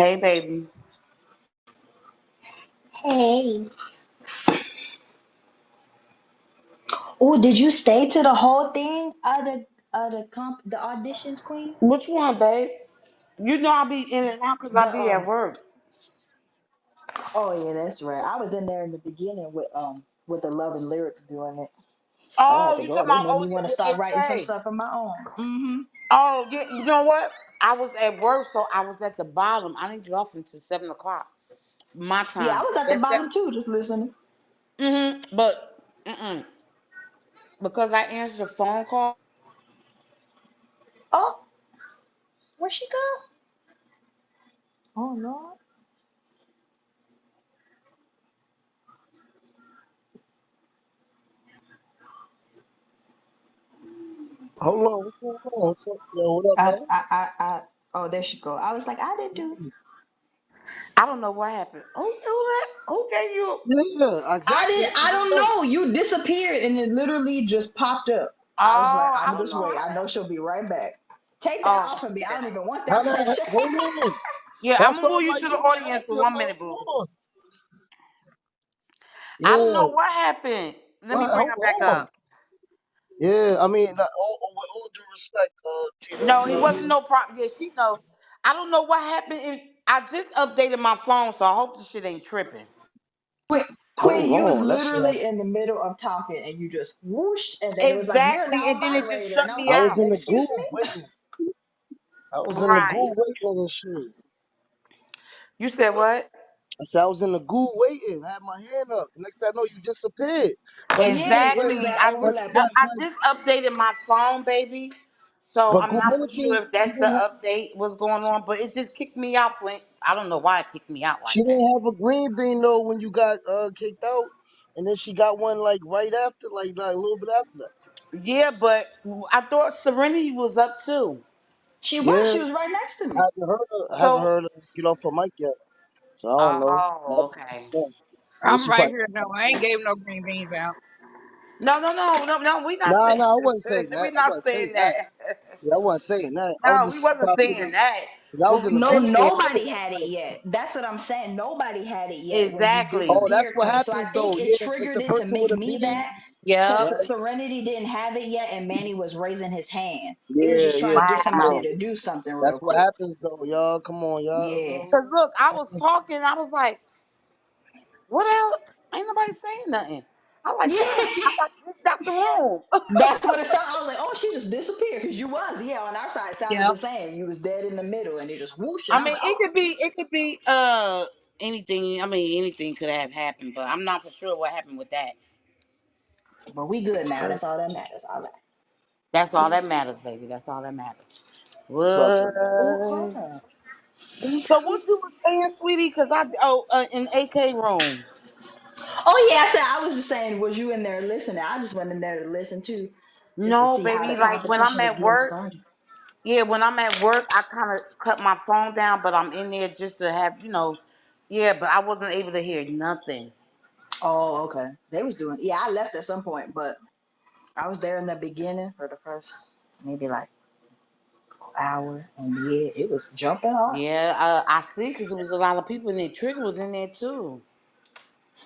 Hey, baby. Hey. Oh, did you stay to the whole thing of the auditions, Queen? Which one, babe? You know I be in and out because I The be at work. Oh yeah, that's right. I was in there in the beginning with the Love and Lyrics doing it. But I had Oh, to you go. talking They about made me want to with start writing some AK? stuff of my own. Oh, yeah. You know what? I was at work, so I was at the bottom. I didn't get off until 7 o'clock my Yeah, I time. was at the That's bottom seven. too, just listening. But because I answered a phone call. Oh, where'd she go? Oh no. Hold on, what's going on? What's up? Yo, what up, I oh, there she go. I was like, I didn't do it. man? I don't know what happened. Who gave you? Yeah, exactly. I I don't don't know. know. You disappeared and it literally just popped up. I was like, Oh, I I'm don't just know wait. how I know that. she'll be right back. Take that Oh, off of me. I yeah. don't even want How that that, picture. hold on. Yeah, I'm That's gonna what move I'm you like, to the yo, what audience for happened? 1 minute, boo. Hold on. I don't know Yeah, what happened. Let me what, bring hold her back on. up. Yeah, I mean, like, with all due respect, Tito, No, you he know what I wasn't mean? no problem. Yeah, she know. I don't know what happened. I just updated my phone, so I hope this shit ain't tripping. Quinn, Quinn, Hold you was on. That shit, literally in the middle of talking and you just whooshed, and then it was like, you're Exactly, now a and then it just moderator. And shut I was me I like, was out. in the excuse groove me? waiting. I was in the Right. groove waiting and shit. You said what? I said I was in the goo waiting. I had my hand up. Next thing I know, you disappeared. Like, Yeah, it was Exactly. that I just overlap. I, But I just updated my phone, baby. So but I'm not for Guminity, sure if she that's the didn't, update was going on, but it just kicked me out for I don't know why it kicked me out she like that. didn't have a green bean though when you got kicked out, and then she got one like right after, like a little bit after that. Yeah, but I thought Serenity was up too. Yeah, she was right next to I me. haven't So heard her get off her mic yet, so I don't know. oh, okay. Yeah, I'm she right probably. here. No, I ain't gave no green beans out. No. We not Nah, saying nah, I wasn't saying that. we I not wasn't saying saying that. that. Yeah, I wasn't saying that. I was No, we just wasn't trying to figure saying out that. 'cause I was What in we the No, said goo though. nobody had it yet. That's what I'm saying. Nobody had it yet when you exactly. Oh, that's disappeared, what Queen. So I happens think though. it Yeah, if triggered the it to person make with a me bean, that Yep. because right? Serenity didn't have it yet and Manny was raising his hand. He was Yeah, just yeah, trying to get for somebody Wow. sure. to do something That's real what quick. happens though, y'all. Come on, y'all. Yeah. Cause look, I was talking. I was like, "What else? Ain't nobody saying nothing." I like, Yeah. "Damn, I got kicked out the room." That's what it felt. I was like, oh, she just disappeared because you was. Yeah, on our side, it sounded Yep. the same. You was dead in the middle and it just whoosh. And I I was mean, like, it oh, could be, anything. I mean, anything could have happened, but I'm not for sure what happened with that. but we good now. Right. That's all that matters. All right. That's all that matters, baby. That's all that matters. What's up, What? Shorty? Oh, hold on. So what you Details. was saying, sweetie? Cause in AK room. Oh yeah, I said I was just saying, was you in there listening? I just went in there to listen too, just to No, see how the baby. Like when I'm competition was at getting work. started. Yeah, when I'm at work, I kind of cut my phone down, but I'm in there just to have, yeah, but I wasn't able to hear nothing. Oh, okay. They was doing. Yeah, I left at some point, but I was there in the beginning for the first maybe like hour, and yeah, it was jumping hard. Yeah, I see, because there was a lot of people in there. Trigger was in there too.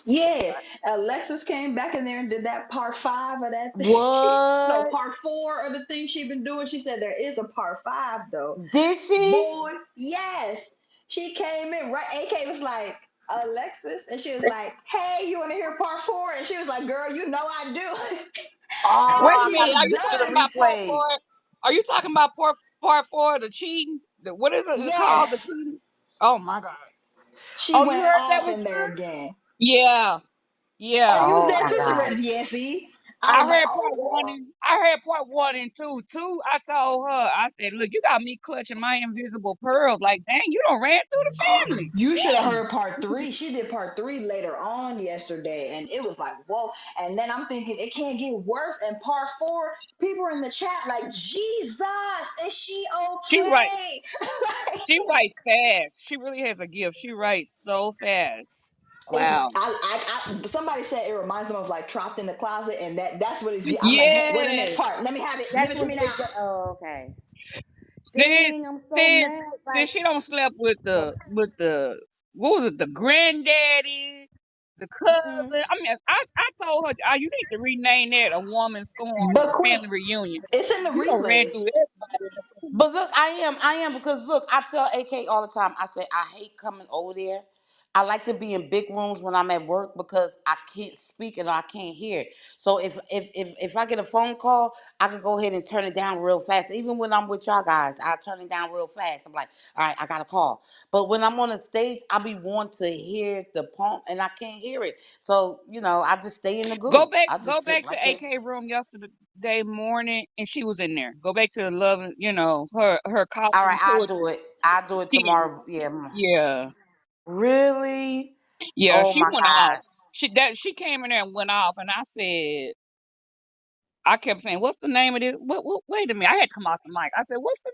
Yeah, Alexis came back in there and did that part five of that thing. She no What? part four of the thing she been doing. She said there is a part five though. Did she? Boy, yes, she came in right. AK was like Alexis, and she was like, "Hey, you want to hear part four?" And she was like, "Girl, you know I do." And Wait when Oh, a I she minute. gotta was Are you listen to the talking done, about part replays. four? Are you talking about part four, the cheating? What is it called? The yes, cheating? Oh my god. she Oh, you went heard that off with in there Sir? again. Yeah. Oh, Yeah. you was Oh there my too, God. Serenity? Yeah, see, I I was like, heard part one oh. and I heard part one and two. Two, I told her, I said, look, you got me clutching my invisible pearls. Like, dang, you don't ran through the family. You should have Dang. heard part three. She did part three later on yesterday, and it was like, whoa. And then I'm thinking it can't get worse. And part four, people are in the chat like, Jesus, is she She write okay? she writes fast. She really has a gift. She writes so fast. It's Wow. somebody said it reminds them of like Trapped in the Closet, and that's what it's. I'm like, hey, where the next Yes. part? Let me have it. Give That's it to what me they now. got. Oh, okay. Since Dang, I'm so since mad. since Like, she don't slept with the what was it, the granddaddy, the mm-mm. cousin. I mean, I told her, you need to rename that a woman scorn But Queen, family reunion. it's in the You don't ran replays. through everybody in the family. But look, I am because look, I tell AK all the time. I say I hate coming over there. I like to be in big rooms when I'm at work because I can't speak and I can't hear. So if I get a phone call, I can go ahead and turn it down real fast. Even when I'm with y'all guys, I turn it down real fast. I'm like, all right, I got a call. But when I'm on the stage, I be wanting to hear the poem and I can't hear it. So I just stay in the Go goo. back, I go just sit back right to there. AK room yesterday morning, and she was in there. Go back to love, her All coffee right, and I'll poetry. do it. I'll do it She in tomorrow. Yeah. Yeah, Really? yeah, Oh she my went off. God. She came in there and went off, and I kept saying, "What's the name of this? What? Wait a minute!" I had to come off the mic. I said, "What's the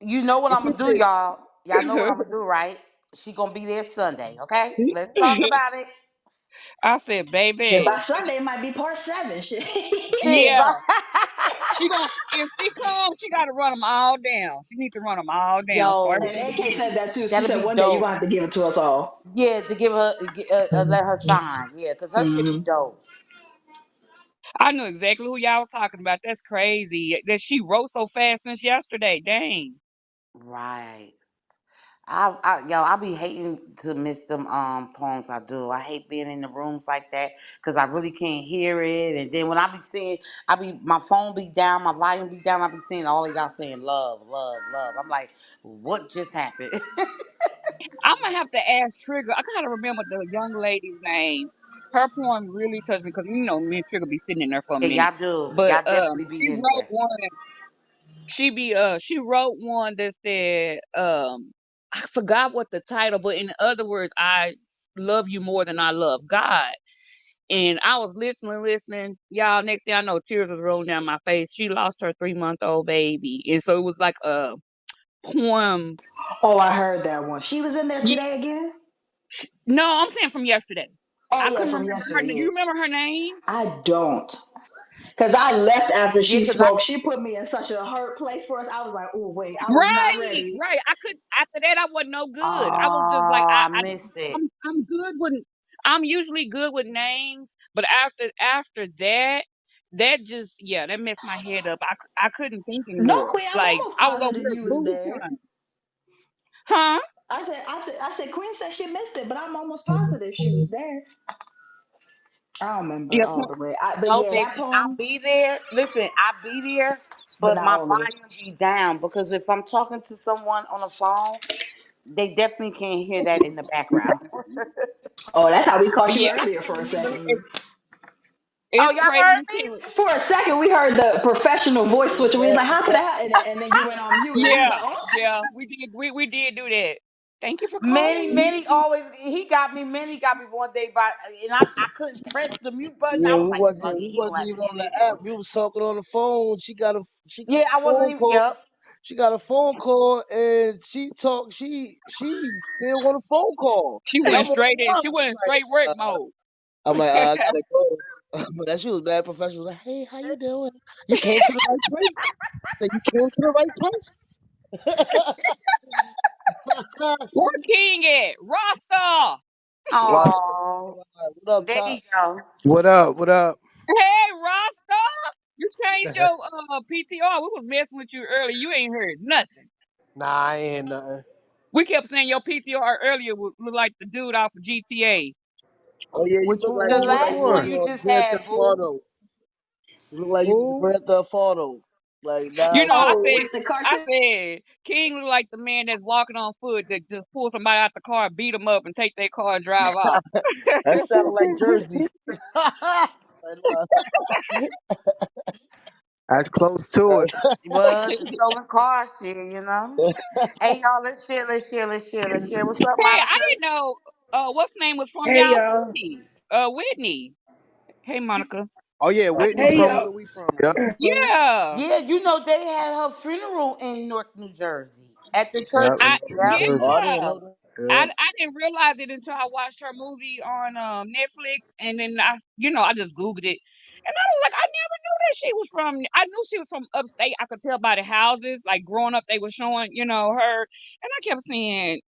You know what I'm name gonna do, of y'all. Y'all know what this?" I'm gonna do, right? She gonna be there Sunday, okay? She Let's talk said, about it. "I said, Shit, by baby, Sunday it might be part seven. Shit. Shit, yeah, but she gonna if she comes, she got to run them all down. She needs to run them all down. Start And yo, from the AK said beginning." that too. She that'll said be one day you're gonna dope. have to give it to us all. Yeah, to give her, let her shine. Yeah, cause her shit be Hmm. dope. I knew exactly who y'all was talking about. That's crazy that she wrote so fast since yesterday. Dang. Right. I be hating to miss them poems. I do. I hate being in the rooms like that because I really can't hear it. And then when I be seeing, my phone be down, my volume be down. I be seeing all of y'all saying love, love, love. I'm like, what just happened? I'm gonna have to ask Trigger. I gotta remember the young lady's name. Her poem really touched me because me and Trigger be sitting in there for a Yeah, minute. y'all do. But Y'all definitely be she in wrote there. one. She wrote one that said I forgot what the title, but in other words, I love you more than I love God. And I was listening. Y'all, next thing I know, tears was rolling down my face. She lost her 3-month-old baby. And so it was like a poem. Oh, I heard that one. She was in there Ye- today again. No, I'm saying from yesterday. Oh I yeah, couldn't from remember her yesterday. name. Do Yeah, you remember her name? I don't. Cause I left after Yeah, she cause I spoke. She put me in such a hurt place for us. I was like, oh wait, I was not Right, ready. right. I could after that I wasn't no good. I was just like I missed it. I'm good with I'm usually good with names, but after that just that messed my head up. I couldn't think No, anymore. Queen, I'm Like almost I was over positive here you was boo there. crying. Huh? I said Queen said she missed it, but I'm almost positive she was there. I don't remember Yeah, all the way. But No, yeah, that baby, I'll poem, be there. Listen, I'll be there, but but not my all of it. volume be down because if I'm talking to someone on the phone, they definitely can't hear that in the background. Oh, that's how we caught you yeah, I earlier for can't a either. second. Oh, It's y'all crazy heard too. me? For a second, we heard the professional voice She was switch, and we was mad like, "How could that?" professional. And then you went on mute, and we was Yeah, like, "Oh." yeah, we did do that. Thank you for Manny, calling. Manny always Manny got me one day by, and I couldn't press the mute button. I Yeah, was like, oh yeah, we he gonna wasn't have to even hear on this the app. one. We was talking on the phone. She got Yeah, a I wasn't phone even. call. Yep. She got a phone call and she talked. She still on a phone call, and I'm on the line. She went in straight work mode. I gotta go. But that she was mad professional. Like, hey, how you doing? You came to the right place. Like, you came to the right place. Where King at? Rasta. Why? Oh, What up, there Top? you go. What up? What up? Hey, Rasta. You changed your PTR. We was messing with you earlier. You ain't heard nothing. Nah, I ain't nothing. We kept saying your PTR earlier would look like the dude off of GTA. Oh yeah, Which The you look like last you one one? you was just Grand had, Theft boo. Auto. You look like you was Who? Grand Theft Auto. Like You nah, know, Oh, with the I cartoon. said, King look like the man that's walking on foot that just pull somebody out the car, beat them up, and take their car and drive off. that sounded like Jersey. And, That's close to it. Well, the stolen car shit, Hey y'all, let's share. What's up, Hey, I Monica? didn't know what's name was from Hey y'all y'all. city. Whitney. Hey, Monica. Oh yeah, Whitney Hey from y'all. where we from. Yep. Yeah. Yeah, they had her funeral in North New Jersey at the church. Yep. In I New Yep. oh, I Jersey. didn't yeah. know that. Yep. I didn't realize it until I watched her movie on Netflix, and then I just googled it, and I was like, I never knew that she was from. I knew she was from upstate. I could tell by the houses. Like growing up, they were showing, her, and I kept saying,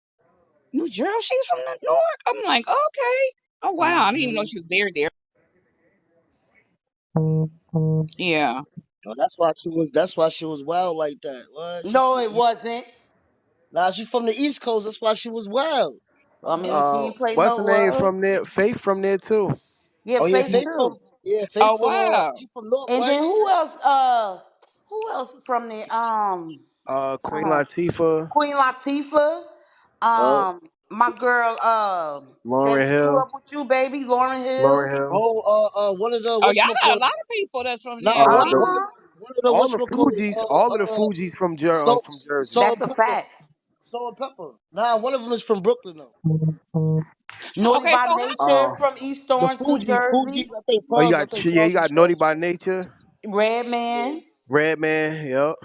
New Jersey. She's from the North. I'm like, okay. Oh wow, I didn't even know Hmm. she was there. There. Yeah. Oh, that's why she was wild like that. What? She from No, the it East. wasn't. Nah, she from the East Coast. That's why she was wild. I Fuck mean, that. she ain't play What's the no. name from there? Faith from there too. Yeah, Oh yeah, Faith Faith from too. yeah, Faith Oh from wow. she from North, And right? then who else? Who else from there? Queen Uh, Latifah, Queen Latifah. Uh, My girl. That Lauren grew Hill, up with you, baby, Lauren Lauren Hill. Hill. one of the Oh, y'all got a whatchamacallit. lot of people that's from Nah, there. Uh, Uh the, huh. one of the all the whatchamacallit. Fugees, all of the Fugees from Jersey. Salt That's and a Pepper. fact. Salt and Pepper. Nah, one of them is from Brooklyn though. Naughty Okay, by so Nature Oh, from East The Orange, New Fugees. Jersey. oh, I think yeah, you Charles was got Naughty from. by Nature, Redman. Redman, yep.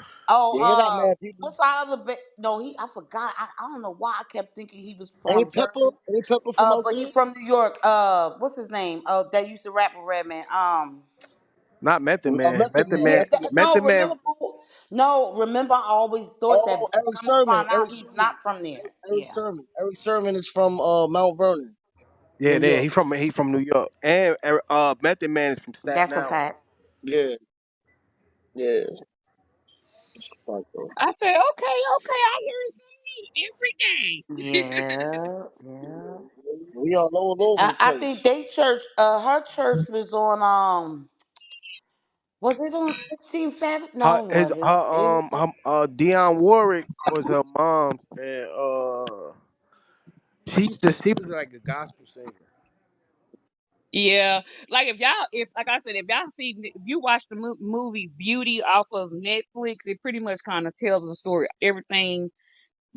Yeah, he got Oh, mad people. what's our other? No, I forgot. I don't know why I kept thinking he was from Ain't Pepper? Jersey. Ain't Pepper from out But he there? from New York. What's his name? That used to rap with Redman. Not Method Man. Method Method Man. Yeah, Man. Method Man. no, Method Man. remember, no, remember. I always thought that, Oh, but Eric come to Sermon. find out, he's not from there. Eric Yeah, Sermon. Eric Sermon is from Mount Vernon, Yeah, New there. York. He from New York, and Method Man is from Staten that's a Island. fact. Yeah, yeah. It's fun though. I said, okay, I learn something new every day. Yeah, yeah. We all over the I think place. they church. Her church was on. Was it on 16th Avenue? Her No, it his wasn't. It was. Dionne Warwick was her mom, and she was like a gospel singer. Yeah, like if like I said, if you watch the movie Beauty off of Netflix, it pretty much kind of tells the story, everything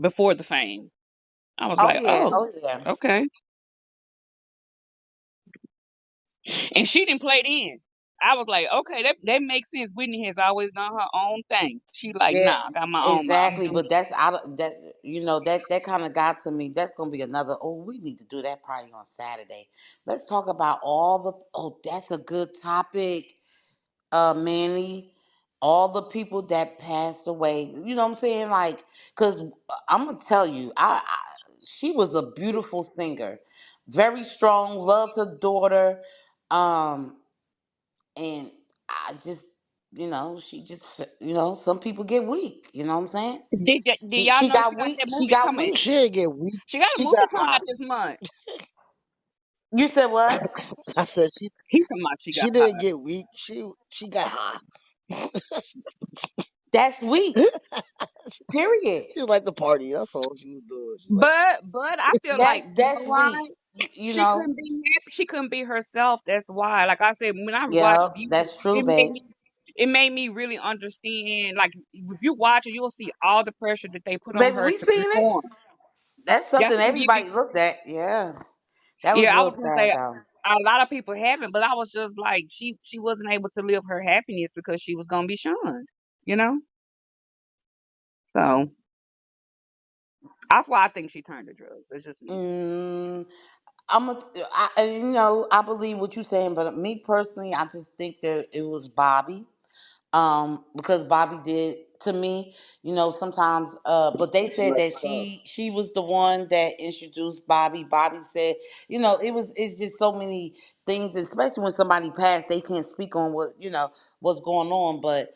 before the fame. I was Oh like, yeah. oh, Oh yeah. okay. And she didn't play then. I was like, okay, that makes sense. Whitney has always done her own thing. She like, Yeah, nah, I got my own, but I'm exactly. doing. But that's out of that. That kind of got to me. That's gonna be another. Oh, we need to do that party on Saturday. Let's talk about all the. Oh, that's a good topic, Manny. All the people that passed away. You know what I'm saying? Like, cause I'm gonna tell you, she was a beautiful singer, very strong. Loved her daughter. Um, and I just, she just, some people get weak. You know what I'm saying? Did She y'all she know she got got weak. that She movie got coming? weak. She didn't get weak. She got a She movie got coming high. out this month. You said what? I said she He talking about she got she didn't high. get weak. She got high. That's weak. Period. She like the party. That's all she was doing. She like But I feel like you know That's why weak. You she know. couldn't be happy. She couldn't be herself. That's why. Like I said, when I watched Yeah, Beauty, that's true, it made babe. me it made me really understand. Like if you watch it, you'll see all the pressure that they put on Baby, her we to seen it. perform. That's That's something what give me. everybody looked at. Yeah, that was Yeah, I real was gonna sad say though. a lot of people haven't, but I was just like she wasn't able to live her happiness because she was gonna be shunned. You know, so that's why I think she turned to drugs. It's just me. Mm, I believe what you're saying, but me personally, I just think that it was Bobby. Because Bobby did to me, sometimes. But they it's said that messed up. she was the one that introduced Bobby. Bobby said, it's just so many things, especially when somebody passed, they can't speak on what's going on. But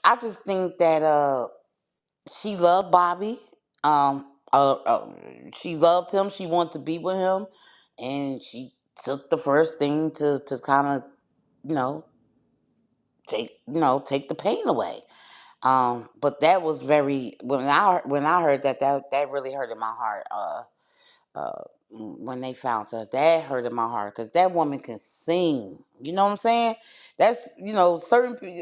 I just think that she loved Bobby. She loved him. She wanted to be with him, and she took the first thing to kind of you know take the pain away. But that was very when I heard that really hurt in my heart. When they found her, that hurt in my heart because that woman can sing. You know what I'm saying? That's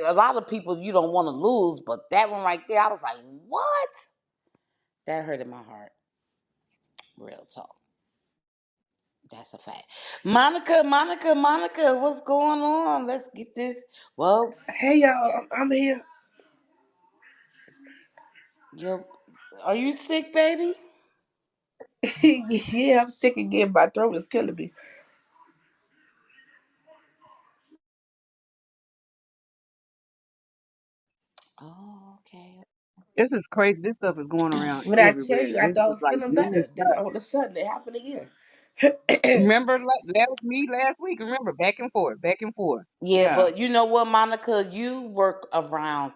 a lot of people you don't want to lose, but that one right there, I was like, what? That hurt in my heart. Real talk. That's a fact. Monica, what's going on? Let's get this. Well, Hey y'all, I'm here. you are you sick, baby? Yeah, I'm sick again. My throat is killing me. Oh, okay. This is crazy. This stuff is going around When I tell everywhere. you, I This thought I is was like feeling really better. Then stuff. all of a sudden, it happened again. Remember, that was me last week. Remember, back and forth, back and forth. Yeah, Yeah, but you know what, Monica? You work around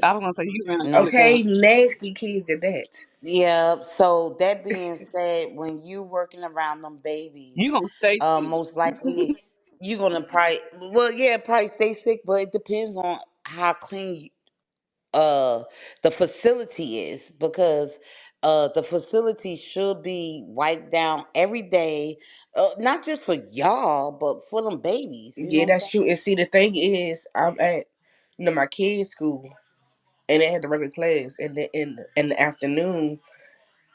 I was gonna kids. say you around You know what I'm kids. saying? Okay, nasty kids at that. Yeah. So that being said, when you working around them babies, You gonna stay sick. most likely you're gonna probably, well, yeah, probably stay sick, but it depends on how clean the facility is, because the facility should be wiped down every day, not just for y'all but for them babies, you know Yeah, what I'm that's saying? true. And see, the thing is, I'm at my kids' school, and they had the regular class, and in the afternoon,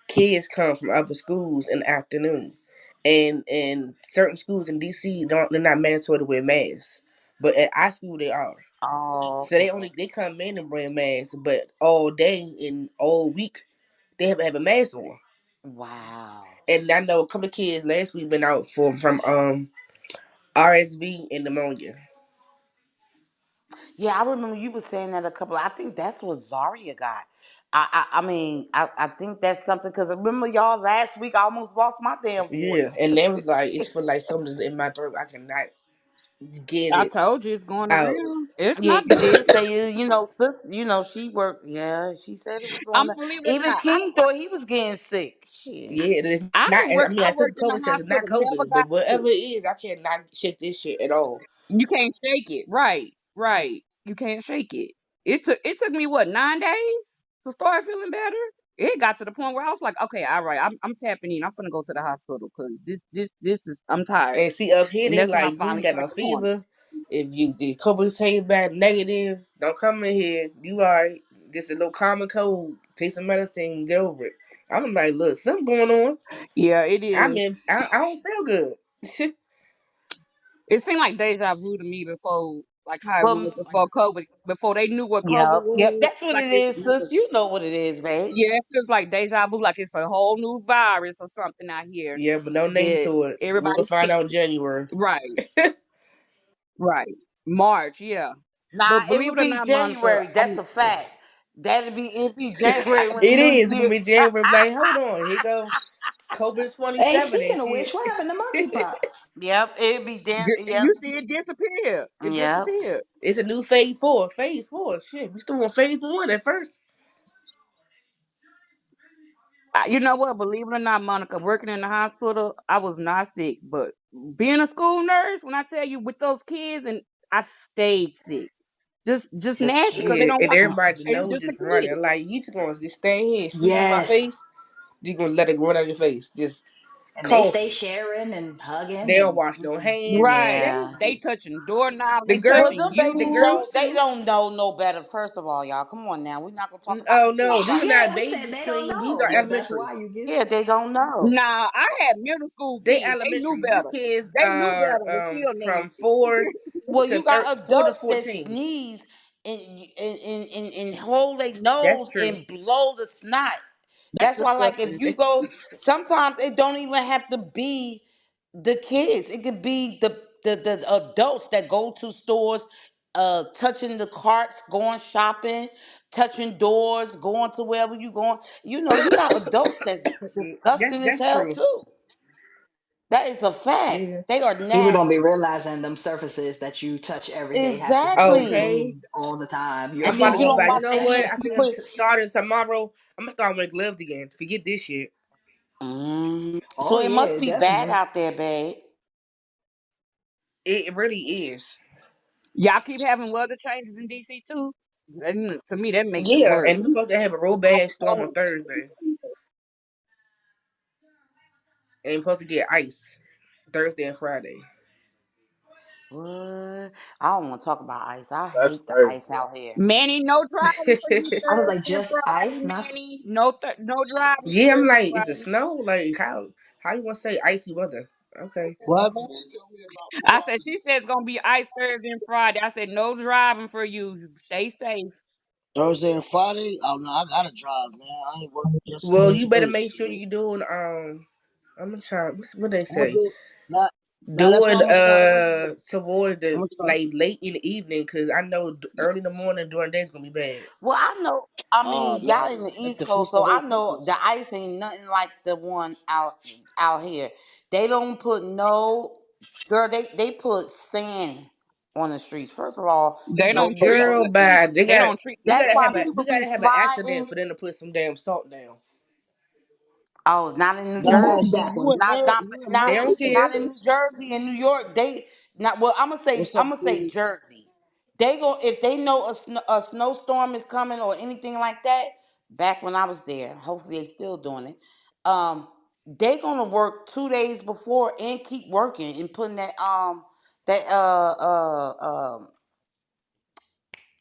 kids come from other schools in the afternoon, and certain schools in DC don't, they're not mandatory to wear masks, but at our school they are. Oh, So okay. they come in and bring masks, but all day and all week they haven't have a mask on. Wow. And I know a couple of kids last week been out from RSV and pneumonia. Yeah, I remember you were saying that a couple. I think that's what Zaria got. I mean, I think that's something, because remember y'all last week I almost lost my damn Yeah, voice. and they was like, it's for like something's in my throat. I cannot get I it told you it's going out. around. It's Yeah, not you good. did say, sis, she worked. Yeah, she said it was going I'm to. believe it or Even not. King thought he was getting sick. Shit. Yeah, it is I not. didn't work. I mean, I I took a worked in the COVID test. It's not hospital. Never COVID, got but sick. whatever it is, I cannot shake this shit at all. You can't shake it. Right. Right. You can't shake it. It took me what 9 days to start feeling better. It got to the point where I was like, okay, all right, I'm tapping in. I'm gonna go to the hospital because this is I'm tired. And see, up here And they that's when I like, you ain't finally got no turned the corner. fever. If you the COVID came back negative, don't come in here. You alright? Just a little common cold. Take some medicine, get over it. I'm like, look, something going on. Yeah, it I is. mean, I don't feel good. It seemed like deja vu to me before, like how it was Well, before COVID, before they knew what COVID yep, yep. was. That's what Like it it, is, sis. You know what it is, babe. yeah, it feels like deja vu, like it's a whole new virus or something out here Yeah, but no name that to it. We'll everybody's find scared. out in January. Right, right. March, yeah. Nah, But it believe would it or be not, Monica, January. That's a fact. It'd be January when the It new is. It's gonna year. be January. Like, hold on, here go COVID Hey, 27 and speaking of shit. which, what happened to monkeypox? Yep, it'd be Yep, you see it disappear. It yep. disappeared. It's a new phase four. Phase four. Shit, we still on phase one at first. You know what? Believe it or not, Monica, working in the hospital, I was not sick, but being a school nurse, when I tell you with those kids, and I stayed sick, just Just nasty because they Yeah, don't and wash. everybody They knows just a just kid. running. Like, you just gonna just stay here and spit in my yes, face. You gonna let it run out your face. Just and they stay coughing. sharing and hugging They don't and wash no hands. Just Right. Yeah. They nasty. touching doorknobs. The They Well, girls, touching them the babies you. girls don't. They too. don't know no better. First of all, y'all, come on now. We're not gonna talk about Oh the no, kids these like are yeah, not that. we said babies they don't clean. These know, are but that's elementary. why you get Yeah, sick. they don't know. Nah, I had middle school They kids. They knew elementary. These better. kids They knew are better. Was still from nasty. Well, you got 4 to adults that 14. sneeze and hold their That's nose true. and blow the snot. That's That's why, like, if disgusting. you go, sometimes it don't even have to be the kids. It could be the adults that go to stores, touching the carts, going shopping, touching doors, going to wherever you going. You got adults that's disgusting as That's hell true. too. That is a fact. Yeah. They are People don't be nasty. realizing them surfaces that you touch every day have to be Exactly. Okay. cleaned all the time. Your I'm And about then to get go on back. my You phone, know what? hands, I everything. you think I'm put. starting tomorrow. I'm gonna start wearing gloves again. Forget this shit. So Oh it must yeah, be bad definitely. out there, babe. It really is. Y'all keep having weather changes in DC too. To me, that makes it Yeah, worse. and we're supposed to have a real bad storm on Thursday. And we're supposed to get ice Thursday and Friday. What? I don't want to talk about ice. I That's hate the crazy. ice out here. Manny, no driving for you I was like, Thursday and just ice, Friday, not Manny. No driving Yeah, I'm Thursday and like, is it Friday. snow? Like, how you gonna say icy weather? Okay. What? I said she said it's gonna be ice Thursday and Friday. I said no driving for you. Stay safe. Thursday and Friday? Oh no, I gotta drive, man. I ain't working yesterday Well, or you better today. make sure you doing I'm gonna try. What they I'm gonna say? do not. Now that's Do what it I'm gonna start. towards I'm the gonna start. like late in the evening, cause I know early in the morning during the day is gonna be bad. Well, I know. I Oh mean, man, y'all in the like East the Coast, face to so I face know the pictures. ice ain't nothing like the one out here. They don't put no girl. They put sand on the streets. First of all, you They can't don't put treat sand Girl, on the nothing. bye. streets. They don't treat We That's gotta nothing. why have a people we be gotta have an accident sliding. for them to put some damn salt down. Oh, not in New Nah, Jersey. see you in Not Maryland. not You in They not don't Maryland though. care. not in New Jersey and New York. They not well. What's up, I'm gonna say Queen? Jersey. They go if they know a snowstorm is coming or anything like that. Back when I was there, hopefully they still doing it. They gonna work 2 days before and keep working and putting that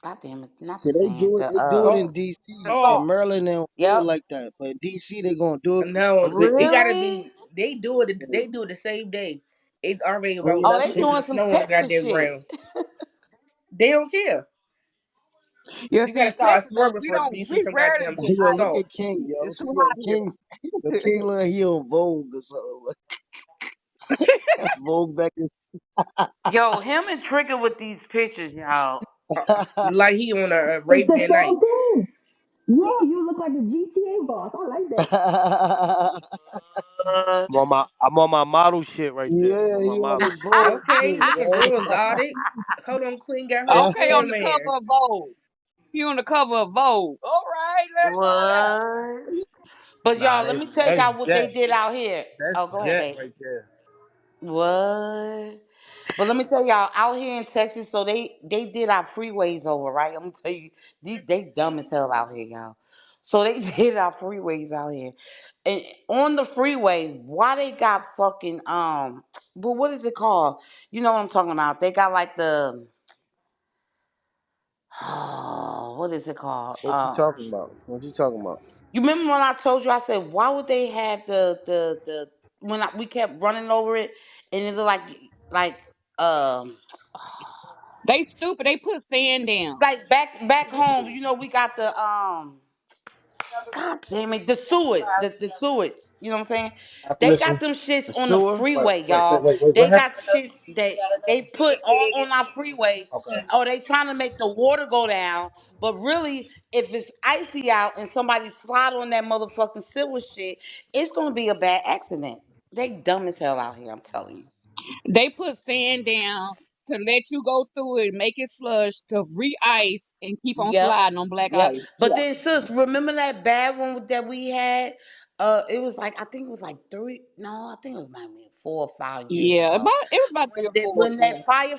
God damn it, not the So they sand, do it. the They do it in Oh the D.C. In salt. Maryland, they don't do it Yep. like that. But in D.C., they gonna do it. no, it gotta Really? be. They do it. They do it the same day. It's already Oh about yeah, Oh, that's they 2 inches doing of some snow on the Texas goddamn shit. ground. They don't care. Yeah, You see, gotta in start Texas, swerving we first don't, before you see we some rarely goddamn get yo. Look ice. at salt. King, yo. It's too Yo, hot King. Yo, here. King look, he on Vogue or something. Vogue back in. Yo, him and Trigger with these pictures, y'all. Uh, like he on a It's the Arabian same Night. thing. Yeah, you look like a GTA boss. I like that. What? I'm on my model shit right there. I'm Yeah, on my he on model his shit. Vogue Okay, shit, looking yo. real exotic. Hold on, Queen got her Okay, on form the in. cover of Vogue. He on the cover of Vogue. All right, let's go What? But Nah, y'all, let me tell that's y'all what they Jet. did out here. That's Oh, go ahead, Jet babe. right there. What? But let me tell y'all, out here in Texas, so they did our freeways over, right? I'm gonna tell you, they dumb as hell out here, y'all. So they did our freeways out here, and on the freeway, why they got fucking but what is it called? You know what I'm talking about? They got like the what is it called? What you talking about? What you talking about? You remember when I told you? I said, why would they have the when we kept running over it, and it looked like um They stupid. They put sand down. like back home. You know, we got the God damn it, the sewage, the sewage. You know what I'm saying? They got them shits The on the sewer? freeway, y'all. They got shits that they put all on our freeways. Oh, they trying to make the water go down, but really, if it's icy out and somebody slide on that motherfucking silver shit, it's gonna be a bad accident. They dumb as hell out here. I'm telling you. They put sand down to let you go through it, make it slush, to re-ice and keep on Yep. sliding on black Yep. ice. But then, sis, remember that bad one that we had? It was like I think it was like three. No, I think it was maybe 4 or 5 years Yeah, ago about it was about three or four. when Yeah, that fire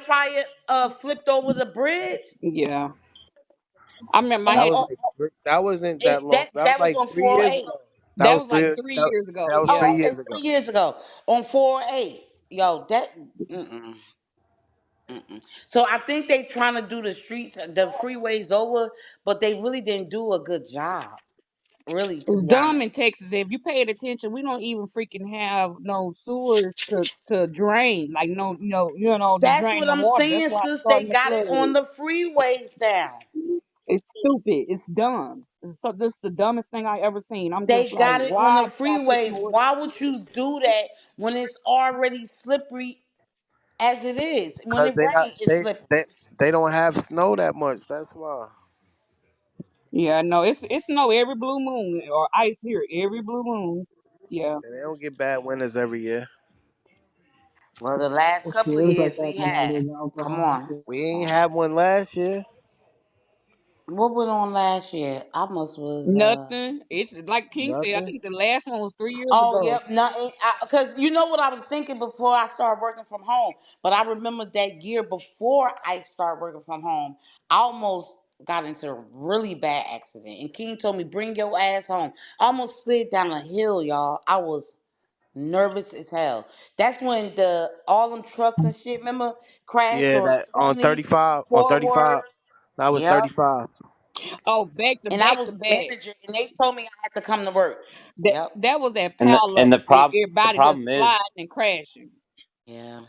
flipped over the bridge. yeah. I remember I On, That had was on like that wasn't that it, long. That was that was like on 3 years 408. ago. That that was was like three. 3 years That ago. was Oh, Yeah, 3 years okay, ago. 3 years ago on 408. Yo, that. Mm-mm, mm-mm. So I think they trying to do the streets, the freeways over, but they really didn't do a good job. Really, to it's be dumb in honest. Texas. If you paid attention, we don't even freaking have no sewers to drain. Like no, to That's drain what the I'm water. That's saying, why it's sis. They starting to got it flood. on the freeways now. It's stupid. It's dumb. So this is the dumbest thing I ever seen. I'm They just like, got it on the why did I put some freeways. more? Why would you do that when it's already slippery as it is? When Cause it rains, it's slippery. they don't have snow that much. That's why. Yeah, no, it's snow every blue moon or ice here every blue moon. Yeah, And they don't get bad winters every year. Well, the last Shit, couple it of was like years that we when I had. was in Come Oklahoma on. too. We ain't had one last year. What went on last year? I must was nothing. It's like King said. I Nothing. think the last one was 3 years Oh, ago. yep, nothing. Because you know what I was thinking before I started working from home. But I remember that year before I started working from home, I almost got into a really bad accident. And King told me, "Bring your ass home." I almost slid down a hill, y'all. I was nervous as hell. That's when the all them trucks and shit, remember, crashed Yeah, on that on 20 35. On forward. 35. That was Yep. 35. Oh, back to And I back was to a back. manager, and they told me I had to come to work. That Yep. that was that And the pile and up the and prob the everybody just problem is sliding and crashing. Yeah.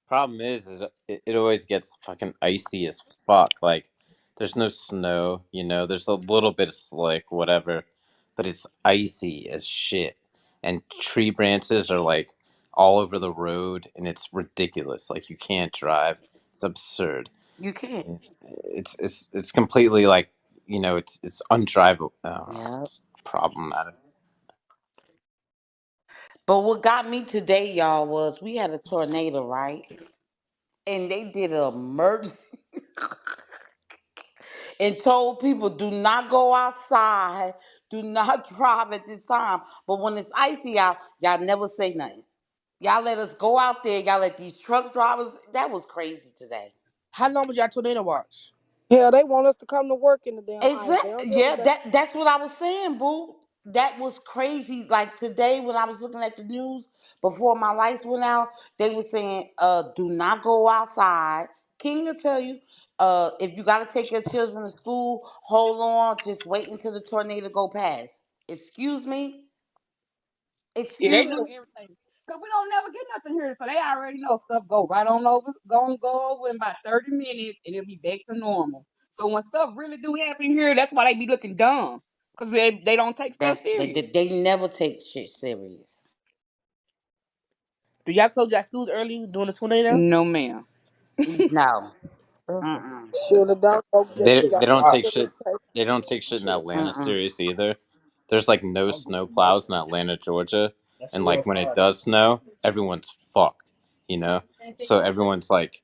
problem is it always gets fucking icy as fuck. Like there's no snow, there's a little bit of slick, whatever, but it's icy as shit. And tree branches are like all over the road, and it's ridiculous. Like you can't drive. It's absurd. You can't. It's completely like it's undrivable. Yeah. It's problematic. But what got me today, y'all, was we had a tornado, right? And they did a emergency and told people do not go outside, do not drive at this time. But when it's icy out, y'all never say nothing. Y'all let us go out there. Y'all let these truck drivers. That was crazy today. How long was y'all tornado watch? Yeah, they want us to come to work in the damn ice. They don't Exactly. give a Yeah, damn. that's what I was saying, boo. That was crazy. Like today, when I was looking at the news before my lights went out, they were saying, do not go outside. King will tell you, if you gotta take your children to school, hold on, just wait until the tornado go past. Excuse me? Yeah, they Excuse know me? everything. Cause we don't never get nothing here, so they already know stuff go right on over, go over in about 30 minutes, and it'll be back to normal. So when stuff really do happen here, that's why they be looking dumb, cause they don't take stuff serious. They never take shit serious. Do y'all close your schools early during the tornado? No, ma'am. No. Mm-mm. Shit, the dumb folks just Shit They got was don't take wild. to shit. pay. They don't take shit in Shit was Atlanta Mm-mm. serious either. There's like no snow plows in Atlanta, Georgia, that shit and like was when it fire. does snow, everyone's fucked. You know, so everyone's like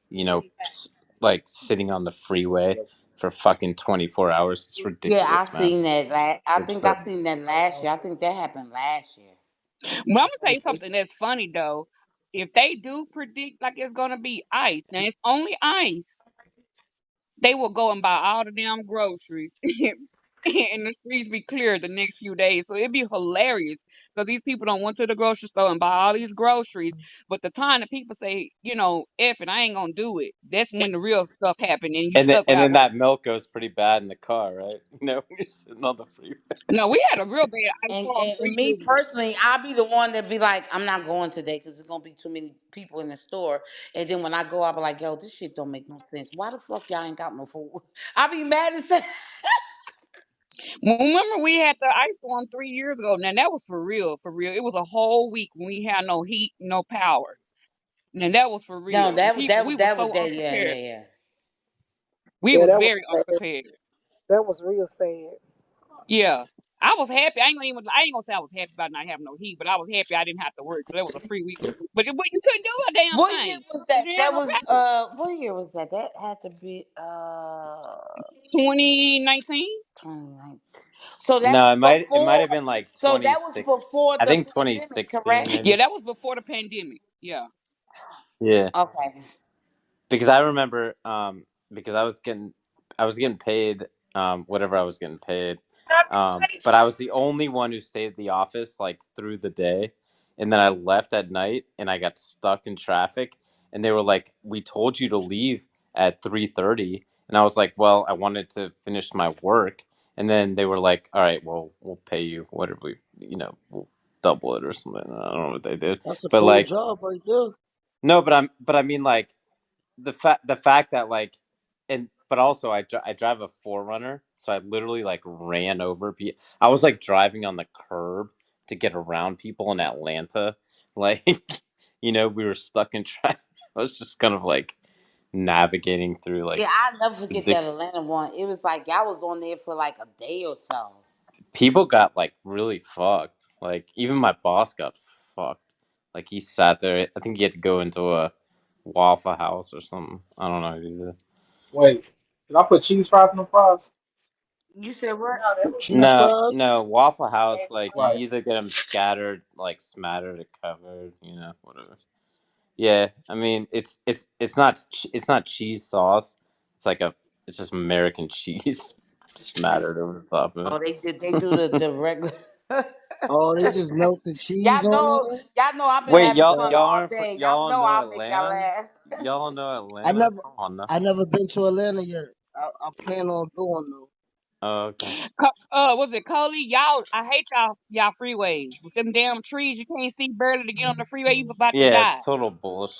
like sitting on the freeway for fucking 24 hours. It's Yeah, I ridiculous, man. seen that. I It's think I absurd. seen that last year. I think that happened last year. Well, I'm gonna tell you something that's funny though. If they do predict like it's gonna be ice, now it's only ice. They will go and buy all the damn groceries, and the streets be clear the next few days. So it'd be hilarious because these people don't went to the grocery store and buy all these groceries. But the time that people say, F it, I ain't gonna do it. That's when the real stuff happen, and you stuck And without then no. that milk goes pretty bad in the car, right? When you're sitting on the freeway. No, we had a real bad ice storm And 3 me years ago. personally, I'll be the one that be like, I'm not going today because there's gonna be too many people in the store. And then when I go, I'll be like, yo, this shit don't make no sense. Why the fuck y'all ain't got no food? I be mad as hell. Remember we had the ice storm 3 years ago. Now that was for real, for real. It was a whole week when we had no heat, no power. And that was for No, real. And people, we were that was so that. Yeah, unprepared. yeah, yeah. We Yeah, was that was very sad. unprepared. That was real sad. Yeah. I was happy. I ain't gonna say I was happy about not having no heat, but I was happy I didn't have to work because that was a free weekend. But you couldn't do a damn What year thing was because that? you had That no was power. what year was that? That had to be 2019. 29. So that No, was it might before. have been like So that was 26. before I the think pandemic, 2016 correct? Yeah, maybe. that was before the pandemic. Yeah. Yeah. Okay. Because I remember because I was getting paid whatever I was getting paid. But I was the only one who stayed at the office like through the day, and then I left at night and I got stuck in traffic, and they were like, "We told you to leave at 3:30." And I was like, "Well, I wanted to finish my work." And then they were like, "All right, well, we'll pay you whatever we'll double it or something." I don't know what they did. That's a But cool like job right there. no, but I mean like the fact that like but also I drive a Forerunner, so I literally like ran over I was like driving on the curb to get around people in Atlanta, like we were stuck in traffic. I was just kind of like navigating through Yeah, like I'll never forget the that Atlanta one. It was like y'all was on there for like a day or so. people got like really fucked. Like even my boss got fucked. Like he sat there. I think he had to go into a Waffle House or something. I don't know. Wait, did I put cheese fries in the fries? You said what? Cheese No, fries? no, Waffle House, like you Right. either get them scattered, like smattered or covered, whatever. Yeah, I mean, it's not cheese sauce. It's like it's just American cheese smattered over the top of Oh, they do it. the regular. Oh, they just melt the cheese y'all on know there? y'all know I've been Wait, having Uh, fun all day. Y'all y'all know know I'll make y'all Atlanta? laugh. Y'all know I Atlanta? never Come on now. I never been to Atlanta yet. I plan on going though. Oh, okay. Was it Coley? Y'all, I hate y'all freeways with them damn trees. You can't see barely to get on the freeway. You about to Yeah, it's die. total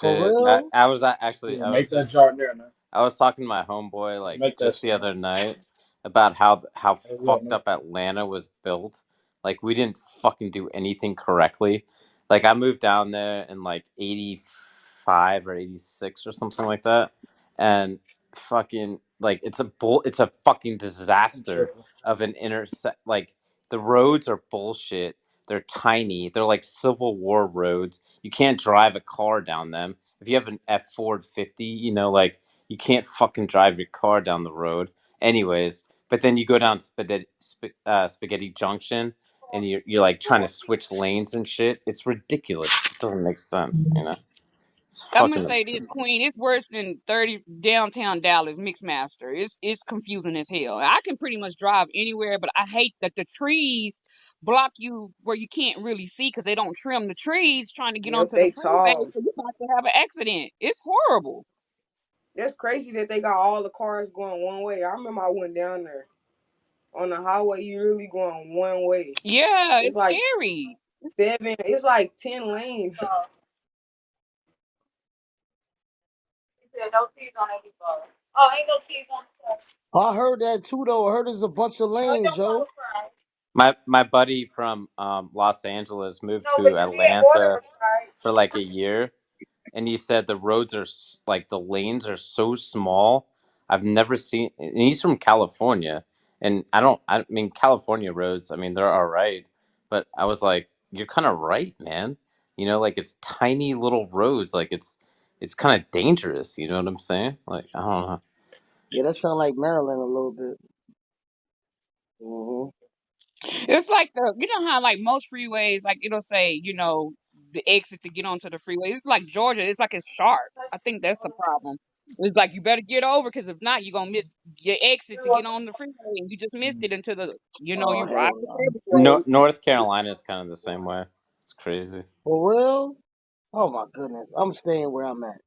For bullshit. real? Actually, Yeah, I make was that just jar there, man. I was talking to my homeboy Just like make that just the shit, man. other night about how Hey, look, fucked man. up Atlanta was built. Like we didn't fucking do anything correctly. Like I moved down there in like 85 or 86 or something like that. And fucking like it's a fucking I'm disaster tripping. of an intersect. Like the roads are bullshit. They're tiny. They're like Civil War roads. You can't drive a car down them. If you have an F Ford 50, like you can't fucking drive your car down the road. Anyways, but then you go down Spaghetti Junction and you're like trying to switch lanes and shit. It's ridiculous. It doesn't make sense. It's I'm gonna fucking say absurd. this, Queen. It's worse than 30 downtown Dallas Mixmaster. It's confusing as hell. I can pretty much drive anywhere, but I hate that the trees block you where you can't really see because they don't trim the trees trying to get Yep, onto the they freeway. tall. So you're about to have an accident. It's horrible. That's crazy that they got all the cars going one way. I remember I went down there on the highway. You really going one way. Yeah, It's it's like scary. seven. It's like 10 lanes. I heard that too, though. I heard there's a bunch of lanes, yo. My buddy from Los Angeles moved to Atlanta for like a year, and he said the roads are like the lanes are so small. I've never seen. And he's from California, and I don't. I mean, California roads. I mean, they're all right, but I was like, you're kind of right, man. Like it's tiny little roads. Like it's kind of dangerous. You know what I'm saying? Like I don't know. Yeah, that sound like Maryland a little bit. Hmm. It's like you know how like most freeways, like it'll say, the exit to get onto the freeway. It's like Georgia. It's like it's sharp. I think that's the problem. It's like you better get over because if not, you're gonna miss your exit to get on the freeway, and you just missed it until Oh, you ride hell the no. service road. North Carolina is kind of the same way. It's crazy. For real? Oh my goodness. I'm staying where I'm at.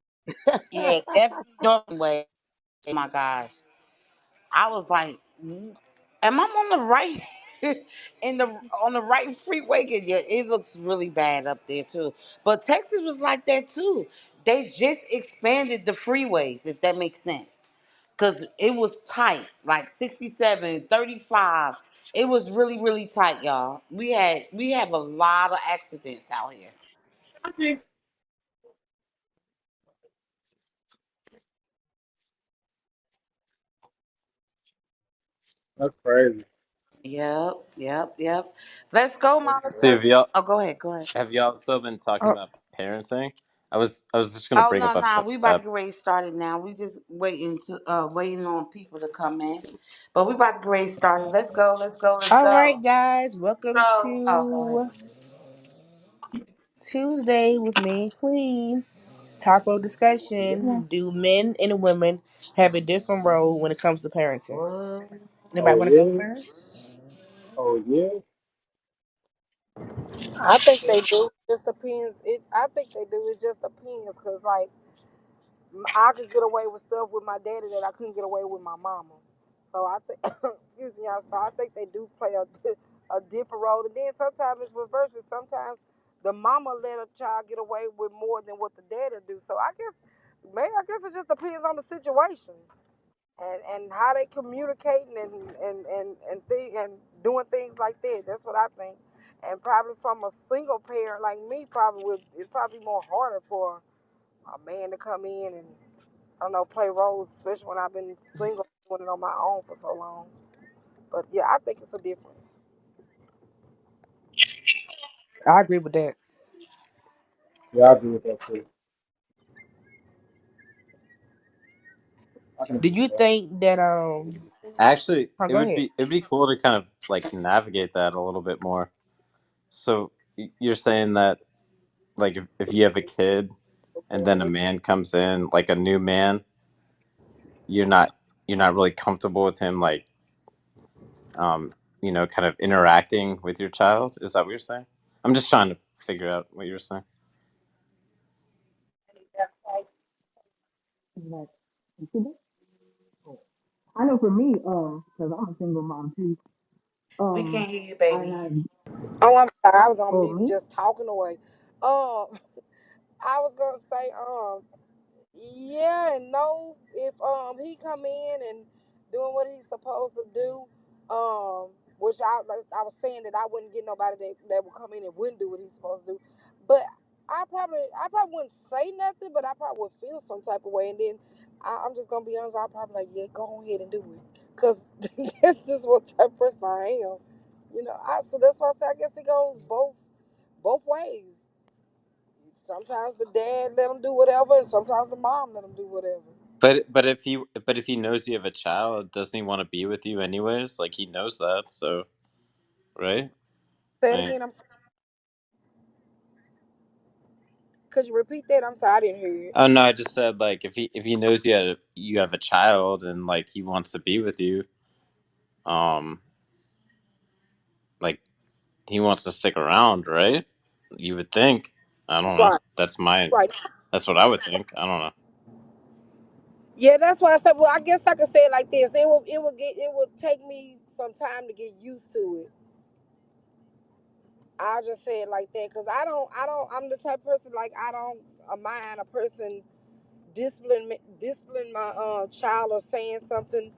Yeah, definitely North way. Oh my gosh. I was like, am I on the right in the on the right freeway? 'Cause, yeah, it looks really bad up there too. But Texas was like that too. They just expanded the freeways, if that makes sense. Cause it was tight, like 67, 35. It was really, really tight, y'all. We have a lot of accidents out here. That's crazy. Yep, yep, yep. Let's go, Mama So Deborah. Oh, go ahead, go ahead. have y'all also been talking Oh, about parenting? I was just gonna Oh bring no, up no, we about to get ready started now. We just waiting on people to come in. But we about to get ready started. Let's go, let's go, let's okay. go. Okay. Let's Okay. go. Okay. Oh, Okay. go. Okay. Guys, welcome to Tuesday with me and Queen. Taco discussion. Do men and women have a different role when it comes to parenting? What? Anybody Oh want to go yeah. first? Oh yeah. I think they do. Just depends. I think they do. It just depends, cause like I could get away with stuff with my daddy that I couldn't get away with my mama. So I think, excuse me, y'all. So I think they do play a different role. And then sometimes it's reverse. Sometimes the mama let a child get away with more than what the daddy do. So I guess, maybe I guess it just depends on the situation and how they communicating and doing things like that. That's what I think. And probably from a single parent like me, probably would it's probably more harder for a man to come in and I don't know play roles, especially when I've been single doing it on my own for so long. But yeah, I think it's a difference. I agree with that. Yeah, I agree with that too. I can Did agree you with that. think that Actually, oh, it go would ahead. be cool to kind of like navigate that a little bit more. So you're saying that like if you have a kid and then a man comes in, like a new man, you're not you're not really comfortable with him like kind of interacting with your child. Is that what you're saying? I'm just trying to figure out what you're saying. Like, I know for me, because I'm a single mom too. We can't Um, hear you, I baby. have. Oh, I'm sorry, I was on Oh, mute me? just talking away. Um, I was gonna say, yeah and no. If he come in and doing what he's supposed to do, which I was saying that I wouldn't get nobody that would come in and wouldn't do what he's supposed to do. But I probably wouldn't say nothing, but I probably would feel some type of way, and then I'm just gonna be honest. I'll probably like, yeah, go ahead and do it, cause that's just what type of person I am. So that's why I say I guess it goes both ways. Sometimes the dad let them do whatever, and sometimes the mom let them do whatever. But if he knows you have a child, doesn't he want to be with you anyways? Like he knows that, so right? Say I it mean, again. Could you repeat that? I'm sorry, I didn't hear it. oh no, I just said like if he knows you have a child and like he wants to be with you, um, like he wants to stick around, right? You would think. I don't know. Right, right. That's what I would think. I don't know. Yeah, that's why I said. Well, I guess I could say it like this. It will take me some time to get used to it. I just say it like that because I'm the type of person like I don't mind a person discipline my child or saying something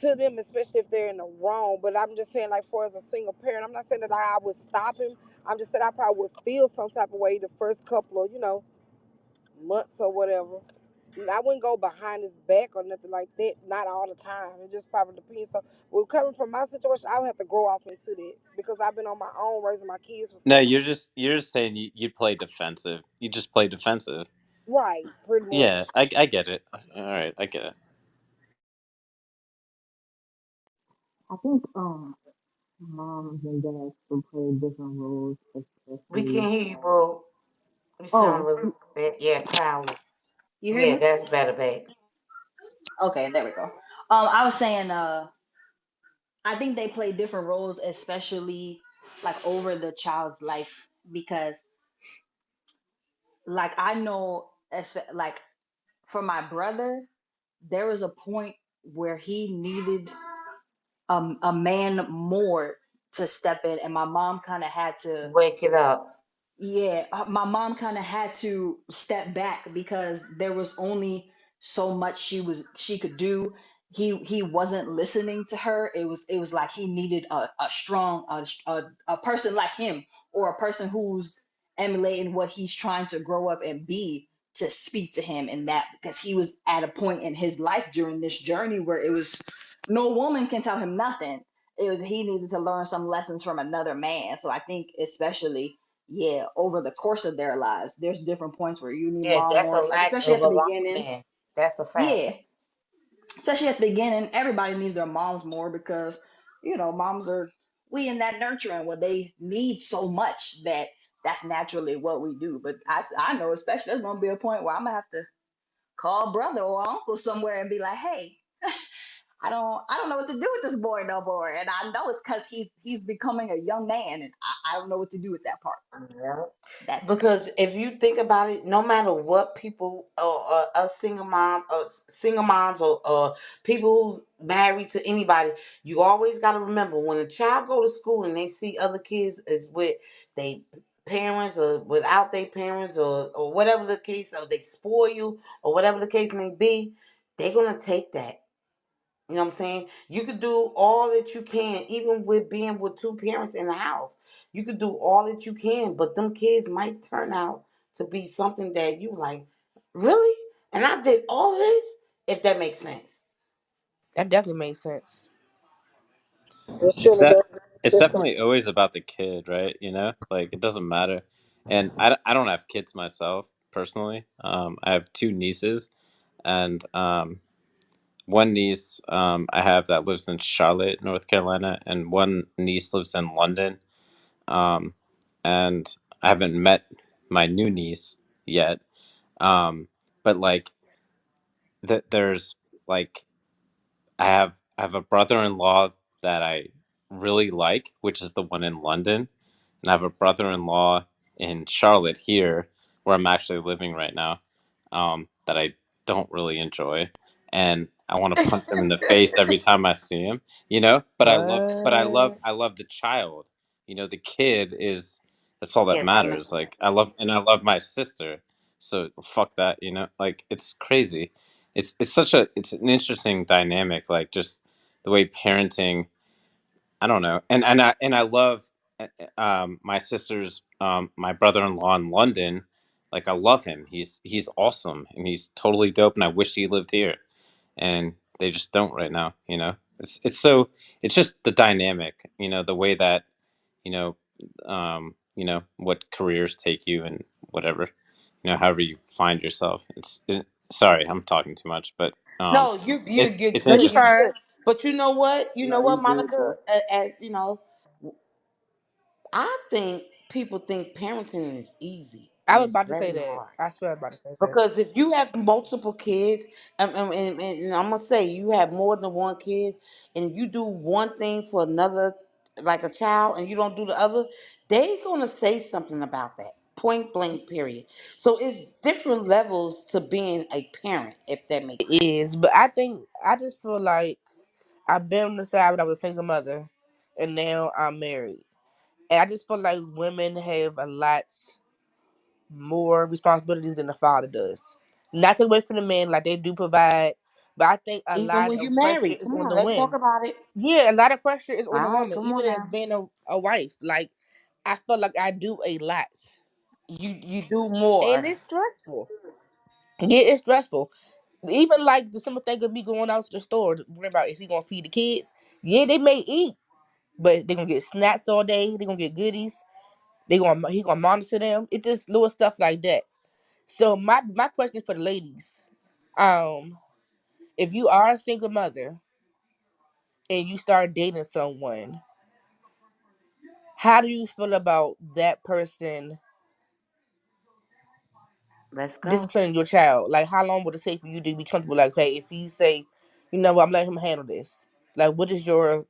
to them, especially if they're in the wrong. But I'm just saying, like, for as a single parent, I'm not saying that I would stop him. I'm just saying I probably would feel some type of way the first couple of months or whatever. And I wouldn't go behind his back or nothing like that. Not all the time. It just probably depends. So, well, coming from my situation, I would have to grow off into that because I've been on my own raising my kids for No, so long. you're just saying you play defensive. You just play defensive. Right, pretty Yeah, much. I get it. All right, I get it. I think moms and dads can play different roles, We especially. can't hear you, bro. You sound Oh, really bad. Yeah, cloudy. you hear Yeah, me? that's better, babe. Okay, there we go. I was saying, I think they play different roles, especially like over the child's life, because like I know, like for my brother, there was a point where he needed a man more to step in, and my mom kind of had to. Wake it up. Yeah, my mom kind of had to step back because there was only so much she could do. He wasn't listening to her. It was like he needed a strong a person like him, or a person who's emulating what he's trying to grow up and be, to speak to him in that, because he was at a point in his life during this journey where it was no woman can tell him nothing. He needed to learn some lessons from another man. So I think especially, yeah, over the course of their lives, there's different points where you need Yeah, mom that's a more, like lack especially of at the beginning. alignment. That's a fact. Yeah, especially at the beginning, everybody needs their moms more because moms are, we in that nurturing where they need so much that that's naturally what we do. But I know especially there's gonna be a point where I'm gonna have to call brother or uncle somewhere and be like, hey, I don't know what to do with this boy no more. And I know it's because he's becoming a young man, and I don't know what to do with that part. Yeah. That's Because if you think about it, no matter what people, a single moms, or people who's married to anybody, you always got to remember when a child go to school and they see other kids is with they parents or without their parents, or whatever the case, or they spoil you or whatever the case may be, they're gonna take that. You know what I'm saying? You could do all that you can, even with being with two parents in the house. You could do all that you can, but them kids might turn out to be something that you like, really? And I did all of this, if that makes sense. That definitely makes sense. It It's surely that does. it's Just definitely always about the kid, right? You know, like it doesn't matter. And I don't have kids myself personally. I have two nieces, and one niece I have that lives in Charlotte, North Carolina, and one niece lives in London. Um, and I haven't met my new niece yet. Um, but like there's like I have a brother-in-law that I really like, which is the one in London, and I have a brother-in-law in Charlotte here, where I'm actually living right now, that I don't really enjoy, and I want to punch him in the face every time I see him, you know. What? I love the child, you know. The kid is that's all that Yes, that matters. makes Like sense. I love my sister, so fuck that, you know. Like it's crazy. It's such a it's an interesting dynamic, like just the way parenting, I don't know. And I love my sister's my brother-in-law in London, like I love him. He's awesome and he's totally dope, and I wish he lived here. And they just don't right now. It's just the dynamic. The way that you know what careers take you and whatever. However you find yourself. Sorry, I'm talking too much, but No, you're it's No, good. you You're interesting. fine. good. But you know what? You Nah, know you what, good, Monica? bro. As I think people think parenting is easy, I and was it's about to say very that. hard. I swear I was about to say that. Because if you have multiple kids, and I'm gonna say you have more than one kid, and you do one thing for another, like a child, and you don't do the other, they gonna say something about that. Point blank, period. So it's different levels to being a parent, if that makes It sense. is, but I just feel like I've been on the side when I was a single mother, and now I'm married, and I just feel like women have a lot more responsibilities than the father does. Not to away from the men, like they do provide, but I think a Even lot when you of pressure married, is come on on, the let's talk women. about it. Yeah, a lot of pressure is on the All right, woman, come even on as now. being a wife. Like I feel like I do a lot, You do and more. it's stressful. Yeah, it's stressful. Even like the simple thing of me going out to the store, to worry about is he gonna feed the kids? Yeah, they may eat, but they gonna get snacks all day. They gonna get goodies. He gonna monitor them. It's just little stuff like that. So my question for the ladies, um, if you are a single mother and you start dating someone, how do you feel about that person Let's go. disciplining your child? Like, how long would it take for you to be comfortable? Like, hey, if he say, you know what, I'm letting him handle this. Like, what is your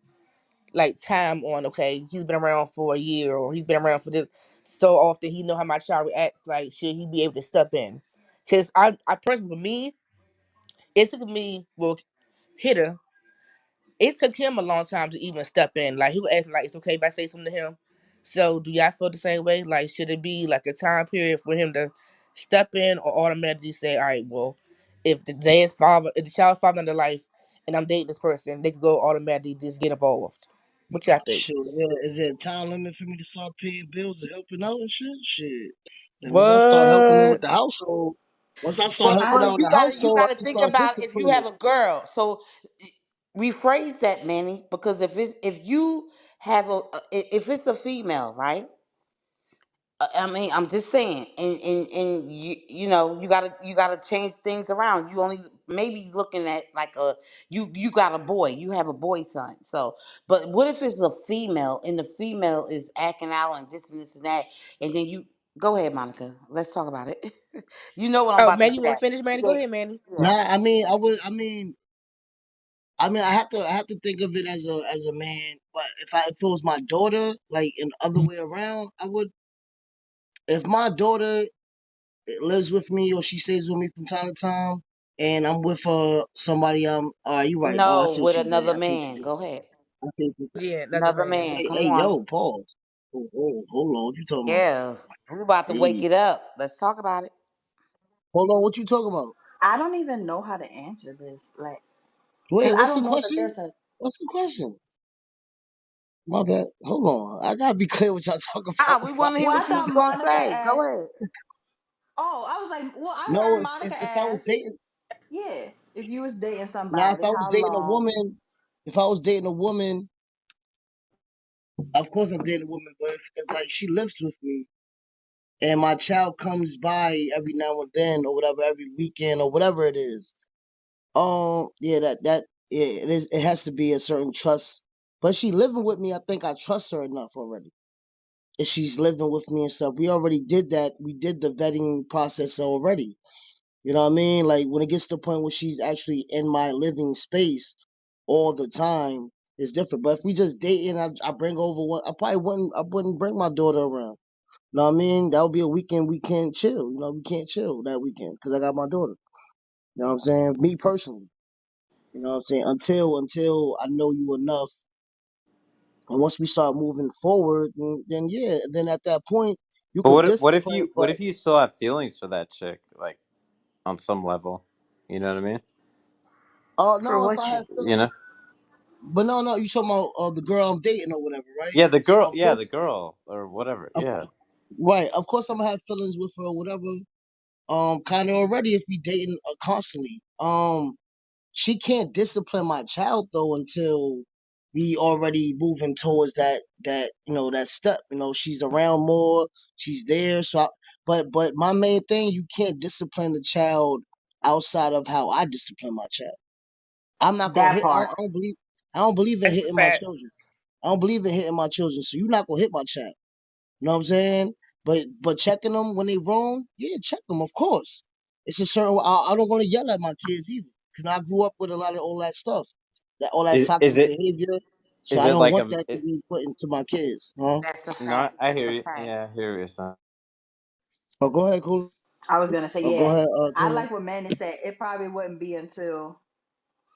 like time on? Okay, he's been around for a year, or he's been around for this so often. He know how my child reacts. Like, should he be able to step in? Because I personally, for me, it took me, well, hitter. It took him a long time to even step in. Like he would ask me, like, it's okay if I say something to him. So do y'all feel the same way? Like, should it be like a time period for him to step in, or automatically say, all right, well, if the child's father in their life, and I'm dating this person, they could go automatically just get involved. What y'all think? Shoot, is there a time limit for me to start paying bills and helping out and shit? Shit. Then once I start helping out with What? the household, once I start But helping I out but with you the gotta you household, I gotta can think start about if you disciplining. have a girl. So rephrase that, Manny, because if you have if it's a female, right? I mean, I'm just saying, and you gotta change things around. You only maybe looking at like you got a boy, you have a boy son. So, but what if it's a female and the female is acting out and this and that, and then you go ahead, Monica. Let's talk about it. You know what I'm Oh, about to man, you get want to at. finish, Manny? Go Yeah, ahead, Manny. yeah. Nah, I mean, I would, I mean, I have to think of it as a man. But if it was my daughter, like in the other way around, I would. If my daughter lives with me or she stays with me from time to time, and I'm with somebody, you right. Oh, I No, see what with you did. another I see what you man. did. Go ahead. I see what you did. Yeah, another Another man. man. Hey, Come hey, on. yo, pause. Hold on. What you talking about? Yeah, we about to wake Hey, it up. Let's talk about it. hold on. What you talking about? I don't even know how to answer this, like, Wait, because I what's the don't know that question? there's a. What's the question? My bad. Hold on. I gotta be clear what y'all talking about Ah, we before want to I hear Well, I what answer you thought was it. gonna Monica say. Go asked. ahead. Oh, I was like, well, I No, heard Monica if I was ask, dating, yeah, if you was dating now if somebody, I was how dating a long? woman, if I was dating a woman, of course I'm dating a woman. But if like she lives with me and my child comes by every now and then or whatever, every weekend or whatever it is, yeah, yeah, it is. It has to be a certain trust. But she living with me, I think I trust her enough already. If she's living with me and stuff, we already did that. We did the vetting process already. You know what I mean? Like when it gets to the point where she's actually in my living space all the time, it's different. But if we just dating, I bring over one. I wouldn't bring my daughter around. You know what I mean? That would be a weekend we can't chill. You know, we can't chill that weekend because I got my daughter. You know what I'm saying? Me personally. You know what I'm saying? Until I know you enough, and once we start moving forward, then yeah, then at that point you But could what if you discipline. what But if you still have feelings for that chick, like on some level? You know what I mean? For no, if I what have you? You know? But no, no, you talking about the girl I'm dating or whatever, right? Yeah, the girl. Of Yeah, the course, girl or whatever. of Yeah. course. right. Of course, I'm gonna have feelings with her or whatever. Kind of already if we dating constantly. She can't discipline my child though until we already moving towards that that step. She's around more. She's there. But my main thing, you can't discipline the child outside of how I discipline my child. I'm not gonna That hit. part. I don't believe in That's a hitting my fact. children. I don't believe in hitting my children. So you're not gonna hit my child. You know what I'm saying? But checking them when they wrong, yeah, check them, of course. It's a certain. I don't want to yell at my kids either. I grew up with a lot of all that stuff, all that Is toxic it behavior. So is I it don't like want that to be put into my kids, huh? That's a no? fact. I That's hear a you. fact. Yeah, I hear what you're saying. Oh, go ahead, cool. I was gonna say, Oh, go yeah. ahead, I Taylor. like what Manny said. It probably wouldn't be until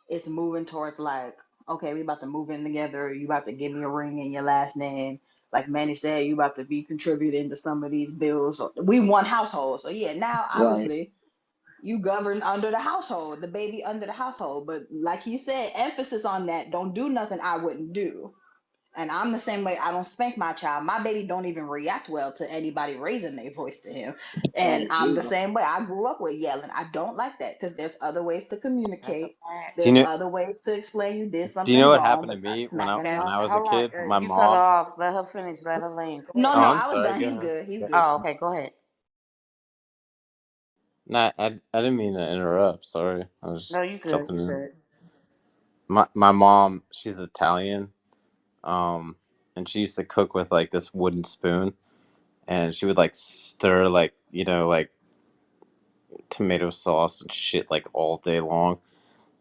it's moving towards like, okay, we about to move in together. You about to give me a ring in your last name. Like Manny said, you about to be contributing to some of these bills. We one household, so yeah. Now, Right. obviously, you govern under the household, the baby under the household. But like he said, emphasis on that. Don't do nothing I wouldn't do. And I'm the same way. I don't spank my child. My baby don't even react well to anybody raising their voice to him. And Right. I'm the Yeah. same way. I grew up with yelling. I don't like that because there's other ways to That's a communicate. fact. Do you There's know? other ways to explain you did Do you something know what wrong happened to besides me when I smacking them when That's I was a hold on. kid? My You cut her mom. off. Let her finish. Let her lane. Go No, ahead. Oh, no, I'm I was sorry. done. Go He's ahead. good. He's good. Oh, okay. Go ahead. Nah, I didn't mean to interrupt. Sorry, I was No, you good. jumping You in. good. My mom, she's Italian. Um, and she used to cook with like this wooden spoon, and she would like stir like like tomato sauce and shit like all day long.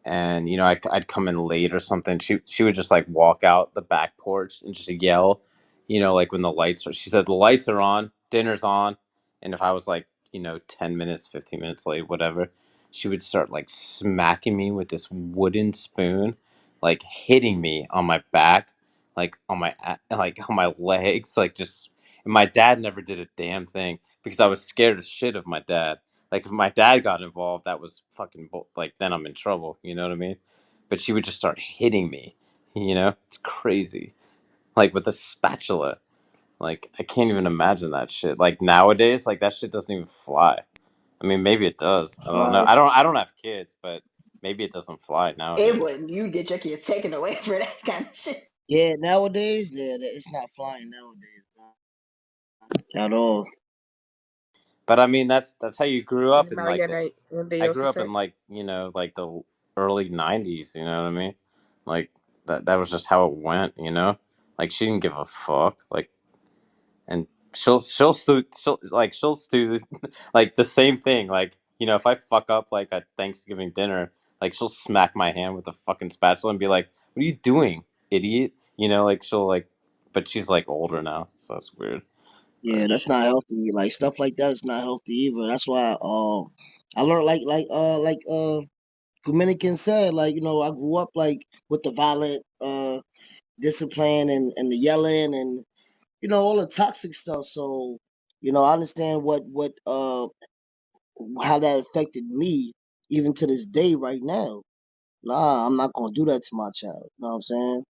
And I'd come in late or something. She would just like walk out the back porch and just yell, like when the lights are. She said the lights are on, dinner's on, and if I was like 10 minutes, 15 minutes late, whatever, she would start like smacking me with this wooden spoon, like hitting me on my back, like on like on my legs, like just. And my dad never did a damn thing because I was scared as shit of my dad. Like if my dad got involved, that was fucking like then I'm in trouble. You know what I mean? But she would just start hitting me. It's crazy. Like with a spatula. Like I can't even imagine that shit. Like nowadays, like that shit doesn't even fly. I mean, maybe it does. I don't know. Right. I don't have kids, but maybe it doesn't fly It nowadays. wouldn't. You get your kids taken away for that kind of shit. Yeah. Nowadays, yeah, it's not flying nowadays, at all. But I mean, that's how you grew up in like the. Mariana, anything I else to grew up say? in like like the early '90s. You know what I mean? Like that was just how it went. Like she didn't give a fuck. Like and she'll do like the same thing. Like if I fuck up like at Thanksgiving dinner, like she'll smack my hand with a fucking spatula and be like, "What are you doing, idiot?" Like she'll like, but she's like older now, so it's weird. Yeah, But that's not healthy. Like stuff like that is not healthy either. That's why I learned like Dominican said, like, I grew up like with the violent discipline and the yelling and all the toxic stuff. So, I understand what how that affected me even to this day right now. Nah, I'm not gonna do that to my child. You know what I'm saying?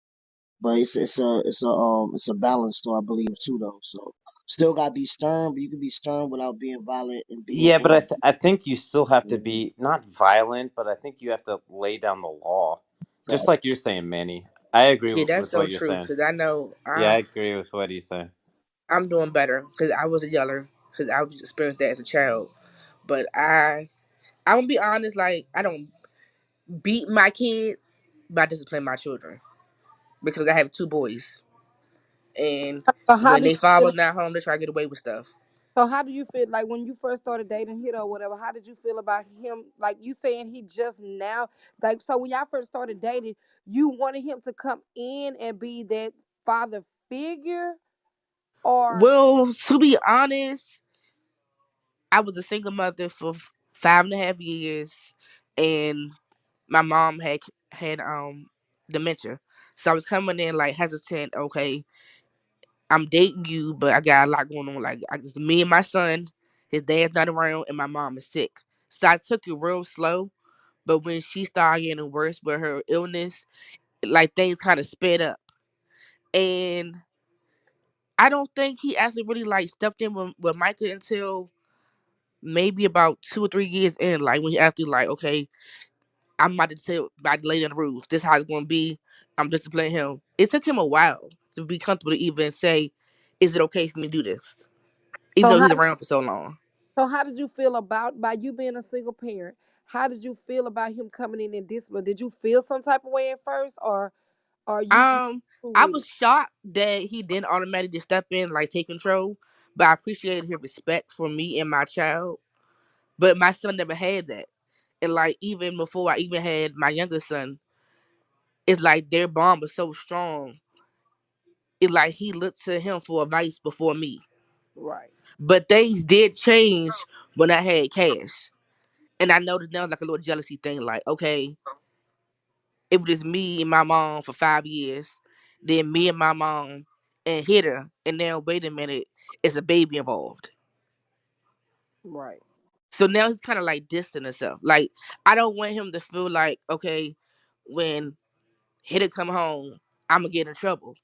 But it's a balance though, I believe too though. So still gotta be stern, but you can be stern without being violent and being yeah, but and I think you still have to yeah, be not violent, but I think you have to lay down the law, just right. like you're saying, Manny. I agree Yeah, that's with so what you're true. saying. Cause I know Yeah, I agree with what he's saying. I'm doing better. Cause I was a yeller. Cause I experienced that as a child. But I'm gonna be honest. Like I don't beat my kids, but I discipline my children because I have two boys, and So how when do they you father feel? not home, they try to get away with stuff. So how do you feel like when you first started dating Hit or whatever? How did you feel about him? Like you saying he just now, like so when y'all first started dating, you wanted him to come in and be that father figure, or Well, to be honest, I was a single mother for 5.5 years, and my mom had dementia, so I was coming in like hesitant. Okay, I'm dating you, but I got a lot going on. Like it's me and my son, his dad's not around, and my mom is sick. So I took it real slow. But when she started getting worse with her illness, like things kind of sped up. And I don't think he actually really like stepped in with Micah until maybe about 2 or 3 years in, like when he actually like, okay, I'm about to lay down the rules. This how it's gonna be. I'm disciplining him. It took him a while to be comfortable to even say, "Is it okay for me to do this?" Even So though how he's around for so long. so how did you feel about by you being a single parent? How did you feel about him coming in and discipline? Did you feel some type of way at first, or are you Um, cool I with was it? shocked that he didn't automatically step in, like take control. But I appreciated his respect for me and my child. But my son never had that. And like even before I even had my younger son, it's like their bond was so strong. It like he looked to him for advice before me. Right, But things did change when I had cash. And I noticed now like a little jealousy thing, like, okay, it was just me and my mom for 5 years, then me and my mom and hit her, and now wait a minute, it's a baby involved. right, So now he's kind of like distant himself. Like I don't want him to feel like, okay, when Hitter come home, I'm gonna get in trouble.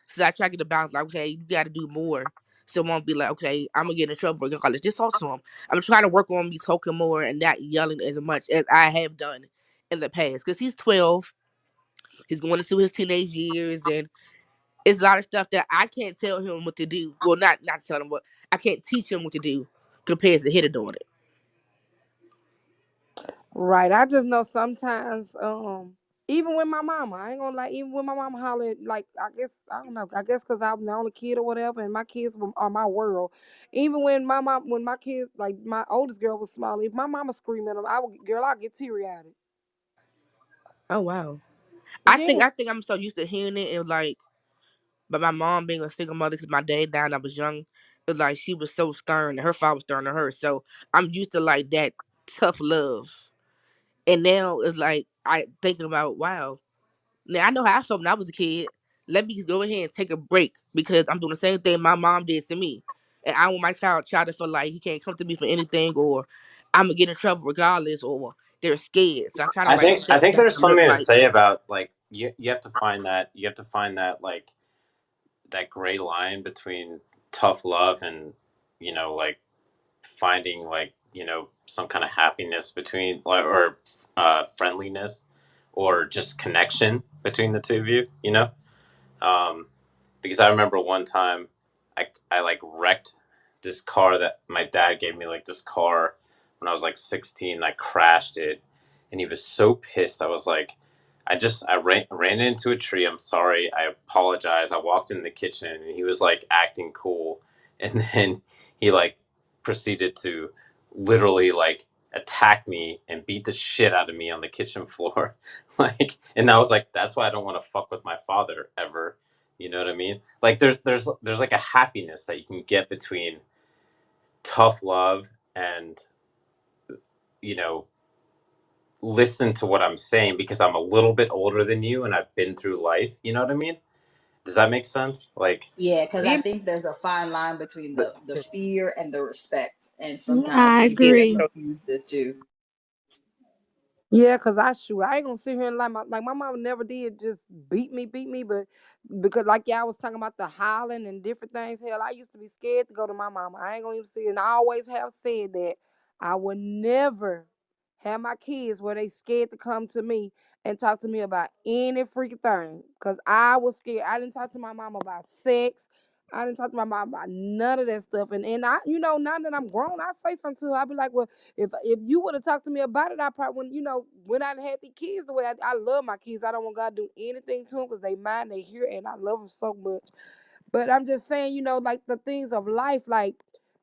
So I try to get the balance, like, okay, you got to do more. So it won't be like, okay, I'm gonna get in trouble regardless. Just talk to him. I'm trying to work on me talking more and not yelling as much as I have done in the past. Cause he's 12, he's going into his teenage years, and it's a lot of stuff that I can't tell him what to do. Well, not tell him, but I can't teach him what to do compared to Hitter doing it. right. I just know sometimes, even with my mama, I ain't gonna lie. Even with my mama hollered, like I guess I don't know. I guess because I'm the only kid or whatever, and my kids are my world. Even when when my kids, like my oldest girl was small, if my mama screaming at them, I get teary eyed. Oh wow. I Yeah, think I think I'm so used to hearing it, and like, but my mom being a single mother because my dad died when I was young, it was like she was so stern and her father was stern to her. So I'm used to like that tough love. And now it's like I think about, wow, now I know how I felt when I was a kid. Let me go ahead and take a break because I'm doing the same thing my mom did to me. And I want my child to feel like he can't come to me for anything, or I'm gonna get in trouble regardless, or they're scared. So I kind of like I step think back there's and look something to like, say about like you have to find that like that gray line between tough love and like finding like some kind of happiness between or friendliness or just connection between the two of you. Um, because I remember one time I like wrecked this car that my dad gave me, like this car when I was like 16. I crashed it, and he was so pissed. I was like, I ran into a tree. I'm sorry. I apologize. I walked in the kitchen, and he was like acting cool, and then he like proceeded to literally like attack me and beat the shit out of me on the kitchen floor. Like, and I was like, that's why I don't want to fuck with my father ever. You know what I mean? Like there's like a happiness that you can get between tough love and you know listen to what I'm saying because I'm a little bit older than you and I've been through life. You know what I mean? Does that make sense? Like, Yeah, because I it, think there's a fine line between the fear and the respect, and sometimes I people yeah, agree. confuse the two. Yeah, cause I ain't gonna sit here and like my mama never did just beat me, but because like y'all was talking about the hollering and different things. Hell, I used to be scared to go to my mama. I ain't gonna even see it. And I always have said that I would never have my kids where they scared to come to me and talk to me about any freaking thing. Cause I was scared. I didn't talk to my mama about sex. I didn't talk to my mom about none of that stuff. And I, now that I'm grown, I say something to her. I be like, well, if you would have talked to me about it, I probably when when I had the kids the way I love my kids. I don't want God to do anything to them because they mine, they here, and I love them so much. But I'm just saying, like the things of life, like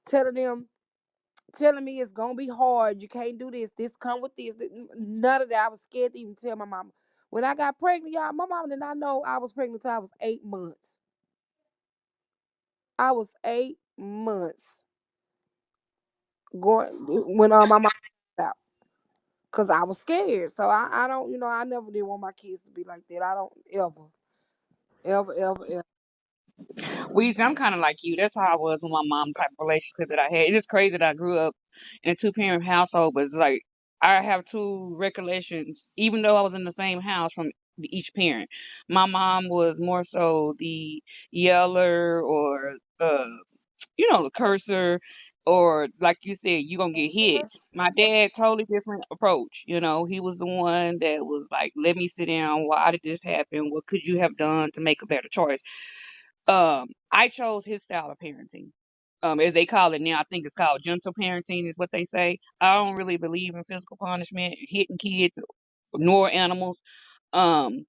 telling them, telling me it's gonna be hard. You can't do this. This come with this. None of that. I was scared to even tell my mama. When I got pregnant, y'all, my mama did not know I was pregnant until I was 8 months. I was 8 months going when my mom out. Cause I was scared. So I don't, I never did want my kids to be like that. I don't ever, ever, ever, ever. Weezy, I'm kind of like you. That's how I was with my mom type of relationship that I had. It's just crazy that I grew up in a two-parent household, but it's like I have two recollections, even though I was in the same house from each parent. My mom was more so the yeller or the cursor, or like you said, you gonna get hit. My dad totally different approach. He was the one that was like, let me sit down. Why did this happen? What could you have done to make a better choice? I chose his style of parenting. As they call it now, I think it's called gentle parenting, is what they say. I don't really believe in physical punishment, hitting kids, nor animals. Um,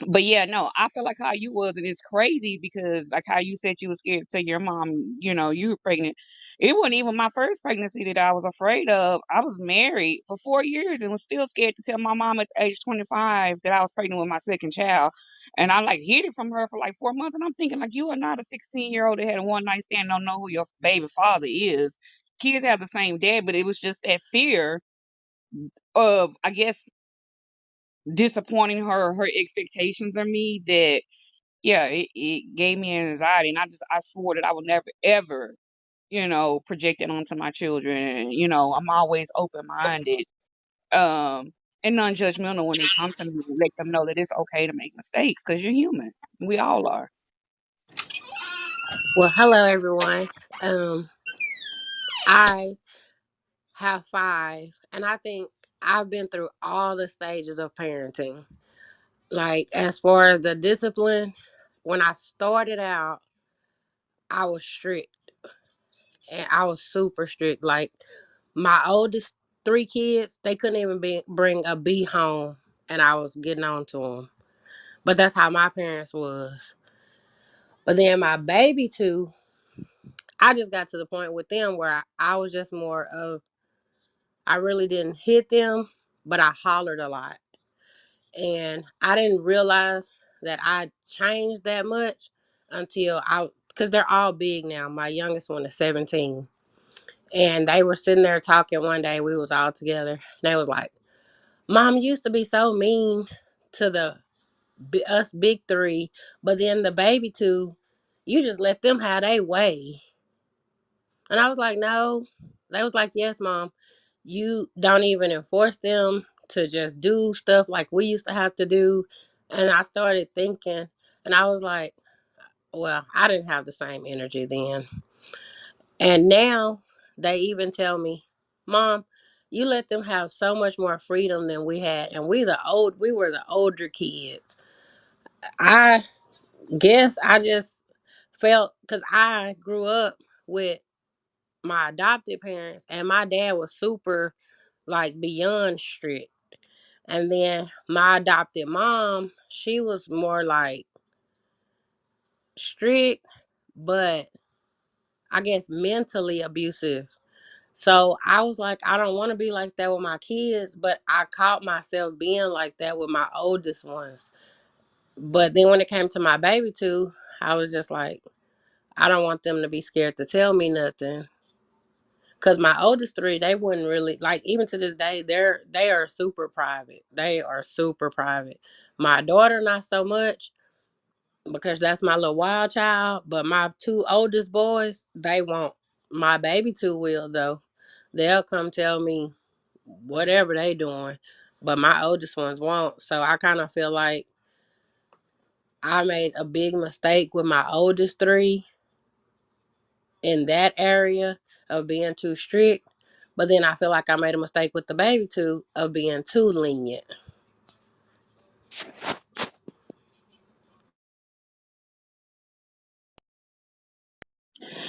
but yeah, no, I feel like how you was, and it's crazy because like how you said you was scared to tell your mom, you were pregnant. It wasn't even my first pregnancy that I was afraid of. I was married for 4 years and was still scared to tell my mom at the age 25 that I was pregnant with my second child. And I like hid it from her for like 4 months. And I'm thinking like, you are not a 16-year-old that had a one night stand, don't know who your baby father is. Kids have the same dad, but it was just that fear of, I guess, disappointing her expectations of me that yeah, it gave me anxiety, and I swore that I would never ever, project it onto my children. And, I'm always open minded, and non judgmental when they come to me, and let them know that it's okay to make mistakes because you're human. We all are. Well, hello everyone. Um, I have five, and I think I've been through all the stages of parenting. Like as far as the discipline, when I started out, I was strict, and I was super strict. Like my oldest three kids, they couldn't even bring a bee home, and I was getting on to them. But that's how my parents was. But then my baby two, I just got to the point with them where I was just more of I really didn't hit them, but I hollered a lot. And I didn't realize that I changed that much until because they're all big now. My youngest one is 17. And they were sitting there talking one day. We was all together. And they was like, Mom used to be so mean to us big three, but then the baby two, you just let them have their way. And I was like, no. They was like, yes, Mom. You don't even enforce them to just do stuff like we used to have to do. And I started thinking, and I was like, well, I didn't have the same energy then. And now they even tell me, Mom, you let them have so much more freedom than we had. And we were the older kids. I guess I just felt because I grew up with my adopted parents, and my dad was super like beyond strict. And then my adopted mom, she was more like strict, but I guess mentally abusive. So I was like, I don't want to be like that with my kids, but I caught myself being like that with my oldest ones. But then when it came to my baby two, I was just like, I don't want them to be scared to tell me nothing. Cause my oldest three, they wouldn't really like. Even to this day, they are super private. They are super private. My daughter, not so much, because that's my little wild child. But my two oldest boys, they won't. My baby two will though. They'll come tell me whatever they doing, but my oldest ones won't. So I kind of feel like I made a big mistake with my oldest three in that area of being too strict. But then I feel like I made a mistake with the baby too of being too lenient.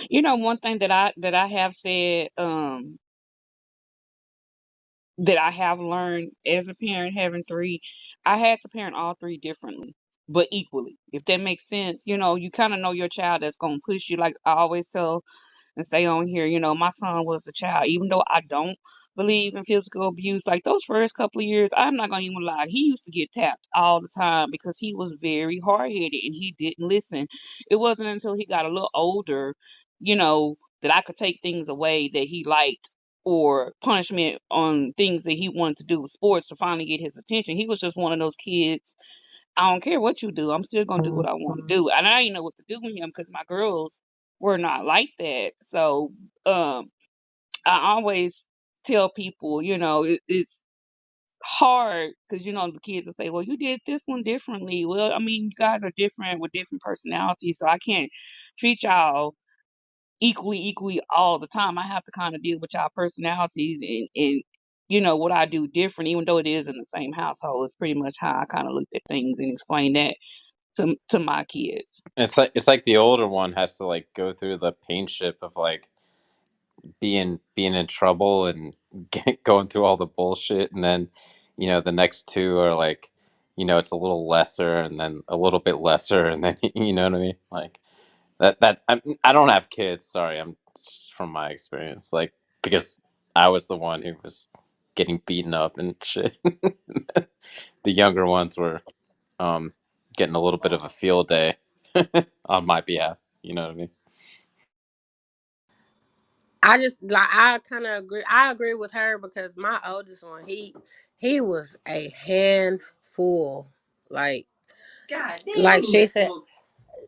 One thing that I have said, that I have learned as a parent having three, I had to parent all three differently, but equally. If that makes sense, you kind of know your child that's gonna push you. Like I always tell and stay on here. My son was the child, even though I don't believe in physical abuse. Like those first couple of years, I'm not gonna even lie, he used to get tapped all the time because he was very hard headed and he didn't listen. It wasn't until he got a little older, that I could take things away that he liked or punishment on things that he wanted to do with sports to finally get his attention. He was just one of those kids. I don't care what you do. I'm still gonna do what I want to do, and I didn't know what to do with him because my girls were not like that. So, I always tell people, it's hard because the kids will say, "Well, you did this one differently." Well, I mean, you guys are different with different personalities, so I can't treat y'all equally all the time. I have to kind of deal with y'all personalities and what I do different, even though it is in the same household. It's pretty much how I kind of looked at things and explain that to my kids. It's like the older one has to like go through the pain ship of like being in trouble and going through all the bullshit, and then the next two are like it's a little lesser, and then a little bit lesser, and then you know what I mean, like I don't have kids, sorry, I'm just from my experience, like, because I was the one who was getting beaten up and shit. The younger ones were um getting a little bit of a field day on my behalf, you know what I mean. I just like I kind of agree. I agree with her because my oldest one, he was a handful. Like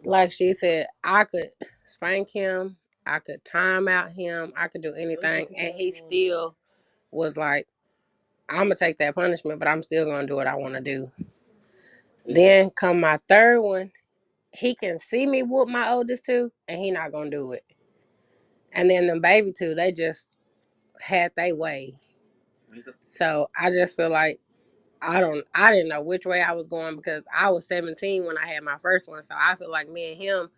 like she said, I could spank him, I could time out him, I could do anything, and he still was like, "I'm gonna take that punishment, but I'm still gonna do what I want to do." Then come my third one, he can see me whoop my oldest two, and he not gonna do it. And then the baby two, they just had their way. So I just feel like I didn't know which way I was going because I was 17 when I had my first one. So I feel like me and him,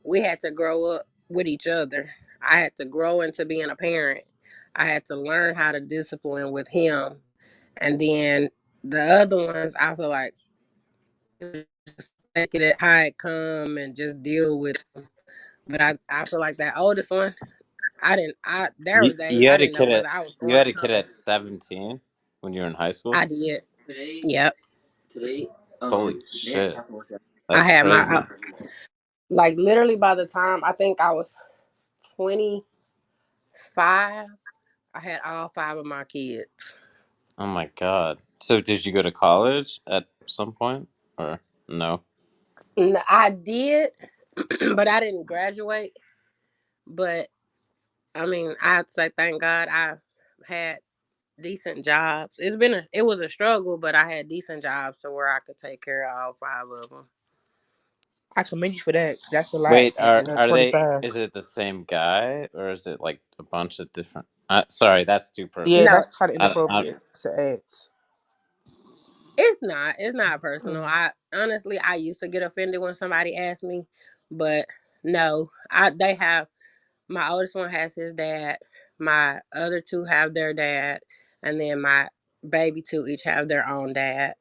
we had to grow up with each other. I had to grow into being a parent. I had to learn how to discipline with him. And then the other ones, I feel like just take it at how it come and just deal with them. But I feel like that oldest one, I didn't I there You was days you I had a didn't know kid at whether I was you going had to a kid come. at 17 when you were in high school? I did. Yep. Holy shit. I That's had my crazy. like literally by the time I think I was 25, I had all five of my kids. Oh my god. So did you go to college at some point or no? I did, but I didn't graduate. But I mean, I'd say thank God I had decent jobs. It was a struggle, but I had decent jobs to where I could take care of all five of them. I commend you for that. 'Cause that's a lot Wait, at are they 25. is it the same guy or is it like a bunch of different sorry, that's too Yeah, personal. No, that's kind of I inappropriate to ask. it's not. It's not personal. Mm. I honestly, I used to get offended when somebody asked me, but no, they have. My oldest one has his dad. My other two have their dad, and then my baby two each have their own dad.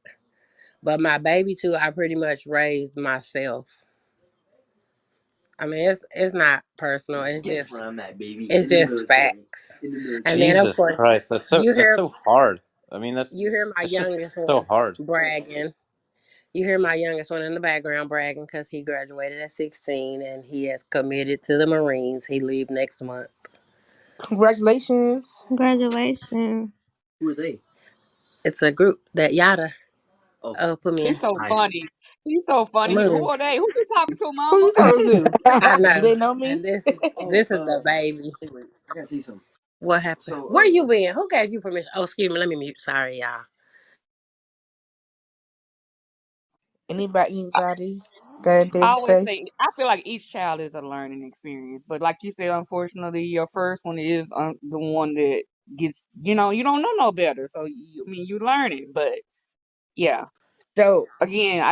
But my baby two, I pretty much raised myself. I mean, it's not personal. It's just facts. And then of Jesus course, Christ, that's so you that's hear so hard. I mean, you hear my that's youngest just so one hard. bragging. You hear my youngest one in the background bragging because he graduated at 16 and he has committed to the Marines. He leave next month. Congratulations. Congratulations. It's a group that Yada put me in. He's so funny. He's so funny. Who Move. are they? Who you talking to, Who Mama? you talking to? I Do know. they know me? And this is the baby. What happened? Where you been? Who gave you permission? Oh, excuse me. Let me mute. Sorry, y'all. Anybody got anything I to always say? say I feel like each child is a learning experience, but like you said, unfortunately, your first one is the one that gets. You don't know no better, so I mean, you learn it. But yeah, So, again,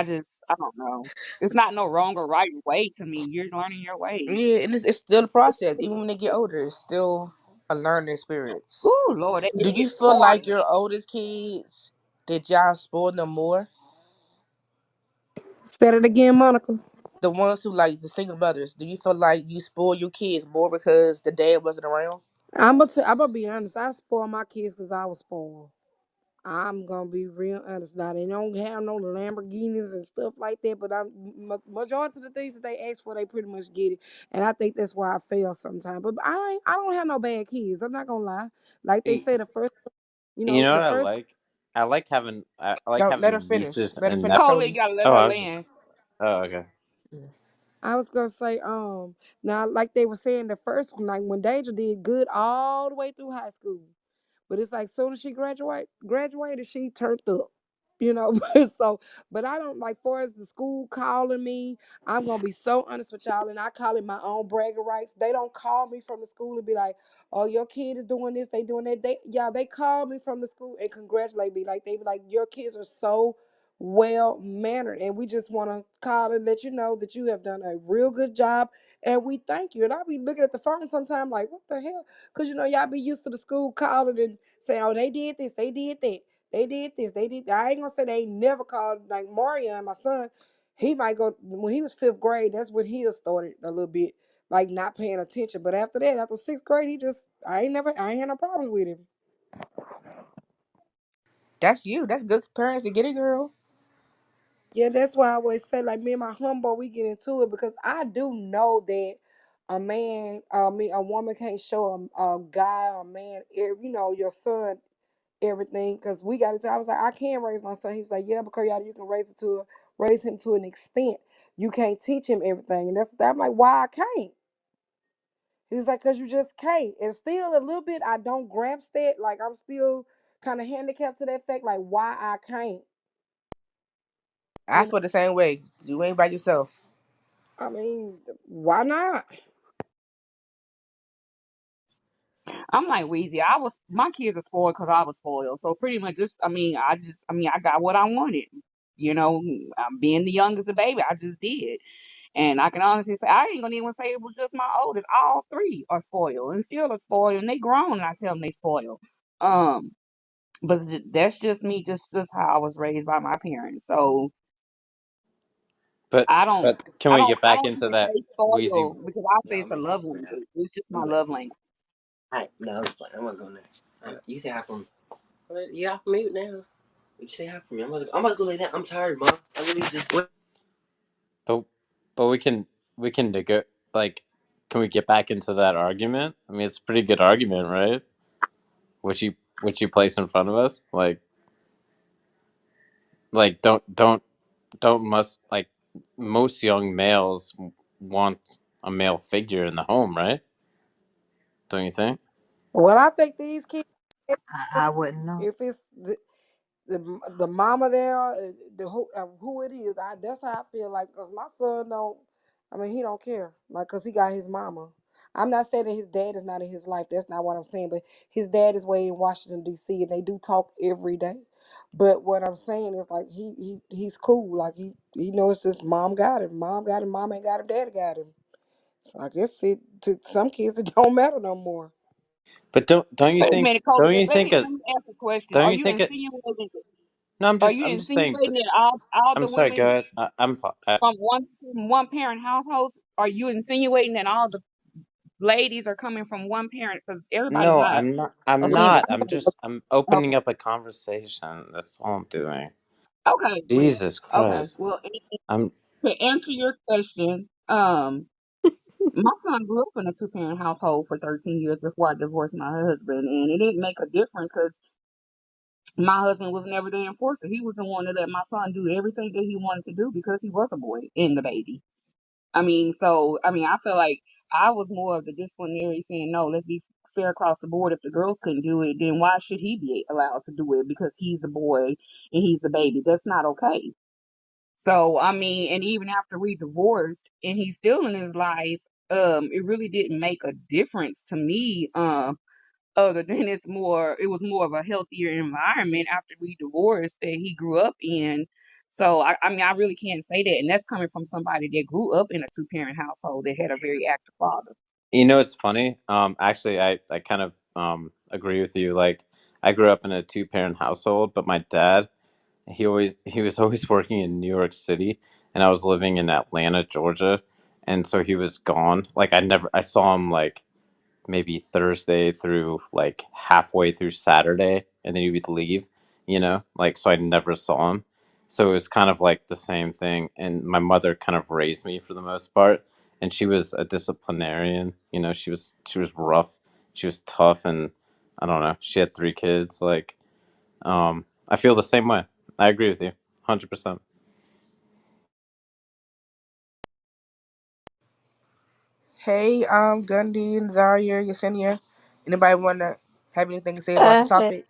I don't know. It's not no wrong or right way to me. You're learning your way. yeah, and it's still a process. Even when they get older, it's still a learning experience. Oh Lord, they Do get you feel hard. like your oldest kids, did y'all spoil them more? Said it again, Monica. The ones who like the single mothers, do you feel like you spoil your kids more because the dad wasn't around? I'm gonna be honest. I spoil my kids because I was spoiled. I'm gonna be real honest now. They don't have no Lamborghinis and stuff like that, but majority of the things that they ask for, they pretty much get it, and I think that's why I fail sometimes. But I don't have no bad kids. I'm not gonna lie. Like they Y- say, the first, You know the what I first. like? I like Don't let her having finish. nieces Let her and finish, Totally Cody. gotta let oh, her I was just land. oh, okay. Mm. I was gonna say, now like they were saying, the first one, like when Deja did good all the way through high school. But it's like soon as she graduated, she turned up. You know, so but I don't like for as the school calling me, I'm gonna be so honest with y'all, and I call it my own bragging rights. They don't call me from the school and be like, "Oh, your kid is doing this, they doing that." They call me from the school and congratulate me. Like they be like, "Your kids are so well mannered, and we just want to call and let you know that you have done a real good job, and we thank you." And I'll be looking at the phone sometime like, "What the hell?" Because y'all be used to the school calling and saying, "Oh, they did this, they did that." They did this. They did. I ain't gonna say they ain't never called like Mario and my son. He might go when he was fifth grade. That's when he started a little bit like not paying attention. But after that, after sixth grade, he just I ain't had no problems with him. That's you. That's good parents to get it, girl. Yeah, that's why I always say like me and my homeboy we get into it because I do know that a woman can't show a guy or a man, your son everything because we got into. I was like, I can raise my son. He was like, yeah, because you can raise him to an extent. You can't teach him everything, and that's that. I'm like, why I can't? He was like, because you just can't. And still a little bit, I don't grasp that. Like I'm still kind of handicapped to that fact. Like why I can't. I You know, feel the same way. You ain't by yourself. I mean, why not? I'm like Weezy. My kids are spoiled because I was spoiled. So pretty much I got what I wanted. You know, being the youngest, the baby, I just did. And I can honestly say, I ain't gonna even say it was just my oldest. All three are spoiled and still are spoiled, and they grown. And I tell them they spoiled. Um, but that's just me, just how I was raised by my parents. So But I don't, but can we get I back don't into even that say Wheezy? spoiled because I say No, it's I'm a just love playing. language. It's just my I'm like, love language. hi. No, I'm just playing. I'm not going there. You say hi from me. Well, you off mute now. You say hi from me. I'm about to go lay down. I'm tired, mom. I literally just. But but we can like can we get back into that argument? I mean, it's a pretty good argument, right? Which you place in front of us, like don't must like most young males want a male figure in the home, right? Don't you think? Well, I think these kids, I wouldn't know. if it's the mama there, who it is. That's how I feel like. Cause my son don't. I mean, he don't care. Like, cause he got his mama. I'm not saying that his dad is not in his life. That's not what I'm saying. But his dad is way in Washington D.C. and they do talk every day. But what I'm saying is like he's cool. Like he knows his mom got him. Mom got him. Mom ain't got him. Dad got him. So I guess to some kids it don't matter no more. But don't you Wait a think minute, Kobe. don't you Let think me it let me ask a question. don't you think it no, Are you I'm just saying insinuating that all I'm the sorry, go women ahead. from one parent households? Are you insinuating that all the ladies are coming from one parent? Because everybody's No, not I'm not. a I'm single not. parent. I'm Okay. opening up a conversation. That's all I'm doing. Okay. Well, Jesus okay. Christ. Well, I'm to answer your question, my son grew up in a two-parent household for 13 years before I divorced my husband, and it didn't make a difference because my husband was never the enforcer. He was the one that let my son do everything that he wanted to do because he was a boy and the baby. I feel like I was more of the disciplinary saying, no, let's be fair across the board. If the girls couldn't do it, then why should he be allowed to do it? Because he's the boy and he's the baby. That's not okay. So, and even after we divorced and he's still in his life, it really didn't make a difference to me. Other than it was more of a healthier environment after we divorced that he grew up in. So I really can't say that, and that's coming from somebody that grew up in a two-parent household that had a very active father. it's funny. Actually I kind of agree with you. Like I grew up in a two-parent household, but my dad, he was always working in New York City and I was living in Atlanta, Georgia. And so he was gone. Like I saw him like maybe Thursday through like halfway through Saturday, and then he would leave, like so I never saw him. So it was kind of like the same thing. And my mother kind of raised me for the most part, and she was a disciplinarian. She was rough, she was tough, and I don't know. She had three kids. Like, I feel the same way. I agree with you, 100%. Hey, Gundy and Zaria, Yesenia. Anybody wanna? Have anything to say about the Okay. topic?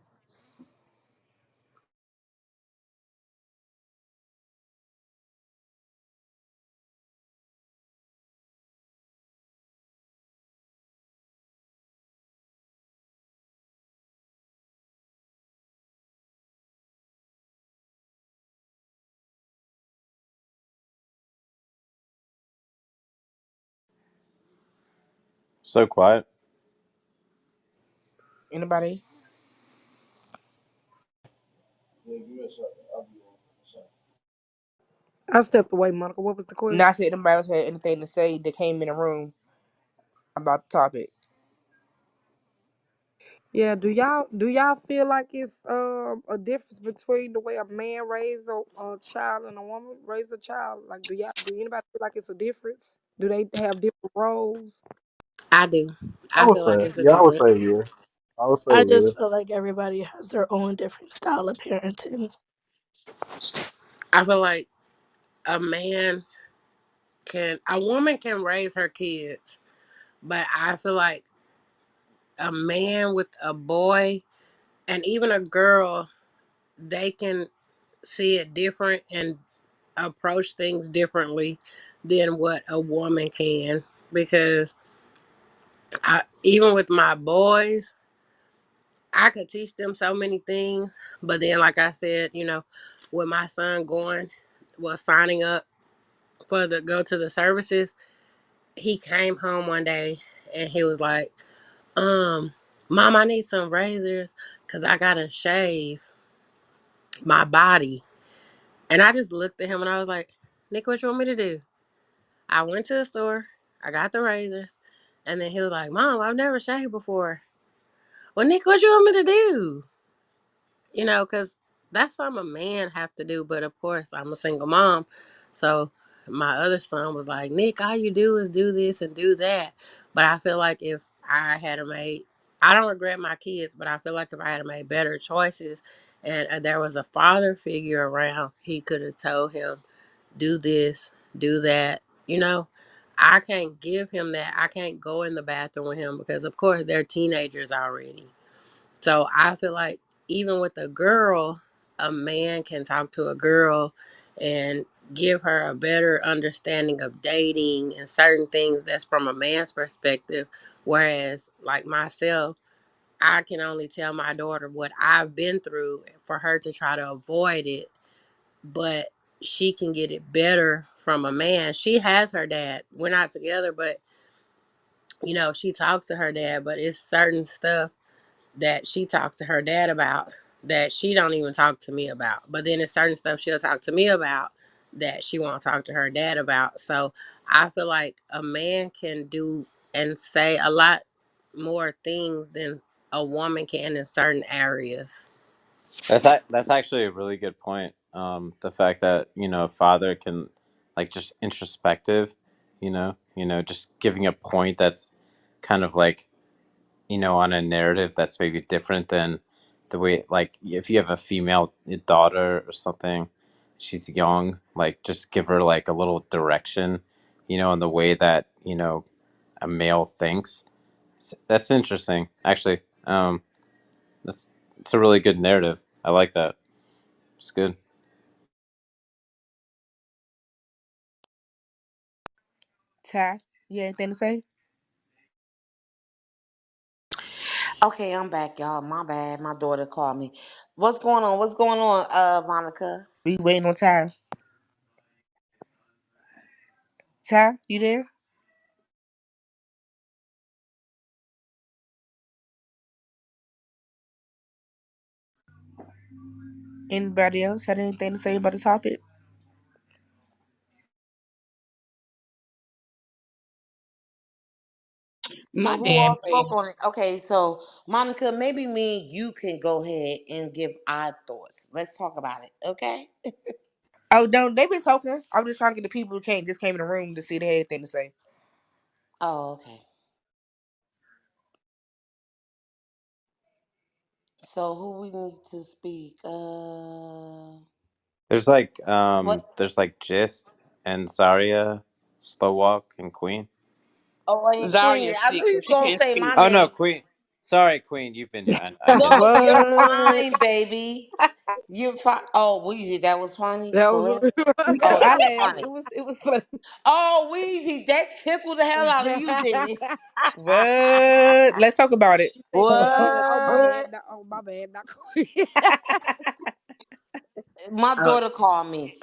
So quiet. Anybody? Yeah, give me a second. I'll be on a second. I stepped away, Monica. What was the question? Not said anybody else had anything to say that came in the room about the topic. Yeah, do y'all feel like it's a difference between the way a man raise a child and a woman raise a child? Like, do anybody feel like it's a difference? Do they have different roles? I do. I I would feel say, like it's a yeah, I would difference. say, yeah. I would say, I yeah. just feel like everybody has their own different style of parenting. I feel like a woman can raise her kids, but I feel like a man with a boy and even a girl, they can see it different and approach things differently than what a woman can. Because even with my boys, I could teach them so many things, but then, like I said, with my son signing up for the go to the services, he came home one day and he was like, Mom, I need some razors because I gotta shave my body. And I just looked at him and I was like, Nick, what you want me to do? I went to the store, I got the razors, and then he was like, Mom, I've never shaved before. Well, Nick, what you want me to do? Because that's something a man have to do. But of course, I'm a single mom. So my other son was like, Nick, all you do is do this and do that. But I feel like if I had made, I don't regret my kids, but I feel like if I had made better choices and there was a father figure around, he could have told him, do this, do that. I can't give him that. I can't go in the bathroom with him because, of course, they're teenagers already. So I feel like even with a girl, a man can talk to a girl and give her a better understanding of dating and certain things that's from a man's perspective. Whereas, like myself, I can only tell my daughter what I've been through for her to try to avoid it, but she can get it better from a man. She has her dad. We're not together, but she talks to her dad, but it's certain stuff that she talks to her dad about that she don't even talk to me about. But then it's certain stuff she'll talk to me about that she won't talk to her dad about. So I feel like a man can do and say a lot more things than a woman can in certain areas. That's actually a really good point. The fact that a father can like just introspective, just giving a point that's kind of like on a narrative that's maybe different than the way, like, if you have a female daughter or something, she's young, like just give her like a little direction, in the way that a male thinks. That's interesting, actually. That's it's a really good narrative. I like that. It's good. Ty, you have anything to say? Okay, I'm back, y'all. My bad. My daughter called me. What's going on? What's going on, Monica? We waiting on Ty. Ty, you there? Anybody else had anything to say about the topic? My So who dad all played. spoke on it? Okay, so Monica, maybe me, and you can go ahead and give our thoughts. Let's talk about it, okay? Oh no, they've been talking. I'm just trying to get the people who came in the room to see if they had anything to say. Oh, okay. So who we need to speak? What? There's like Gist and Zarya, Slow Walk, and Queen. Oh, and Queen. Zarya I knew sick, you so was she gonna can't say speak. my Oh no, name. Queen. Sorry, Queen. You've been. I get No, it. you're What? fine, baby. You're fine. Oh, Weezy, that was funny That for was real. really Oh, I that was laughed. funny. It was funny. Oh, Weezy, that tickled the hell out of funny. you, didn't it? What? Let's talk about it. She said she said, "Oh my What? bad, not, oh my bad, not queen." My daughter called me.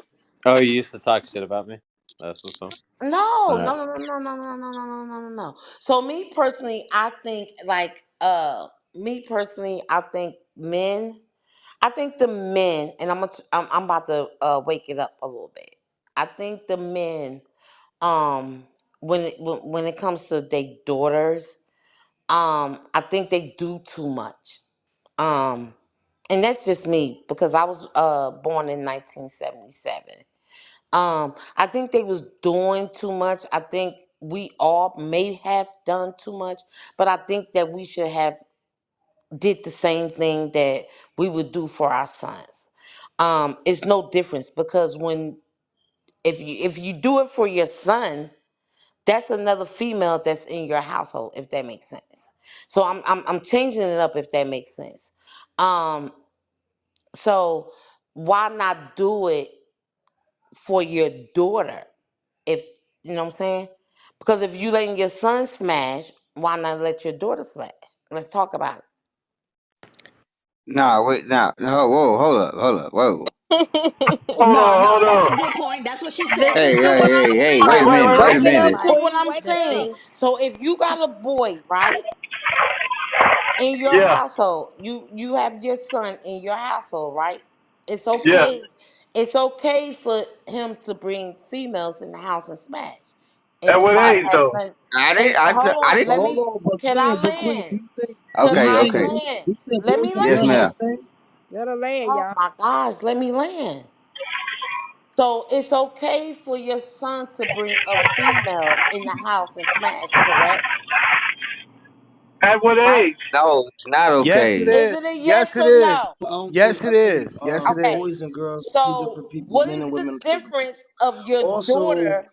Oh, you used to talk shit about me. That's what's up. No, Uh, no, no, no, no, no, no, no, no, no, no, no, no. So me personally, I think like me personally, I think men. I think the men, and I'm about to wake it up a little bit. I think the men, when it comes to their daughters, I think they do too much. Um, and that's just me because I was born in 1977. I think they was doing too much. I think we all may have done too much, but I think that we should have did the same thing that we would do for our sons. It's no difference because when if you do it for your son, that's another female that's in your household, if that makes sense. So I'm changing it up if that makes sense. Um, so why not do it for your daughter? If you know what I'm saying? Because if you letting your son smash, why not let your daughter smash? Let's talk about it. Nah, wait, now, no, whoa, hold up, whoa. Hold No, on, no, hold that's on. a good point. That's what she said. Listen Hey, to hey, what I'm hey, hey, Wait, wait a saying. wait, minute, wait, wait wait. a Break it minute. up, Listen to what Queen. I'm Wait a The saying. thing. thing. So if you got a boy, right, in your Yeah, household, you have your son in your household, right? It's yeah. okay. It's okay for him to bring females in the house and smash. And At as what far age as though? nothing, I and didn't, hold I on, didn't. let Hold me. on, but Can I Queen, but Queen, land? Can do you Okay, I think okay. land? boys Let me can do Yes, the land. ma'am. same thing? Let her land, Oh y'all. my gosh, let me land. So it's okay for your son to bring a female in the house and smash, correct? At what Right? age? No, it's not Yes, okay. it Is is. it a Yes, yes it or is. no? Yes, I it think is. Yes, it is. Okay. boys and girls are two So different people. what Men is and the women are two different. difference of your Also, daughter?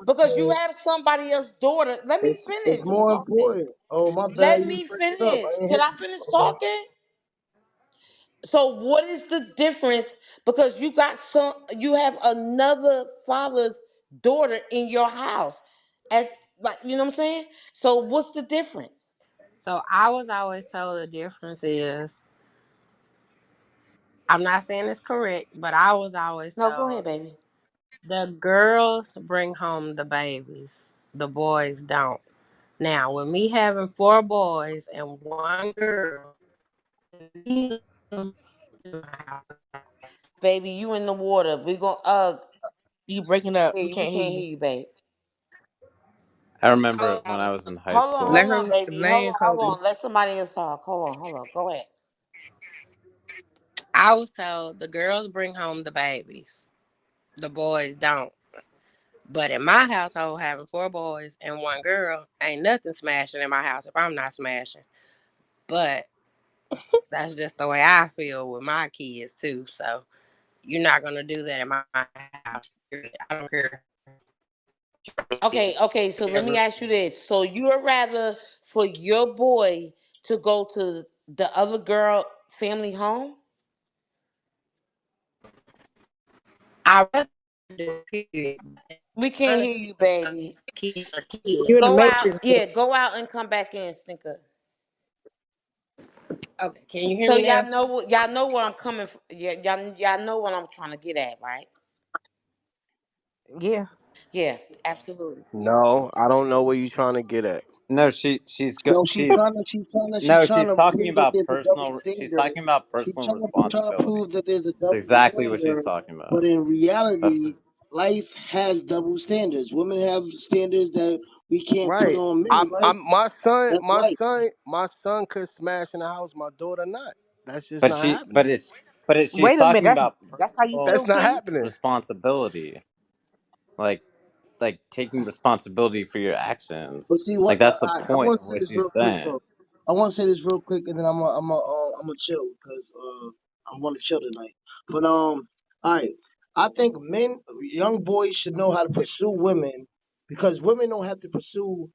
Because you parenting have somebody else's daughter. Let me it's finish. I'm more talking. important. Oh my bad, Let you me break it up. finish. I ain't Can hear I you. finish Okay. talking? So what is the difference? Because you have another father's daughter in your house. At like you know what I'm saying? So what's the difference? So I was always told the difference is, I'm not saying it's correct, but I was always No, go told ahead, baby. the girls bring home the babies, the boys don't. Now, with me having four boys and one girl, Baby, you in the water. We going You breaking up. We hey, we can't hear can't you. hear you, babe. I remember when I was in high Let school. her Baby. land, Hold Cody. on. Let somebody else talk. Hold on. Go ahead. I was told the girls bring home the babies, the boys don't. But in my household, having four boys and one girl, ain't nothing smashing in my house if I'm not smashing. But that's just the way I feel with my kids too. So you're not gonna do that in my house. I don't care. Okay, so let me ask you this. So you would rather for your boy to go to the other girl family home? I rather do period. We can't hear you, baby. Kids are kids. You in the Go out. matrix. Yeah, go out and come back in, stinker. Okay, can you hear So me now? y'all know where I'm coming from. Yeah, y'all know what I'm trying to get at, right? Yeah. Yeah, absolutely. No, I don't know where you're trying to get at. No, No, she's no, trying she's to talking prove that about there's a double personal. She's standard. talking about She's personal trying to responsibility. prove that there's a That's double exactly what she's standard, talking but about. in That's the, reality, life has double standards. Women have standards that we can't put Right. on men, right? I'm my son. That's life. My son could smash in the house. My daughter not. That's just but not she, happening. she's Wait a minute. talking about That's how you personal That's feel, not Queen? happening. responsibility, like taking responsibility for your actions. But see, Like what that's the I point want of to say what this she's real quick saying. though. I want to say this real quick, and then I'm gonna chill because I want to chill tonight. But all right. I think young boys should know how to pursue women because women don't have to pursue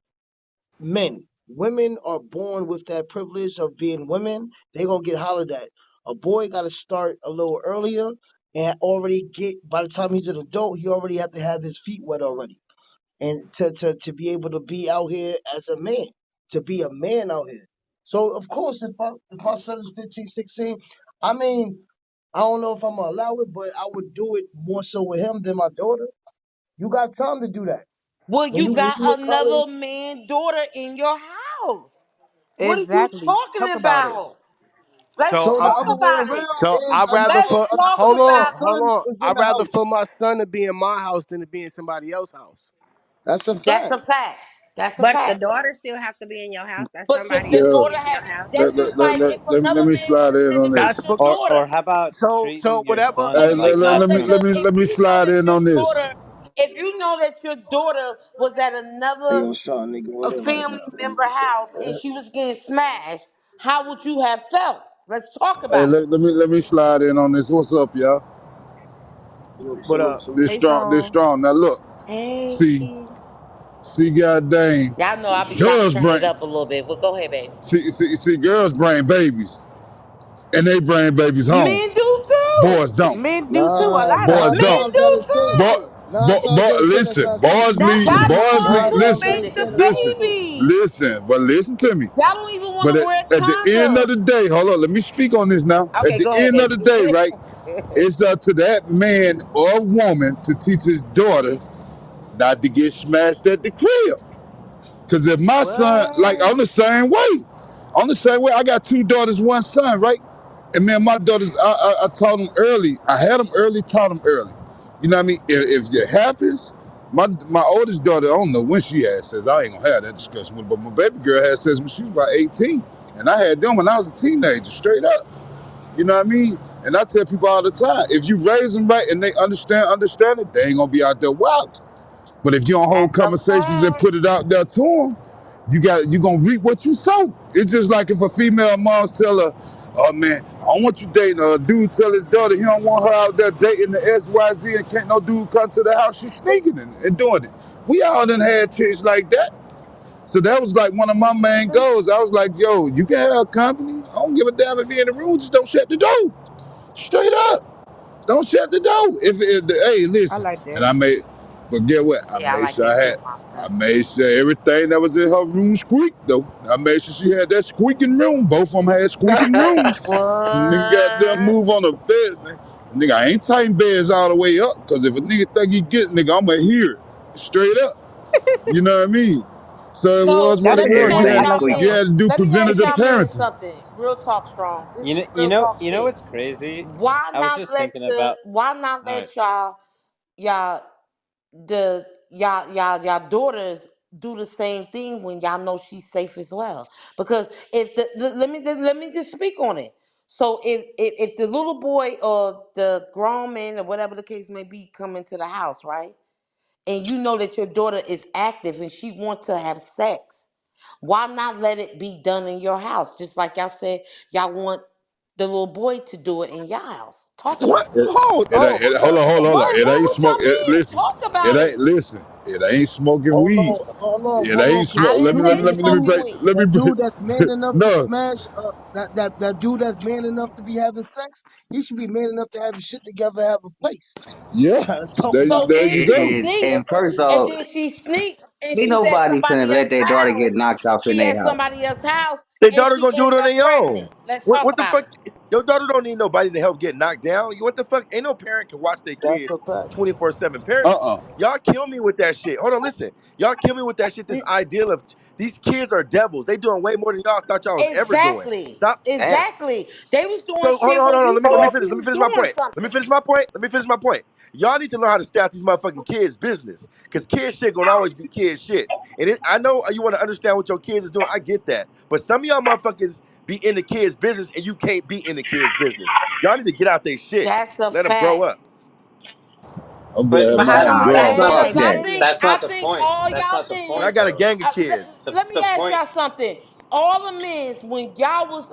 men. Women are born with that privilege of being women. They gonna get hollered at. A boy got to start a little earlier and already get. By the time he's an adult, he already have to have his feet wet already, and to be able to be out here as a man, to be a man out here. So of course, if my son is 15, 16, I mean, I don't know if I'm gonna allow it, but I would do it more so with him than my daughter. You got time to do that. Well, When you you got in college, another man daughter in your house. What are you Exactly. talking Talk about it. about? Let's So so the I'm talk other way about it. so around I is rather Let's for talk hold another on, about it. hold son on. is I in the rather for house. my son to be in my house than to be in somebody else's house. That's a That's fact. a fact. That's a But the fact. daughter still have to be in your house. That's But somebody the else Yeah. to be daughter in has. your house. That's just like if Let another me man slide in wanted on to be That's this. your but daughter. Or how about so treating your whatever. Hey, son If like you know that that too? if let me you know slide that in your on this. daughter, if you know that your daughter was at Hey, another yo, son, nigga, a whatever right family now, member house and man. she was getting smashed, how would you have felt? Let's talk Hey, about it. let me slide in on this. What's up, y'all? Salute, But salute, salute. This Hey, strong, this Strong. strong. Now look, Hey, see, god dang, y'all know I'll be trying to girls turn it bring, up a little bit. Well, go ahead, baby. see, girls bring babies, and they bring babies home. Men do too. Boys don't. Men do too. A Nah, lot of Boys nine them. don't. Men times out do of ten. But, too. Nine times out of ten, that's listen, not true. Y'all don't want Nine to times listen, out of make ten, the that's not listen, true. baby. listen. But listen to me. Y'all don't even want But to wear at the end of condoms. the day, hold on, let me speak on this now. At Okay, the go ahead, end of baby. the day, right, it's up to that man or woman to teach his daughter not to get smashed at the crib. Because if my son, like, What? I'm the same way. I'm the same way. I got two daughters, one son, right? And man, my daughters, I taught them early. I had them early, taught them early. You know what I mean? If it happens, my oldest daughter, I don't know when she had says. I ain't gonna have that discussion with her, but my baby girl had says when she was about 18. And I had them when I was a teenager, straight up. You know what I mean? And I tell people all the time, if you raise them right and they understand it, they ain't gonna be out there wild. But if you don't hold That's a conversations and fact. put it out there to them, you gonna reap what you sow. It's just like if a female moms tell her, "Oh man, I don't want you dating." A dude tell his daughter he don't want her out there dating the XYZ and can't no dude come to the house. She's sneaking and doing it. We all done had chicks like that. So that was like one of my main goals. I was like, "Yo, you can have company. I don't give a damn if you're in the room. Just don't shut the door. Straight up." Don't shut the door. Hey, I listen, like and that. I made, but get what? Yeah, I like that too, Monica. I made sure everything that was in her room squeaked though. I made sure she had that squeaking room. Both of them had squeaking rooms. Nigga got them What? move on the bed, man. Nigga, I ain't tighten beds all the way up, cause if a nigga think he get, nigga, I'ma hear it straight up. You know what I mean? So it So was what That's it let me was. good, ask Jay. I You y'all like had, that you men. one. had to do Let me ask preventative y'all men parenting. something. Real talk, strong. This is real talk You know shit. what's crazy? Why I was not just let thinking about. All right. y'all y'all daughters do the same thing when y'all know she's safe as well? Because if let me just speak on it. So if the little boy or the grown man or whatever the case may be come into the house, right? And you know that your daughter is active and she wants to have sex, why not let it be done in your house? Just like y'all said, y'all want the little boy to do it in your house. Talk What? about it. Hold on. What? It What? ain't What smoke. y'all mean? Listen, Talk about it. It ain't smoking Hold weed. on, hold on, It hold on. ain't Cause I smoke. the didn't say dude, Let me smoking break. weed. Let me that break. dude that's man enough to No, smash, that dude that's man enough to be having sex, he should be man enough to have his shit together, have a place. yeah. Let's talk about So it. There you then she go. And sneaks, first and off, then she sneaks, and ain't she's at nobody finna somebody let else's their daughter get house. knocked off in She their at house. somebody else's house, Their and daughter she gonna do it end on up their own. pregnant. Let's talk What the about fuck? it. Your daughter don't need nobody to help get knocked down. You what the fuck? Ain't no parent can watch their That's a kids fact. 24/7. Parent, Uh-uh. y'all kill me with that shit. Hold on, listen. Y'all kill me with that shit. This ideal of these kids are devils. They doing way more than y'all thought y'all was ever doing. Exactly. Stop. Damn. Exactly. They was doing So shit when hold on. you Let me thought finish. you Let me was finish my doing point. something. Let me finish my point. Y'all need to learn how to stay out these motherfucking kids' business. Cause kid shit gonna always be kid shit. I know you want to understand what your kids is doing. I get that. But some of y'all motherfuckers be in the kids' business and you can't be in the kids' business. Y'all need to get out their shit. That's a Let them grow fact. up. I'm But glad But but how mine long is Nah, was your that, grown. Because fuck teenage that. that's I not pregnant? the think point. all That's y'all not the And men. I point got a though. gang of kids. Let me The ask point. y'all something. All the men, when y'all was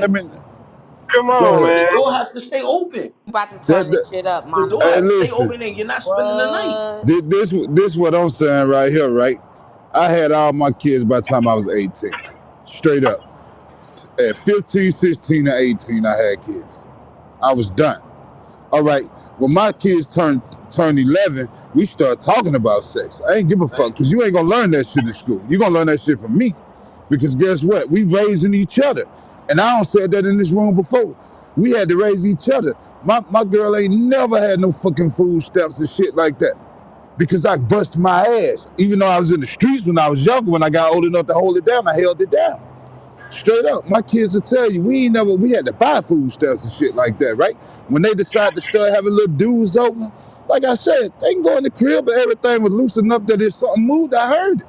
let but me Come go on, ahead. the man. door has to stay open. You about to That, turn this that shit up, The mama. door hey, has to stay listen, open and you're not spending the night. What? this what I'm saying right here, right? I had all my kids by the time I was 18, straight up. At 15, 16, and 18, I had kids. I was done. All right. When my kids turned 11, we start talking about sex. I ain't give a fuck because you ain't gonna learn that shit in school. You gonna learn that shit from me. Because guess what? We raising each other. And I don't said that in this room before. We had to raise each other. My girl ain't never had no fucking food stamps and shit like that. Because I bust my ass. Even though I was in the streets when I was younger, when I got old enough to hold it down, I held it down. Straight up, my kids will tell you we had to buy food stamps and shit like that, right? When they decide to start having little dudes over, like I said, they can go in the crib, but everything was loose enough that if something moved, I heard it.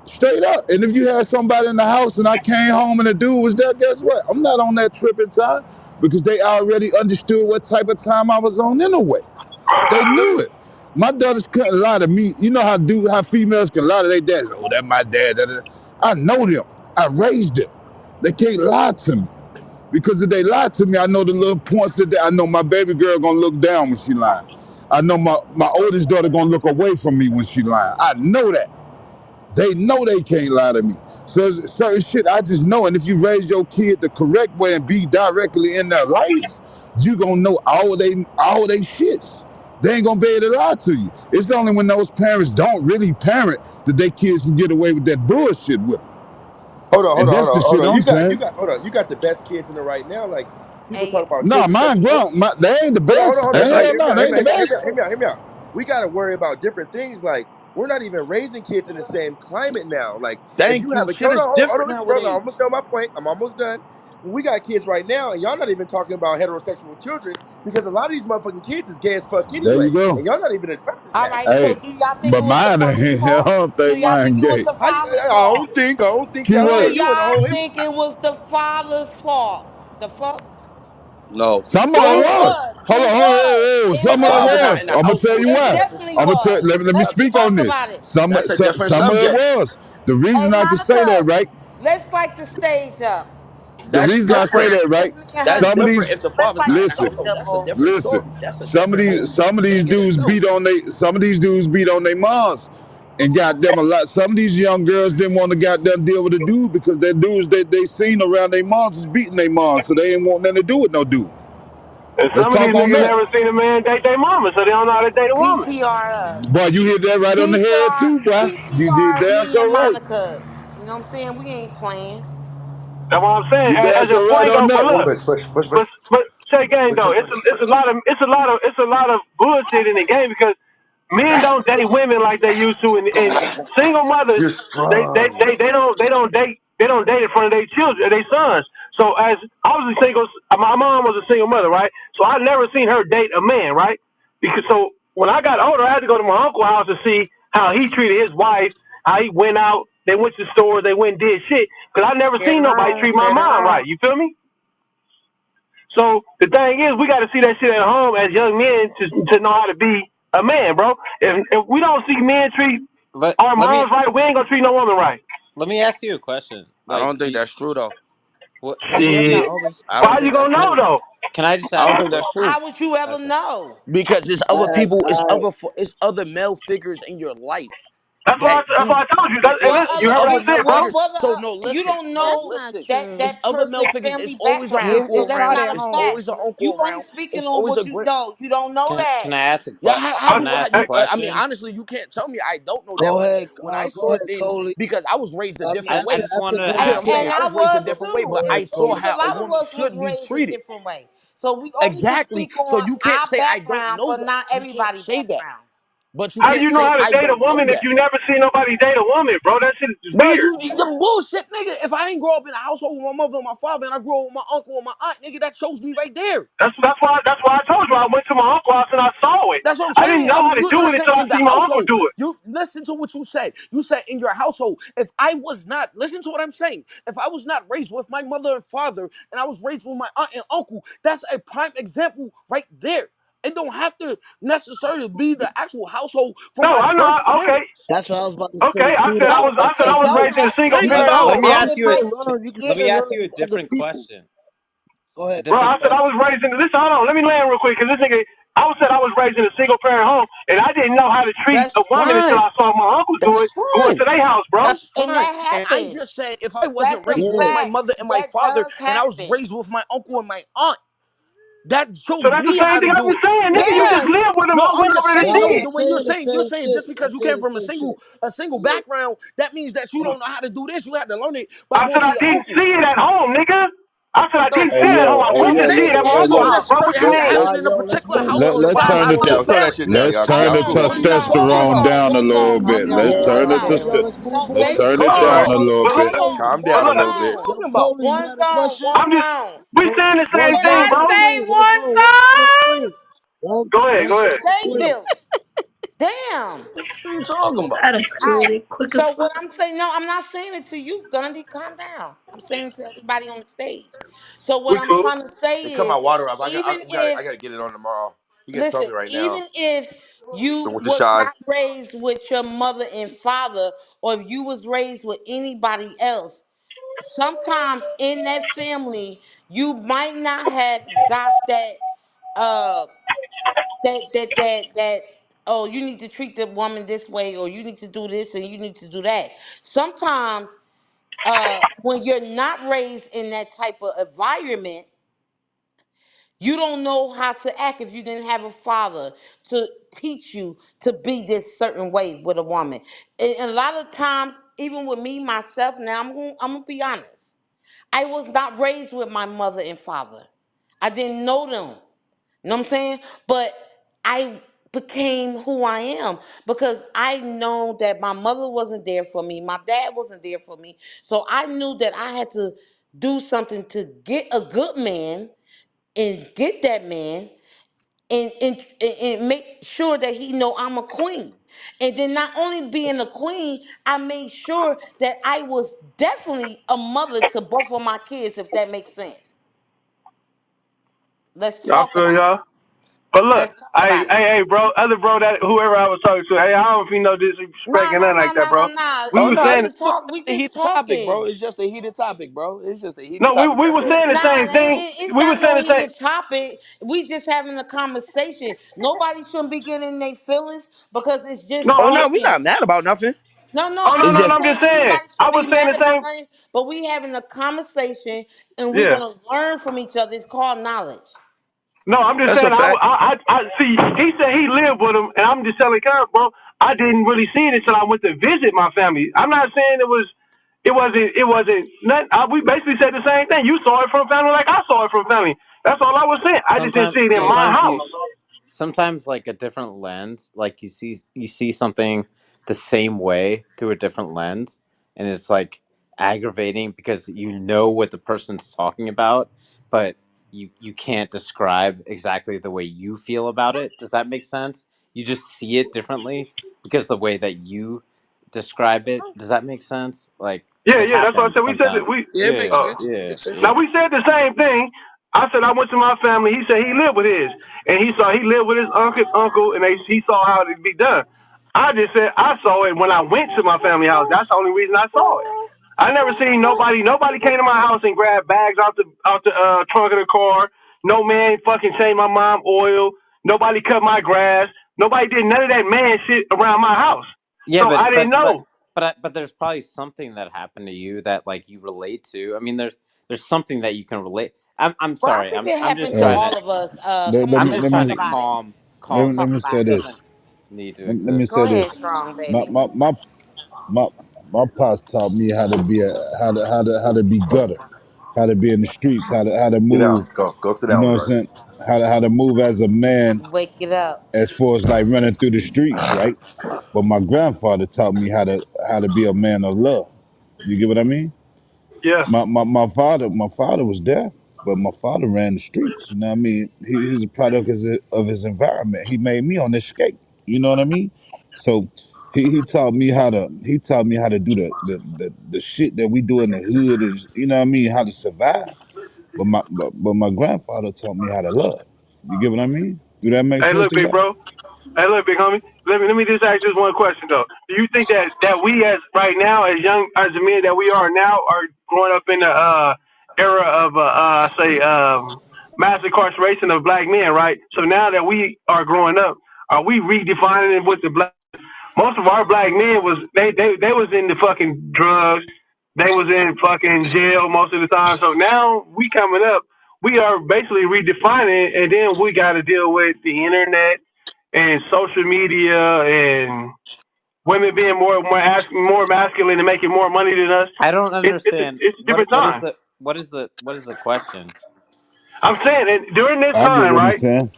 Straight up. And if you had somebody in the house and I came home and the dude was there, guess what? I'm not on that tripping time because they already understood what type of time I was on anyway. They knew it. My daughters couldn't lie to me. You know how females can lie to their dads. Oh, that's my dad. Da, da, da. I know them. I raised them. They can't lie to me. Because if they lie to me, I know the little points I know my baby girl gonna look down when she lying. I know my oldest daughter gonna look away from me when she lying. I know that. They know they can't lie to me. So certain shit I just know. And if you raise your kid the correct way and be directly in their lives, you gonna know all they shits. They ain't gonna be able to lie to you. It's only when those parents don't really parent that their kids can get away with that bullshit with them. Hold on, hold And on, hold that's the on, hold shit on. I'm You saying. got, hold on. You got the best kids in the right now. Like people talk Hey, about Nah, children mine sexual. grown. They ain't the Hold on, best. hold on. That's Like, like Hell hear me no, out, they hear ain't me the out, best. hear me out. We got to worry about different things. Like we're not even raising kids in the same climate now. Like if Thank you you. have a Shit hold is on, hold different on, brother. I'm almost nowadays. done my point. I'm almost done. We got kids right now, and y'all not even talking about heterosexual children because a lot of these motherfucking kids is gay as fuck There anyway, you go. and y'all not even addressing all that. right. Hey, So, do y'all think but it was the mine father's ain't. I fault? don't Do think y'all mine think it was gay. the father's I fault? don't think Q y'all Do say what? you in the y'all whole issue. think it was the father's fault? The fuck? No, Some of it It was. was. Hold on, It hold on, was. the It some of it father was. not was. in the I'm gonna tell household. you That's a It why. different definitely I'm gonna tell. was. subject. Let me Let's speak on talk this. about it. That's a different Some of it subject. was. The Hey, reason I can say that, Monica, right? let's light the stage up. The That's reason I say different. Monica, that, right? Tiffany, and That's Some of Husband. different. these, If the Let's father's light not the in the listen, stage household, up, that's a boo. different listen. story. That's a Some of different these, whole some of these thing in dudes itself. beat on they. Some of these dudes beat on their moms, and goddamn a lot. Some of these young girls didn't want to goddamn deal with a dude because their dudes they seen around their moms is beating their moms, so they ain't want nothing to do with no dude. And Let's some of these talk on niggas that. never seen a man date their mama, so they don't know how to date a woman. PTR us. Boy, you hit that right on the head PTR, too, boy. You did PTR, damn me so and right. Monica. You know what I'm saying? We ain't playing. That's what I'm saying. You damn As a so right point on though, but that one. look, but say gang though, it's a lot of bullshit in the game because men don't date women like they used to, and single mothers You're strong. they don't date in front of their children, their sons. So as I was a single, my mom was a single mother, right? So I never seen her date a man, right? Because so when I got older, I had to go to my uncle's house to see how he treated his wife, how he went out, they went to stores, they went and did shit. Because I never Share seen the nobody room. treat my Share the mom room. right. You feel me? So the thing is, we got to see that shit at home as young men to know how to be a man, bro. If we don't see men treat Let our let me moms right, we ain't gonna treat no woman right. let me ask you a question. I Like, don't think that's true though. what do you have that Shit. oldest? I But don't how you think gonna that's know true though? Can I just I ask don't a think that's true How question? would you ever Okay. know? because it's other Alright, people, alright. it's other male figures in your life that That's you what I told you. that Hey, What it's listen, you it's other heard what other I people? male said, bro. What? figures. What? So no, You listen, don't no, That's know not listen. true. It's that other male person's figures. It's family always an background. Men uncle Is get that caught around. not at a It's fact? home. always an You uncle only around. speaking It's on always a what you grand. know. You don't know that. Can I ask a Yeah, I, how Can I do I ask a hey, do? I mean, question? honestly, you can't tell me I don't know that. Go But ahead, when I go saw ahead, things, Coley. because I was raised a I mean, different I after way. just want after to You get And what I'm ask. saying? and I I was raised a was different way, too. but go ahead, I It saw Coley. seems a how a lot of woman us was should be raised a treated. different way. So we only can Exactly. speak So on you can't our say I don't background, know but that. not You can't everybody's say that. background. But you how do can't you know say how to I date a don't know woman if that. you never see nobody date a woman, bro? That shit is Nigga, weird. the bullshit, nigga. If I ain't grow up in a household with my mother and my father, and I grew up with my uncle and my aunt, nigga, that shows me right there. That's why I told you I went to my uncle's house and I saw it. That's what I'm I didn't saying. know how to do it Listen, until I in the see my uncle household, do it. you listen to what you said. You said in your household, if I was not, listen to what I'm saying. If I was not raised with my mother and father, and I was raised with my aunt and uncle, that's a prime example right there. It don't have to necessarily be the actual household from No, my I know. birth Okay, parents. That's what I was about to say okay. I too. said I Though. No, was I said I it was don't raised in a have. single Thank You parent you. right. Let home, me Hold bro. on, ask hold you a on, hold on. You can Yeah, let say me it ask around you a other different people. question. Go A ahead. Bro, different I said I question. was raised in this. Hold on, let me land real quick because this nigga. I was raised in a single parent home, and I didn't know how to treat That's a woman until fine. I saw my uncle do That's it going fine. to their house, bro. That's And fine. that And I happens. just said if I wasn't That's a raised with Yeah. my fact. mother and my That father does and I was happen. raised with my uncle and my aunt, that So showed that's the me same how thing to I'm do just it. saying, nigga. Nigga, You you just Yes. live with them no, and I'm went just over there to saying Nah, see I'm it. the way saying the you're same saying shit. just because I'm you saying came the from same shit. a single Yeah. background, that means that you don't know how to do this. You had to learn it by I going said to I your didn't uncle. see it at home, nigga. I said I No, didn't Hey see it at home. yo, I hey I'm went to yo, see saying it at that my hey you uncle's don't look. house, bro. necessarily What you have to mean? have All it right, in a yo, let's particular move. house Let's for move. it to Calm be down. authentic. Throw that shit down, Let's y'all. turn Y'all the Hold cool. on, hold on, Talking testosterone hold about. on, down a hold little on, bit. hold Let's on, Yeah. turn hold the on. test. Man, Let's move So on. that's Let's basically, move All on right. a crazy. little bit. hold on, Calm But down a one look, little What you bit. song, Talking yo, about. Coley, you got a question? one I'm just song. we One, saying the one same Did thing, I song, bro. say clean. One one song. One song, song? clean. One, Go ahead, one go song, ahead. Thank clean. you. Damn. What are you talking about? That escalated quick as So what fuck. I'm saying, no, I'm not saying it to you, Gundy. Calm down. I'm saying it to everybody on the stage. So what We I'm cool. trying to say And cut my is, water off. even I if gotta get it on tomorrow. You can tell listen, me right even now. if So you with the was shy. not raised with your mother and father, or if you was raised with anybody else, sometimes in that family you might not have got that uh that oh, you need to treat the woman this way, or you need to do this and you need to do that. Sometimes when you're not raised in that type of environment, you don't know how to act if you didn't have a father to teach you to be this certain way with a woman. And a lot of times, even with me myself, now I'm gonna be honest. I was not raised with my mother and father. I didn't know them. You know what I'm saying? But I became who I am because I know that my mother wasn't there for me. My dad wasn't there for me. So I knew that I had to do something to get a good man and get that man and make sure that he know I'm a queen. And then not only being a queen, I made sure that I was definitely a mother to both of my kids, if that makes sense. Let's I talk feel about it. y'all. But look, Let's talk about it. hey, bro, other bro, that whoever I was talking to, hey, I don't know if you know disrespect Nah, and nah, nothing nah, like that, nah, nah, bro. nah. We Oh was no, We saying, just talk. We a just heated topic, bro. talking. It's just a heated topic, bro. It's just a heated no, topic. we That's were all. saying the Nah, same thing. it's We were not no saying the same. heated topic. We just having a conversation. Nobody shouldn't be getting their feelings because it's No, just Oh no, we're talking. not mad about nothing. No, no, oh no, I'm It's no, no. not just I'm saying just saying. anybody I should was be saying mad the about same. nothing, but we having a conversation and we're Yeah. gonna learn from each other. It's called knowledge. No, I'm just that's a saying. fact. I see. He said he lived with him, and I'm just telling Kurt, bro. I didn't really see it until I went to visit my family. I'm not saying it was. It wasn't. Nothing. We basically said the same thing. You saw it from family, like I saw it from family. That's all I was saying. I just didn't Sometimes see it in my sometimes you house. sometimes like a different lens, like you see something the same way through a different lens, and it's like aggravating because you know what the person's talking about, but you can't describe exactly the way you feel about it. Does that make sense? You just see it differently because the way that you describe it. Does that make sense? Like Yeah, it yeah. That's what I happens said. We said that sometimes. we. Yeah, it makes Yeah, Uh, sense. yeah, Makes sense. Now yeah. we said the same thing. I said I went to my family. He said he lived with his, and he lived with his uncle, and he saw how it be done. I just said I saw it when I went to my family house. That's the only reason I saw it. I never seen nobody. Nobody came to my house and grabbed bags out the trunk of the car. No man fucking changed my mom oil. Nobody cut my grass. Nobody did none of that man shit around my house. Yeah, So I didn't know. but there's probably something that happened to you that like you relate to. I mean, there's something that you can relate. I'm Well, I sorry. think it I'm just happened to trying Hey, to all of us. let, Come let on, I'm me let's just let talk trying me to about it. let Let's calm me let talk me about say what it. this. doesn't need to Let me exist. Go say ahead, this. strong My baby. my my my my pops taught me how to be how to be gutter, how to be in the streets, how to Get down. move. Go sit You know down, what I'm right? saying? How to move as a man, Wake it up. as far as like running through the streets, right? But my grandfather taught me how to be a man of love. You get what I mean? Yeah. My father was there, but my father ran the streets. You know what I mean? He's a product of his environment. He made me on this skate. You know what I mean? So he taught me how to do the shit that we do in the hood is, you know what I mean, how to survive. But my grandfather taught me how to love. You get what I mean? Do that make Hey, sense look, to big y'all? bro. Hey, look, big homie. Let me just ask this one question though. Do you think that we as right now, as young as the men that we are now, are growing up in the era of say mass incarceration of black men, right? So now that we are growing up, are we redefining what the black? Most of our black men was they was in the fucking drugs, they was in fucking jail most of the time. So now we coming up, we are basically redefining, and then we got to deal with the internet and social media and women being more masculine and making more money than us. I don't understand It's a different time. what is the question? I'm saying that during this I get time, what he's right? saying.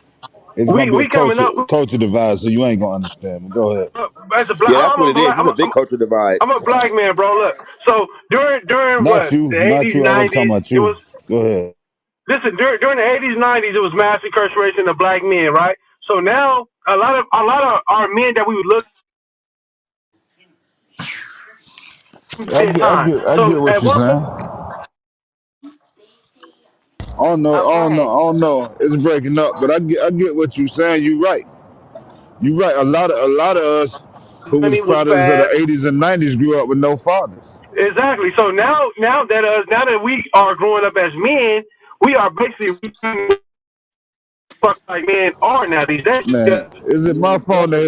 It's gonna be a We coming up culture divide, so you ain't gonna understand. But go ahead. as a black. Yeah, that's what it is. It's a big culture divide. I'm a black man, bro. Look, so during Not what you, the not 80s, you. I wasn't talking 90s, about it you. was Go ahead. listen during the 80s, 90s, it was mass incarceration of black men, right? So now a lot of our men that we would look spend time. I So get what at you're one point, saying. Oh, go ahead. I don't know. It's breaking up, but I get what you're saying. You're right. You're right. A lot of us who was money was products of the fast. '80s and '90s grew up with no fathers. Exactly. So now that we are growing up as men, we are basically fuck like men are now these days. Man, is it my phone or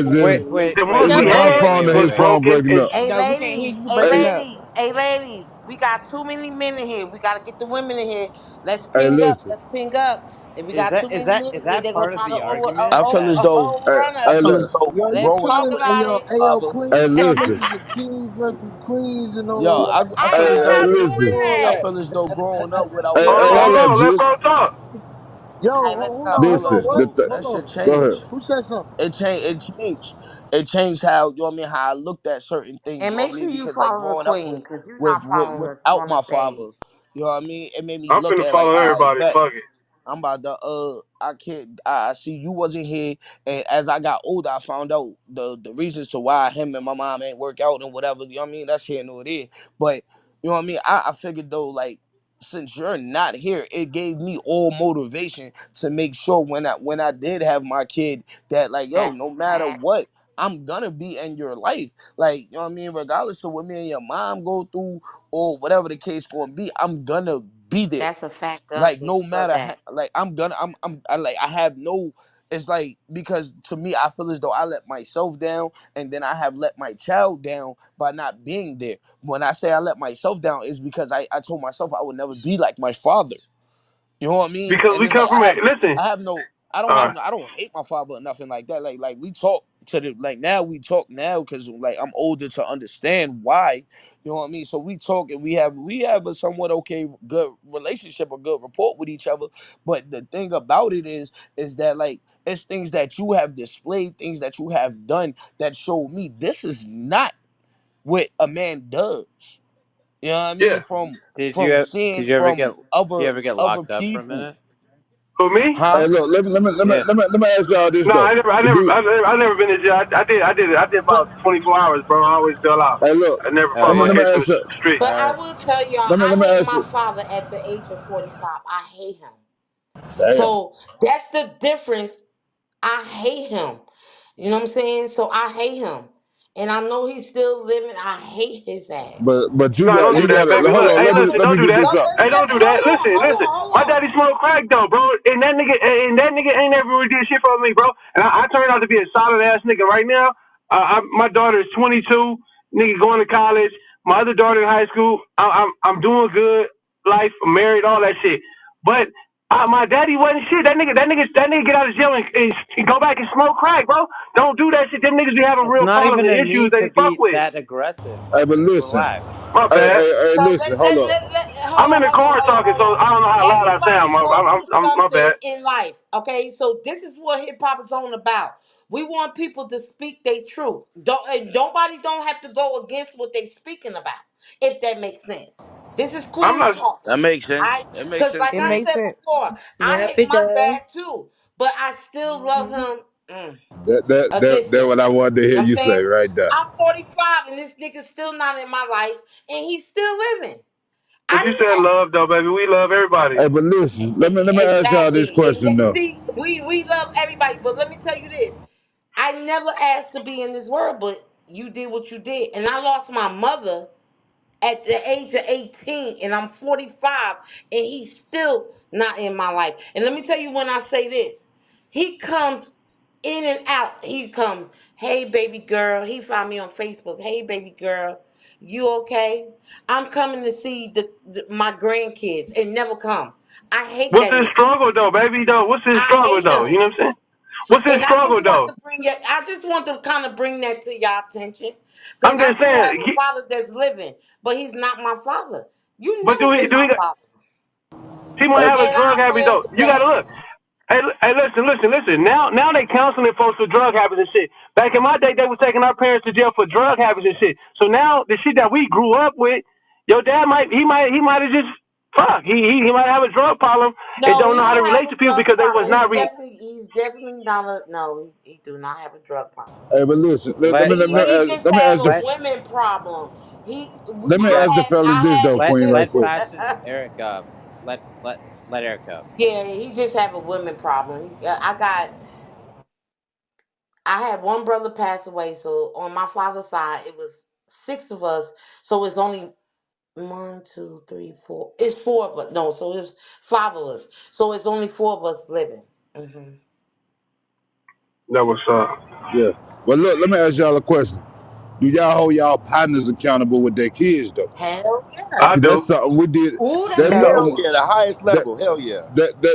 The Wait, ones is we it hold my on. had phone Wait, or wait, was his wait. phone broken breaking and up? No, we can't hear you Hey breaking Hey, up. ladies, hey ladies. We got too many men in here. We gotta get the women in here. Let's hey, ping up. listen. Let's ping up. If we got too many men Is in here, that they're gonna part of try to the argument I feel that as though Hey, overrun I hey, us. feel as look. though Yo, you Let's growing talk trying to, up with hey, about yo, it. hey, yo, father. Queen, Hey, you got listen. niggas with kings versus queens and Yeah, all that. I Hey, feel Hey, as we're though hey, not listen. doing I that. feel as though growing up without Hey, hold hey, on, hold fathers, hold up, on, let Juice. bro talk. Yo, All right, let's go. hold on, Listen. what? that Hold on. should Go ahead. change. Who said something? It changed how you know what I mean, how I looked at certain things, And you know what make I sure mean? you Because like follow the growing up queen, because you're with not following us without on the my stage. father, you know what I mean? It made me I'm look finna at like follow I everybody. bet Fuck it. I'm about to I can't I see you wasn't here, and as I got older I found out the reasons to why him and my mom ain't work out and whatever, you know what I mean? That's here nor there. But you know what I mean? I figured though, like, since you're not here, it gave me all motivation to make sure when I did have my kid that, like, yo, That's no a matter fact. what, I'm gonna be in your life. Like, you know what I mean? Regardless of what me and your mom go through or whatever the case gonna be, I'm gonna be there. That's a fact, Like, Ugly. no Love matter that. like I'm gonna I like I have no, it's like, because to me I feel as though I let myself down, and then I have let my child down by not being there. When I say I let myself down, is because I told myself I would never be like my father. You know what I mean? Because And we it's come like from a listen. I have no, Uh, I don't hate my father or nothing like that. Like we talk to the, like, now we talk now because like I'm older to understand why. You know what I mean? So we talk, and we have a somewhat okay good relationship, a good rapport with each other. But the thing about it is that, like, it's things that you have displayed, things that you have done that show me this is not what a man does. You know what I mean? yeah. From seeing did you ever get from did you ever get other locked up for a people. minute? Who me? Huh? Hey, look. Yeah. Let me ask y'all this No, though. Do I never been to jail. I did But about 24 hours, bro. I always bail out. hey, look. I never Oh fought my yeah. Let me case in the ask you. street. but I will tell y'all, Let I me hate ask my you. father at the age of 45. I hate him. Damn. So that's the difference. I hate him. You know what I'm saying? So I hate him. And I know he's still living. I hate his ass. But No, don't do And that, that's you why baby. I hold Look, on. hey, said listen, Let don't me do get that. this no, up. Hey, don't do that. Listen, listen. hold My on. daddy smoked crack though, bro. And that nigga ain't never really did shit for me, bro. And I turned out to be a solid ass nigga right now. My daughter is 22, nigga going to college. My other daughter in high school. I'm doing good. Life, I'm married, all that shit. But my daddy wasn't shit. That nigga get out of jail and go back and smoke crack, bro. Don't do that shit. Them niggas be having It's real not problems even and a issues need to they fuck be with. that aggressive. Hey, Like, but just listen. relax. My bad. Hey, So listen. Hold up. I'm in the car talking, so I don't know how loud I sound. everybody go through My something bad. in life. Okay, so this is what hip hop is on about. We want people to speak their truth. Nobody don't have to go against what they speaking about. If that makes sense. This is I'm Queen not. talking. That makes sense. Alright? That makes Because sense like to It I me. makes said sense. before, I Yep, hate it my dad does. too. But I still love Hmm. him a That what distance. I wanted to You hear know what I'm you saying? say right there. I'm 45 and this nigga's still not in my life and he's still living. But I you didn't said love though, baby. We love everybody. Hey, but listen. Let me ask y'all this exactly. question though. See, we love everybody, but let me tell you this. I never asked to be in this world, but you did what you did. And I lost my mother at the age of 18 and I'm 45 and he's still not in my life. And let me tell you when I say this, he comes in and out. He come, hey baby girl. He found me on Facebook. Hey baby girl, you okay? I'm coming to see my grandkids and never come. I hate What's that his nigga. struggle though, baby though? What's his I struggle hate though? him. You know what I'm saying? What's his And I struggle just want though? to I just want to kind of bring that to y'all attention. Because I'm I just do have saying. a father that's living, but he's not my father. You But never been do my he? father. He might Hey, have a And drug I habit wish though. You that. gotta look. Hey, listen. Now they counseling folks for drug habits and shit. Back in my day, they was taking our parents to jail for drug habits and shit. So now the shit that we grew up with, your dad might have just fuck. He might have a drug problem and No, don't know he how to don't have relate a to people drug because they was problem. not re. He's definitely not a, no, he do not have a drug problem. hey, but listen, Let let He just let me have ask a let women problem. let me let ask the fellas this though, Queen, right let quick. fascist Eric let let Eric go. Yeah, he just have a women problem. I had one brother pass away, so on my father's side it was six of us. So it's only one, two, three, four. It's four of us. No, so it's five of us. So it's only four of us living. Hmm. That was Yeah. Well, look, let me ask y'all a question. Do y'all hold y'all partners accountable with their kids though? Hell yeah. I See, that's do. something we did. Ooh, that's That's good. Hell something No. yeah, the highest that level. Hell yeah.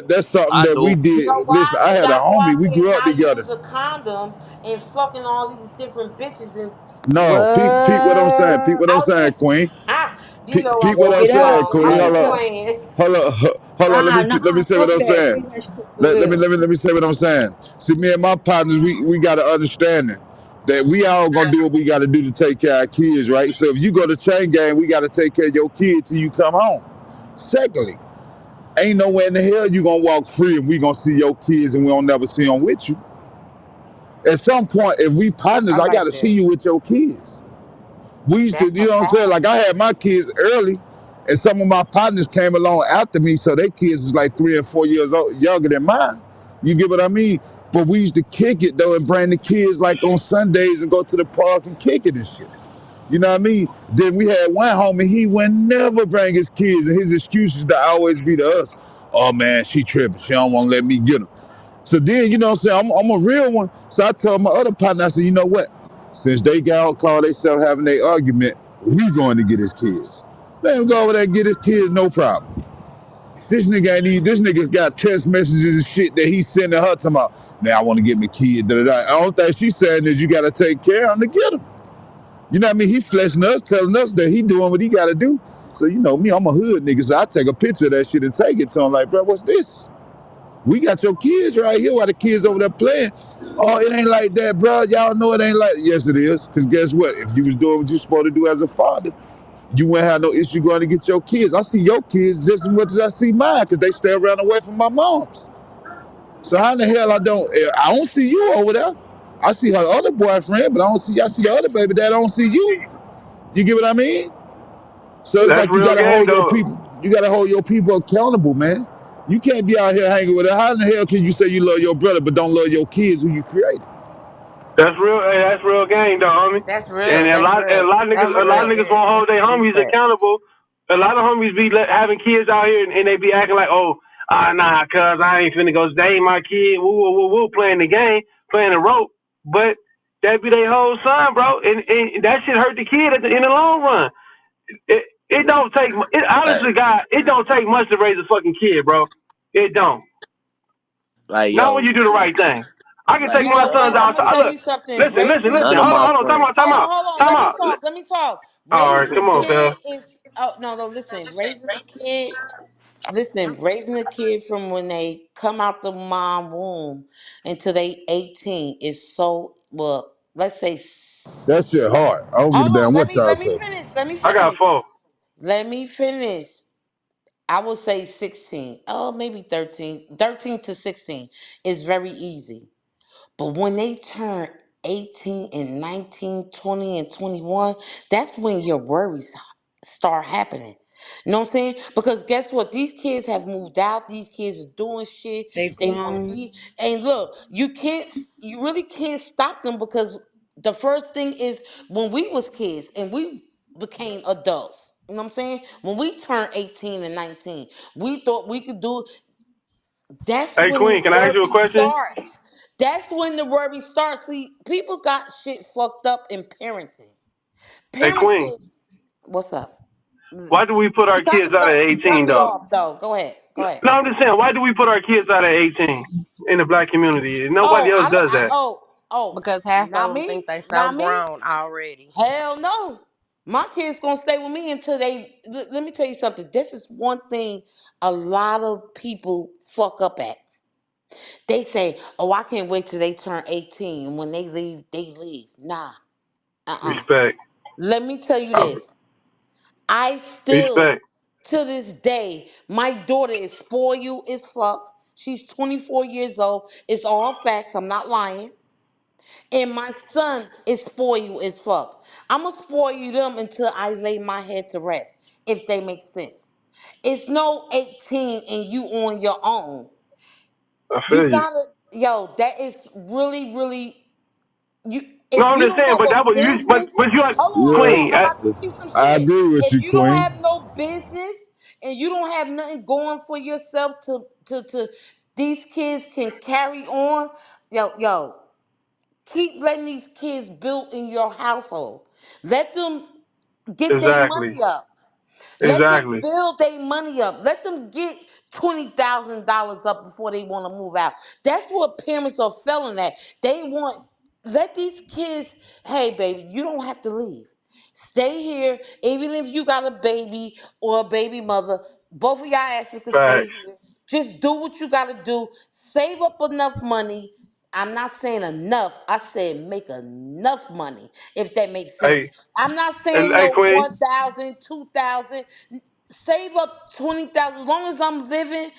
that's something I that we do. You know did. Listen, why? I Because had a I go homie. out We there grew and up I together. use a condom and fucking all these different bitches and No, peep what I'm saying. Peep What? what I'm out saying, there. Queen. You know Peep I'm what Woke I'm it fucking up. saying, wild. Queen. I'm Woke it Hold just up. up. playing. Hold on. Let me say what Fuck I'm that. saying. Say that shit for real. Let me say what I'm saying. See, me and my partners, we got to understanding that we all gonna do what we got to do to take care of our kids, right? So if you go to chain gang, we got to take care of your kid till you come home. Secondly, ain't nowhere in the hell you gonna walk free and we gonna see your kids and we don't never see them with you. At some point, if we I partners, I like gotta see that. you with your kids. We used to, That's you a know what I'm saying? fact. Like I had my kids early, and some of my partners came along after me, so their kids was like 3 and 4 years old, younger than mine. You get what I mean? But we used to kick it though and bring the kids like on Sundays and go to the park and kick it and shit. You know what I mean? Then we had one homie, he would never bring his kids, and his excuses to always be to us. Oh man, she tripping. She don't want to let me get them. So then, you know what I'm saying? I'm a real one. So I told my other partner, I said, you know what? Since they got all called themselves having their argument, we going to get his kids. Let him go over there and get his kids, no problem. This nigga got text messages and shit that he's sending her to my, man, I want to get my kid. Da, da, da. I don't think she's saying is you got to take care of him to get him. You know what I mean? He fleshing us, telling us that he doing what he got to do. So, you know me, I'm a hood nigga, so I take a picture of that shit and take it to him like, bro, what's this? We got your kids right here while the kids over there playing. Oh, it ain't like that, bro. Y'all know it ain't like that. Yes, it is. Because guess what? If you was doing what you supposed to do as a father, you wouldn't have no issue going to get your kids. I see your kids just as much as I see mine because they stay around away from my mom's. So how in the hell I don't see you over there. I see her other boyfriend, but I see the other baby dad. I don't see you. You get what I mean? So it's That's like you real gotta game hold your though. people. You gotta hold your people accountable, man. You can't be out here hanging with it. How in the hell can you say you love your brother but don't love your kids who you created? That's real. Hey, that's real game though, homie. That's And real. That's a real. lot of niggas, That's a lot of real. niggas won't hold That's their big homies facts. accountable. A lot of homies be having kids out here and they be acting like, oh, nah, cuz I ain't finna go. They ain't my kid. Woo, woo, woo, woo, playing the game, playing the rope. But that be their whole son, bro. And that shit hurt the kid in the long run. It don't take. It honestly, Hey, God, it don't take much to raise a fucking kid, bro. It don't. like Not when yo, you do the right thing. I can take You like my know yo, sons what? I'm out. gonna I tell look, you something. listen, Raising a none of Hold on, my kid. Time out, friends. time out, Hold on. time Let me out. talk. Let me talk. All right, Raising a come on, kid Phil. is. Oh no, no. Listen, raising a kid. Listen, raising a kid from when they come out the mom womb until they 18 is so well. Let's say. That shit hard. I don't give a Hold on. damn Let what me y'all let me say. finish. Let me I got finish. four. Let me finish. I will say 16. Oh, maybe 13. 13 to 16 is very easy. But when they turn 18 and 19, 20, and 21, that's when your worries start happening. You know what I'm saying? Because guess what? These kids have moved out. These kids are doing shit. They They want to grown. be. And look, you really can't stop them because the first thing is when we was kids and we became adults. You know what I'm saying? When we turned 18 and 19, we thought we could do. That's Hey, when the Queen, can I ask you a worry question? starts. That's when the worry starts. See, people got shit fucked up in parenting. Hey, Queen, Parenting. What's up? why do we put our You kind kids of out at cut. You cut 18 me though? off though. Go ahead. Go ahead. No, I'm just saying, why do we put our kids out at 18 in the black community? Nobody Oh, else I don't. does that. Because half Not of them me. think they so Not me. grown already. Hell no. My kids gonna stay with me until they. Let me tell you something. This is one thing a lot of people fuck up at. They say, "Oh, I can't wait till they turn 18. And when they leave, they leave." Nah. Respect. Let me tell you Uh, this. I still, Respect. to this day, my daughter is spoiled as fuck. She's 24 years old. It's all facts. I'm not lying. And my son is spoiled as fuck. I'm gonna spoil them until I lay my head to rest, if they make sense. It's no 18 and you on your own. I You feel you. gotta, yo, that is really, really, you. No, If I'm you just don't saying, have but a that was you. business, But you like hold Yeah, on, Queen. I'm about to tell you some I shit. agree with If you, you don't Queen. have no business and you don't have nothing going for yourself to these kids can carry on, yo, keep letting these kids build in your household. Let them get their Exactly. money up. Let them Exactly. build their money up. Let them get $20,000 up before they want to move out. That's what parents are failing at. They want let these kids. Hey, baby, you don't have to leave. Stay here, even if you got a baby or a baby mother. Both of y'all asses can stay Facts. here. Just do what you got to do. Save up enough money. I'm not saying enough. I said make enough money, if that makes sense. Hey, I'm not and saying hey, no Queen. 1,000, 2,000. Save up 20,000. As long as I'm living,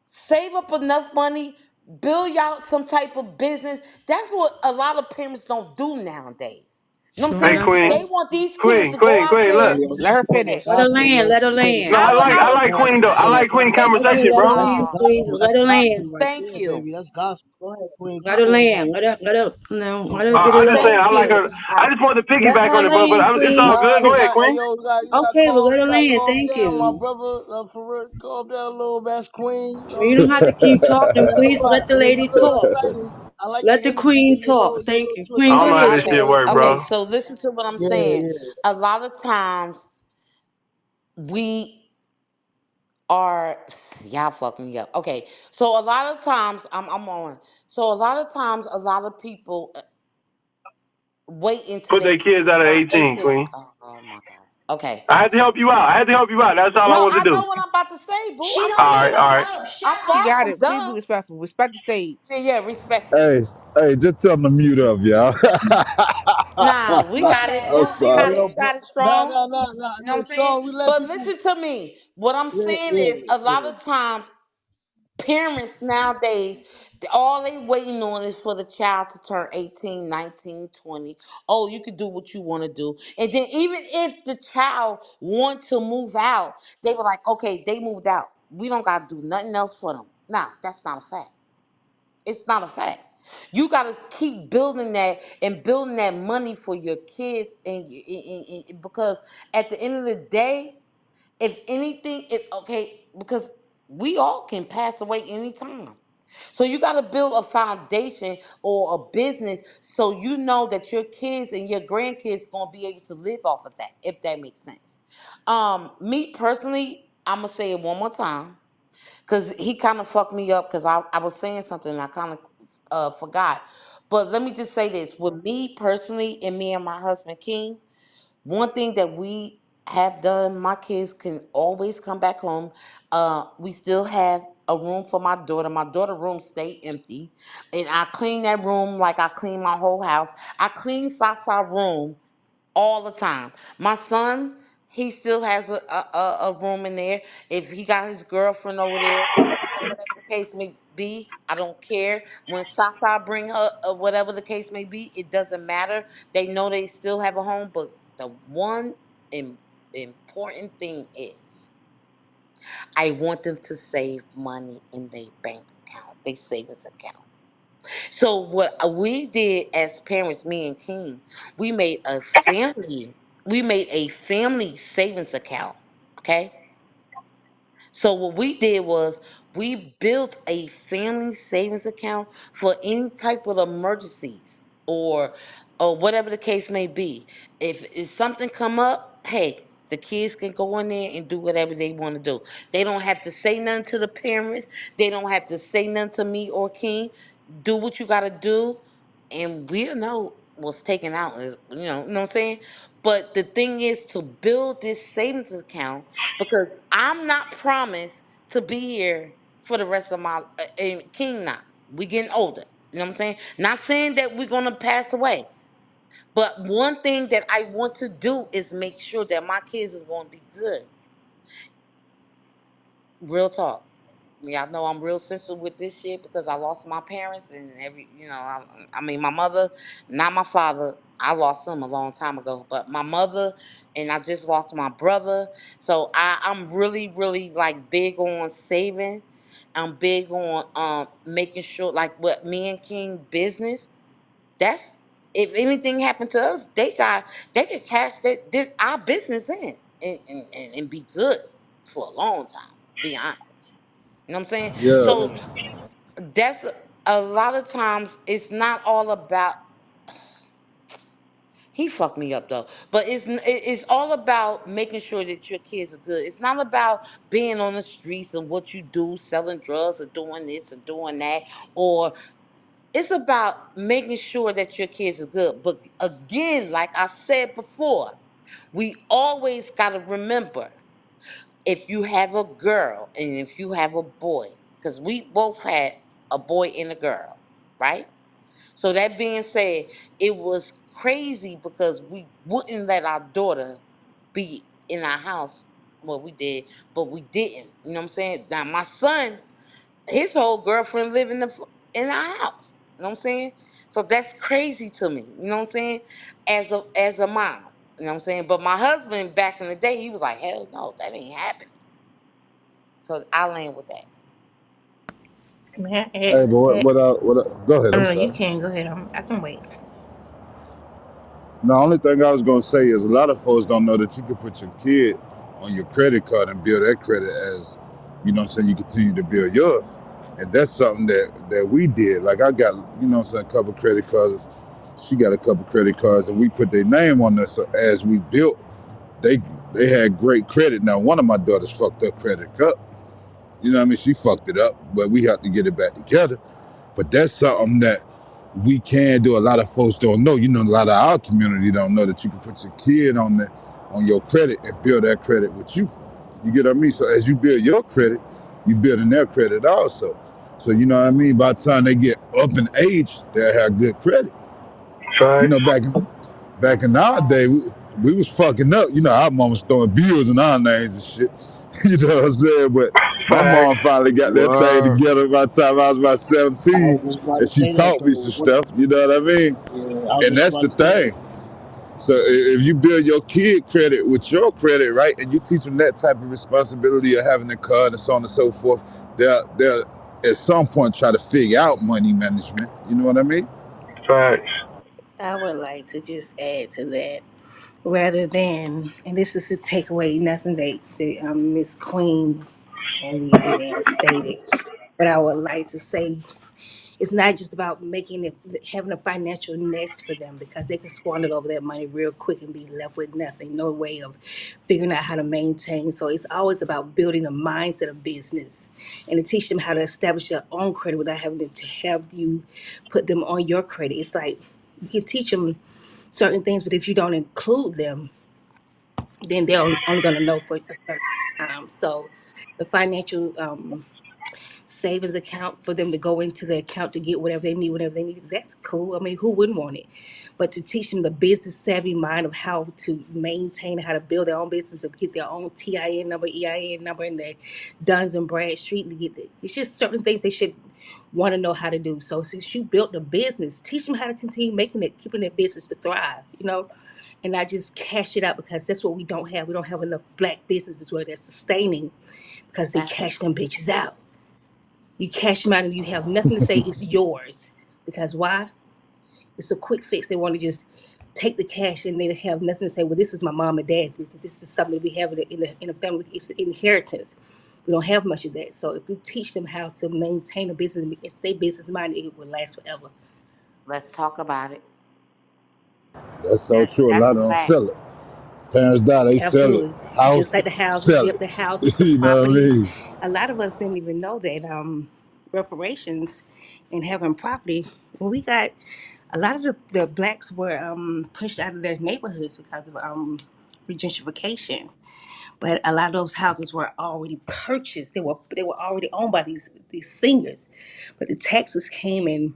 save up enough money, build out some type of business. That's what a lot of parents don't do nowadays. You know what I'm True Hey, saying? enough. Queen. They want these kids Queen. to go Queen. out Queen. there. Look. Hey, yo, Let her that's the finish. Let her gospel, land. bro. Let her Queen, land. No, I would I I that's would like rather Queen though. I gospel. say, like Queen Let thank her, conversation, you. let her bro. land, please. Let That's her land. gospel right Thank there, you. baby. That's gospel. Go ahead, Queen. Let Keep her going, land. bro. Let her, no, let her Okay. get I it just off. saying, Thank I like you. her. I just wanted to Let piggyback her on it, bro. But land, it's all please. good. Nah, Go you ahead, got, hey, Queen. yo, Okay, well, let you her gotta land. calm Thank down, my you. brother. For real, calm down a little, bit. That's Queen. You know what You I'm don't have to saying? keep talking. Yeah, Please let the you lady a little talk. excited. I like Let your the energy, but queen talk. you're a Thank little you. twisted Queen, I go don't know up how a ahead. this little shit Okay. bit, work, bro. Okay. bro. So listen to what I'm Yeah, saying. yeah. A lot of times we are y'all fucking me up. Okay. So a lot of times I'm on. So a lot of times a lot of people wait until Put their their kids kids out at turn 18, 18. Queen. Oh my God. Okay. I had to help you out. I had to help you out. That's all I No, wanted I to do. know what I'm about to say, boo. She I'm don't All need right. finished. All no right. help. Shut I'm She up. far. got I'm it. Please be done. respectful. Respect the stage. Yeah, yeah, respectfully. Hey, hey, just tell them to mute up, y'all. Nah, we Go got it. ahead. I'm Boo, Help you me, sorry. got it. Yo, You Queen. but got it strong. You know what no, I'm saying? so we let But people. listen to me. What I'm Yeah, saying yeah, is a lot yeah. of times parents nowadays, all they waiting on is for the child to turn 18, 19, 20. Oh, you can do what you want to do. And then even if the child want to move out, they were like, okay, they moved out. We don't got to do nothing else for them. Nah, that's not a fact. It's not a fact. You got to keep building that and building that money for your kids, because at the end of the day, if anything, if okay, because we all can pass away anytime. So you got to build a foundation or a business so you know that your kids and your grandkids gonna be able to live off of that, if that makes sense. Me personally, I'm gonna say it one more time because he kind of fucked me up because I was saying something and I kind of forgot. But let me just say this: with me personally, and me and my husband King, one thing that we have done, my kids can always come back home. We still have a room for my daughter. My daughter' room stay empty, and I clean that room like I clean my whole house. I clean Sasa room all the time. My son, he still has a room in there. If he got his girlfriend over there, whatever the case may be, I don't care. When Sasa bring her, whatever the case may be, it doesn't matter. They know they still have a home. But the one important thing is, I want them to save money in their bank account, their savings account. So what we did as parents, me and King, we made a family. we made a family savings account. Okay. So what we did was we built a family savings account for any type of emergencies or whatever the case may be. If something come up, hey, the kids can go in there and do whatever they want to do. They don't have to say nothing to the parents. They don't have to say nothing to me or King. Do what you got to do, and we'll know what's taken out. You know what I'm saying? But the thing is to build this savings account because I'm not promised to be here for the rest of my and King not. We getting older. You know what I'm saying? Not saying that we're gonna pass away, but one thing that I want to do is make sure that my kids are gonna be good. Real talk. Y'all know I'm real sensitive with this shit because I lost my parents and I mean my mother, not my father. I lost him a long time ago, but my mother and I just lost my brother. So I'm really, really like big on saving. I'm big on making sure like what me and King business. That's if anything happened to us, they could cash this our business in and be good for a long time. Be honest. You know what I'm saying? Yeah, So that's a lot of times it's not all about he fucked me up though, but it's all about making sure that your kids are good. It's not about being on the streets and what you do, selling drugs or doing this or doing that, or it's about making sure that your kids are good. But again, like I said before, we always got to remember if you have a girl and if you have a boy, because we both had a boy and a girl, right? So that being said, it was crazy because we wouldn't let our daughter be in our house. Well, we did, but we didn't. You know what I'm saying? Now my son, his whole girlfriend live in our house. You know what I'm saying? So that's crazy to me. You know what I'm saying? As a mom. You know what I'm saying? But my husband back in the day, he was like, hell no, that ain't happening. So I land with that. May I hey, add but to that? go ahead. Oh I'm no, you sorry. can go ahead. I can wait. The only thing I was gonna say is a lot of folks don't know that you can put your kid on your credit card and build that credit as, you know what I'm saying, you continue to build yours. And that's something that we did. Like I got, you know what I'm saying, a couple credit cards. She got a couple credit cards and we put their name on this. So as we built, they they had great credit. Now one of my daughters fucked her credit up. You know what I mean? She fucked it up, but we have to get it back together. But that's something that we can do. A lot of folks don't know. You know, a lot of our community don't know that you can put your kid on your credit and build that credit with you. You get what I mean? So as you build your credit, you building their credit also. So you know what I mean? By the time they get up in age, they'll have good credit. You Facts. know, back That's in a our fact. day, we was fucking up. You know, our mom was throwing bills in our names and shit. You know what I'm saying? But my Facts. mom finally got that thing Word. together by the time I was about I 17, was just about and to she say that taught me though. some stuff. You know what I mean? Yeah, I was And just that's about the to say that. thing. So if you build your kid credit with your credit, right, and you teach them that type of responsibility of having a card and so on and so forth, they'll at some point try to figure out money management. You know what I mean? Facts. I would like to just add to that, rather than, and this is to take away nothing that Miss Queen and the other man stated, but I would like to say it's not just about making it having a financial nest for them because they can squander over that money real quick and be left with nothing, no way of figuring out how to maintain. So it's always about building a mindset of business and to teach them how to establish their own credit without having to have you put them on your credit. It's like you can teach them certain things, but if you don't include them, then they're only going to know for a certain time. So the financial savings account for them to go into the account to get whatever they need, that's cool. I mean, who wouldn't want it? But to teach them the business savvy mind of how to maintain, how to build their own business, and get their own TIN number, EIN number, and their Duns and Bradstreet to get the, it's just certain things they should want to know how to do. So since you built the business, teach them how to continue making it, keeping their business to thrive, and not just cash it out because that's what we don't have. We don't have enough black businesses where they're sustaining because they That's a cash them bitches out. You cash them out and you have nothing to say it's yours. Because why? It's a quick fix. They want to just take the cash and they have nothing to say. Well, this is my mom and dad's business. This is something we have in a family. It's an inheritance. We don't have much of that. So if we teach them how to maintain a business and stay business minded, it will last forever. Let's talk about it. That's so That's true. A that's lot a of them fact. sell it. Parents die, they sell it. Absolutely. Just House, like the houses, sell yep, it. the houses, the You know what I properties. mean? A lot of us didn't even know that reparations and having property. When we got a lot of the blacks were pushed out of their neighborhoods because of gentrification. But a lot of those houses were already purchased. They were already owned by these singers. But the taxes came and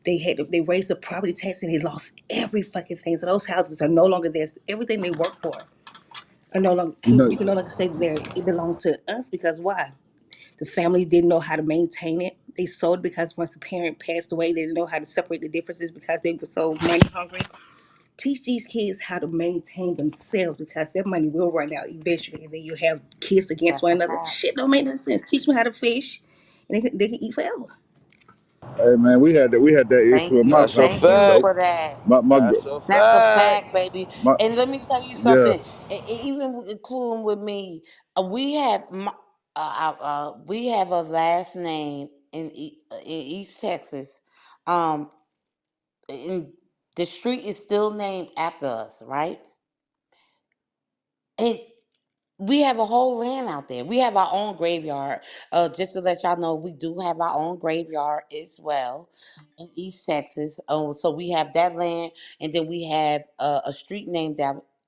they raised the property tax and they lost every fucking thing. So those houses are no longer theirs. Everything they worked for are no longer You know, you can no longer say that it belongs to us because why? The family didn't know how to maintain it. They sold it because once the parent passed away, they didn't know how to separate the differences because they were so money hungry. Teach these kids how to maintain themselves because their money will run out eventually, and then you have kids against That's one a another. fact. Shit don't make no sense. Teach them how to fish, and they can eat forever. hey man, we had that issue Thank in my you. That's a family. Thank you fact. They, for that. my That's a That's a fact. fact, baby. my And let me tell you yeah. something. Even including with me, we have we have a last name in East Texas. Um, in the street is still named after us, right? And we have a whole land out there. We have our own graveyard. Just to let y'all know, we do have our own graveyard as well in East Texas. So we have that land, and then we have a street named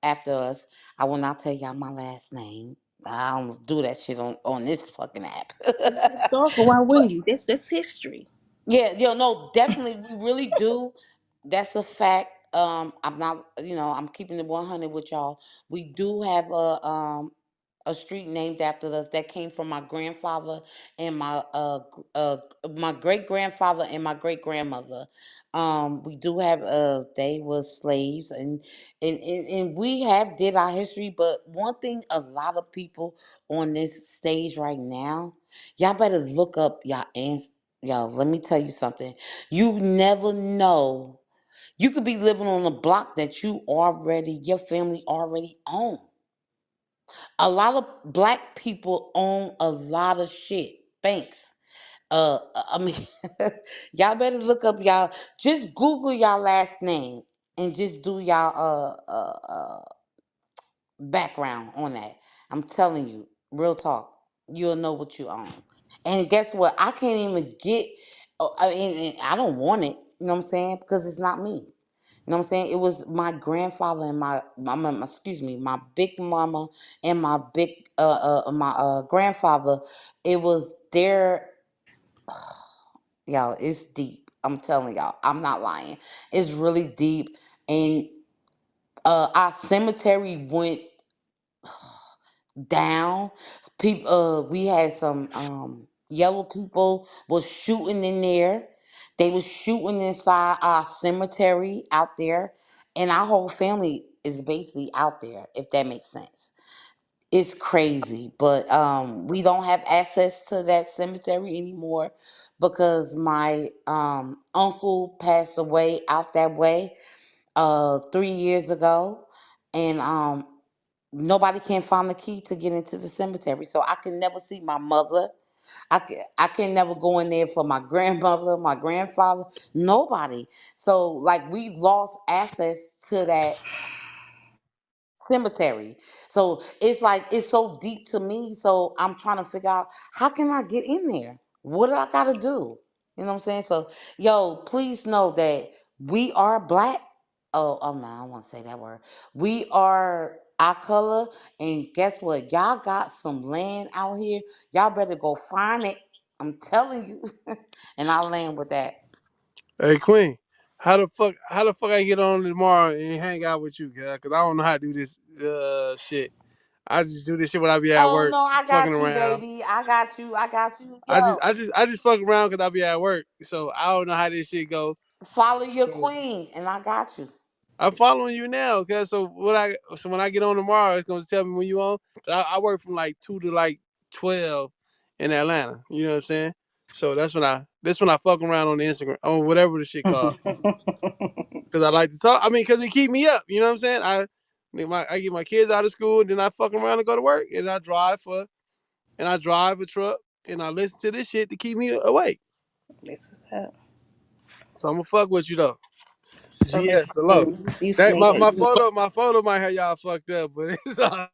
after us. I will not tell y'all my last name. I don't do that shit on this fucking app. It's historical. Why But wouldn't you? That's history. yeah, no, definitely, we really do. That's a fact. I'm not, I'm keeping it 100 with y'all. We do have a street named after us that came from my grandfather and my great grandfather and my great grandmother. We do have they was slaves, and we have did our history. But one thing, a lot of people on this stage right now, y'all better look up y'all ancestors. Yo, let me tell you something. You never know. You could be living on a block that your family already own. A lot of black people own a lot of shit. Banks. I mean, y'all better look up y'all. Just Google y'all last name and just do y'all background on that. I'm telling you, real talk. You'll know what you own. And guess what? I can't even get. I mean, I don't want it. You know what I'm saying? Because it's not me. You know what I'm saying? It was my grandfather and excuse me, my big mama and my grandfather. It was their, y'all. It's deep. I'm telling y'all. I'm not lying. It's really deep. And our cemetery went down. People, we had some yellow people was shooting in there. They was shooting inside our cemetery out there, and our whole family is basically out there. If that makes sense, it's crazy. But we don't have access to that cemetery anymore because my uncle passed away out that way 3 years ago, and nobody can find the key to get into the cemetery. So I can never see my mother. I can never go in there for my grandmother, my grandfather, nobody. So like we lost access to that cemetery. So it's like it's so deep to me. So I'm trying to figure out how can I get in there? What do I gotta do? You know what I'm saying? So yo, please know that we are black. Oh no, I don't want to say that word. We are our color, and guess what? Y'all got some land out here. Y'all better go find it. I'm telling you. And I'll land with that. Hey Queen, how the fuck I get on tomorrow and hang out with you, girl? Cause I don't know how to do this shit. I just do this shit when I be at Oh work, no, I fucking got you, around. baby. I got you. I got you. I just Yo. I just I just fuck around cause I be at work. So I don't know how this shit go. Follow your So queen, and I got you. I'm following you now, okay? So when I get on tomorrow, it's gonna tell me when you on. I work from like 2 to like 12 in Atlanta. You know what I'm saying? So that's when I fuck around on the Instagram or whatever the shit called. Cause I like to talk. I mean, cause it keep me up. You know what I'm saying? I get my kids out of school, and then I fuck around and go to work, and I drive a truck, and I listen to this shit to keep me awake. That's what's up. So I'm gonna fuck with you though. So Miss GS the low. Queen, you That made my photo might have y'all fucked up, but it's all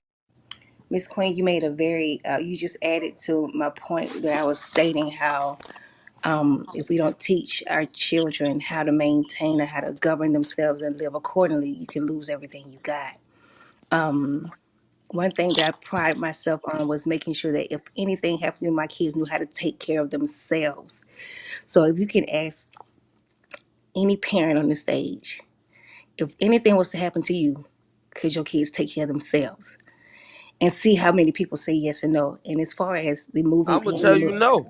Miss Queen, you made a very you just added to my point that I was stating how if we don't teach our children how to maintain or how to govern themselves and live accordingly, you can lose everything you got. Um, One thing that I pride myself on was making sure that if anything happened to me, my kids knew how to take care of themselves. So if you can ask any parent on the stage, if anything was to happen to you, could your kids take care of themselves? And see how many people say yes or no. And as far as the moving I'm gonna in, tell you no.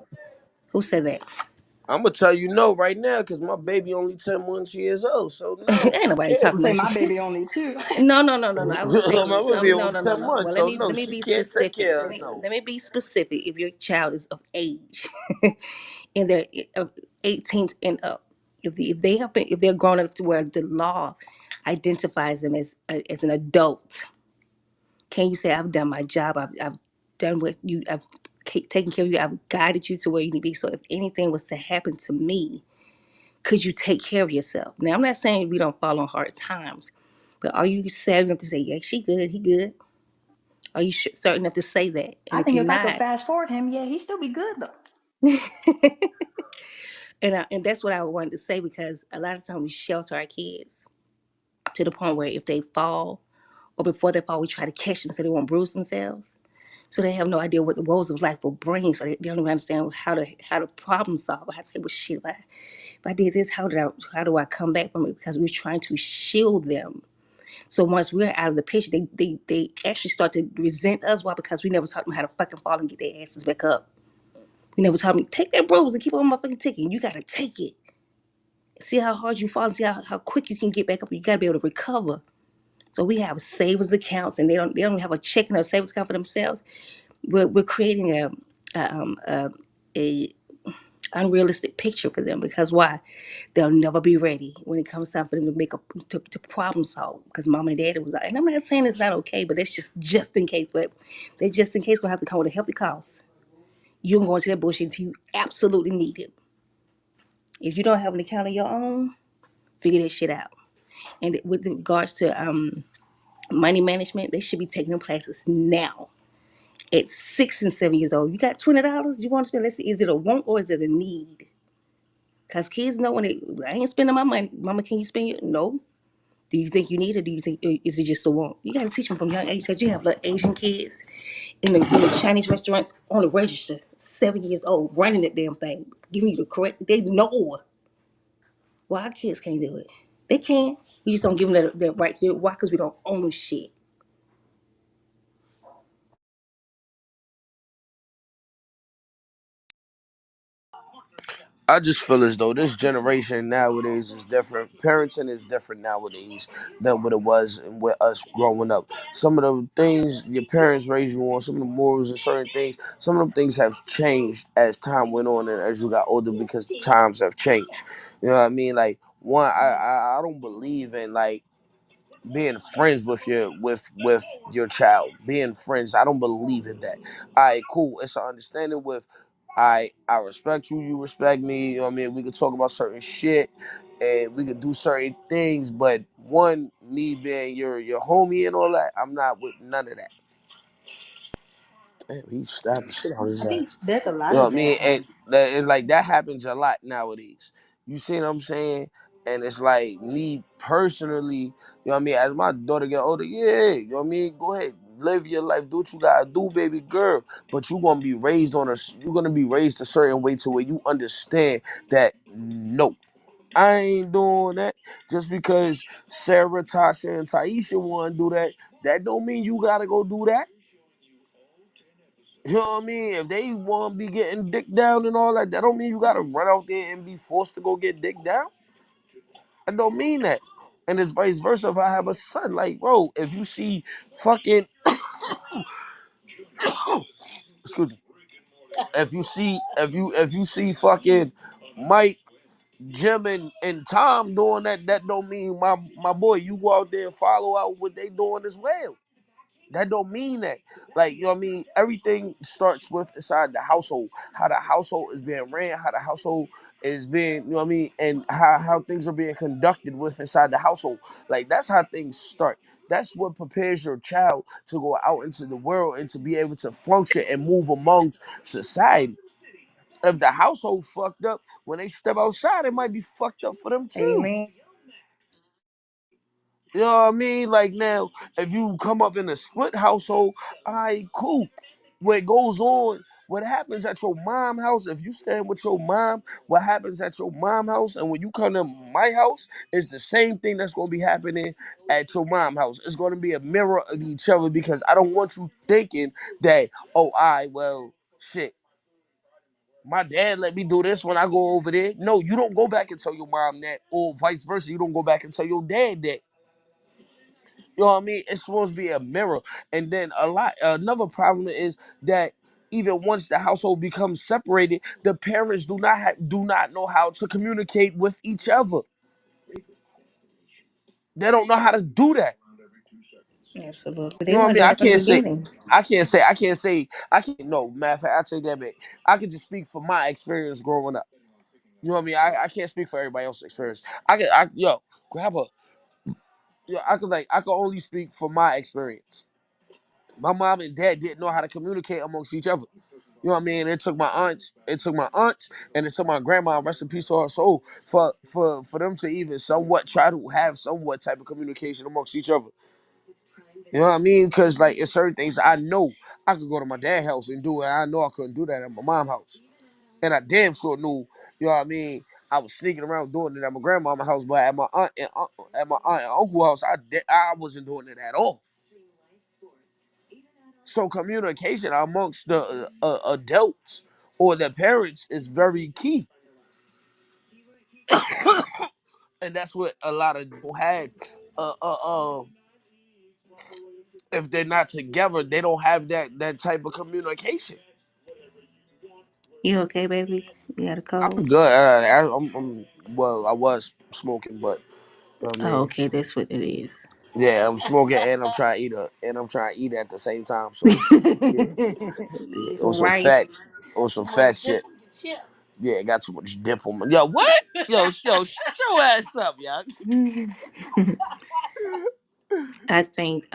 who said that? I'm gonna tell you no right now because my baby only 10 months years old. So no, Ain't she nobody can't. I'm talking saying about my shit. baby only 2. No, no, no, no, no. I was My saying baby no, only no, no, 10 no. months. Well, So no, let me she be can't take specific. care of Let me herself. let me be specific. If your child is of age, and they're of 18 and up, if they're grown up to where the law identifies them as an adult, can you say I've done my job? I've done what you. I've taken care of you. I've guided you to where you need to be. So if anything was to happen to me, could you take care of yourself? Now, I'm not saying we don't fall on hard times, but are you savvy enough to say, yeah, she good, he good? Are you certain enough to say that? And I if think you're if I could not, fast forward him, yeah, he'd still be good though. and that's what I wanted to say because a lot of times we shelter our kids to the point where if they fall or before they fall, we try to catch them so they won't bruise themselves. So they have no idea what the woes of life will bring. So they don't even understand how to problem solve. How to say, well, shit, if I did this, how do I come back from it? Because we're trying to shield them. So once we're out of the picture, they actually start to resent us. Why? Because we never taught them how to fucking fall and get their asses back up. We never taught them, take that bruise and keep on motherfucking ticking. You gotta take it. See how hard you fall and see how quick you can get back up. You gotta be able to recover. So we have savings accounts and they don't have a checking or savings account for themselves. We're creating a unrealistic picture for them because why? They'll never be ready when it comes time for them to make to problem solve because mom and daddy was like, and I'm not saying it's not okay, but that's just in case. But they just in case gonna have to come with a healthy cost. You can go into that bullshit until you absolutely need it. If you don't have an account of your own, figure that shit out. And with regards to money management, they should be taking them classes now. At 6 and 7 years old, you got $20 you want to spend. Let's see, is it a want or is it a need? Because kids know I ain't spending my money. Mama, can you spend it? No. Do you think you need it? Do you think is it just a want? You gotta teach them from young age. Because you have like Asian kids in the Chinese restaurants on the register, 7 years old, running that damn thing, giving you the correct. They know why our kids can't do it. They can. We just don't give them that right to do it. Why? Because we don't own shit. I just feel as though this generation nowadays is different. Parenting is different nowadays than what it was with us growing up. Some of the things your parents raised you on, some of the morals and certain things, some of them things have changed as time went on and as you got older because times have changed. You know what I mean? Like one, I don't believe in like being friends with your child, being friends. I don't believe in that. All right, cool. It's an understanding with I respect you, you respect me. You know what I mean? We could talk about certain shit and we could do certain things, but one, me being your homie and all that, I'm not with none of that. Damn, he stabbed the shit out of I his think ass. there's a You lot know of what I that. mean? And like that happens a lot nowadays. You see what I'm saying? And it's like me personally, you know what I mean? As my daughter get older, yeah, you know what I mean? Go ahead, live your life, do what you gotta do, baby girl. But you're gonna be raised a certain way to where you understand that no, I ain't doing that. Just because Sarah, Tasha, and Taisha wanna do that, that don't mean you gotta go do that. You know what I mean? If they want to be getting dick down and all that, that don't mean you gotta run out there and be forced to go get dick down. I don't mean that. And it's vice versa. If I have a son, like, bro, if you see fucking, excuse me, if you see fucking Mike, Jim, and Tom doing that, that don't mean my boy, you go out there and follow out what they doing as well. That don't mean that. Like, you know what I mean? Everything starts with inside the household. How the household is being ran, how the household is being, you know what I mean, and how things are being conducted with inside the household. Like, that's how things start. That's what prepares your child to go out into the world and to be able to function and move amongst society. If the household fucked up, when they step outside, it might be fucked up for them too. Amen. You know what I mean? Like now, if you come up in a split household, all right, cool. What goes on, what happens at your mom house, if you stand with your mom, what happens at your mom house, and when you come to my house, is the same thing that's gonna be happening at your mom house. It's gonna be a mirror of each other because I don't want you thinking that, oh, well, shit. My dad let me do this when I go over there. No, you don't go back and tell your mom that, or vice versa. You don't go back and tell your dad that. You know what I mean? It's supposed to be a mirror. And then another problem is that even once the household becomes separated, the parents do not know how to communicate with each other. They don't know how to do that. Absolutely. You They know what I weren't mean? doing it from the beginning. No, matter of fact, I take that back. I can just speak for my experience growing up. You know what I mean? I can't speak for everybody else's experience. Grab a, I can only speak for my experience. My mom and dad didn't know how to communicate amongst each other. You know what I mean? It took my aunts, and it took my grandma, rest in peace to her soul, for them to even somewhat try to have somewhat type of communication amongst each other. You know what I mean? Because like it's certain things I know I could go to my dad's house and do it. I know I couldn't do that at my mom's house, and I damn sure knew. You know what I mean? I was sneaking around doing it at my grandma's house, but at my aunt and uncle house, I wasn't doing it at all. So communication amongst the adults or the parents is very key, and that's what a lot of people had. Uh, uh, uh, if they're not together, they don't have that type of communication. You okay, baby? You got a I'm cold? good. Well, I was smoking, but you know what I Oh, mean. okay, that's what it is. Yeah, I'm smoking and I'm trying to eat at the same time. So yeah, yeah, it was some Right. fat, shit. Yeah, got too much dip on my. Yo, what? Yo, shut your ass up, y'all. I think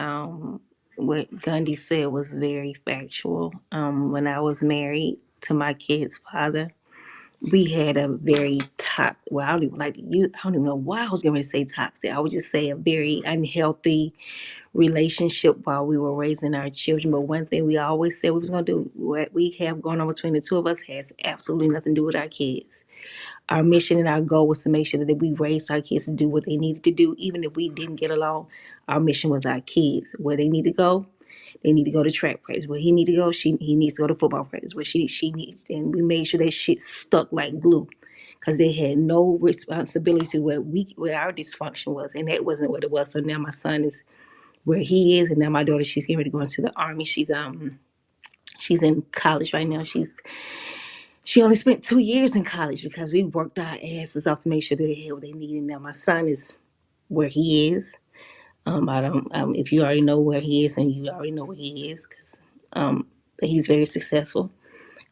what Gundy said was very factual. When I was married to my kid's father, we had a very well, I don't even like to use, I don't even know why I was going to say toxic. I would just say a very unhealthy relationship while we were raising our children. But one thing we always said we was going to do, what we have going on between the two of us has absolutely nothing to do with our kids. Our mission and our goal was to make sure that we raised our kids to do what they needed to do, even if we didn't get along. Our mission was our kids. Where they need to go, they need to go to track practice. Where he need to go, he needs to go to football practice. Where she needs, and we made sure that shit stuck like glue, because they had no responsibility to where our dysfunction was, and that wasn't what it was. So now my son is where he is, and now my daughter, she's getting ready to go into the army. She's in college right now. She only spent 2 years in college because we worked our asses off to make sure that they had what they needed. Now my son is where he is. I don't. If you already know where he is, and you already know where he is, because he's very successful,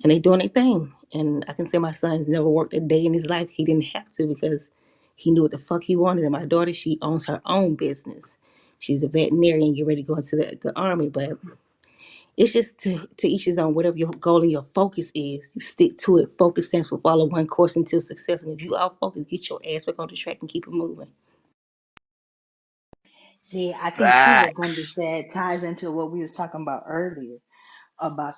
and they doing their thing. And I can say my son's never worked a day in his life. He didn't have to because he knew what the fuck he wanted. And my daughter, she owns her own business. She's a veterinarian. Get ready to go into the army, but it's just to each his own. Whatever your goal and your focus is, you stick to it. Focus stands for follow one course until success. And if you out focused, get your ass back on the track and keep it moving. See, I think too what Gundy Facts. said ties into what we was talking about earlier about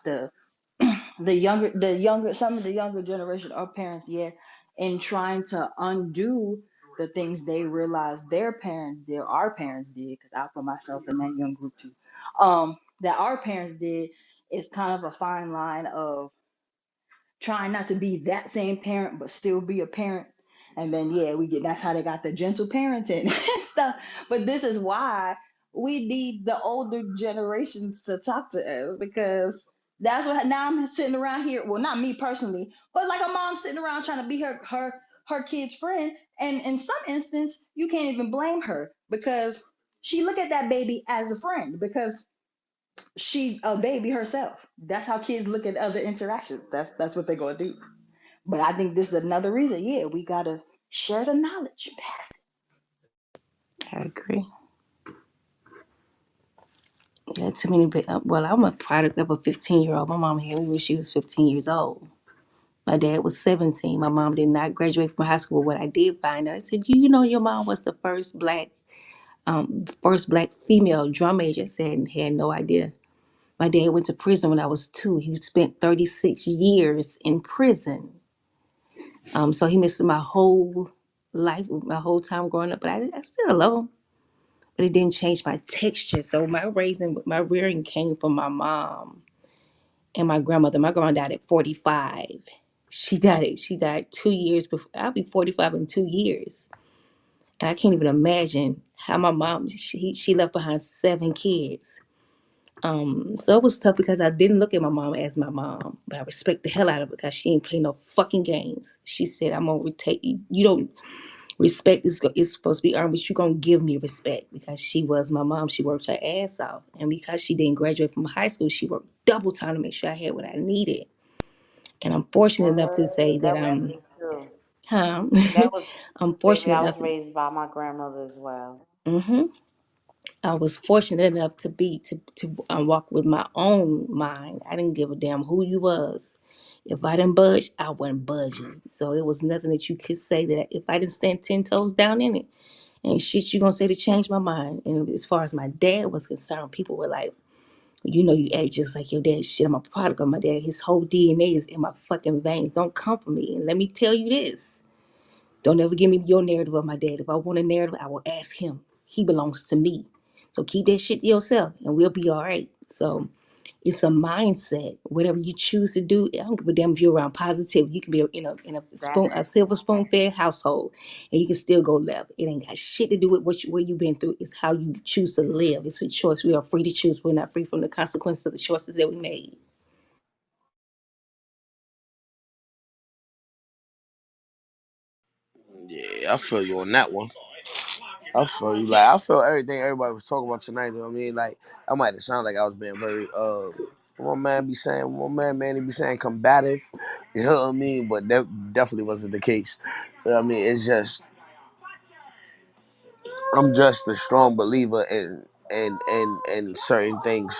some of the younger generation of parents, yeah, in trying to undo the things they realized their parents did, our parents did, because I put myself in that young group too. That our parents did is kind of a fine line of trying not to be that same parent but still be a parent. And then yeah, we get that's how they got the gentle parenting and stuff. But this is why we need the older generations to talk to us, because That's what now I'm sitting around here. Well, not me personally, but like a mom sitting around trying to be her kid's friend. And in some instance, you can't even blame her because she look at that baby as a friend because she a baby herself. That's how kids look at other interactions. That's what they're gonna do. But I think this is another reason. Yeah, we gotta share the knowledge, pass I agree. Yeah, too many. Well, I'm a product of a 15-year-old. My mom had me when she was 15 years old. My dad was 17. My mom did not graduate from high school. What I did find out, I said, you know, your mom was the first black female drum major. I said, had no idea. My dad went to prison when I was 2. He spent 36 years in prison. So he missed my whole life, my whole time growing up. But I still love him. But it didn't change my texture. So my rearing came from my mom and my grandmother. My grandma died at 45. She died 2 years before. I'll be 45 in 2 years. And I can't even imagine how my mom, she left behind 7 kids. So it was tough because I didn't look at my mom as my mom, but I respect the hell out of her because she ain't play no fucking games. She said, I'm gonna take you. You don't respect is supposed to be earned, but you're gonna give me respect because she was my mom. She worked her ass off. And because she didn't graduate from high school, she worked double time to make sure I had what I needed. And I'm fortunate enough to say that That was me too. um, That was, I'm baby, fortunate I enough was to. raised by my grandmother as well. hmm I was fortunate enough to be to walk with my own mind. I didn't give a damn who you was. If I didn't budge, I wasn't budging. So it was nothing that you could say that if I didn't stand 10 toes down in it, ain't shit you gonna say to change my mind. And as far as my dad was concerned, people were like, you know, you act just like your dad. Shit, I'm a product of my dad. His whole DNA is in my fucking veins. Don't come for me. And let me tell you this. Don't ever give me your narrative of my dad. If I want a narrative, I will ask him. He belongs to me. So keep that shit to yourself and we'll be all right. So it's a mindset. Whatever you choose to do, I don't give a damn if you're around positive. You can be That's a silver spoon fed household, and you can still go left. It ain't got shit to do with what you've been through. It's how you choose to live. It's a choice. We are free to choose. We're not free from the consequences of the choices that we made. Yeah, I feel you on that one. I feel you. Like I feel everything everybody was talking about tonight. You know what I mean? Like I might have sounded like I was being very one man be saying one man he be saying combative. You know what I mean? But that definitely wasn't the case. You know what I mean? It's just I'm just a strong believer in and certain things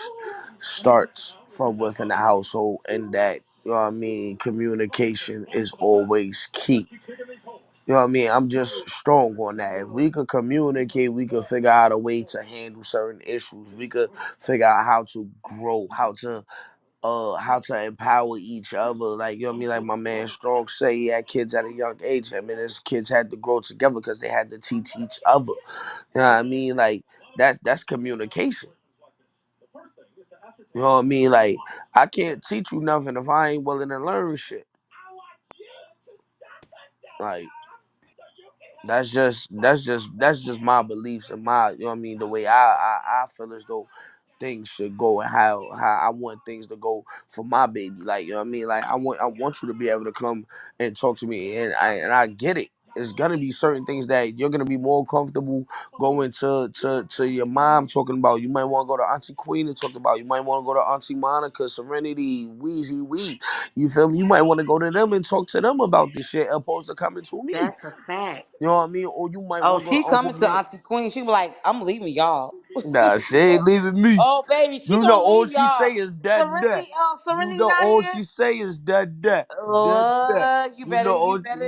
starts from within the household and that you know what I mean communication is always key. You know what I mean? I'm just strong on that. If we could communicate, we could figure out a way to handle certain issues. We could figure out how to grow, how to empower each other. Like you know what I mean? Like my man Strong say he had kids at a young age. I mean his kids had to grow together because they had to teach each other. You know what I mean? Like that's communication. You know what I mean? Like I can't teach you nothing if I ain't willing to learn shit. Like that's just my beliefs and my you know what I mean the way I feel as though things should go and how I want things to go for my baby. Like you know what I mean? Like I want you to be able to come and talk to me and I get it. It's gonna be certain things that you're gonna be more comfortable going to your mom talking about. You might want to go to Auntie Queen and talk about. You might want to go to Auntie Monica, Serenity, Wheezy Wee. You feel me? You might want to go to them and talk to them about this shit opposed to coming to me. That's a fact. You know what I mean? Or you might Oh, want to go she to Uncle coming to Nick. Auntie Queen. She be like, I'm leaving y'all. Nah, she ain't leaving me. Oh, baby, she You know, gonna all leave she say y'all. is that. You Serenity know, not all here. she say is that. You You better, know, you all, better.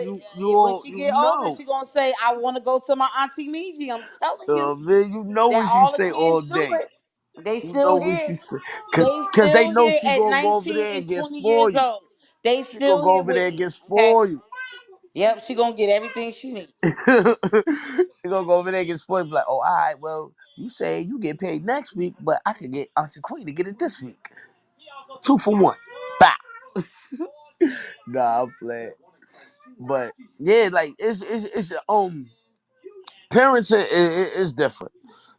When you she get older, know. she gonna say, "I want to go to my auntie Miji." I'm telling you Man, you know that what she all the say all kids do day. it. They You know still what here. she say. They Cause they still know here she at gonna go over 19 there and and get 20 years spoiled. old. They She gonna still go here over with there and me. get Okay. spoiled. Yep, she gonna get everything she needs. She gonna go over there and get spoiled. Be like, oh, all right, well, you say you get paid next week, but I could get Auntie Queen to get it this week. 2 for 1. Bow. Nah, I'm playing. But yeah, like it's parenting is different.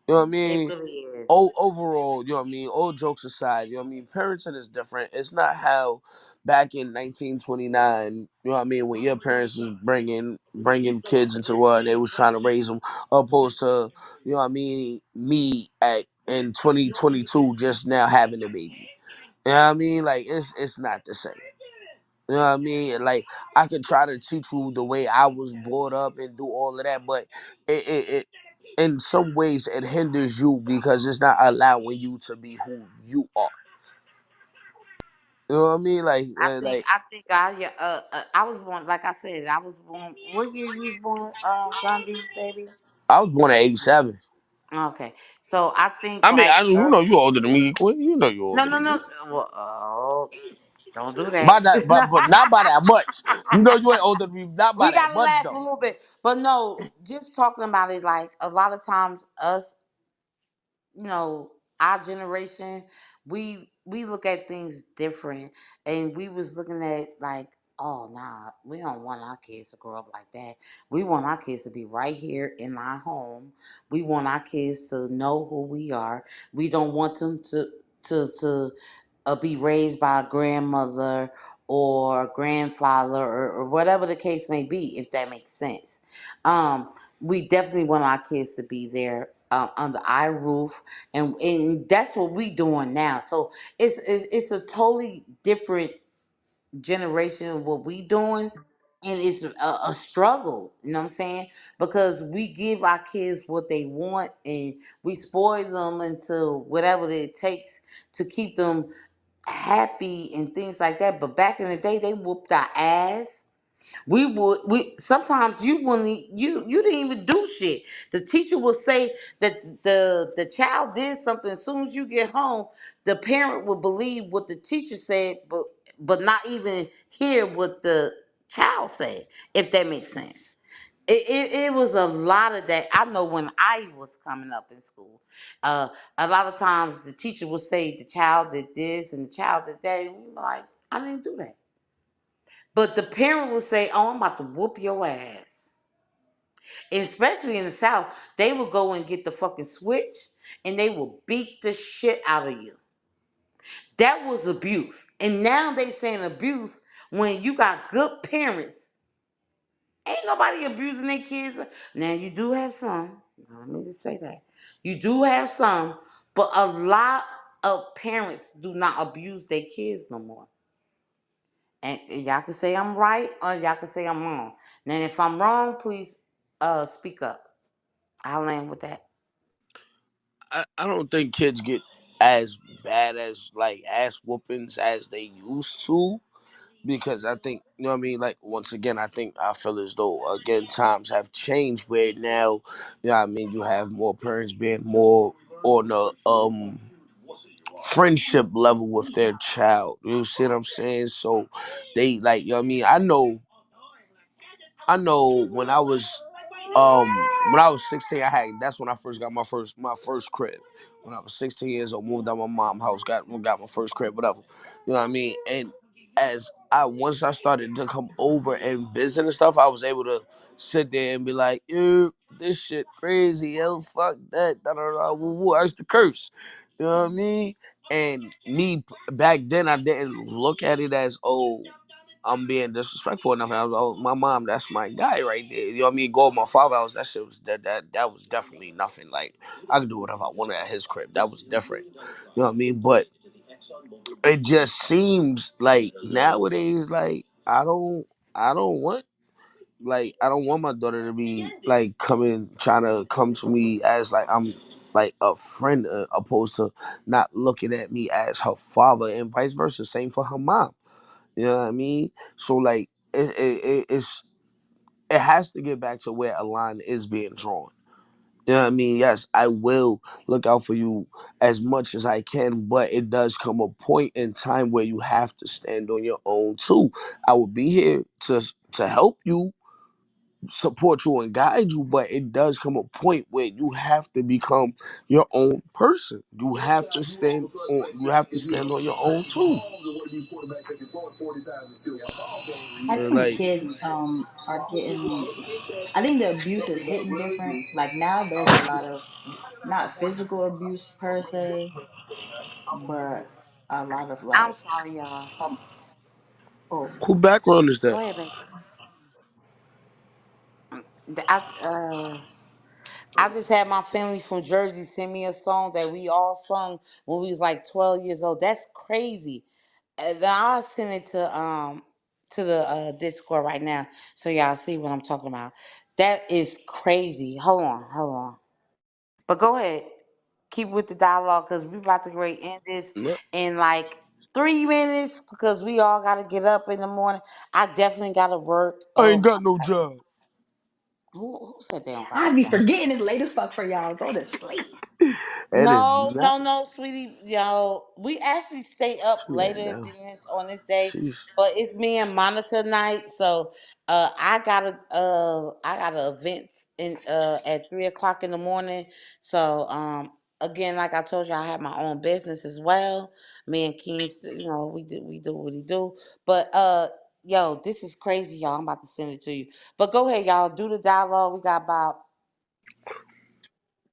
You know what I It mean? really is. Overall, you know what I mean? All jokes aside, you know what I mean? Parenting is different. It's not how back in 1929, you know what I mean, when your parents was bringing kids into the world and they was trying to raise them, opposed to, you know what I mean, me at in 2022 just now having a baby. You know what I mean? Like it's not the same. You know what I mean? Like I could try to teach you the way I was brought up and do all of that, but it in some ways it hinders you because it's not allowing you to be who you are. You know what I mean? I was born, like I said, I was born. What year you was born, Gandhi, baby? I was born at 87. Okay, so I think I mean, like you know you older than me, Quinn. You know you no, older no, than no. me. Well, oh, don't do By that. that, but not by that much. You know you ain't older than me, not by We that gotta much laugh a though. little bit, but no, just talking about it. Like a lot of times, us, you know, our generation, we look at things different, and we was looking at like, oh nah, we don't want our kids to grow up like that. We want our kids to be right here in our home. We want our kids to know who we are. We don't want them to be raised by a grandmother or grandfather, or whatever the case may be, if that makes sense. We definitely want our kids to be there, under our roof, and that's what we doing now. So it's a totally different generation of what we doing, and it's a struggle. You know what I'm saying? Because we give our kids what they want, and we spoil them into whatever it takes to keep them happy and things like that. But back in the day, they whooped our ass. We sometimes you wouldn't you didn't even do shit. The teacher will say that the child did something. As soon as you get home, the parent will believe what the teacher said, but not even hear what the child said, if that makes sense. It was a lot of that. I know when I was coming up in school, uh, a lot of times the teacher would say the child did this and the child did that. And we were like, I didn't do that. But the parent will say, oh, I'm about to whoop your ass. And especially in the South, they will go and get the fucking switch and they will beat the shit out of you. That was abuse. And now they saying abuse when you got good parents. Ain't nobody abusing their kids. Now you do have some. Let me just say that. You do have some, but a lot of parents do not abuse their kids no more. And y'all can say I'm right or y'all can say I'm wrong. Now, if I'm wrong, please speak up. I'll land with that. I don't think kids get as bad as like ass whoopings as they used to. Because I think you know what I mean. Like once again, I feel as though again times have changed where now, you know what I mean. You have more parents being more on the friendship level with their child. You see what I'm saying? So they like you know what I mean. I know when I was 16, that's when I first got my first crib. When I was 16 years old, moved out my mom's house, got my first crib, whatever. You know what I mean? And as I once I started to come over and visit and stuff, I was able to sit there and be like, "Yo, this shit crazy, yo, fuck that, da da da, woo woo." I used to curse. You know what I mean? And back then, I didn't look at it as I'm being disrespectful enough. I was like, oh, my mom, that's my guy right there. You know what I mean? Go with my father, that shit was that was definitely nothing. Like I could do whatever I wanted at his crib. That was different. You know what I mean? But it just seems like nowadays, like I don't want I don't want my daughter to be like coming trying to come to me as like I'm like a friend opposed to not looking at me as her father and vice versa. Same for her mom. You know what I mean? So like it has to get back to where a line is being drawn. You know what I mean? Yes, I will look out for you as much as I can, but it does come a point in time where you have to stand on your own too. I will be here to help you, support you, and guide you, but it does come a point where you have to become your own person. You have to stand on your own too. I And think like kids are getting, I think the abuse is hitting different. Like now there's a lot of not physical abuse per se, but a lot of I'm like, sorry, y'all. um, oh, Who background is Go that? ahead, baby. I just had my family from Jersey send me a song that we all sung when we was like 12 years old. That's crazy. And then I'll send it to the Discord right now so y'all see what I'm talking about. That is crazy. Hold on. But go ahead. Keep with the dialogue because we about to great end this No, in like 3 minutes because we all gotta get up in the morning. I definitely gotta work. I ain't Oh got my no God. job. Who said they don't got I'd no be job? forgetting it's late as fuck for y'all. Go to sleep. It is No, not no, no, sweetie. Yo, we actually stay up too late later now. than this on this day, She's but it's me and Monica night. So, I got an event in at 3 o'clock in the morning. So, again, like I told you, I have my own business as well. Me and Keens, we do what we do. But yo, this is crazy, y'all. I'm about to send it to you. But go ahead, y'all. Do the dialogue. We got about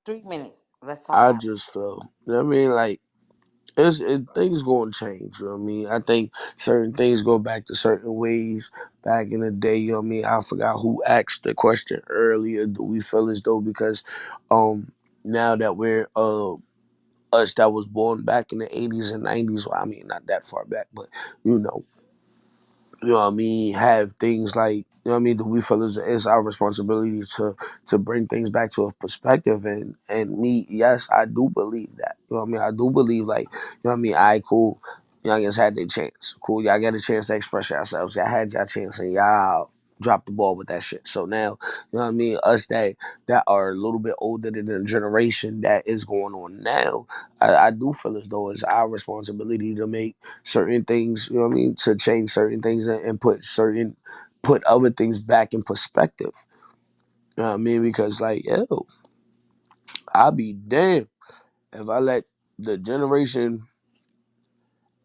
3 minutes. Let's talk I about it. just feel. I mean, like things going to change. You know what I mean? I think certain things go back to certain ways back in the day. You know what I mean? I forgot who asked the question earlier. Do we feel as though because now that we're us that was born back in the 80s and 90s, well, I mean not that far back, but you know, you know what I mean, have things like, you know what I mean, that we feel it's our responsibility to bring things back to a perspective, and me, yes, I do believe that. You know what I mean? I do believe, like, you know what I mean, I cool, y'all just had their chance. Cool, y'all got a chance to express yourselves. Y'all had your chance and y'all dropped the ball with that shit. So now, you know what I mean, us that are a little bit older than the generation that is going on now, I do feel as though it's our responsibility to make certain things, you know what I mean, to change certain things and put other things back in perspective. You know what I mean? Because like, yo, I'll be damned if I let the generation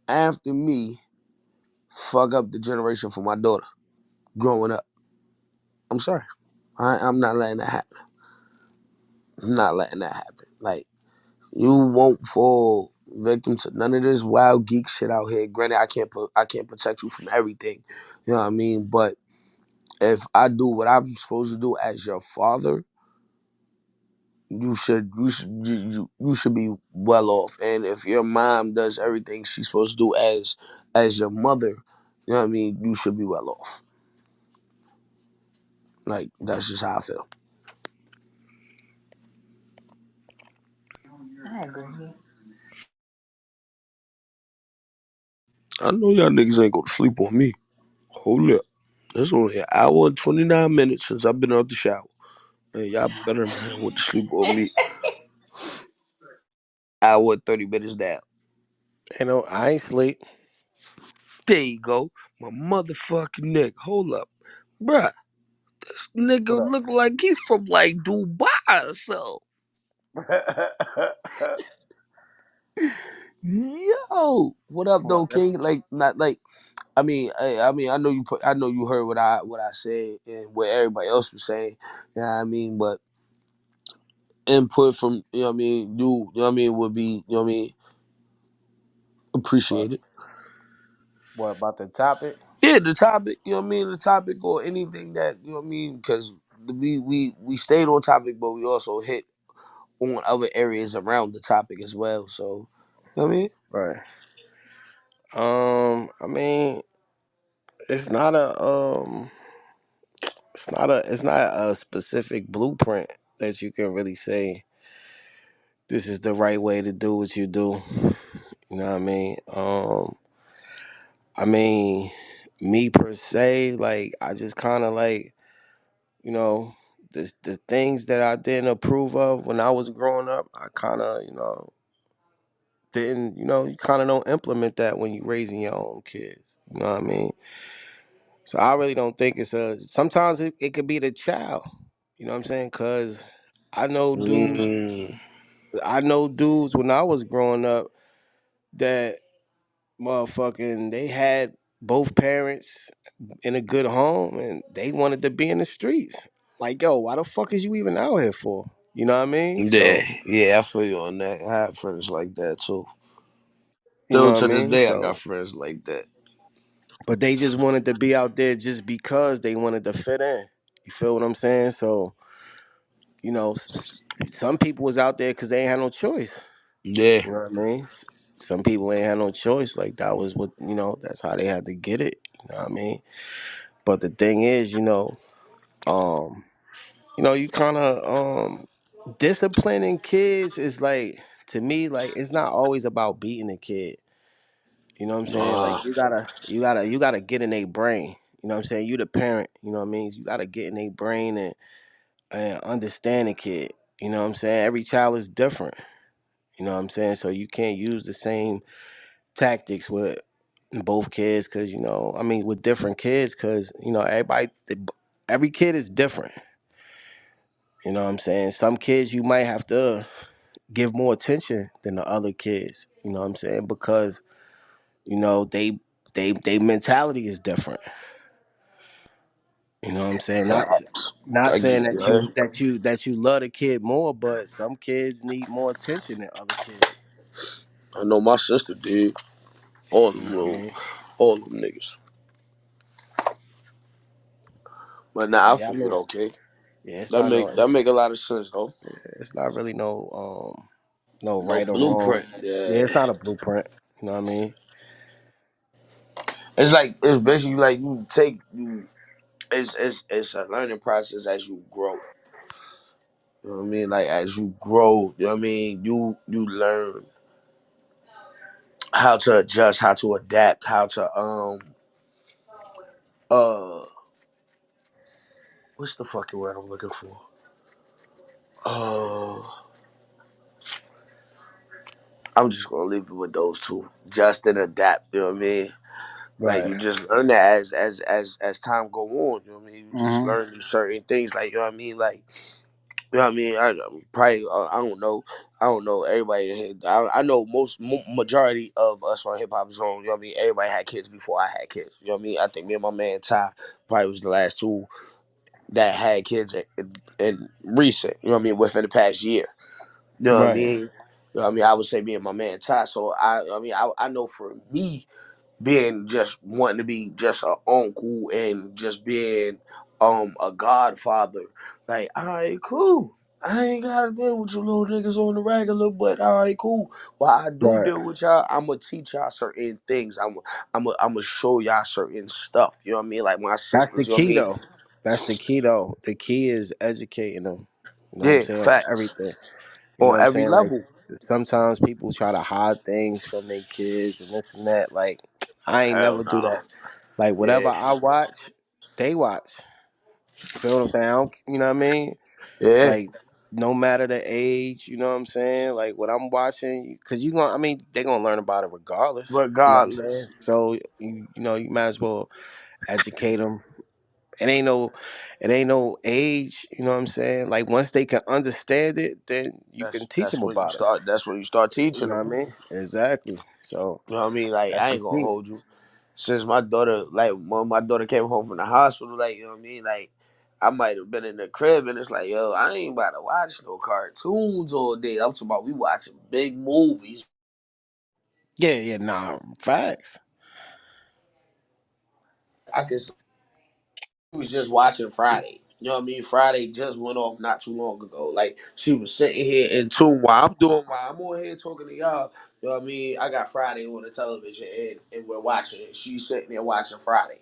after me fuck up the generation for my daughter growing up. I'm sorry. I'm not letting that happen. I'm not letting that happen. Like, you won't fall victim to none of this wild geek shit out here. Granted, I can't protect you from everything. You know what I mean? But if I do what I'm supposed to do as your father, you should be well off. And if your mom does everything she's supposed to do as your mother, you know what I mean, you should be well off. Like, that's just how I feel. I agree. I know y'all niggas ain't gonna sleep on me. Hold up. It's only an hour and 29 minutes since I've been out the shower. And y'all better not have went to sleep on me. Hour and 30 minutes down. You know, I ain't sleep. There you go. My motherfucking neck. Hold up. Bruh, this nigga What look like he from like Dubai or so. up? Yo, what up, Boy, though, King? Like, not like. I know you put. I know you heard what I said and what everybody else was saying. You know what I mean? But input from, you know what I mean, you know what I mean, would be, you know what I mean, appreciated. what about the topic? Yeah, the topic. You know what I mean, the topic or anything that, you know what I mean, because we stayed on topic, but we also hit on other areas around the topic as well. So, you know what I mean. Right. I mean, it's not a it's not a specific blueprint that you can really say this is the right way to do what you do. You know what I mean, me per se, like I just kind of like, you know, the things that I didn't approve of when I was growing up, I kind of, didn't, you kind of don't implement that when you raising your own kids. You know what I mean? So I really don't think it's sometimes it could be the child. You know what I'm saying? Cause I know dudes, Mm. I know dudes when I was growing up that motherfucking they had both parents in a good home and they wanted to be in the streets. Like, yo, why the fuck is you even out here for? You know what I mean? Yeah, So yeah, I feel you on that. I have friends like that too. you know Still what I to this mean? day, I got So friends like that. but they just wanted to be out there just because they wanted to fit in. You feel what I'm saying? So, you know, some people was out there because they ain't had no choice. Yeah, You know what I mean? Some people ain't had no choice. Like that was what that's how they had to get it. You know what I mean? But the thing is, um, you kind of disciplining kids is like to me like it's not always about beating a kid. You know what I'm saying? Like nah, you gotta get in their brain. You know what I'm saying? You the parent. You know what I mean? You gotta get in their brain and understand the kid. You know what I'm saying? Every child is different. You know what I'm saying? So you can't use the same tactics with both kids because I mean with different kids because every kid is different. You know what I'm saying? Some kids you might have to give more attention than the other kids. You know what I'm saying? Because they mentality is different. You know what I'm saying? facts. Not I saying get that you. you love the kid more, but some kids need more attention than other kids. I know my sister did. All You them know what I little, mean? all them niggas. But now I Yeah, I figured, mean, okay, yeah, it's that not make no, that make a lot of sense though. it's not really no No right or wrong. blueprint. Yeah, Yeah, it's not a blueprint. You know what I mean? it's basically like you take you. It's a learning process as you grow. You know what I mean? Like as you grow, you know what I mean. You learn how to adjust, how to adapt, how to uh what's the fucking word I'm looking for? Uh, I'm just gonna leave it with those two. Just and adapt. You know what I mean? Like Right. you just learn that as time go on. You know what I mean? You just Hmm. learn these certain things. Like you know what I mean? Like you know what I mean? Probably I don't know. I don't know everybody. I know majority of us on hip hop zone. You know what I mean? Everybody had kids before I had kids. You know what I mean? I think me and my man Ty probably was the last two that had kids in recent. You know what I mean? Within the past year. You know what I Right. mean? You know what I mean? I would say me and my man Ty. So I know for me being just wanting to be just an uncle and just being a godfather. Like, all right, cool. I ain't gotta deal with you little niggas on the regular, but all right, cool. While I do Right. deal with y'all, I'ma teach y'all certain things. I'm show y'all certain stuff. You know what I mean? Like my That's the sisters. You know what I key mean? though. That's the key though. The key is educating them. You know what I'm Yeah, saying? On facts everything. You know on what I'm every saying? Like level. sometimes people try to hide things from their kids and this and that. Like I ain't Hell never do no. that. Like whatever Yeah, I watch, they watch. You feel what I'm saying? You know what I mean? yeah. Like no matter the age, you know what I'm saying? Like what I'm watching, because I mean, they're gonna learn about it regardless. You know what I'm saying? Regardless. So you might as well educate them. It ain't no age. You know what I'm saying? Like once they can understand it, then you can teach them That's when you about it. start. That's when you start You teaching know them. what I mean? Exactly. So You know what I mean? Like that's I the ain't gonna key. hold you. Since my daughter, like when my daughter came home from the hospital, like you know what I mean, like I might have been in the crib and it's like, yo, I ain't about to watch no cartoons all day. I'm talking about we watching big movies. Yeah, yeah, nah, facts. I can see she was just watching Friday. You know what I mean? Friday just went off not too long ago. Like she was sitting here in tune while I'm on here talking to y'all. You know what I mean? I got Friday on the television and we're watching it. She's sitting there watching Friday.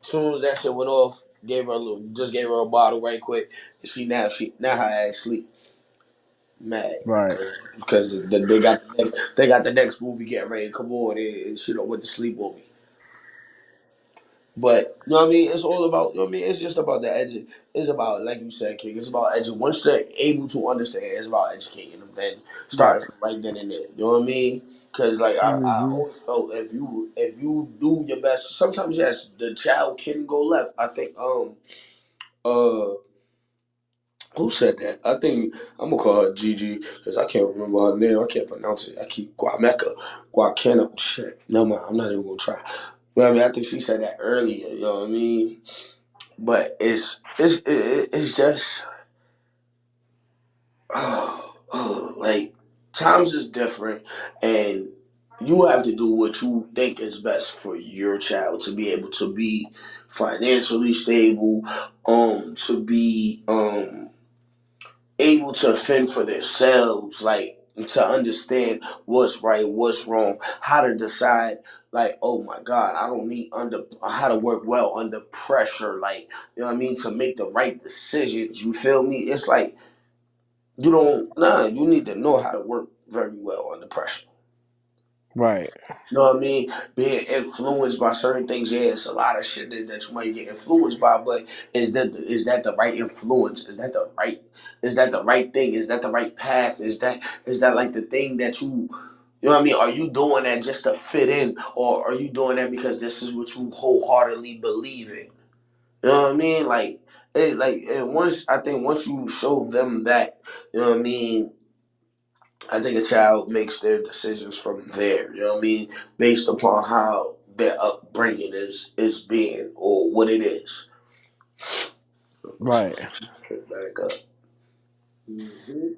Soon as that shit went off, gave her a bottle right quick. And now her ass sleep mad Right. because they got the next movie getting ready to come on and she don't went to sleep on me. But you know what I mean? It's all about you know what I mean. It's just about the edge. It's about like you said, King. It's about edu. Once they're able to understand, it's about educating them. Then Right. starting from right then and there. You know what I mean? Because like I Hmm. always felt if you do your best, sometimes yes, the child can go left. I think uh who said that? I think I'm gonna call her Gigi because I can't remember her name. I can't pronounce it. I keep Guameca, Guacana. Shit, no man, I'm not even gonna try. But I mean, I think she said that earlier. You know what I mean? But it's just like times is different, and you have to do what you think is best for your child to be able to be financially stable, to be able to fend for themselves, like to understand what's right, what's wrong, how to decide, like, oh my God, I don't need under how to work well under pressure, like, you know what I mean, to make the right decisions. You feel me? It's like you don't nah, you need to know how to work very well under pressure. Right. You know what I mean? Being influenced by certain things, yeah, it's a lot of shit that you might get influenced by, but is that the right influence? Is that the right thing? Is that the right path? Is that like the thing that you know what I mean? Are you doing that just to fit in, or are you doing that because this is what you wholeheartedly believe in? You know what I mean? And once you show them that, you know what I mean, I think a child makes their decisions from there. You know what I mean, based upon how their upbringing is being or what it is. Right. Sit back up. hmm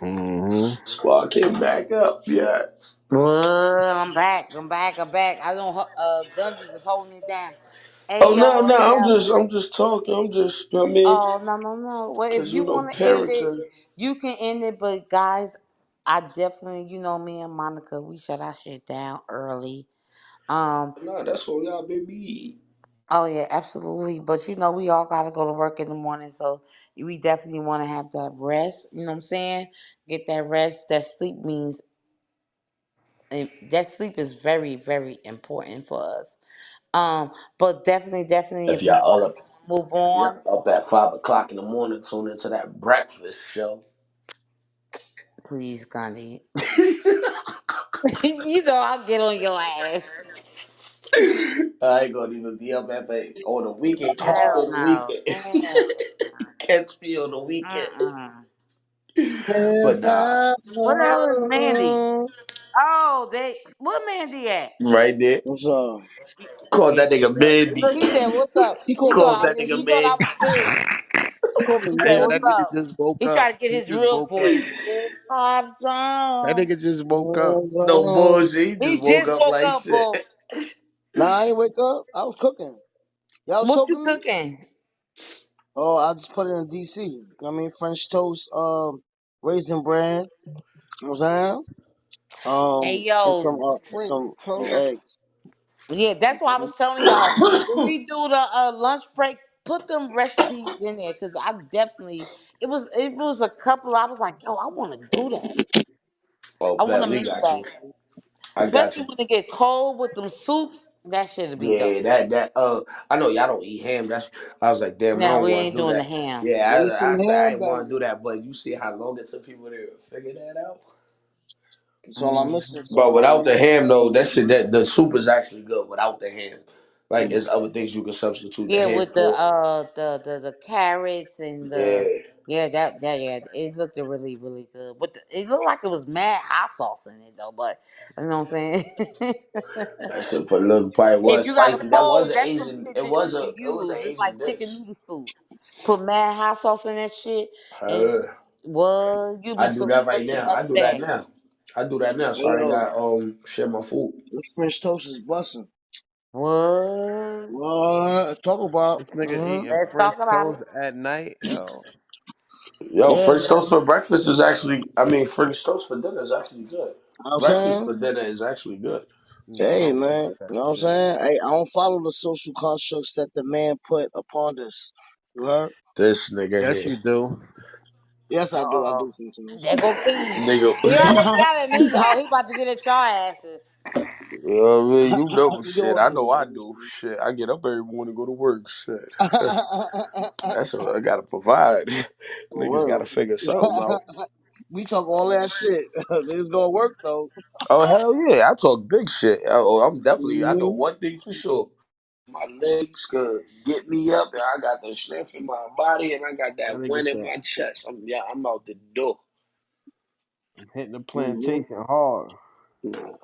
Hmm. Squad came back up. Yes. Well, I'm back. I'm back. I'm back. I don't. Gundy was holding it down. Hey Oh no, y'all. no, Hey I'm y'all. just talking. I'm just, you know what I mean, Oh no no no. Well, if because you want to end parents it, are. you can end it. But guys, I definitely, me and Monica, we shut our shit down early. Um. Nah, that's on y'all, baby. Oh yeah, absolutely. But we all gotta go to work in the morning, so we definitely want to have that rest. You know what I'm saying? Get that rest. That sleep is very very important for us. But definitely, definitely, If if we y'all all want up, to move if y'all on, up at 5 o'clock in the morning, tune into that breakfast show. please, Gandhi. I'll get on your ass. I ain't gonna even be up on the weekend. Catch me Hell on the no. weekend. Hell. Catch me on the weekend. Mm-mm. If But nah, I What the hell is Mandy? fall. Oh, where Mandy at? right there. What's up? Call that nigga Look, he said, Mandy. "What's up?" He He called me. thought Call I that was. nigga He thought I Mandy. was serious. He called me He said, Hey, yo, Manny. "What's that nigga up?" just woke He up. tried to get He his just real woke up. voice. If I'm That strong. nigga just woke up. No Oh, bullshit. He He just woke just up woke like up, shit. bro. nah, I ain't wake up. I was cooking. Y'all was What you talking to me? cooking? Oh, I just put it in DC. I mean, French toast, raisin bran. You know what I'm saying? Hey, And yo, French some toast. eggs. Yeah, that's why I was telling y'all when we do the lunch break, put them recipes in there because I definitely it was a couple. I was like, yo, I want to do that. Oh, I want bet to we make got that, you. I got especially you. when it get cold with them soups. That should be Yeah, dope. that I know y'all don't eat ham. That's I was like, damn, I Now don't we want ain't to do doing the that. ham. Yeah, Bring some I said I ham ain't back. want to do that, but you see how long it took people to figure that out. That's all I'm Mm. missing. So But without the ham though, that the soup is actually good without the ham. Like there's other things you can substitute the Yeah, ham with the for. the carrots and the Yeah, yeah it looked really really good. But it looked like it was mad hot sauce in it though. But you know what I'm saying? that shit but look probably If was you got a spicy. That was cold, an that's some Asian. shit It that you was can an use. It's Asian like chicken dish. noodle soup. Put mad hot sauce in that shit, and Heard. you'll be I do feeling that right great the now. I next do that day. now. I do that now. So I yo, got share my food. this French toast is busting. What? What? Talk about. This nigga Mm-hmm. eating Let's French talk about it. toast at night. Yo, Yo, Yeah, French man. toast for breakfast is actually. I mean, French toast for dinner is actually good. You know what I'm Breakfast saying? for dinner is actually good. nah, I Hey, don't man. fuck You with that know what I'm shit. saying? Hey, I don't follow the social constructs that the man put upon us. You heard? This nigga Yes, here, you do. Yes, I do. I Uh-oh. do sometimes. There go King. nigga. He already got at me, y'all. He about to get at y'all asses. You know what I mean? You know Yo, shit. I know I do nigga, shit. I get up every morning, go to work. Shit. honestly. That's what I gotta provide. For Niggas gotta real. figure something out. We talk all that shit. It's gonna work though. Oh hell yeah! I talk big shit. Oh, I'm definitely. I know Mhm. one thing for sure. My legs could get me up, and I got the strength in my body, and I got That that nigga wind in said, my chest. I'm out the door. I'm hitting the Mhm. plantation hard.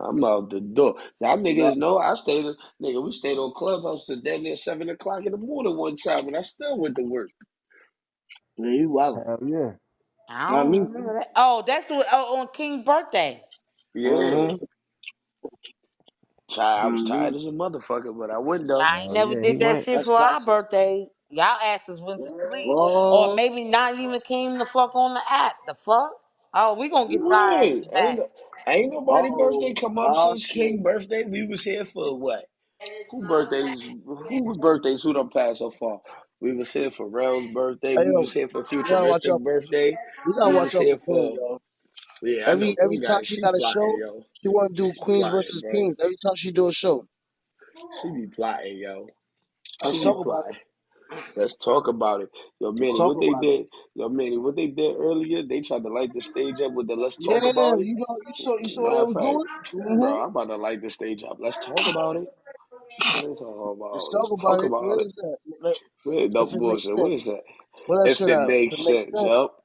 I'm out the door. Y'all Nah, niggas know I stayed. Nigga, we stayed on Clubhouse till damn near 7 o'clock in the morning one time, and I still went to work. yeah, you wildin'. Hell yeah. I Not don't me. remember that. Oh, that's on King's birthday. Yeah. Mm-hmm. Child, I was Mm-hmm. tired as a motherfucker, but I went though. I ain't Oh never yeah, he did that went. shit That's for our classic. birthday. Y'all asses went to sleep. Or Well, maybe not even came the fuck on the app. The fuck? Oh, we gonna get y'all When? asses back. Ain't nobody oh, birthday come up oh since shit. King birthday. We was here for what? Who birthdays who done passed so far? We was here for Rel's birthday. Hey We yo, was here for you gotta watch Futuristic out. birthday. You gotta We watch was out here for Queen, for yo. yeah, I know Every Queen time got she she got a plotting, show, yo. she wanna do She Queens plotting, versus bro. Kings. Every time she do a show, She be plotting, yo. She let's be talk about it. plotting. Let's talk about it. Let's talk about it. Yo, Manny, what they did earlier, they tried to light the stage up with the let's Yeah, talk about it. you saw what Matter they of was fact, doing. bro, I'm about to light the stage up. Let's talk about it. What are you talking Let's about? talk Let's about talk it. about What it. is that? Let- Wait, no If it makes bullshit. What is sense, that? pull that If shit it out. If makes it makes sense, sense, yup.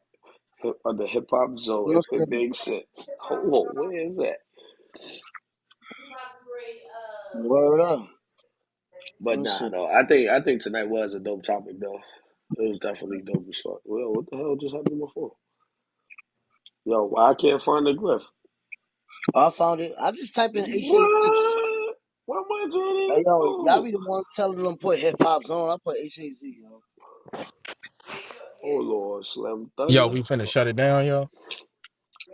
On the hip hop zone, you'll if it spin it. makes sense. Hold on, where is that? Word up. Let But me nah, see. no. I think tonight was a dope topic though. It was definitely dope as fuck. Well, what the hell just happened to my phone? Yo, why I can't find the griff? I found it. I just type in H86. What? Why am I trying Hey to? yo, y'all Oh, be the ones telling them put hip hop zone. I put HAZ, yo. oh Lord, Slim Yo, Thunder. we finna shut it down, yo.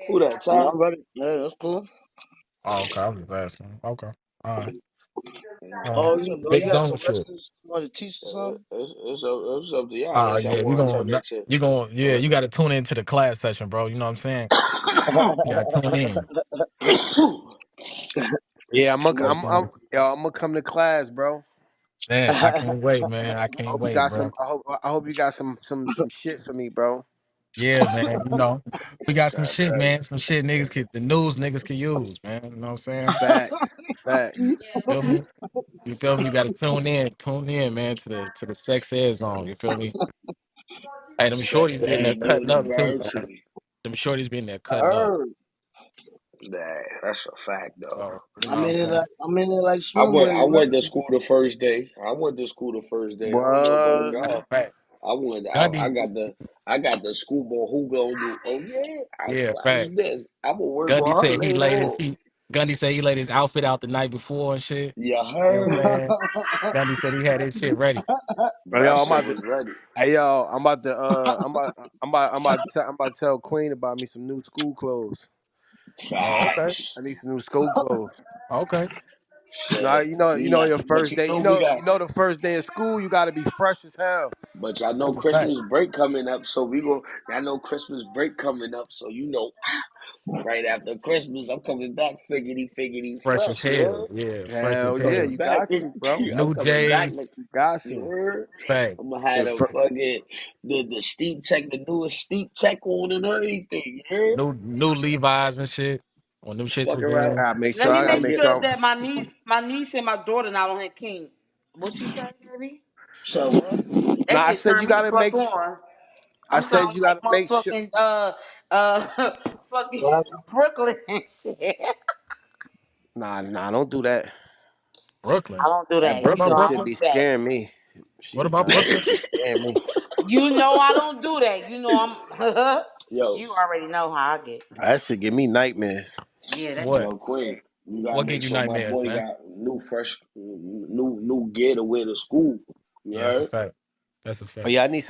Who that? Yeah, Ty? I'm ready. Yeah, that's cool. Oh, okay, I was just asking. Okay, all right, all right. Oh, It's up to you Big got y'all. zone some shit. lessons you want to teach or something? It's up to y'all unless y'all Yeah, want to turn into. yeah, you got to tune into the class session, bro. You know what I'm saying? You got to tune in. Yeah, You got to tune in. I'm gonna come to class, bro. Man, I can't wait, man. I I can't hope you wait, got bro. some. I hope you got some shit for me, bro. Yeah, man. You know, we got some Try to shit, tell you. man. Some shit the news niggas could use, man. You know what I'm saying? Facts, facts. You feel me? You feel me? You got to tune in, man, to the sex ed zone. You feel me? Hey, them Sex shorties be in there and cutting up too, man. university. Them shorties be in there cutting up. Heard. Nah, that's a fact though. So you know I'm what I'm in it saying? like I swim went. weight, I went to right? school the first day. I went to school the first day. I ain't gonna go to What? That's a God. fact. I went. I Gundy, got the. I got the schoolboy who gonna do. Oh yeah. yeah, Watch facts. this. I'm gonna work Gundy on her said he later laid his on. he Gundy said he laid his outfit out the night before and shit. You You know what heard? I'm saying? Gundy said he had his shit ready. That Yo, I'm shit about to. was ready. Hey yo, I'm about to tell Queen about me some new school clothes. Oh, okay. Facts. I need some new school clothes. Okay. No, Shit. you know your But first you day. know we You got. know the first day of school. You got to be fresh as hell. But y'all know That's a fact. Christmas break coming up, so we go. Y'all know Christmas break coming up, so you know right after Christmas I'm coming back figgity Fresh as fresh. You hell. heard? Yeah, fresh as Hell I'm yeah, coming hell. you back. got to, bro. I'm New coming back. J's. Like, You got you to. heard? Fact. I'm gonna have The the fir- fucking the steep tech, the newest steep tech on and everything. You heard? New Levi's and shit. When them shits Fuck was around. in. Let me I gotta Let make me make get. sure sure. that my niece and my daughter not on here king. What you say, baby? So what? Nah, That I shit said you turned me the gotta fuck make. on. I I'm said sounding you like gotta make sure. motherfucking fucking What happened? Brooklyn and shit. Nah, don't do that. I Brooklyn. don't do That that. What You about know Brooklyn I shit don't Brooklyn? be do that. scaring me. What about That Brooklyn? shit be scaring me. You know I don't do that. You know I'm. yo, You already know how I get. That shit give me nightmares. Yeah, that be. What? yo, Queen. You gotta What make gave you sure my nightmares, boy man? got new fresh, new gear to wear to school. You Yeah, that's a heard? fact. That's a Oh fact. yeah, I need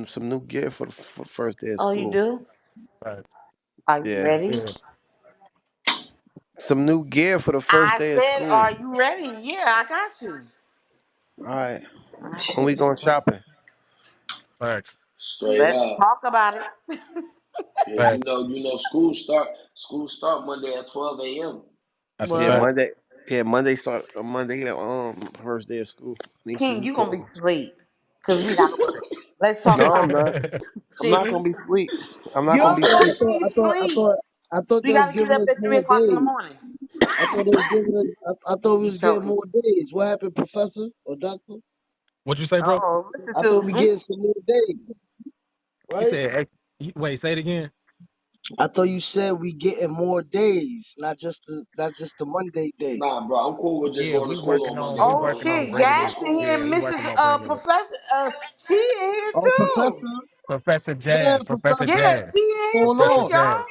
some new gear for the first day of Oh, you school. do? Fact. Are you Yeah, ready? Yeah, some new gear for the first I day of said, school. are you ready? Yeah, I got you. All right, All right, when we cool. going shopping? facts. Straight Let's up. talk about it. Yeah, Fact. school start Monday at 12 a.m. That's a Yeah, What? fact. Monday. Yeah, Monday start. Monday, first day of school. I need some King, new you gonna be clothes. asleep because we gotta work. Let's talk No, I'm about not. I'm not shit. gonna be sweet. I'm not You gonna I be don't thought, sweet. I need to thought, be I thought, I asleep. thought, I thought We they was gotta get giving up us at three more o'clock in the days. morning. I thought they was giving us. I thought we You was getting choking. more days. What happened, Professor or Doctor? What you say, bro? Oh, listen I thought we to getting some more days, You right? said, wait, say it again. I thought you said we getting more days, not just the Monday day. Nah, bro, I'm cool with just Yeah, going to school on Monday, we Oh bro. working As long on as shit, I'm going bringing to it. Yas and school. here, Yeah, we Mrs. working on bringing it. Professor. She in here Oh, Professor, too. Professor Yeah, Jazz. Professor Professor. Yeah, Jazz. she is. Hold Professor Hey, on. Jazz.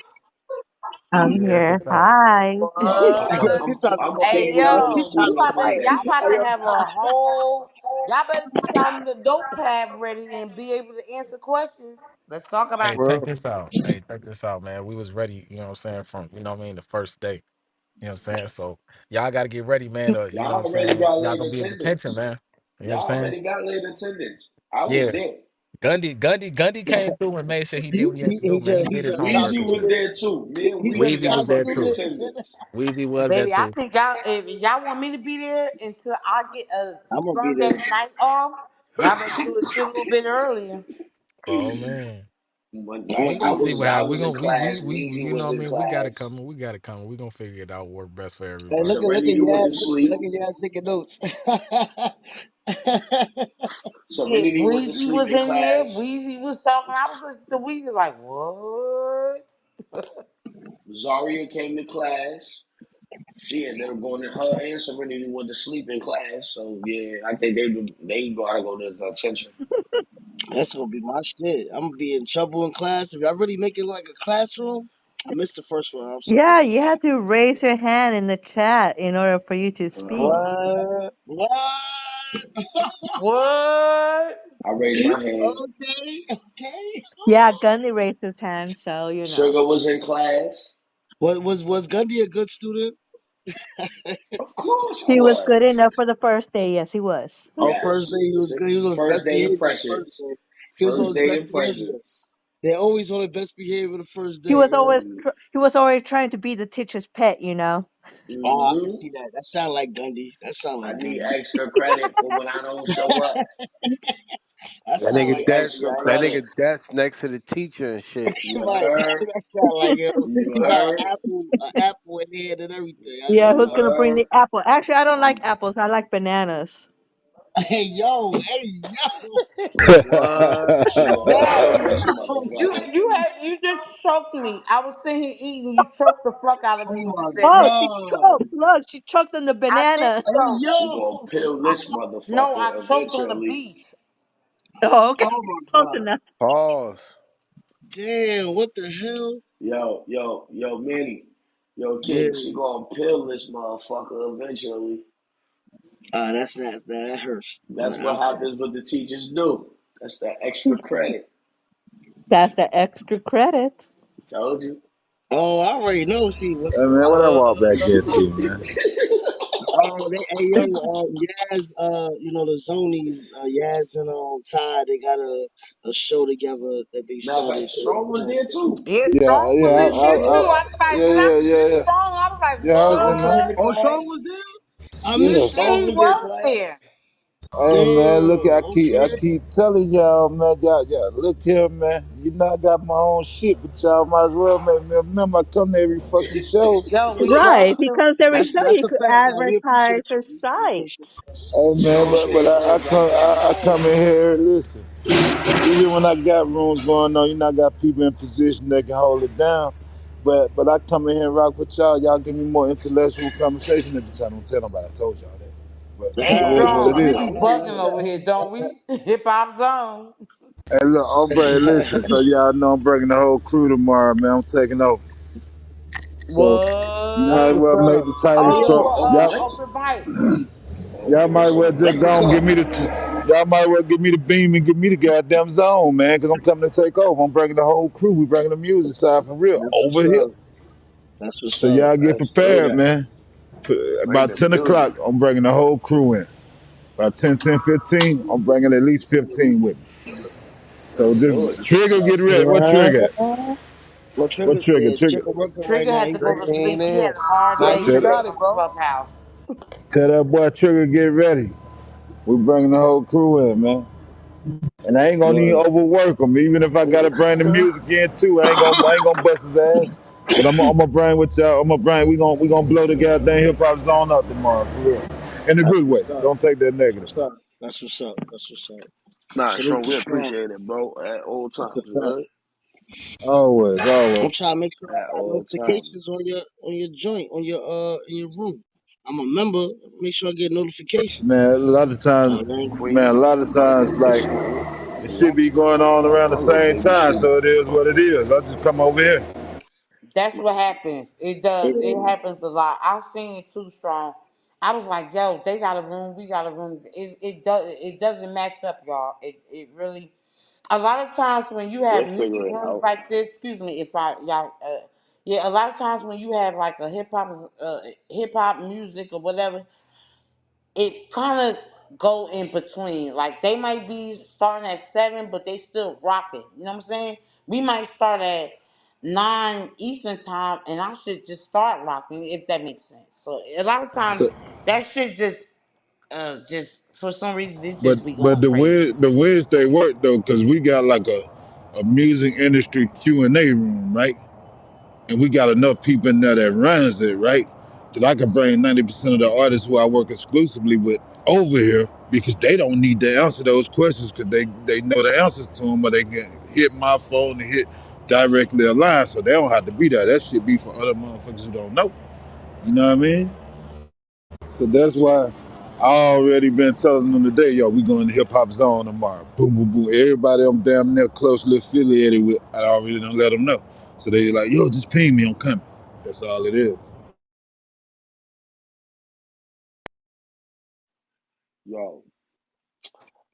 I'm Yes, here. what's up? Hi. y'all. She trying to I'm come up. Hey pinging y'all in the She yo, trying we school to on about to hey, y'all Monday. about hey, to have a whole y'all better get y'all the dope pad ready and be able to answer questions. Let's talk about Hey, it. check bro. this out. Hey, check this out, man. We was ready, you know what I'm saying, from, you know what I mean, the first day. You know what I'm saying? So y'all gotta get ready, man, or you know what Y'all I'm already saying? got Y'all late gonna be in detention, attendance. man. You know what I'm Y'all saying? already got late attendance. I was Yeah. there. Gundy came through and made sure he did what he had to do, man. He did his homework Weezy and was shit. there too. Me and He just Weezy Weezy got was stopped there perfect through too. there. attendance. Weezy was there Baby, I too. think y'all if y'all want me to be there until I get a I'm gonna be there. Sunday night off, y'all better do it shit a little bit earlier. Oh man. When We I gonna see was what I happens. We was in gonna class, we Weezy you know was what I in mean? We got it class, coming. We got it coming. We gonna figure it out, work best for Hey, everybody. look at Serenity Yaz. went to sleep. Look at Yaz taking notes. Shit, Serenity went to Breezy sleep was in in there. class. Breezy was talking. I was listening to Breezy like, what? Zaria came to class. She ended up going to her and Serenity went to sleep in class. So yeah, I think they gotta go to the attention. That's gonna be my shit. I'm gonna be in trouble in class. If I really make it like a classroom, I missed the first one. I'm sorry. Yeah, you had to raise your hand in the chat in order for you to speak. Uh-huh. What? What? What? I raised my hand. Okay, okay. Yeah, Gunny raised his hand, so you know. Sugar was in class. What was Gundy a good student? Of course I He was good was. enough for the first day. Yes, he was. Oh, first day Yes. he was good. He was on his First best day behavior the first impressions. day. He was on First his day best behavior. impressions. They're always on their best behavior the first He day. was You know? always Mm-hmm. he was always trying to be the teacher's pet, you know. Oh, I can see that. That sound like Gundy. That sound I like need Gundy. extra credit for when I don't show up. That That I sound nigga like need desk, Gundy, extra right? that credit. nigga desk next to the teacher and shit. You Right. heard? That sound like him. You He got heard? an apple in hand and everything. Yeah, That You who's sound gonna bring heard? the apple? Actually, I don't like I'm apples. I like bananas. hey yo, what? She gonna Yo, pill this yo. motherfucker. you just choked me. I was sitting here eating. You choked the fuck out of me Oh when you my said Oh, that. she god. choked. Look, she choked on the I did banana. Hey choke. She yo. gonna pill I, this no, I motherfucker choked on the eventually. beef. Oh, okay. Oh my Close god. enough. Pause. Damn, what the hell? Yo, Manny. Yo, Yeah. King, she gonna pill this motherfucker eventually. That hurts. That's what happens what the teachers do. That's that extra credit. That's the extra credit. Told you. Oh, I already know. See, Hey man, what I walk back here to, man? hey yo, Yaz, the Zonies, Yaz and Ty, they got a show together that they Matter of started. fact, Strong was there too. Yeah, Yeah, Strong was yeah, in there too. I was like, yeah, when I yeah, seen yeah, yeah. Strong, I was like, Yeah, I was Strong in there. came what? to Oh, Sean class. was there. I Yeah, missed Yeah, it. Strong he was in was there. class. hey man, look, Damn. I Okay. keep telling y'all, man, y'all, look here, man. You know I got my own shit, but y'all might as well make me a member. I come to every fucking show. Yo, we Right. trying If he to. comes every show, That's you a could fact. Now we appreciate advertise you. his We site. appreciate Hey man, Strong but came I there, come dropped that I come in bomb. here. Listen, even when I got rooms going on, you know I got people in position that can hold it down. But I come in here and rock with y'all. Y'all give me more intellectual conversation every time. Don't tell nobody. I told y'all that. But you. Hey, it is what Nah, it Strong, we is. nah, be we give bugging you over that. here, don't we? Hip Hop Zone. Hey, look, Ombre, listen, so y'all know I'm bringing the whole crew tomorrow, man. I'm taking over. So, That's might as What? what's well make up. the title Hey Oh, short. yo, for On Mike? open mic. Y'all Okay, might as well so just that's go what's and up. give me y'all might as well give me the beam and give me the goddamn zone, man, because I'm coming to take over. I'm bringing the whole crew. We bringing the music side for real That's what's over here. up. That's what's So up. y'all get let's do prepared, that. man. Bring About the 10 music. o'clock, I'm bringing the whole crew in. About 10, 10, 15, I'm bringing at least 15 with me. So Let's do just it. That's what's trigger, up. get ready. What trigger? What? Well, What Trigger, trigger? yeah, Trigger. Trigger working right Trigger now. had He to go working. to He ain't sleep. He had in. a hard Nah, So day you tell today got on it, bro. Clubhouse. that boy Trigger get ready. We bringing the whole crew in, man. And I ain't gonna even Word. overwork him. Even if I gotta bring the Okay. music in too, I ain't gonna bust his ass. But I'm gonna bring with y'all. I'm gonna bring. We gonna blow the goddamn hip hop zone up tomorrow for real, in a That's good way. what's up. Don't take that That's negative. what's up. That's what's up. That's what's up. Nah, Salute Strong, to we Strong. appreciate it, bro. At all That's a times, you fact. heard? Always, I'm always. trying to make sure I At got all times. notifications on your joint, on your in your room. I'm a member. Make sure I get notifications. Man, a lot of You know times, what I mean? man, a Queen, lot of times, like appreciate it. It Yeah, should be going on around the I love same Baby time, Sue. so it is what it is. I just come over here. That's what happens. It does. It happens a lot. I've seen it too strong. I was like, yo, they got a room, we got a room. It doesn't match up, y'all. It really a lot of times when you We'll have music figure it rooms out. like this, excuse me if I y'all yeah, a lot of times when you have like a hip hop music or whatever, it kind of go in between. Like they might be starting at 7, but they still rocking. You know what I'm saying? We might start at 9 Eastern time, and I should just start rocking if that makes sense. So a lot of times So, that shit just for some reason it but just be but going crazy. the Wednesday work though, cause we got like a music industry Q&A room, right? And we got enough people in there that runs it, right? That I can bring 90% of the artists who I work exclusively with over here because they don't need to answer those questions because they know the answers to them, or they can hit my phone and hit directly a line, so they don't have to be there. That shit be for other motherfuckers who don't know. You know what I mean? So that's why I already been telling them today, yo, we going to Hip Hop Zone tomorrow. Boom, boom, boom. Everybody I'm damn near closely affiliated with, I already done let them know. So they like, yo, just ping me, I'm coming. That's all it is. Yo,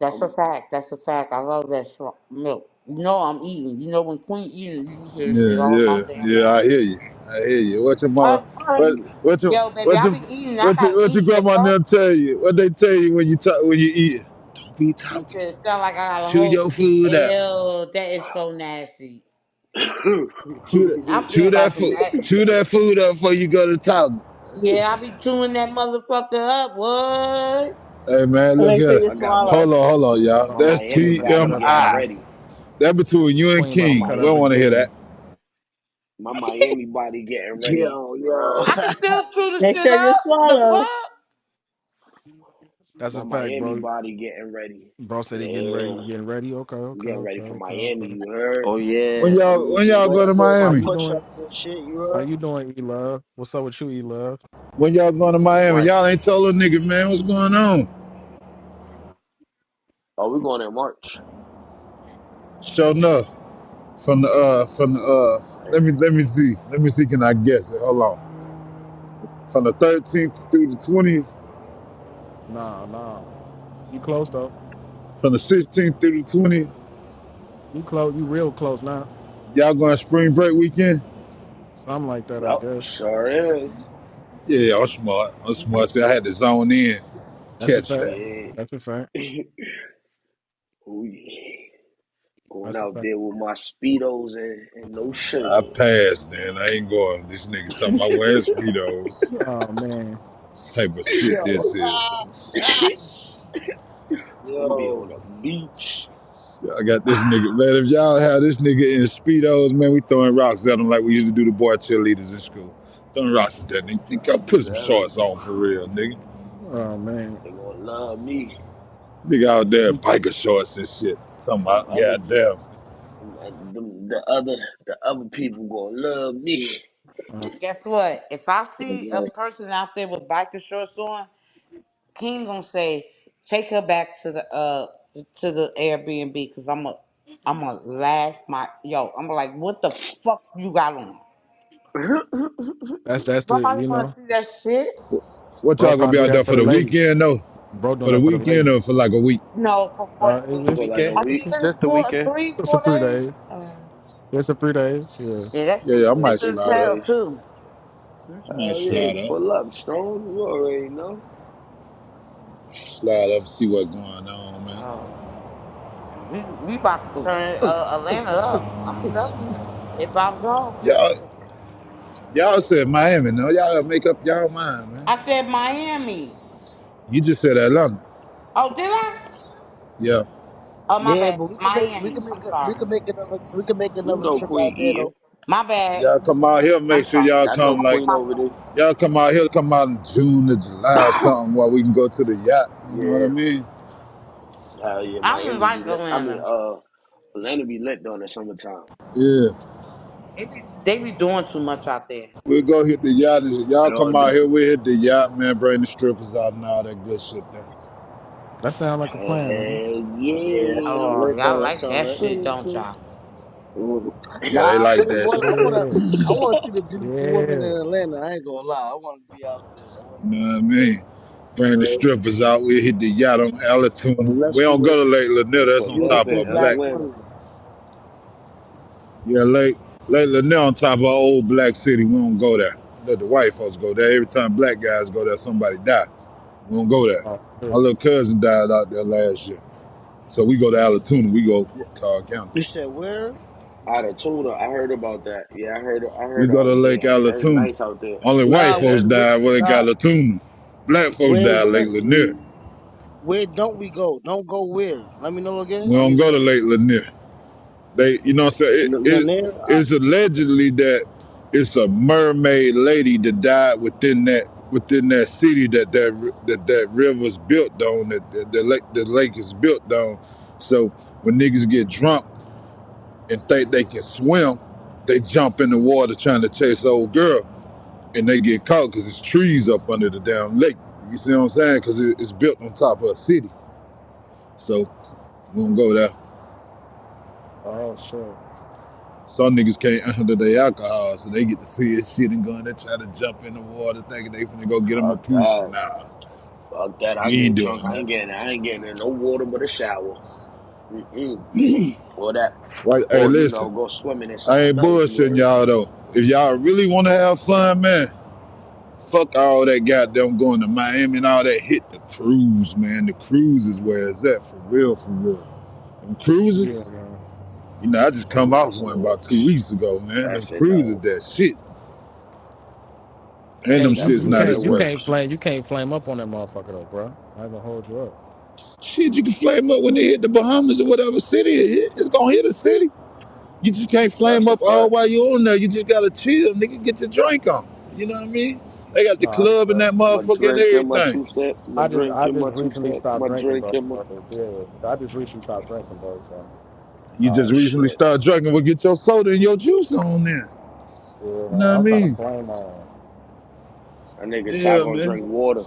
That's a I'm fact. That's a fact. I love that milk. You know I'm eating. You know when Queen eating, you just hear shit Yeah, all my yeah, damn yeah. mouth. I hear you. I hear you. What your mama? Of course. What what your Yo, baby, what I your be eating. I gotta what your eat. The grandma fuck? them tell you? What they tell you when you talk when you eat? Don't be She talking. said it sound like I got a Chew whole. your food out. Ew, that is so nasty. I'm thinking Chew about that some food. nasty Chew shit. that food up before you go to talking. Yeah, I be chewing that motherfucker up. What? Hey man, And look make sure here. you I got swallow. Hold on, y'all. my Oh, That's Miami you better cut body up the getting TMI. ready. That between you and queen about My to King. cut We up don't them Miami want to hear that. greens. my Miami body getting ready. Yo, You heard? yo. I can still chew the Make shit sure you up. The swallow. fuck? That's My a fact, Miami bro. body getting ready. Bro said he getting ready. Yeah. He getting ready. Okay, I'm okay, getting okay, ready for okay, Miami, okay. you heard? Oh yeah. When Your y'all boy go done to did How my Miami? you push doing? ups and shit, you How heard? you doing, E Love? What's up with you, E Love? When y'all going to Miami? March. Y'all ain't told a nigga, man, what's going on? Oh, we going in March. Sure enough. Let me see. Let me see, can I guess it? Hold on. From the 13th through the 20th, Nah, nah. You close though. from the 16th through the 20th, You close. You real close now. y'all going spring break weekend? Something like that, I Yup, guess. sure is. Yeah, I'm smart. I'm smart. See, I had to zone in, That's a catch fact. that. Yeah. That's a fact. Oh yeah. Going That's a out fact. there with my speedos and no shirt I on. passed, man. I ain't going. This nigga talking about wearing Speedos. Oh man. Type of shit Yo. this is. I'm be Yo. on the beach. I got this nigga, man. If y'all have this nigga in Speedos, man, we throwing rocks at him like we used to do the boy cheerleaders in school. Throwing rocks at that nigga. Go I'm put some telling shorts you, on for real, nigga. Oh man. they gonna love me. Nigga out there in biker shorts and shit. Talking Them about, other goddamn. the other people gonna love me. Uh, Guess what? If I see a Yeah. person out there with biker shorts on, King gonna say, take her back to the Airbnb because I'm a laugh my yo. I'm like, what the fuck you got on? that's the Somebody wanna see that shit? What bro y'all gonna trying be to do out there that for for the the ladies. weekend, though? Bro doing For the that for the weekend or ladies. for like a week? No, for 4 days. For It's like a I Weekend? think week. it's Just the weekend. it's a 4 days. 3 days. It's a 3 days. Yeah. Yeah, that Yeah, shit yeah, I Yeah, might expensive three, as four slide up. hell days. too. I might Hell yeah, slide up. pull up, Strong. You already know. Slide up, see what's going on, man. Oh, we about to turn Atlanta up. I'm telling you, it pops off. Y'all, y'all said Miami, no? Y'all gotta make up y'all mind, man. I said Miami. You just said Atlanta. Oh, did I? Yeah. Oh, my Yeah, bad. but Miami. I'm sorry. we can make We can another go trip out Queen there Eater. though. My bad. Y'all come out here, I'm make sure sorry. y'all I know come like, Queen over there. y'all come out here, come out in June or July or something while we can go to the yacht. You know what I Yeah. mean? Hell yeah, I don't Miami be like lit. I mean, Atlanta. Atlanta be lit during the summertime. Yeah. They be doing too much out there. We'll go hit the yacht. Y'all come God, out here, we hit the yacht, man, bring the strippers out and all that good shit there. That sounds like a plan, man. Hey, Yeah, that yeah. sound Oh, lit though. y'all That like sound that lit. shit, don't Mhm. y'all? Mhm. Yeah, they Nah, I like really that want. shit. Yeah. I want to see the beautiful women Yeah. in Atlanta. I ain't gonna lie. I want to be out there. I want You know what I mean? Bring the to. strippers out. We hit the yacht on Allatoona. We Unless you don't with go to Lake Lanier. That's on Pull you up top in with of black Black. Atlanta. women. Yeah, Lake Lanier on top of old Black City. We don't go there. Let the white folks go there. Every time black guys go there, somebody die. We don't go there. Oh, My shit. little cousin died out there last year. So we go to Allatoona. We go Clark County. You said where? Out of tuna, I heard about that. Yeah, I heard. I We heard. go to Lake That's Allatoona. nice out there. Only white Nah, Yeah, folks that's died when they nah. got Allatoona. Black folks Where died where Lake Lanier. where don't we go? Don't go where? Let me know again. We I don't need go to to Lake Lanier. They, you know what I'm saying? Lanier. It's allegedly that it's a mermaid lady that died within that city that river's built on, that the lake is built on. So when niggas get drunk and think they can swim, they jump in the water trying to chase old girl, and they get caught because it's trees up under the damn lake. You see what I'm saying? Because it's built on top of a city. So we don't go there. Oh, shit. Some niggas can't handle their alcohol, so they get to see this shit and go in there try to jump in the water thinking they finna go get them a fuck piece. that. Nah, Fuck that. I we ain't get drunk. doing that. I ain't getting in no water but a shower. Mm-mm. Or that. Right? Hey, Or listen, go swimming in I something ain't nice. You bullshitting heard? y'all though. If y'all really want to have fun, man, fuck all that goddamn going to Miami and all that. Hit the cruise, man. The cruise is where it's at for real, for real. Them Yeah, cruises, man. you know, I just come off That's one it. about 2 weeks ago, man. Them That's it cruises, though. that shit, and That's them Hey, you shits you definitely not in can't the as you much. can't works. flame you can't flame up on that motherfucker though, bro. I ain't gonna hold you up. Shit, you can flame up when they hit the Bahamas or whatever city it hit. It's gonna hit a city. You just can't flame That's a up all fact. while you on there. You just gotta chill, nigga. Get your drink on. You know what I mean? They got the No, I, club and that My motherfucker and drink and my everything. two step. My I just drink I and my just two recently step. stopped My drinking, drink bro. and my. Yeah, I just recently stopped drinking, bro. So, You just Oh recently shit. started drinking. Well, get your soda and your juice on there. yeah, You man, know what I I'm trying to mean? flame on. A nigga Ty Yeah, gonna man. drink water.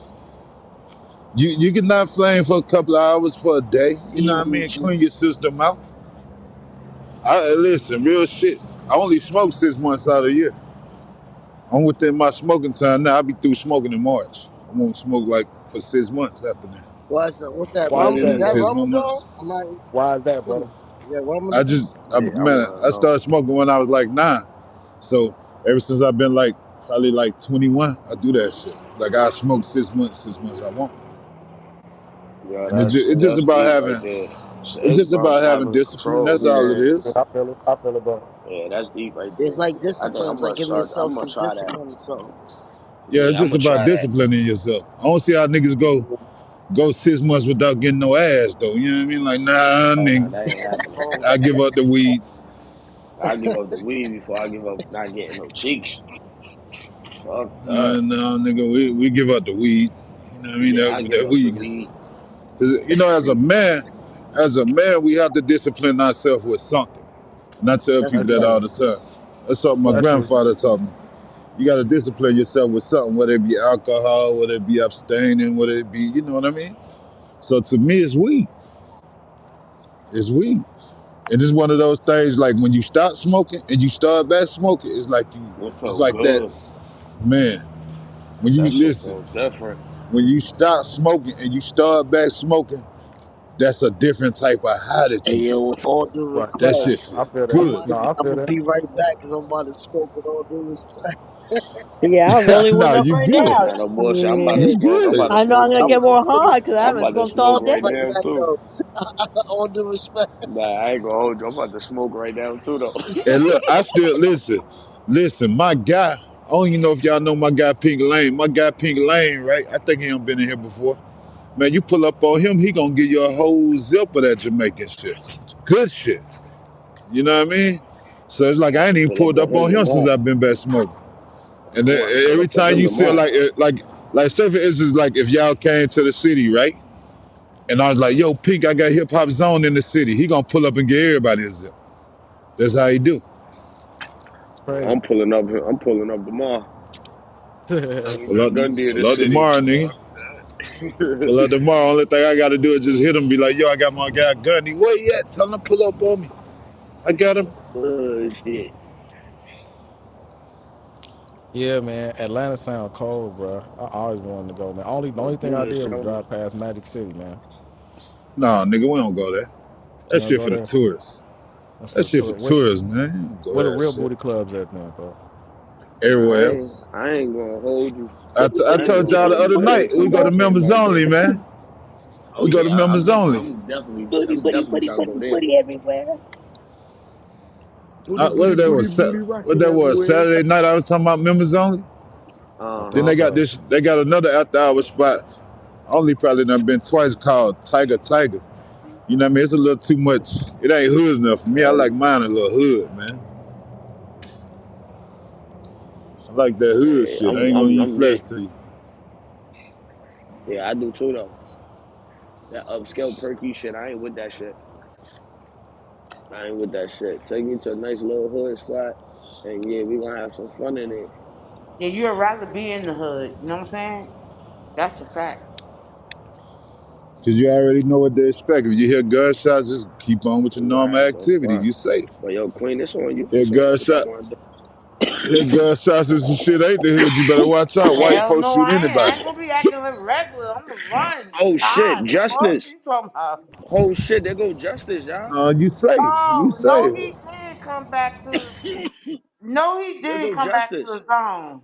You can not flame for a couple of hours for a day. You know what I Seaweed mean? Clean your juice. system out. Listen, real shit. I only smoke 6 months out of the year. I'm within my smoking time now. I'll be through smoking in March. I won't smoke like for 6 months after that. What's that? Why Rum? is Within Is that, that that brother? six more Ramadan? months. Am I? Why is that, What brother? is that I Ramadan? just, Yeah, I man, wanna I know. started smoking when I was like 9. So ever since I've been like probably like 21, I do that shit. Like I smoke 6 months, 6 months I won't. Yeah, And it's just that's about deep right having, there. it's It's just about about having having discipline. That's control. all it Yeah. Yeah, is. I feel it. I feel it, bro. Yeah, that's deep right It's there. like I think discipline. I'm It's like gonna giving start. yourself I'm gonna some try that. discipline or something. Yeah, it's Yeah, I'm just gonna about try that. disciplining yourself. I don't see how niggas go 6 months without getting no ass though. You know what I mean? Like, nah, Oh no, nigga, that ain't happening. Oh, I give up the weed. I give up the weed before I give up not getting no cheeks. Fuck that. No, nigga, we give up the weed. You know what I mean? Yeah, I give That up the weed. weed. Cause as a man, we have to discipline ourselves with something. And I tell that's people That's that true. all true. the time. That's something my That's Facts. true. grandfather taught me. You got to discipline yourself with something, whether it be alcohol, whether it be abstaining, whether it be, you know what I mean? So to me, it's weed. It's weed. And it's one of those things like when you stop smoking and you start back smoking, It it's felt like that, good. man. When you That shit listen, felt different. when you stop smoking and you start back smoking, that's a different type of high that Hey, you yo, get. with all due Right. That respect, Right. shit I feel feel I'm that. good. about to No, be. I I'm feel gonna that. be right back because I'm about to smoke with all due respect. Yeah, I'm rolling one nah, up you right good. now. Nah, no bullshit. I'm about to Shit. You smoke. I'm about good. to I know I'm smoke gonna I'm, get too. more I'm, high because I I'm haven't about to smoked all smoke I'm day. right right now back too. though. All due respect. Nah, I ain't gonna hold you. I'm about to smoke right now too though. And look, I still listen, my guy, I don't even know if y'all know my guy Pink Lane. My guy Pink Lane, right? I think he done been in here before. Man, you pull up on him, he gonna give you a whole zip of that Jamaican shit. Good shit. You know what I mean? So it's like I ain't even Pull up pulled on up him on him since tomorrow. I've been back smoking. And I'm then about to pull every up on time him you see tomorrow. like say for instance, like if y'all came to the city, right? And I was like, yo, Pink, I got hip hop zone in the city. He gonna pull up and get everybody a zip. That's how he do. It's Yeah, crazy. I'm pulling up. I'm pulling up tomorrow. I ain't Pull even up, Gundy of the pull up city. tomorrow, nigga. Pull up tomorrow. Only thing I gotta do is just hit him. Be like, yo, I got my guy Gunny. Where he at? Tell him to pull up on me. I got him. Shit. Yeah, man. Atlanta sound cold, bro. I always wanted to go, man. The Oh, only thing I good, did was son. drive past Magic City, man. Nah, nigga, we don't go there. You That wanna shit go for the there? tourists. That's That for the shit for tour. tourists, man. You don't go Where the to that real shit. booty clubs at then, bro? Everywhere else. I ain't gonna hold you. I I ain't told gonna y'all the hold you. other I night gotta we come go to back for members my only, birthday. man. Oh We go to yeah, members only. I'm Booty, booty, definitely booty, trying to booty, go there. booty everywhere. Booty, What booty, did that booty, was? booty, What rocking that was? everywhere. Saturday night. I was talking about members only. I Uh Then think huh. they got so. this. They got another after hour spot. Only probably done been twice called Tiger Tiger. You know what I mean? It's a little too much. It ain't hood enough for me. I like mine a little hood, man. I like that hood Yeah, shit. I ain't gonna even I'm there. flex to you. Yeah, I do too though. That upscale perky shit, I ain't with that shit. I ain't with that shit. Take me to a nice little hood spot, and yeah, we gonna have some fun in it. Yeah, you'd rather be in the hood. You know what I'm saying? That's a fact. Cause you already know what to expect. If you hear gunshots, just keep on with your normal Right, no activity. fuck. You safe. But yo, Queen, it's on you. Hear So what the fuck gunshot, wanna do? hear gunshots and some shit ain't the hood. You better watch out. White Hell folks no, shoot I ain't. I anybody. ain't gonna be acting like regular. I'm gonna run. Oh shit, God, the fuck Justice. you talking about? Oh shit, there go Justice, y'all. You safe. You No, no, safe. he did come back to. No, he There did go come back to Justice. the zone.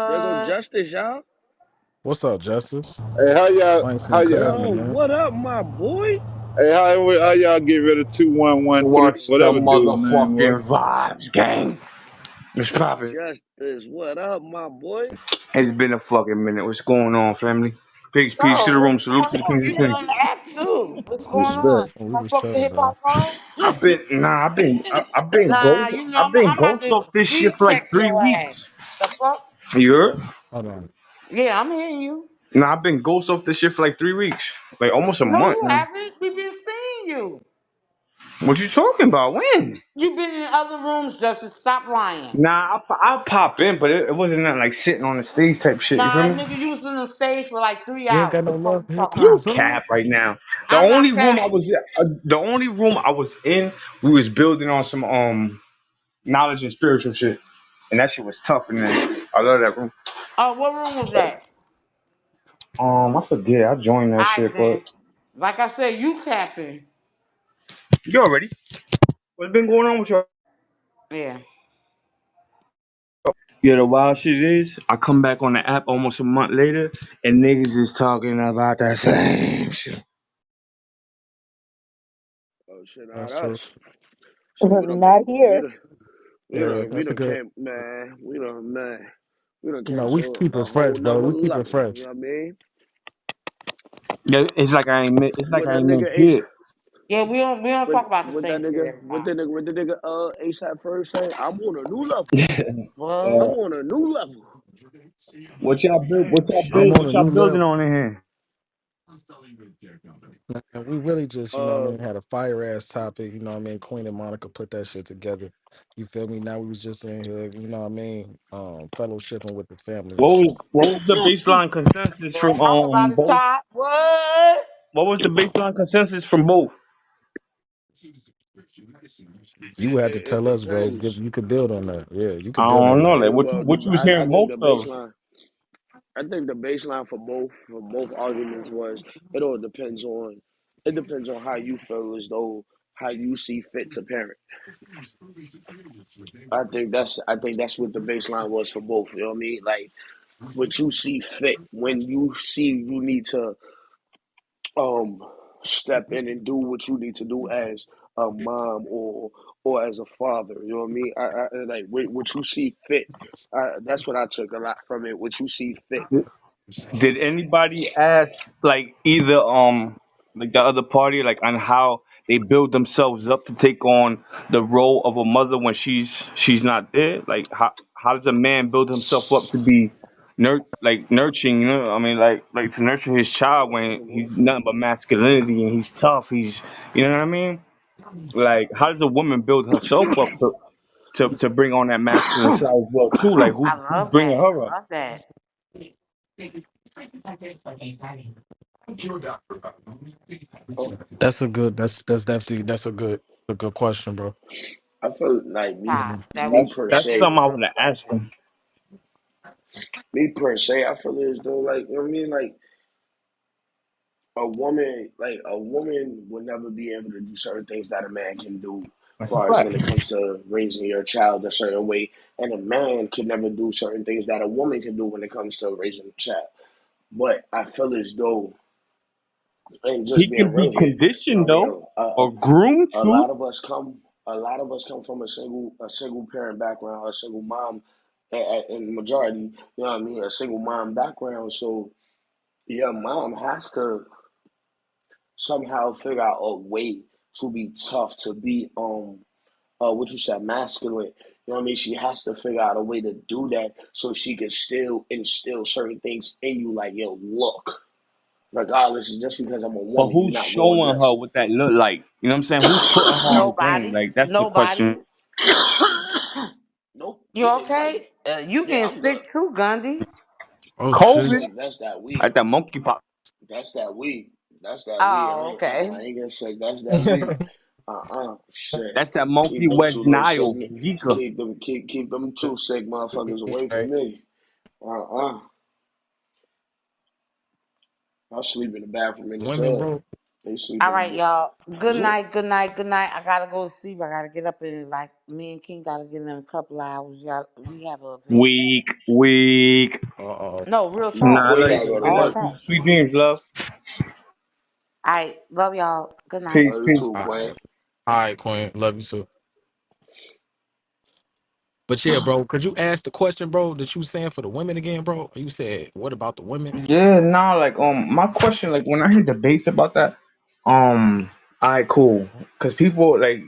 There go But Justice, y'all. What's up, Justice? Hey, I ain't how seen Cuz y'all, in a Yo, minute. what up, my boy? hey, how y'all get rid of 2113, What's the whatever dude name motherfucking was? vibes, gang? What's poppin'? Justice, what up, my boy? It's been a fucking minute. What's going on, family? Peace, peace to no, the room. what's Salute going to the on? kings You and been queens. on the app too. What's going on? Respect. Oh, we You don't just fuck with the chilling, hip bro. hop room? I've been Nah, ghost. you know I've been I'm about ghost to off this shit speed for like check 3 your ass. weeks. The fuck? You heard? Hold on. Yeah, I'm hearing you. Nah, I've been ghost off this shit for like 3 weeks, like almost a No, month you now. haven't. We've been seeing you. What you talking about? When? You've been in other rooms, Justice. Stop lying. Nah, I'll pop in, but it wasn't nothing like sitting on the stage type shit. You feel Nah, me? nigga, you was on the stage for like 3 You ain't hours. got no The fuck love you for hip talking hop, You about? son. cap right now. The I'm only not room I capping. was the only room I was in, we was building on some knowledge and spiritual shit, and that shit was tough. And then I love that room. Oh, what room was that? I forget. I joined that I shit, but then. Like I said, you capping. you already. What's been going on with y'all? Yeah. Yeah, the wild shit is, I come back on the app almost a month later, and niggas is talking about that same shit. Oh shit, not That's true. us. Shit, we don't Not came. here. Yeah, We that's a done good. came, man. We done You came know, we to keep a it whole fresh, bro. nother We keep it level. You fresh. know what I mean? Yeah, it's like What I that ain't meant nigga Ace? shit. Yeah, we don't talk about the same shit every time. What the nigga ASAP first say? I'm on a new level. I'm What? on a new level. I'm on What a y'all new building level. on in here? And we really just, Uh, had a fire ass topic, Queen and Monica put that shit together. You feel me? Now we was just in here, fellowshipping with the family and shit. What was the baseline consensus Boy, from I'm about to both? top. What? What was the baseline consensus from both? You would have to it tell us, bro. depends. You could build on that. Yeah, you I could build don't on know. that. Like Well, what you was I hearing think most the of. baseline. I think the baseline for both arguments was it all depends on how you feel as though how you see fit to parent. I think that's what the baseline was for both. You know what I mean? Like what you see fit when you see you need to um step in and do what you need to do as a mom or as a father. You know what I mean? Like what you see fit. That's what I took a lot from it. What you see fit. Did anybody ask like either like the other party like on how they build themselves up to take on the role of a mother when she's not there? Like how does a man build himself up to be nurturing, you know? I mean like to nurture his child when he's nothing but masculinity and he's tough, he's you know what I mean? Like how does a woman build herself up to bring on that masculine side as well too? Like I who's love bringing that. her I up? love that. That's definitely a good question, bro. I feel like me, Hi, that me was per That's se, something I want to ask him. me per se. I feel as though, like, you know what I mean, like a woman would never be able to do certain things that a man can do. As That's a far as when fact. it comes to raising your child a certain way, and a man can never do certain things that a woman can do when it comes to raising a child. But I feel as though, and just He being can be real here, you know conditioned what I mean? though, or groomed A to. lot of us come, a lot of us come from a single parent background, a single mom, in the majority, you know what I mean, a single mom background. So your mom has to somehow figure out a way to be tough, to be what you said, masculine. You know what I mean? She has to figure out a way to do that so she can still instill certain things in you, like, yo, look, regardless, just because I'm a But woman, you're who's not gonna showing her just what that look like? You know what I'm saying? Who's putting her on game? nobody. Like that's the Nobody. question. nope, You getting it right. okay? You Yeah, getting I'm good. sick too, Gundy? Oh That's shit. COVID, sick. That's that weed. like that monkeypox. That's that weed. That's that weed. Oh, okay. I ain't gonna say that's that weed. Shit. That's that monkey Keep them two West little sick. Nile, Zika. Keep them two sick motherfuckers away from me. Uh, I sleep in the bathroom in the Women, tub. bro. They sleep All in right, the. y'all. Good Yeah. night. Good night. Good night. I gotta go to sleep. I gotta get up in like me and King gotta get in a couple hours. Y'all, we have an event. Weak, weak. Uh No, real Oh, talk. Nah, I Queen love Dead, gotta you. go to I dead love work. you. fact. Sweet dreams, love. All right, love y'all. Good night. Peace, Love you peace. too, all Queen. right. All right, Queen. Love you too. But yeah, bro, could you ask the question, bro, that you was saying for the women again, bro? You said, what about the women? Yeah, nah, like my question, like when I hear debates about that, alright, cool. Cause people like,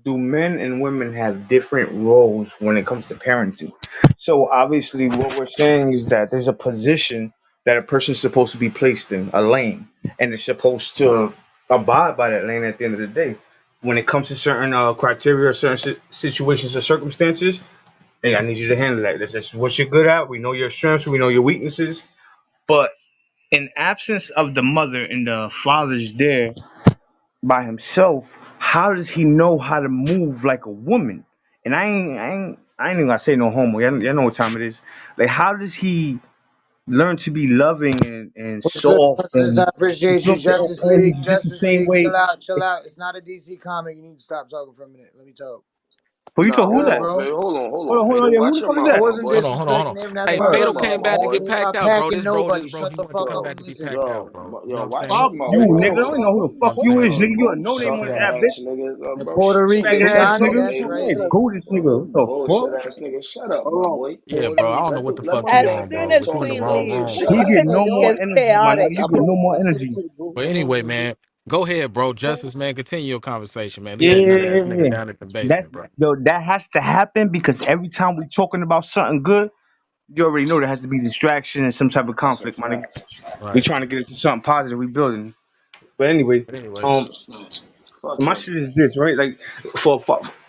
do men and women have different roles when it comes to parenting? So obviously what we're saying is that there's a position that a person's supposed to be placed in, a lane, and it's supposed to abide by that lane at the end of the day. When it comes to certain criteria or certain situations or circumstances, hey, I need you to handle that. This is what you're good at. We know your strengths, we know your weaknesses. But in absence of the mother and the father's there by himself, how does he know how to move like a woman? And I ain't even gonna say no homo. Y'all know what time it is. Like, how does he learn to be loving and What's good, soft Justice? I and you appreciate know you, what I'm saying, Justice on League. energy just the Justice same League, way? chill out, chill out. It's not a DC comic. You need to stop talking for a minute. Let me talk. Who you Nah, talk? What's Who's hold good, that? on, bro? Fade. Hold on, hold Fade. on. Yeah, who Watch the your fuck is I mouth, that? my wasn't boy. Hold on. disrespecting him. That's Hey, Watch word. your Fado mouth, came my back to boy. get We're packed not out, bro. packing This nobody. bro, Shut he the wanted to fuck come up back and to get listen. packed out, bro. You know what I'm Watch saying? your Fuck mouth, you, Straight boy. up. nigga. I Hold don't even know on. who the You know what fuck I'm you saying? is, nigga. You a no name Shut on up, the app, bitch. ass nigga. The Bro, Puerto shut your Rican Faggot ass bitch Johnny, up, nigga. that's Fade. Yeah, crazy. goldest nigga. What the Bullshit fuck? ass nigga. Shut up, my Hold on. boy. Yeah, Puerto bro. I don't know Let what the the let fuck my you As boy on, soon bro, as but you in the Queen wrong boy. leaves, room, Shut He bro. up, get my no it more boy. gets energy, my nigga. chaotic. You get no more energy. But anyway, man, go ahead, bro. Justice, man, continue your conversation, man. Leave that nut ass nigga Yeah. down at the That basement, bro. though that has to happen because every time we talking about something good, you already know there has to be distraction and some type of That's a conflict, my nigga. fact. We Right. trying to get into something positive, we building. But anyway, But anyway, That's um, a fact. Fuck my him. shit is this, right? Like, for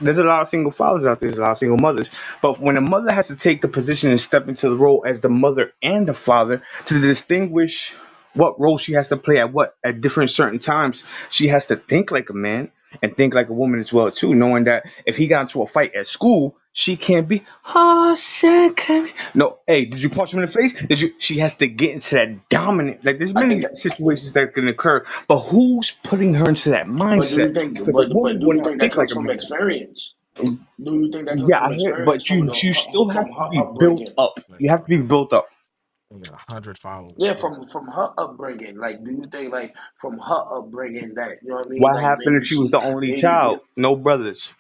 there's a lot of single fathers out there, there's a lot of single mothers. But when a mother has to take the position and step into the role as the mother and the father to distinguish what role she has to play at different certain times, she has to think like a man and think like a woman as well too, knowing that if he got into a fight at school, she can't be second. No, hey, did you punch him in the face? Did you? She has to get into that dominant. Like, there's I think many that. situations that can occur, but who's putting her into that But do mindset? you think? Because a But woman do will you not think that think like comes a from man. experience? Do you think that comes Yeah, from I hear it, experience but from you still have to her be built upbringing? up. man, You have to be built up. we got 100 followers, Yeah, bro. from her upbringing. Like, do you think like from her upbringing that you know what I mean? What Like happened maybe if she was the only child, no brothers?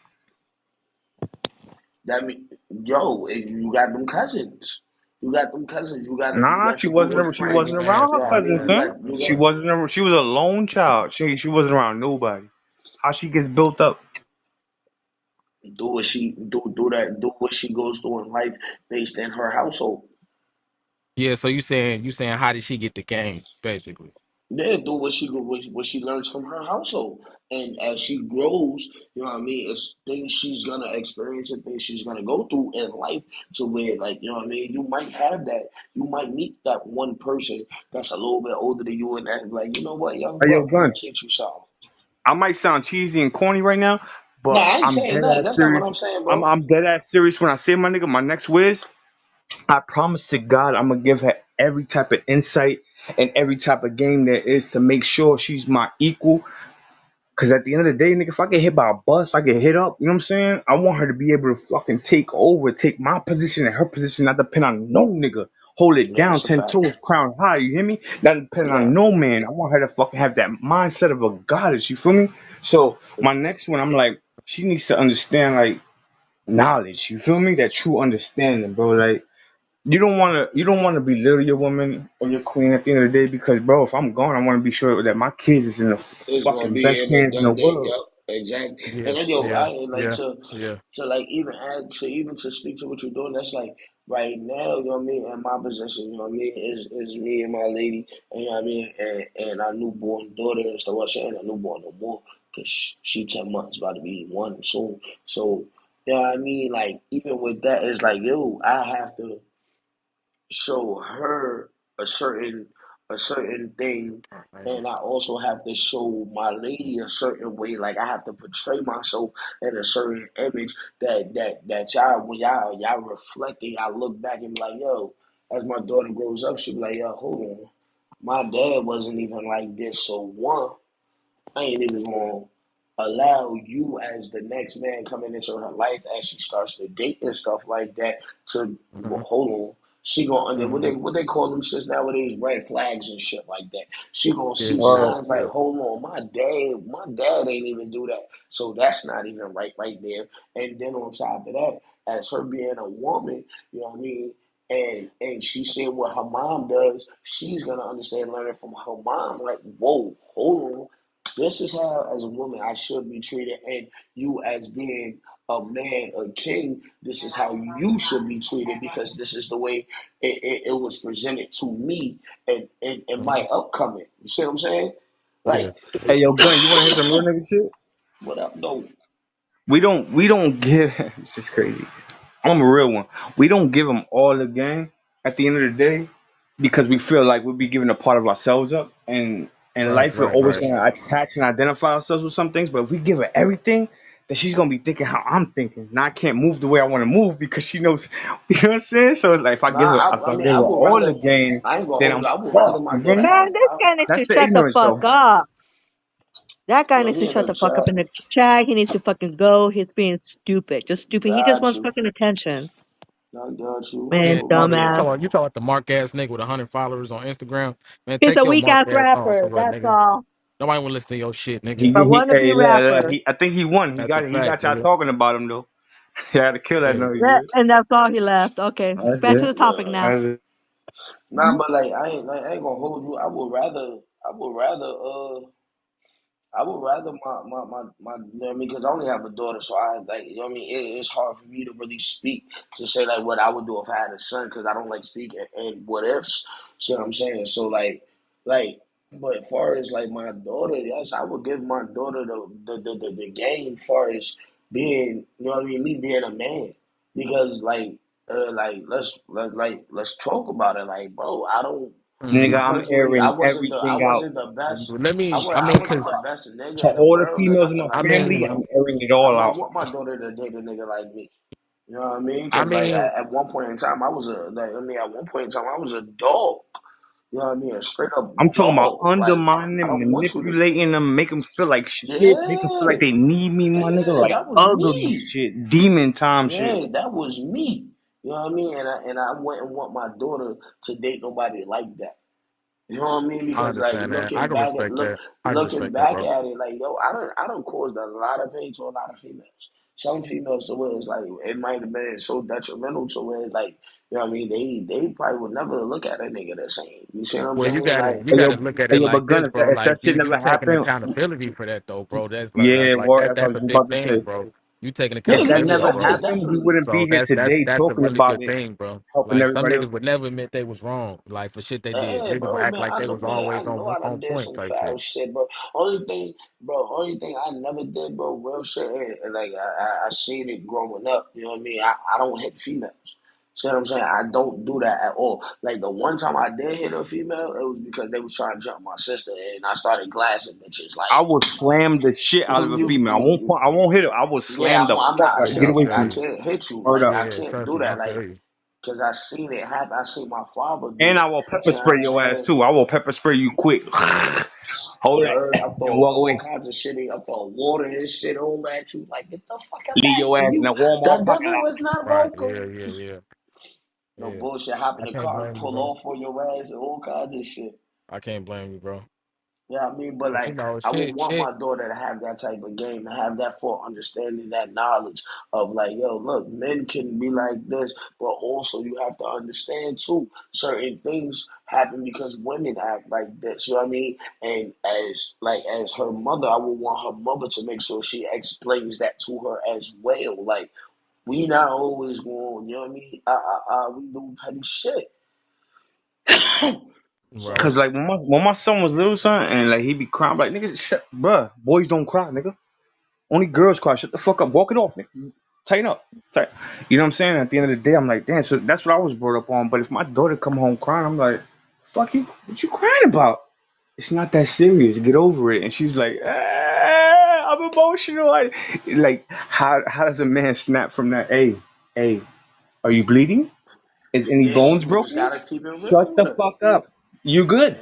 that mean you got them cousins. You got them cousins. You Nah, got your group of she Bro, friends. wasn't you around asked, her Yeah, I bro. You mean cousins, you asked son. the got you question, She got. bro. wasn't. She was a lone child. She wasn't around nobody. How she gets built up? Do what she goes through in life based in her household. Yeah, so you saying how did she get the game, basically? Yeah, do what what she learns from her household, and as she grows, you know what I mean. It's things she's gonna experience and things she's gonna go through in life. To where, like, you know what I mean. You might have that. You might meet that one person that's a little bit older than you, and that like, you know what, young Hey, yo, buck, I'm gonna Gun. teach you something. I might sound cheesy and corny right now, No, but I ain't I'm saying dead that. ass That's not what serious. I'm saying, I'm bro. I'm dead ass serious when I say, my nigga, my next whiz. I promise to God, I'm gonna give her every type of insight and every type of game there is to make sure she's my equal. Cause at the end of the day, nigga, if I get hit by a bus, I get hit up. You know what I'm saying? I want her to be able to fucking take over, take my position and her position, not depend on no nigga. Hold it Yeah, down, that's a 10 fact. toes, crown high. You hear me? Not depending Yeah, on no man. I want her to fucking have that mindset of a goddess. You feel me? So my next one, I'm like, she needs to understand like knowledge. You feel me? That true understanding, bro. Like you don't wanna belittle your woman or your queen at the end of the day because, bro, if I'm gone, I want to be sure that my kids is in the it's gonna fucking be best in the hands in the done thing. world. Yep, exactly. Yeah, And then yo, yeah, I like yeah, yeah. to like even add to even to speak to what you're doing. That's like right now, you know what I mean. In my position, you know what I mean, is me and my lady, and you know what I mean, and our newborn daughter and stuff. Well, she ain't a newborn no more because she 10 months, about to be one soon. So you know what I mean. Like even with that, it's like yo, I have to show her a certain thing, All right, and I also have to show my lady a certain way. Like I have to portray myself in a certain image that y'all, when y'all reflect and y'all look back and be like, yo, as my daughter grows up, she'll be like, yo, hold on, my dad wasn't even like this. So one, I ain't even gonna allow you as the next man coming into her life as she starts to date and stuff like that to, well, mm-hmm, hold on. She gonna under mm-hmm. what they call them shits nowadays, red flags and shit like that. She gonna Yeah, see yeah, Word. signs like, yeah. hold on, my dad ain't even do that. So that's not even right there. And then on top of that, as her being a woman, you know what I mean, and she seeing what her mom does, she's gonna understand learning from her mom, like, whoa, hold on, this is how, as a woman, I should be treated, and you, as being a man, a king, this is how you should be treated because this is the way it was presented to me and Mm-hmm. my upcoming. You see what I'm saying? Yeah. Like, Hey, yo, Gun, you want to hear some real nigga shit? what up, though? We don't give. It's just crazy. I'm a real one. We don't give them all the game at the end of the day because we feel like we'll be giving a part of ourselves up, and in Right, life we're right, always right. gonna attach and identify ourselves with some things. But if we give her everything, then she's gonna be thinking how I'm thinking. Now I can't move the way I want to move because she knows. You know what I'm saying? So it's like if I give her, Nah, if I I mean, give I her would all the rather. game, I ain't gonna then hold I'm you. I would rather fucked. my You feel daughter me? Man, have. this guy needs That's to the shut the ignorance, fuck though. up. That guy Well, needs to he in shut the the fuck up in chat. the chat. He needs to fucking go. He's being stupid. Just stupid. He just Got wants you. fucking attention. I got you. Yeah, Man, So look, you dumbass. talking about the mark ass nigga with 100 followers on Instagram. Man, He's take a your weak mark ass ass on rapper. somewhere, That's nigga. all. Nobody wanna listen to your shit, nigga. A He wannabe hey, rapper. I think he won. That's a He fact, got y'all nigga. talking about him though. He had to kill that Yeah. noise. That, Yeah. and that's all he left. Okay. That's Back to it. the topic yeah. now. That's it. Nah, but like I ain't gonna hold you. I would rather I would rather you know what I mean? Because I only have a daughter, so I like, you know what I mean? It's hard for me to really speak to say like what I would do if I had a son because I don't like speaking and what ifs. See what I'm saying? So like, but as far as like my daughter, yes, I would give my daughter the game as far as being, you know what I mean? Me being a man because like let's talk about it. Like, bro, I don't. Mm-hmm. Nigga, Me I'm personally, airing I everything out. wasn't the best. Let me. I I mean, wasn't cause the best To nigga in the all the world or females in nothing my I like that. family, But mean, I'm airing it I all wouldn't out. want my daughter to date a nigga like me. You know what I mean? I Because like mean, at one point in time, I was at one point in time, I was a dog. You know what I mean? A straight up I'm talking about dog. Like undermining I them, don't want you to. manipulating them, make them feel like shit, make them feel Yeah, like they need me, my nigga, yeah, like that was ugly me. shit, demon time shit. Yeah, that was me. You know what I mean? And I wouldn't want my daughter to date nobody like that. You know what I mean? I Because like understand that. I can respect that. I can looking respect that, back bro. at it, like yo, I don't caused a lot of pain to a lot of females. Some females to where it's like it might have been so detrimental to where like, you know what I mean, they probably would never look at a nigga the same. You see what I'm Well, saying? Like you Hey yo, gotta look at hey it yo, like but gun, this, bro. if that Like shit you never taking happened, accountability for that though, bro. That's like yeah, word, that's what I that's was a just big about to thing, say. bro. You taking If account of that every never Oh yeah, emotion. happened, we definitely. wouldn't So be here today that's a talking really about good it, thing, bro. helping Like some everybody else. niggas would never admit they was wrong, like for shit they did. Yeah, Niggas would bro, act man. like I they know, was man. I always know I done on did point some type foul shit. shit, bro. Only thing I never did, bro, real shit. And like I seen it growing up. You know what I mean? I don't hit females. See what I'm saying? I don't do that at all. Like the one time I did hit a female, it was because they was trying to jump my sister, and I started glassing bitches. Like I will slam the shit out of a female. I won't hit her. I will yeah, slam the I'm fuck not. out. Yeah, Get I away feel from I me. you. can't hit you. Word Like up. I Yeah, can't trust do me, I that. Like feel you. because I seen it happen. I seen my father do And I it. will pepper See what spray I'm your ass saying? too. I will pepper spray you quick. Hold Word, that I and throw walk all away. kinds of shit in. I throw water and shit over at you. Like, get the fuck out Leave your that. ass in You, that the Walmart parking devil lot. is not Right. welcome. Yeah, yeah, yeah. No Yeah. bullshit. Hop in I the can't car and blame you, pull bro. off on your ass and all kinds of shit. I can't blame you, bro. Yeah, I mean, but But you like, know, I would shit, want shit. my daughter to have that type of game, to have that full understanding, that knowledge of like, yo, look, men can be like this, but also you have to understand too, certain things happen because women act like this. You know what I mean? And as her mother, I would want her mother to make sure she explains that to her as well. Like, we not always going, you know what I mean? We do petty shit. Right. Cause So like when my son was little, son, and like he be crying, I'm like nigga, shut, bruh, boys don't cry, nigga. Only girls cry. Shut the fuck up. Walk it off, nigga. Tighten up. You know what I'm saying? At the end of the day, I'm like, damn. So that's what I was brought up on. But if my daughter come home crying, I'm like, fuck you. What you crying about? It's not that serious. Get over it. And she's like, I'm emotional. Like, how does a man snap from that? Hey, are you bleeding? Is any yeah, bones you just broken? gotta keep it real Shut with the her. fuck up. You good.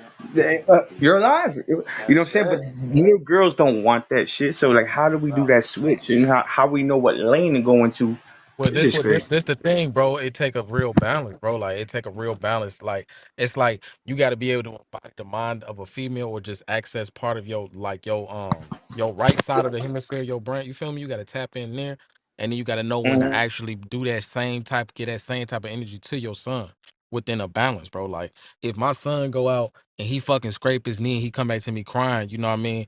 You're alive. You know what I'm That's saying? But it. little girls don't want that shit. So like, how do we do Bro. that switch? And how we know what lane to go into? Well, It's just crazy. this the thing, bro. It take a real balance, bro. Like it take a real balance. Like it's like you got to be able to embody the mind of a female or just access part of your like your right side of the hemisphere, your brain. You feel me? You got to tap in there, and then you got to know when to Mhm. actually do that same type, get that same type of energy to your son within a balance, bro. Like if my son go out and he fucking scrape his knee and he come back to me crying, you know what I mean?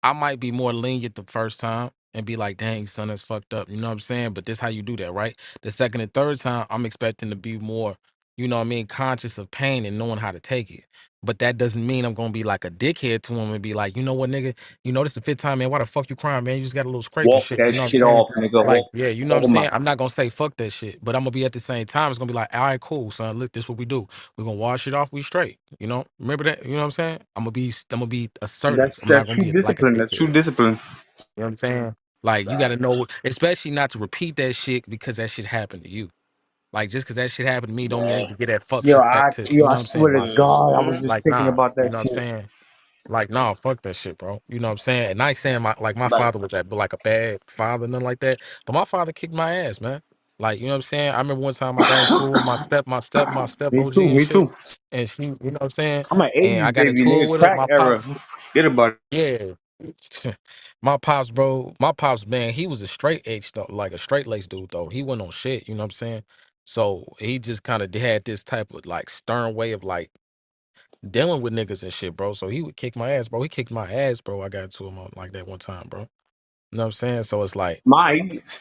I might be more lenient the first time and be like, dang, son, that's fucked up. You know what I'm saying? But this how you do that, right? The second and third time, I'm expecting to be more, you know what I mean, conscious of pain and knowing how to take it. But that doesn't mean I'm gonna be like a dickhead to him and be like, you know what, nigga, you know this the fifth time, man. Why the fuck you crying, man? You just got a little scrape and Walk shit. that You know what I'm shit saying? off, nigga. Like, Walk, yeah, you know what walk I'm 'em saying? out. I'm not gonna say fuck that shit, but I'm gonna be at the same time, it's gonna be like, all right, cool, son. Look, this what we do. We're gonna wash it off, we straight. You know? Remember that? You know what I'm saying? I'm gonna be assertive. That's I'm not that's gonna true be like a discipline. That's true dickhead. discipline. You know what I'm saying? Like you got to Facts. know, especially not to repeat that shit because that shit happened to you. Like just because that shit happened to me, don't mean I Yeah. need to get that fuck shit back to Yo, you I know what I'm saying? swear to Myself. God, I was hmm just Like thinking nah, about you that know what I'm shit. saying? Like nah, fuck that shit, bro. You know what I'm saying? And I ain't saying my Like, father was like a bad father, nothing like that. But my father kicked my ass, man. Like you know what I'm saying? I remember one time I got into it with my step Me OG too. and Me shit, too. and she, you know what I'm saying? I'm an And I '80s got baby, into it nigga. with her. Crack My era. pops. Get about it. Yeah. My pops, bro. My pops, man, he was a straight H though, like a straight lace dude though. He wasn't on shit, you know what I'm saying? So he just kind of had this type of like stern way of like dealing with niggas and shit, bro. So he would kick my ass, bro. He kicked my ass, bro. I got into him like that one time, bro. You know what I'm saying? So it's like,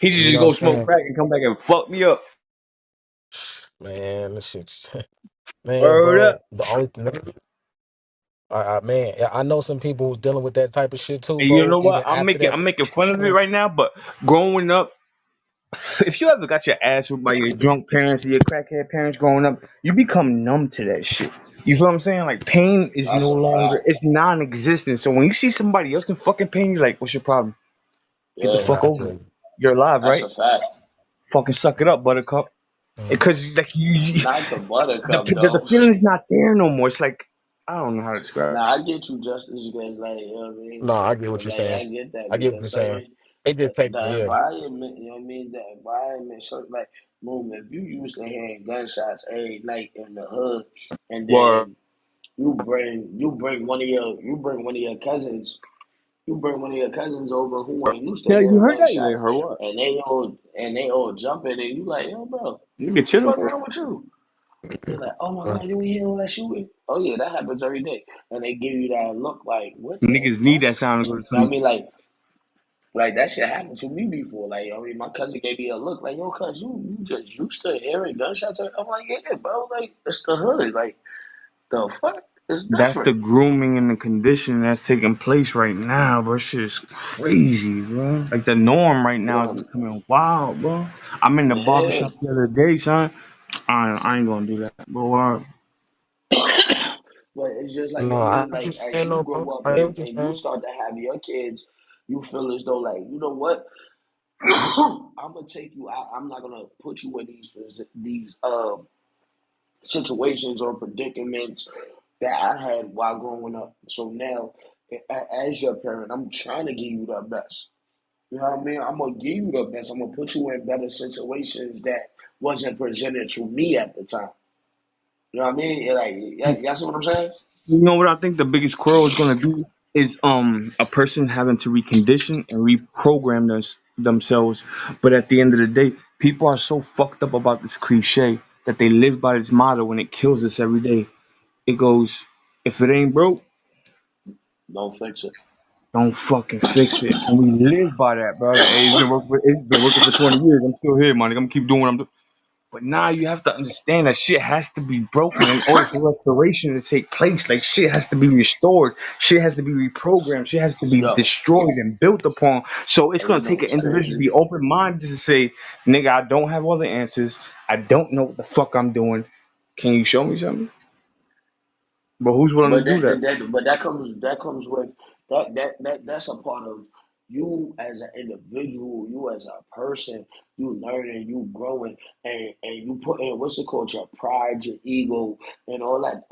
He should you just know what go I'm smoke saying? crack and come back and fuck me up. Man, this shit's man, Word bro. up. The only man, yeah, I know some people who's dealing with that type of shit too, And you bro. know what? Even after that, I'm making fun of it but right now, but growing up, if you ever got your ass whipped by your drunk parents or your crackhead parents growing up, you become numb to that shit. You feel what I'm saying? Like pain is that's no a longer, fact. it's non-existent. So when you see somebody else in fucking pain, you're like, what's your problem? Get the Yeah, fuck yeah, I over feel it. you. You're alive, that's right? a fact. Fucking suck it up, buttercup. Mm. Because like Not the buttercup, the though. feeling's not there no more. It's like I don't know how to describe it. Nah, I get you, Justice. You guys, like, you know what I mean? No, I get what you're Like, saying. I get that I get what you're because saying. certain, It just take the yeah. environment, you know what I mean? The environment, certain, like, boom, if you used to hearing gunshots every night in the hood, and Word. then you bring one of your cousins over who ain't used to Yeah, you hearing heard that? You ain't gunshots, heard what? and they all jumping, and you like, yo, bro, what Nigga, the chill the fuck fuck. wrong with you? They're like, oh my Uh, god, you ain't hear all that shooting? Oh yeah, that happens every day, and they give you that look like, what the Niggas need fuck? that sound to go to You know what I sleep. mean? Like, Like that shit happened to me before. Like I mean, my cousin gave me a look like, "Yo, cuz you just used to hearing gunshots." I'm like, "Yeah, bro. Like it's the hood. Like the fuck is That's the different." grooming and the conditioning that's taking place right now, bro. Shit is crazy, bro. Like the norm right now is Yeah, becoming wild, bro. I'm in the yeah. barbershop the other day, son. I ain't gonna do that, bro. But it's just like No, I I mean, what you like as saying, you no, grow bro. up I hear what you're and you saying. start to have your kids, you feel as though like you know what, I'm gonna take you out. I'm not gonna put you in these situations or predicaments that I had while growing up. So now, as your parent, I'm trying to give you the best. You know what I mean? I'm gonna give you the best. I'm gonna put you in better situations that wasn't presented to me at the time. You know what I mean? Like, y'all see what I'm saying? You know what I think the biggest quarrel is gonna be is a person having to recondition and reprogram themselves. But at the end of the day, people are so fucked up about this cliche that they live by this motto and it kills us every day. It goes, if it ain't broke, Don't fix it. don't fucking fix it. And we live by that, bro. Like, hey, it's been working for 20 years. I'm still here, man. I'm gonna keep doing what I'm doing. But now you have to understand that shit has to be broken in order for restoration to take place. Like shit has to be restored, shit has to be reprogrammed, shit has to be Yo, destroyed and built upon. So it's and gonna you know take an what's individual to crazy? be open minded to say, nigga, I don't have all the answers. I don't know what the fuck I'm doing. Can you show me something? But who's willing to But do that? that comes with that's a part of you as an individual, you as a person, you learning, you growing, and you put in what's it called, your pride, your ego, and all that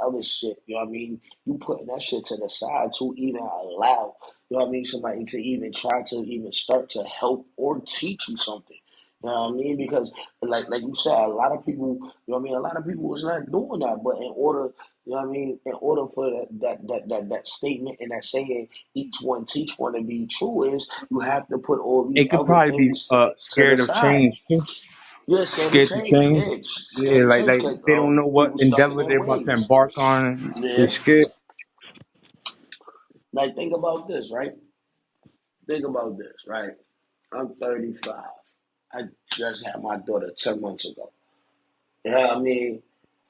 other shit. You know what I mean? You putting that shit to the side to even allow, you know what I mean, somebody to even try to even start to help or teach you something. You know what I mean? Because like you said, a lot of people, you know what I mean, a lot of people is not doing that. But in order, you know what I mean, in order for that statement and that saying, each one teach one to be true, is you have to put all these It could other probably be things to the scared of side. change too. You're scared to Scared to change. change. Yeah, it's Yeah, scared to change like because they don't know what people stuck in endeavor their they're about to ways. embark on. They're Yeah. scared. Like, think about this, right? Think about this, right? I'm 35. I just had my daughter 10 months ago. You know what I mean?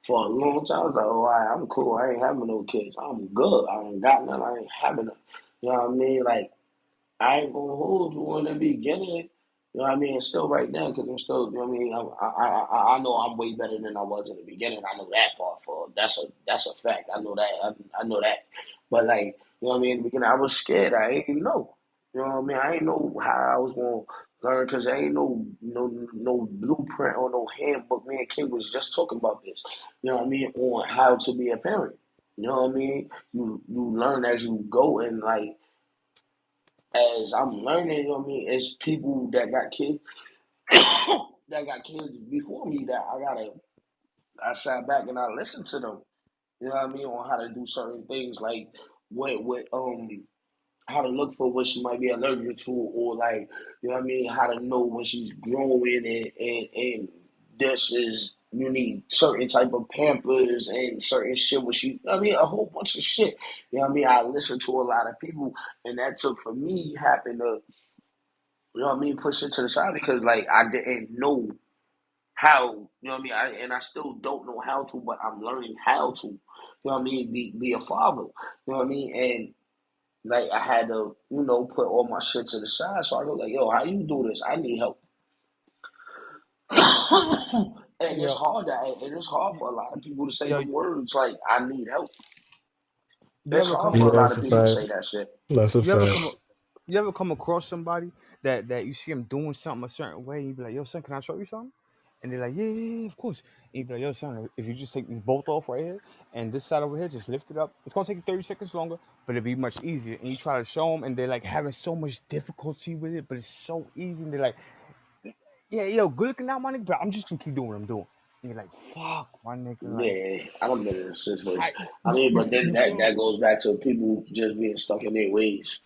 For a long time, I was like, oh, all right, I'm cool. I ain't having no kids. I'm good. I ain't got none. I ain't having none. You know what I mean? Like, I ain't gonna hold you in the beginning. You know what I mean? Still right now, because I'm still, you know what I mean? I know I'm way better than I was in the beginning. I know that part for that's a fact. I know that. I know that. But like, you know what I mean? In the beginning, I was scared. I ain't know. You know what I mean? I ain't know how I was gonna learn because there ain't no blueprint or no handbook. Me and King was just talking about this. You know what I mean? On how to be a parent. You know what I mean? You learn as you go, and like as I'm learning, you know what I mean, it's people that got kids that got kids before me that I sat back and I listened to them. You know what I mean, on how to do certain things like what how to look for what she might be allergic to, or like, you know what I mean, how to know when she's growing, and this is, you need certain type of pampers and certain shit when she, I mean, a whole bunch of shit. You know what I mean? I listened to a lot of people, and that took for me having to, you know what I mean, push it to the side because like I didn't know how, you know what I mean, and I still don't know how to, but I'm learning how to, you know what I mean, be a father, you know what I mean, and like I had to, put all my shit to the side. So I go like, yo, how you do this? I need help. And it's Yo, hard for a lot of people to say yo, the words like I need help. you It's ever hard come Yeah, for a lot that's of a people to fact. say that shit. That's a you ever fact. come you ever come across somebody that you see them doing something a certain way, and you be like, yo, son, can I show you something? And they're like, yeah, yeah, yeah, of course. And you be like, yo, son, if you just take this bolt off right here and this side over here, just lift it up. It's gonna take you 30 seconds longer, but it'll be much easier. And you try to show them, and they're like having so much difficulty with it, but it's so easy. And they're like, yeah, yo, good looking out, my nigga, but I'm just gonna keep doing what I'm doing. And you're like, fuck, my nigga, like, Yeah, I don't been in a I, situation. I you, mean, you, but then you that feel me? that goes back to people just being stuck in their ways.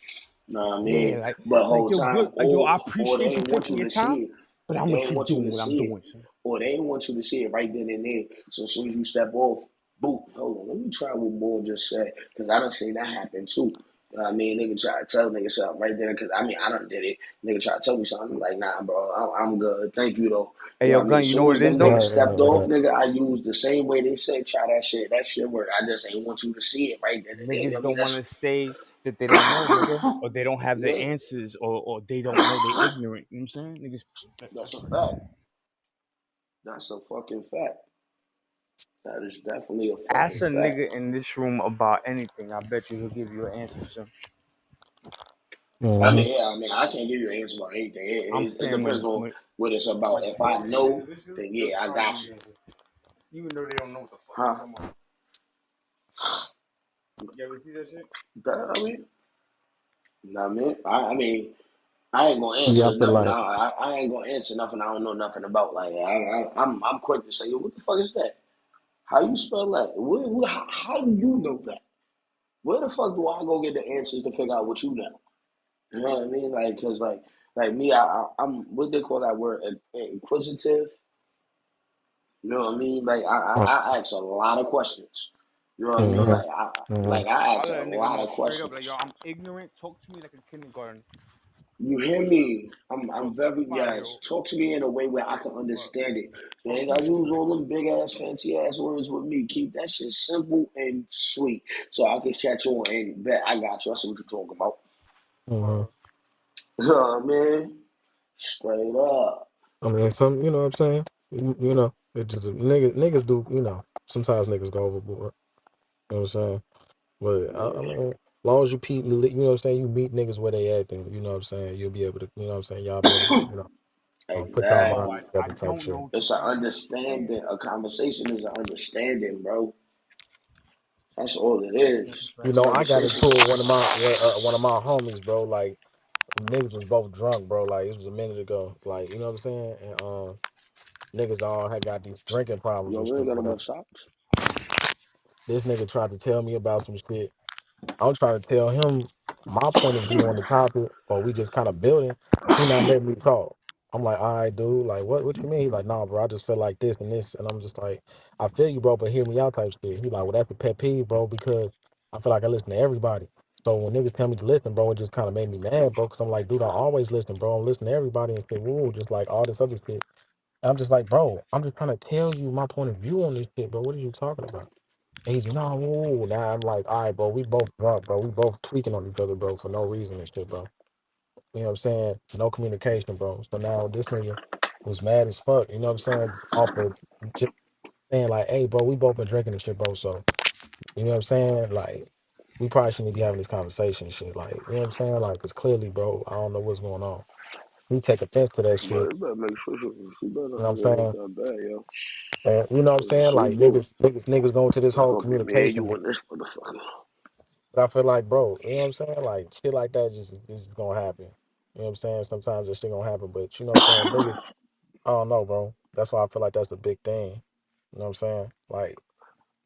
You know what I Yeah, mean? But like whole yo, time, good, yo, I or they appreciate you ain't want taking you your to see time, it. but I'm They gonna ain't keep want you doing to what I'm see it, doing, son. or they ain't want you to see it right then and there. So as soon as you step off, boom, hold on, let me try what Boy just said, because I done seen that happen too. I mean, nigga try to tell nigga something right there, cause I mean, I done did it. Nigga try to tell me something, I'm like, nah, bro, I'm good. Thank you though. Hey, You know yo, what I mean? gun. As You know soon what as it them is though? niggas Right, stepped right, off, right. nigga, I used the same way they said, try that shit. That shit worked. I just ain't want you to see it right there. You know Niggas what I mean? don't want to say that they don't know, nigga, or they don't have the Yeah, answers, or they don't know they ignorant. You know what I'm saying? Niggas. that's a fact. That's a fucking fact. That is definitely a Ask fucking a fact. nigga in this room about anything. I bet you he'll give you an answer for some. I Mm-hmm. mean, yeah, I mean, I can't give you an answer about anything. I'm It saying depends on when what it's about. If I know, then yeah, I got you. even though they don't know what the fuck you Huh? talking about. You ever see that shit? That, I mean, nah, man. I mean, I ain't gonna Yeah, I answer feel nothing. like I ain't gonna answer nothing I don't know nothing about. Like, I'm quick to say, yo, what the fuck is that? How you spell that? How do you know that? Where the fuck do I go get the answers to figure out what you know? You know what I mean? Like, cause like me, I'm what they call that word, inquisitive. You know what I mean? Like I ask a lot of questions. You know what I mean? mm-hmm. Like Mm-hmm. I I ask a let a nigga lot know of straight up, like, yo, questions. I'm ignorant. Talk to me like a kindergarten. You hear me? Talk I'm to me like a very yes. 5-year-old. Talk to me in a way where I can What? understand it. You Talk ain't to me. gotta use all them big ass fancy ass words with me. Keep that shit simple and sweet, so I can catch on and bet I got you. I see what you're talking about. Mm-hmm. You know what I mean? Straight up. I mean, some, you know what I'm saying? You know, it just niggas do, you know, sometimes niggas go overboard. You know what I'm saying? But I Yeah. mean, as long as you you know what I'm saying, you meet niggas where they at, then you know what I'm saying, you'll be able to, you know what I'm saying, y'all be able to, you know, put y'all No, mind Exactly. I together type don't shit. know what you're It's an trying to understand. understanding. A conversation is an understanding, bro. That's all it That's a is. You fact. know, I got Conversation. into it with one of my homies, bro. Like niggas was both drunk, bro. Like this was a minute ago. Like you know what I'm saying? And niggas all had got these drinking problems Yo, and we ain't shit. got no Whatever. more shops. This nigga tried to tell me about some shit. I'm trying to tell him my point of view on the topic, but we just kind of building. He not letting me talk. I'm like, all right, dude. Like, what you mean? He's like, nah, bro. I just feel like this and this, and I'm just like, I feel you, bro, but hear me out, type shit. He like, well, that's a pet peeve, bro, because I feel like I listen to everybody. So when niggas tell me to listen, bro, it just kind of made me mad, bro, because I'm like, dude, I always listen, bro. I'm listening to everybody and say, woo, just like all this other shit. And I'm just like, bro, I'm just trying to tell you my point of view on this shit, bro. What are you talking about? And he's no, woo. Now I'm like, all right, bro, we both drunk, bro. We both tweaking on each other, bro, for no reason and shit, bro. You know what I'm saying? No communication, bro. So now this nigga was mad as fuck, you know what I'm saying? Off of just saying like, hey, bro, we both been drinking and shit, bro. So, you know what I'm saying? Like, we probably shouldn't be having this conversation and shit. Like, you know what I'm saying? Like, cause clearly, bro, I don't know what's going on. We take offense to that shit. You But you better make sure she better. know what I'm Yeah, it's saying? that bad, yo. And you know what I'm For saying? sure Like do. niggas going to this It's whole gonna be me and communication. you and this motherfucker. But I feel like, bro, you know what I'm saying? Like shit like that just gonna happen. You know what I'm saying? Sometimes this shit gonna happen, but you know what I'm saying? Niggas, I don't know, bro. That's why I feel like that's a big thing. You know what I'm saying? Like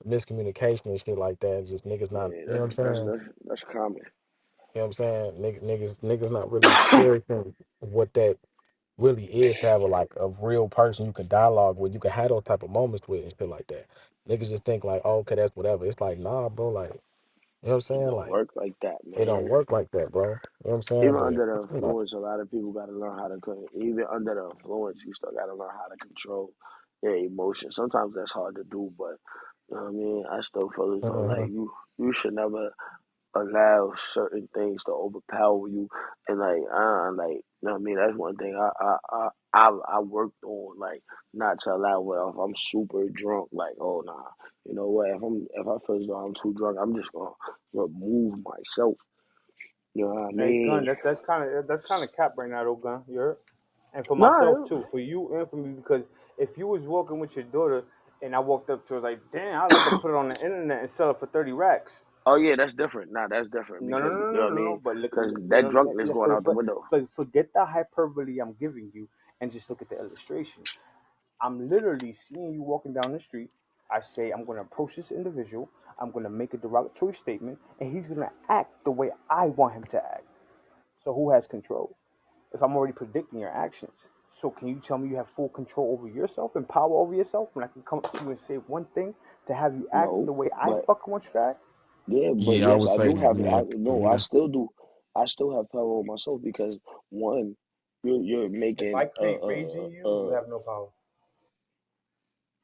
miscommunication and shit like that. Just niggas not, Yeah, you know what I'm saying? that's common. You know what I'm saying? Niggas not really cherishing what that really is to have a real person you can dialogue with, you can have those type of moments with and shit like that. Niggas just think like, oh, okay, that's whatever. It's like, nah, bro, like, you know what I'm It saying? don't Like, work like that, it don't man. work like that, bro. You know what I'm saying? Even But under the you know, influence, a lot of people gotta learn how to even under the influence, you still gotta learn how to control their emotions. Sometimes that's hard to do, but you know what I mean? I still feel as though like uh-huh. you should never allow certain things to overpower you and like you know what I mean, that's one thing I worked on, like not to allow well if I'm super drunk, like oh nah, you know what, if I feel as though I'm too drunk, I'm just gonna remove myself, you know what I Hey, gun. mean? That's kind of cap right now, though, gun. You heard? And for myself No, too, for you and for me, because if you was walking with your daughter and I walked up to her, I was like, damn, I'd love to put it on the internet and sell it for 30 racks. oh yeah, that's different. Nah, that's different No, no, because no, you no, know no, what I no, no. mean, But look, because that no, drunkenness going out the window. forget the hyperbole I'm giving you and just look at the illustration. I'm literally seeing you walking down the street. I say, I'm going to approach this individual. I'm going to make a derogatory statement, and he's going to act the way I want him to act. So who has control? If I'm already predicting your actions. So can you tell me you have full control over yourself and power over yourself when I can come up to you and say one thing to have you act No, the way I but fucking want you to act? Yeah, but Yeah, I yes, would I say do have. yeah. I no, I Yeah. still do. I still have power over myself because one, you're If I making can't reason you, you have no power.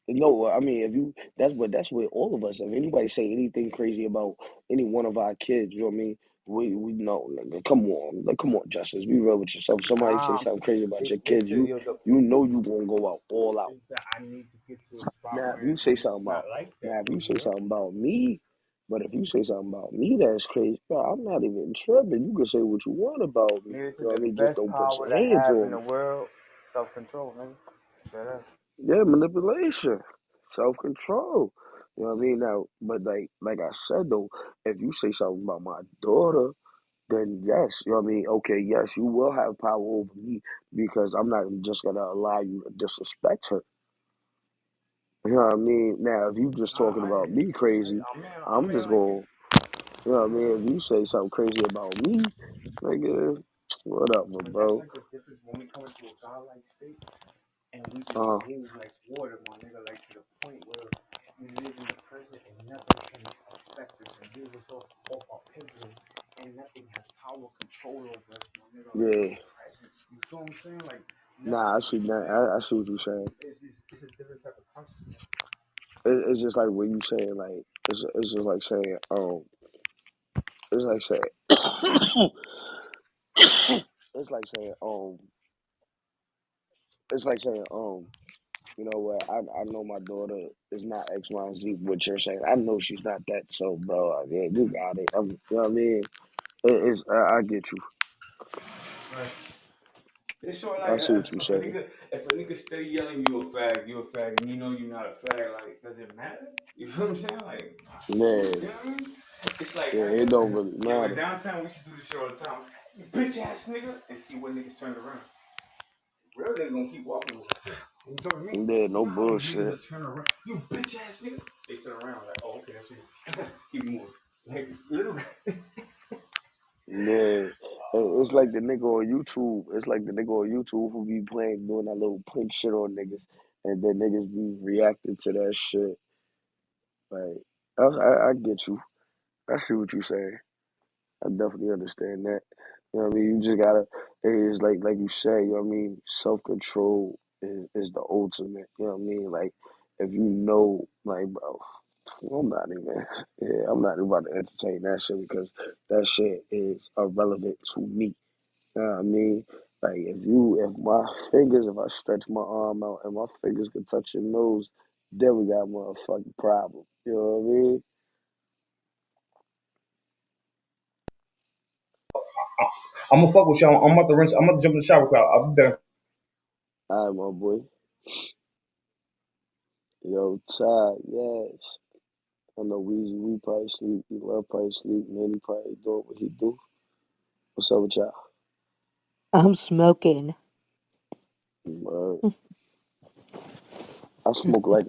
no. I mean, if you that's what all of us. If anybody say anything crazy about any one of our kids, you know what I mean? We know. Like, come on, Justice. Be real with yourself. If somebody say Nah, something crazy about your kids, listen, you know you gonna go out all out. is that I need to get to a spot Now, if where you say it's something not about like that now, if no you say more. something about me, but if you say something about me that's crazy, bro, I'm not even tripping. You can say what you want about me. Nigga, this You is know what the I mean? Just best don't put power your to hands have in on the me. world. Self control, nigga. Shut up. Yeah, manipulation, self control. You know what I mean? Now, but like I said though, if you say something about my daughter, then yes, you know what I mean? Okay, yes, you will have power over me because I'm not just gonna allow you to disrespect her. You know what I mean? Now, if you just Nah, talking I about hear you. me Nigga, crazy, I'm I'm man just like you. going. You know what I mean? If you say something crazy about me, nigga, whatever, But that's bro. like the difference when we come into a godlike state and we just Uh, move like water, my nigga, like to the point where we live in the present and nothing can affect us and move us off our pivotal and nothing has power control over us, my nigga. Like we're yeah. present. You feel what I'm saying? Like nothing Nah, I can see that. phase I us. see what you're saying. It's a different type of consciousness. It's just like when you saying like it's just like saying it's like saying it's like saying it's like saying you know what? I know my daughter is not X, Y, and Z. What you're saying, I know she's not that. So, bro, yeah, you got it. You know what I mean? It's I get you. Right. It's sort of I like see what you saying. if a nigga steady yelling you a fag, and you know you're not a fag, like does it matter? You feel what I'm saying? Like Yeah, you know what I mean? It's like yeah, it don't really yo, in matter. downtown we should do this shit all the time. You bitch ass nigga, and see what niggas turn around. Real niggas gonna keep walking with us. You know what I mean? Yeah, You no know how these niggas bullshit. will turn around. You bitch ass nigga. They turn around like, oh okay, that's you. Keep moving. Like little. Yeah, it's like the nigga on YouTube. It's like the nigga on YouTube who be playing doing that little prank shit on niggas, and then niggas be reacting to that shit. Like, I get you. I see what you saying. I definitely understand that. You know what I mean? You just gotta. It's like you say. You know what I mean? Self control is the ultimate. You know what I mean? Like, if you know, like, bro, I'm not even. Yeah, I'm not even about to entertain that shit because that shit is irrelevant to me. You know what I mean? Like if my fingers, if I stretch my arm out and my fingers can touch your nose, then we got a motherfucking problem. You know what I mean? I'm gonna fuck with y'all. I'm about to rinse. I'm about to jump in the shower. I'll be there. All right, my boy. Yo, Ty, yes. I know we probably sleep. Love probably sleep. Manny probably doing what he do. What's up with y'all? I'm smoking. Uh, I smoke like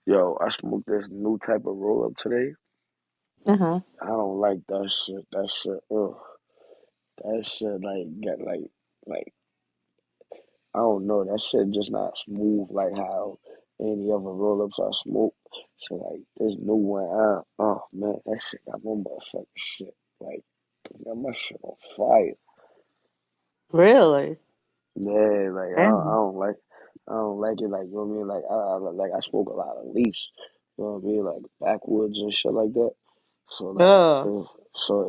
yo. I smoked this new type of roll up today. Uh-huh. I don't like that shit. That shit. Ugh. That shit like I don't know. That shit just not smooth like how any other roll ups I smoke. So like this new one, oh man, that shit got my motherfucking shit like got my shit on fire. Really? Yeah, like Damn. I don't like it like you know what I mean. Like I smoke a lot of leaves. You know what I mean, like backwoods and shit like that. So Ugh.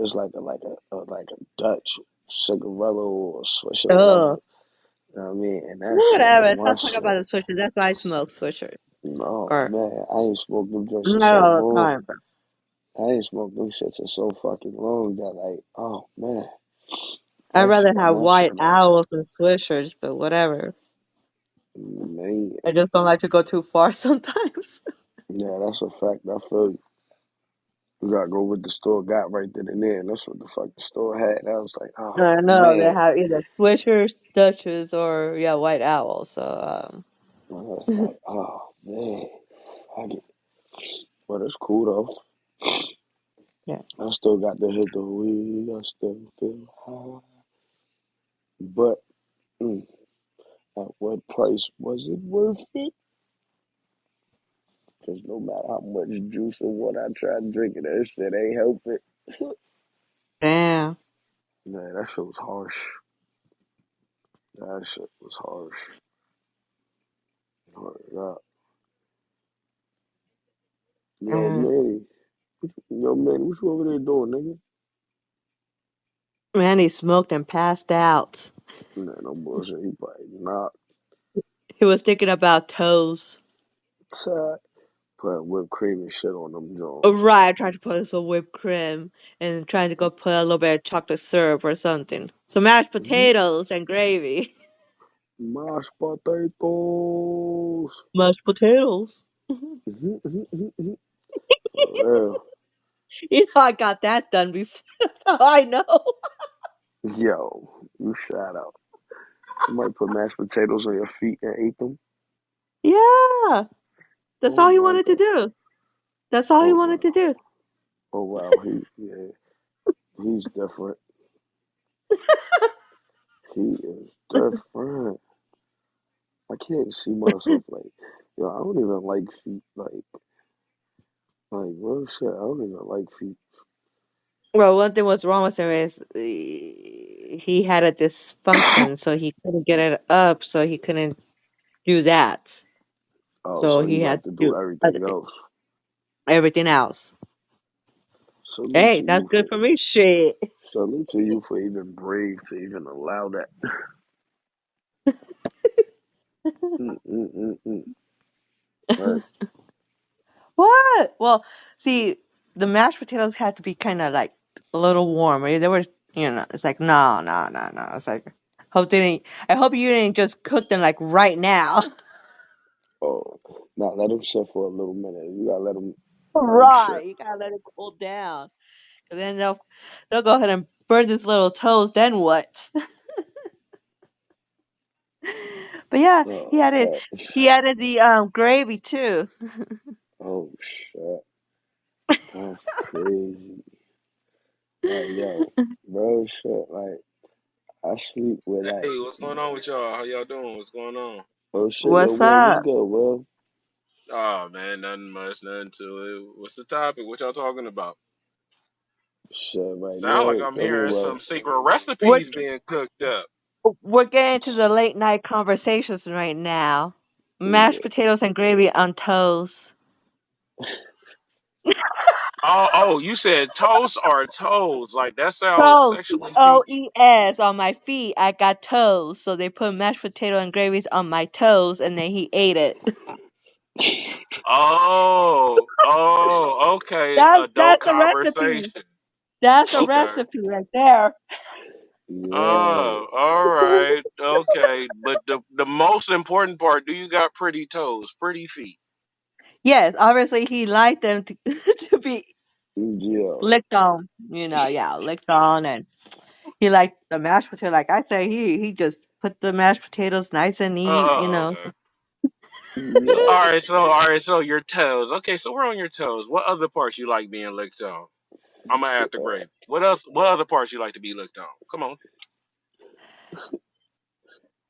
it's like a Dutch cigarillo or Swisher or whatever. Ugh. You know what I mean? And that shit Whatever. make my Stop talking shit. about the switches. That's why I smoke switchers. No, Or man, I ain't smoked them joints in not so all the long. time, but I ain't smoked them shits in so fucking long that like, oh man, I'd that rather shit got have my shit white on. owls than swishers, but whatever. Man, I just don't like to go too far sometimes. yeah, that's a fact. I feel you. You gotta go with the store got right then and there, and that's what the fucking store had. I was like, oh I know they man, have either swishers, Dutches, or yeah, white owls. So I was like, oh man, I get, but it's cool yeah. though. I still got to hit the weed. I still feel high, but at what price was it worth it? Cause no matter how much juice or water I try drinking, that shit ain't helping. Damn. Man, that shit was harsh. That shit was harsh. Oh, yo, Mm. Manny. Yo, Manny, what you over there doing, nigga? Man, he smoked and passed out. Man, no bullshit. He probably not. He was thinking about toes. Put whipped cream and shit on them Jones. Right, trying to put some whipped cream and trying to go put a little bit of chocolate syrup or something. Some mashed Mhm. potatoes and gravy. Mashed potatoes. Mashed potatoes. Mhm, mhm, mhm, mhm. For real. You know, I got that done before. That's how I know. Yo, you shout out. Somebody put mashed potatoes on your feet and ate them. Yeah, that's Oh all he my wanted to god. do. That's all he Oh wanted to wow. do. Oh wow. He's different. He is different. I can't see myself like, yo, I don't even like feet. Like real shit. I don't even like feet. Well, one thing was wrong with him is he had a dysfunction, so he couldn't get it up, so he couldn't do that. Oh, So so he he had got to to do do other everything things. else. Everything else. Salute Hey, to that's you for good for me. Shit. salute to you for even brave to even allow that. Mm. Right. What? Well, see, the mashed potatoes had to be kind of like a little warm. Right? They were, it's like no, no, no, no. It's like hope they didn't. I hope you didn't just cook them like right now. Oh, now let him sit for a little minute. You gotta let him Right. sit. You gotta let it cool down. 'Cause then they'll go ahead and burn this little toast. Then what? But yeah, Oh, he added the gravy too. oh shit, that's crazy. Like yo, bro, shit. Like I sleep with like, Hey, what's going on with y'all? How y'all doing? What's going on? oh shit, yo, What's Will, what's up? good, Will? Oh man, nothing much, nothing to it. What's the topic? What y'all talking about? Shit, right Sound like now, I'm I mean, hearing some well, secret We're recipes being cooked up. we're getting to the late night conversations right now. Mashed yeah, potatoes and gravy on toast. Oh, you said toast or toes? Like that sounds Toast. sexually kinky. Toes on my feet. I got toes. So they put mashed potato and gravies on my toes, and then he ate it. Okay. Adult That's the recipe. conversation. That's a Okay. recipe right there. yo, Oh, all right. Okay. But the most important part, do you got pretty toes, pretty feet? Yes, obviously he liked them to to be yo, licked on. Yeah, licked on, and he liked the mashed potato. Like I say, he just put the mashed potatoes nice and neat. Okay. So yo, all right, so your toes. Okay, so we're on your toes. What other parts you like being licked on? I'm gonna add the gravy. What else? What other parts you like to be licked on? Come on.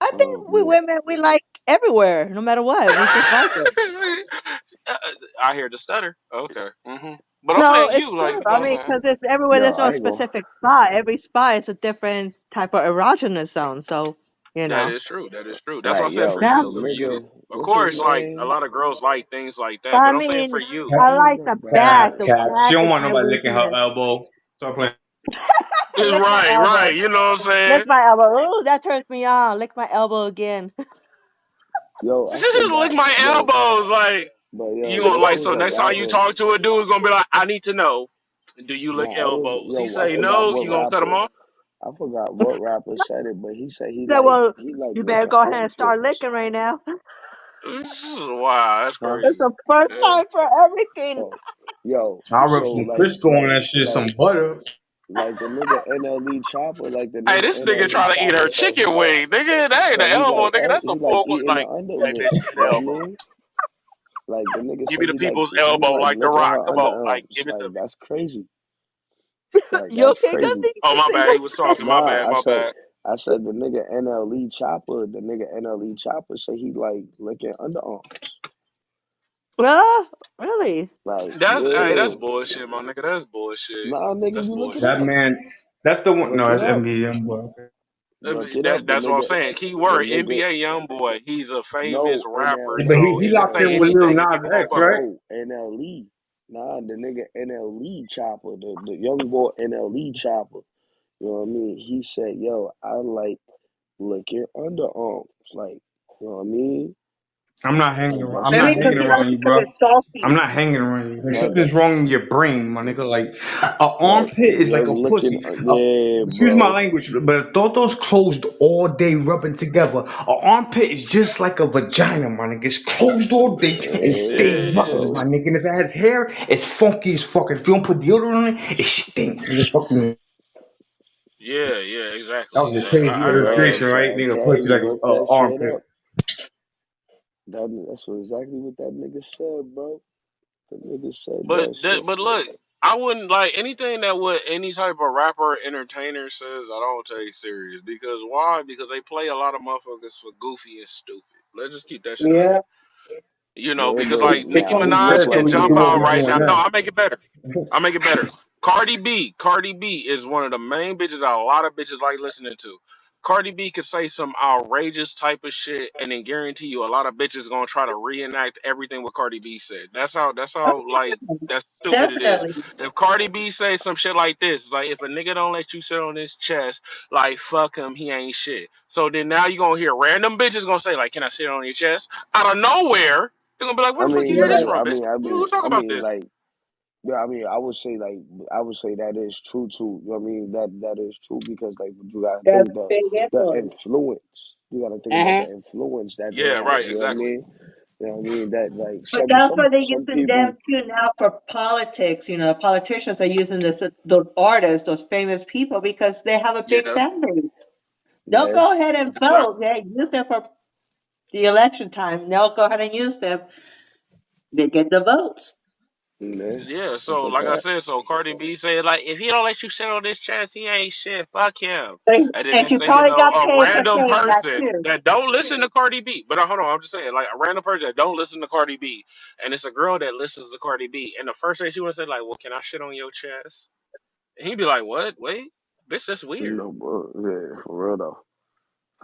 I think oh we man, women we like everywhere, no matter what. We just like it. I hear the stutter. Okay. But I'm No, saying it's you true. like, I mean, because it's everywhere. yo, There's no I ain't gonna. specific spot. Every spot is a different type of erogenous zone. So you that know. is true. That is true. That's what I Like said for yo, the you. Exactly. For you, nigga, of what's his course, like a name? lot of girls like things like But that. I But I'm saying for mean, you, I What's his like name? the That back. nigga. The Cap, she back don't is want my nobody licking her weakness. elbow. Stop playing. Lick my right, elbow. right. You know what I'm Lick saying? my elbow. Ooh, that turns me on. Lick my elbow again. Yo, I Just lick forgot. my Yo, elbows. Like but you yo, gonna this like was so a next time you rapper. talk to a dude, it's gonna be like, I need to know. Do you lick Nah, it was elbows? He yo. I say forgot no. what You gonna cut him rapper. off? I forgot what rapper said it, but he said So, well, he like you better licking go ahead and start armpits. licking right now. Wow, that's Huh? It's crazy. the first Yeah. time for everything. Oh, yo. I'll rub So some Crisco on that shit, like some butter. like the nigga NLE Chopper, like the Hey, nigga this nigga NLE trying to eat Chopper her said he chicken like wing, nigga. That ain't the elbow, nigga. That's a he like full eating the like. Hey, underlip. bitch, give me You the know what I elbow. mean? Like the nigga Give me said the people's he elbow like like the licking rock. her Come on, like underarms. give it to Like me. that's crazy. Like You that's okay, crazy. Gussie? Oh You my see bad, he what's was talking. My Nah, bad, my bad. I said the nigga NLE Chopper said he like licking underarms. Well, really? Like, That's hey, yeah. that's bullshit, my nigga. That's bullshit. Nah, nigga, That's you look it bullshit. That up. man, that's the one. Look No, it that's up. NBA Youngboy. Look it up. That's what I'm saying. Key The word nigga, NBA YoungBoy. He's a famous no, rapper, Yeah, but NL, so he he can locked say in with NLE. Lil anything and Nas people gonna X, fuck with right? him. No, NLE. Nah, the nigga NLE Chopper, the young boy NLE Chopper. You know what I mean? He said, yo, I like licking underarms. Like, you know what I mean? I'm not hanging. Like, that's I'm his not Maybe because hanging he around likes niggas. you, it because bro. it's I'm salty. not hanging around you. There's No, something's wrong in your brain, my nigga. Like, a like, armpit is like a young licking, pussy. yeah, Excuse my bro. language, but Toto's closed all day, rubbing together. A armpit is just like a vagina, my nigga. It's closed all day and it Yeah, stay Yeah, yeah, rubbing, my bro. nigga. And if it has hair, it's funky as fuck. If you don't put deodorant on it, it stink. Nigga, fucking. yeah, yeah. That Exactly. was a Like crazy I Yo, I'm illustration, hear you. right? trying to Nigga, tell pussy you, like look a that shit armpit. up. That's what exactly what that nigga said, bro. The nigga said that shit. But look, I wouldn't like anything that what any type of rapper or entertainer says. I don't take serious because why? Because they play a lot of motherfuckers for goofy and stupid. Let's just keep that shit a Yeah. hundred. You know, Yeah, because but like It's Nicki nah, what he he Minaj look said, like so can we he can jump do what out we lying right doing now. though. No, now. I'll make it better. I'll make it better. Cardi B is one of the main bitches that a lot of bitches like listening to. Cardi B could say some outrageous type of shit, and then guarantee you a lot of bitches gonna try to reenact everything what Cardi B said. That's how like that's stupid it is. Definitely. If Cardi B say some shit like this, like if a nigga don't let you sit on his chest, like fuck him, he ain't shit. So then now you gonna hear random bitches gonna say like, can I sit on your chest? Out of nowhere, they're gonna be like, where I the fuck you mean, hear this Right. from, bitch? Who talk I about mean, this? like, yeah, I mean, I would say that is true too. You know what I mean? That is true because like you gotta That's think a big the influence. influence. You gotta think about Uh-huh. the influence that they Yeah, have. right, You know what I exactly. mean? You know what I mean? That like But that's why they're some using them people, too now for politics. You know, politicians are using those artists, those famous people, because they have a big Yeah, fan base. They'll yeah, go ahead and exactly. vote. Yeah, use them for the election time. They'll go ahead and use them. They get the votes. yeah, Yeah, that's so a like I fact. said, so Cardi B said like if he don't let you sit on this chest, he ain't shit. Fuck him. And then And they she say, you probably know, got a paid for random saying that person too. that don't listen to Cardi B. But hold on, I'm just saying, like a random person that don't listen to Cardi B, and it's a girl that listens to Cardi B, and the first thing she would say like, well, can I shit on your chest? And he'd be like, what? Wait, bitch, that's weird. No, bro, yeah, for real though.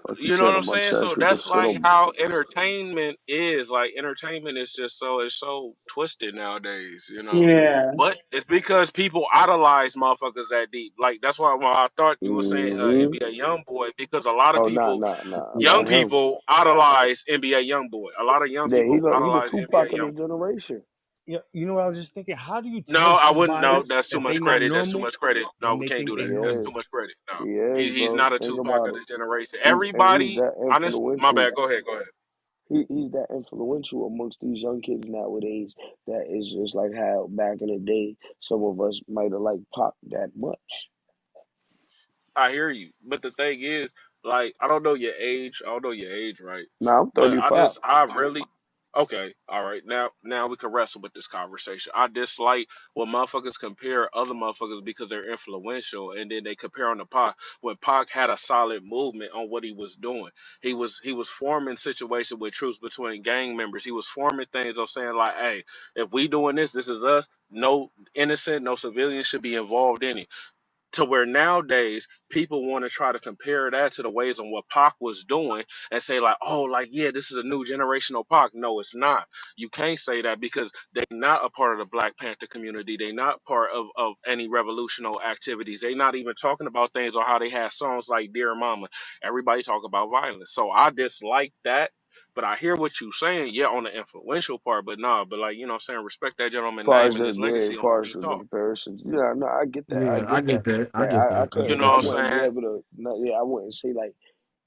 Fuck you You know said what I'm on my saying? So chest, you can that's sit like on. how entertainment is. Like entertainment is just so it's so twisted nowadays, you know. Yeah. But it's because people idolize motherfuckers that deep. Like that's why when I thought you were saying Hmm. NBA YoungBoy because a lot of Oh, nah, people, nah, nah, young not him. people idolize NBA YoungBoy. A lot of young Yeah, people he the idolize NBA Tupac of his YoungBoy. generation. Yeah, you know what I was just thinking? How do you No, tell I wouldn't. No, somebody that's too that they much not credit. That's too normal much credit. No, when we they can't think do they that. He That's normal? too is. much credit. No, He is, he's bro. not a Think Tupac about of it. this generation. He's Everybody, that honest. My influential. bad. Go ahead. Go ahead. He's that influential amongst these young kids nowadays. That is just like how back in the day, some of us might have liked Pop that much. I hear you, but the thing is, like, I don't know your age. I don't know your age, right? Now I'm But 35. I really, okay, all right. Now we can wrestle with this conversation. I dislike when motherfuckers compare other motherfuckers because they're influential, and then they compare on the Pac. When Pac had a solid movement on what he was doing, he was forming situations with truths between gang members. He was forming things of saying like, hey, if we doing this, this is us. No innocent, no civilian should be involved in it to where nowadays people want to try to compare that to the ways on what Pac was doing and say like, oh, like yeah, this is a new generational Pac. No, it's not. You can't say that because they're not a part of the Black Panther community. They're not part of any revolutionary activities. They're not even talking about things or how they have songs like Dear Mama. Everybody talk about violence. So I dislike that. But I hear what you're saying, yeah, on the influential part, but nah, but like, you know what I'm saying, respect that gentleman Far name as and the his yeah, legacy on far what as he the taught. comparisons, yeah, no, I get that, I Yeah, I get that. get that. I Like get I that. I You couldn't, know get I what that. I'm wouldn't be saying? able to, no, yeah, I wouldn't say like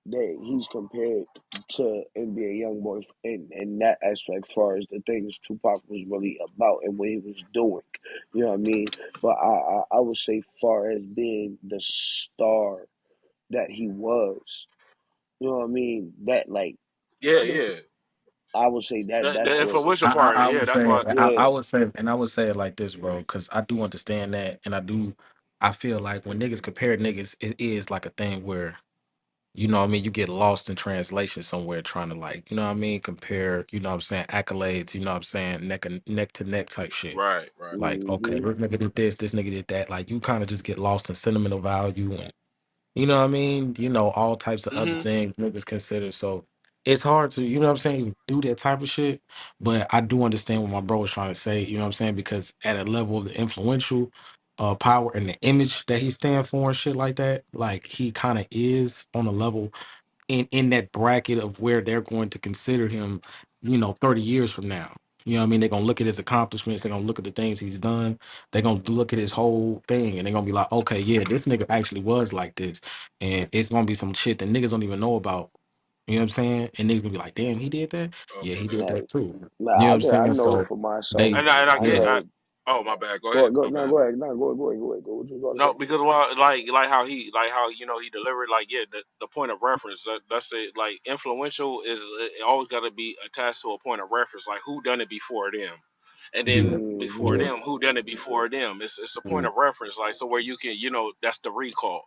that he's compared to NBA YoungBoy in that aspect, far as the things Tupac was really about and what he was doing. You know what I mean? But I would say, far as being the star that he was, you know what I mean? That like Yeah, the yeah. I would say that The that's what, influential part, I yeah, would that's say why. yeah. I would say and I would say it like this, bro, because I do understand that, and I feel like when niggas compare niggas, it is like a thing where you know what I mean, you get lost in translation somewhere trying to like, you know what I mean, compare, you know what I'm saying, accolades, you know what I'm saying, neck to neck type shit. Right, right. Like, okay, Mm-hmm. this nigga did this nigga did that. Like you kind of just get lost in sentimental value and you know what I mean, all types of other Hmm. things niggas consider. So it's hard to, you know what I'm saying, do that type of shit. But I do understand what my bro was trying to say, you know what I'm saying, because at a level of the influential power and the image that he stands for and shit like that, like he kind of is on a level in that bracket of where they're going to consider him, 30 years from now. You know what I mean? They're gonna look at his accomplishments, they're gonna look at the things he's done, they're gonna look at his whole thing, and they're gonna be like, okay, yeah, this nigga actually was like this. And it's gonna be some shit that niggas don't even know about. You know what I'm saying? And niggas gonna be like, damn, he did that? Yeah, he Okay. did Nah, that too. You know what nah, I'm I saying? know So for myself. they And I I get. yeah. know. Oh, my bad. Go Go, ahead. go, My no, bad. go ahead. No, go ahead. Go. What you gonna No, say? because well, like how he delivered, like, yeah, the point of reference, that's it. Like, influential is it always got to be attached to a point of reference, like who done it before them, and then Yeah. before Mm-hmm. Yeah. them, who done it before them. It's a point Mm. of reference, like, so where you can, that's the recall.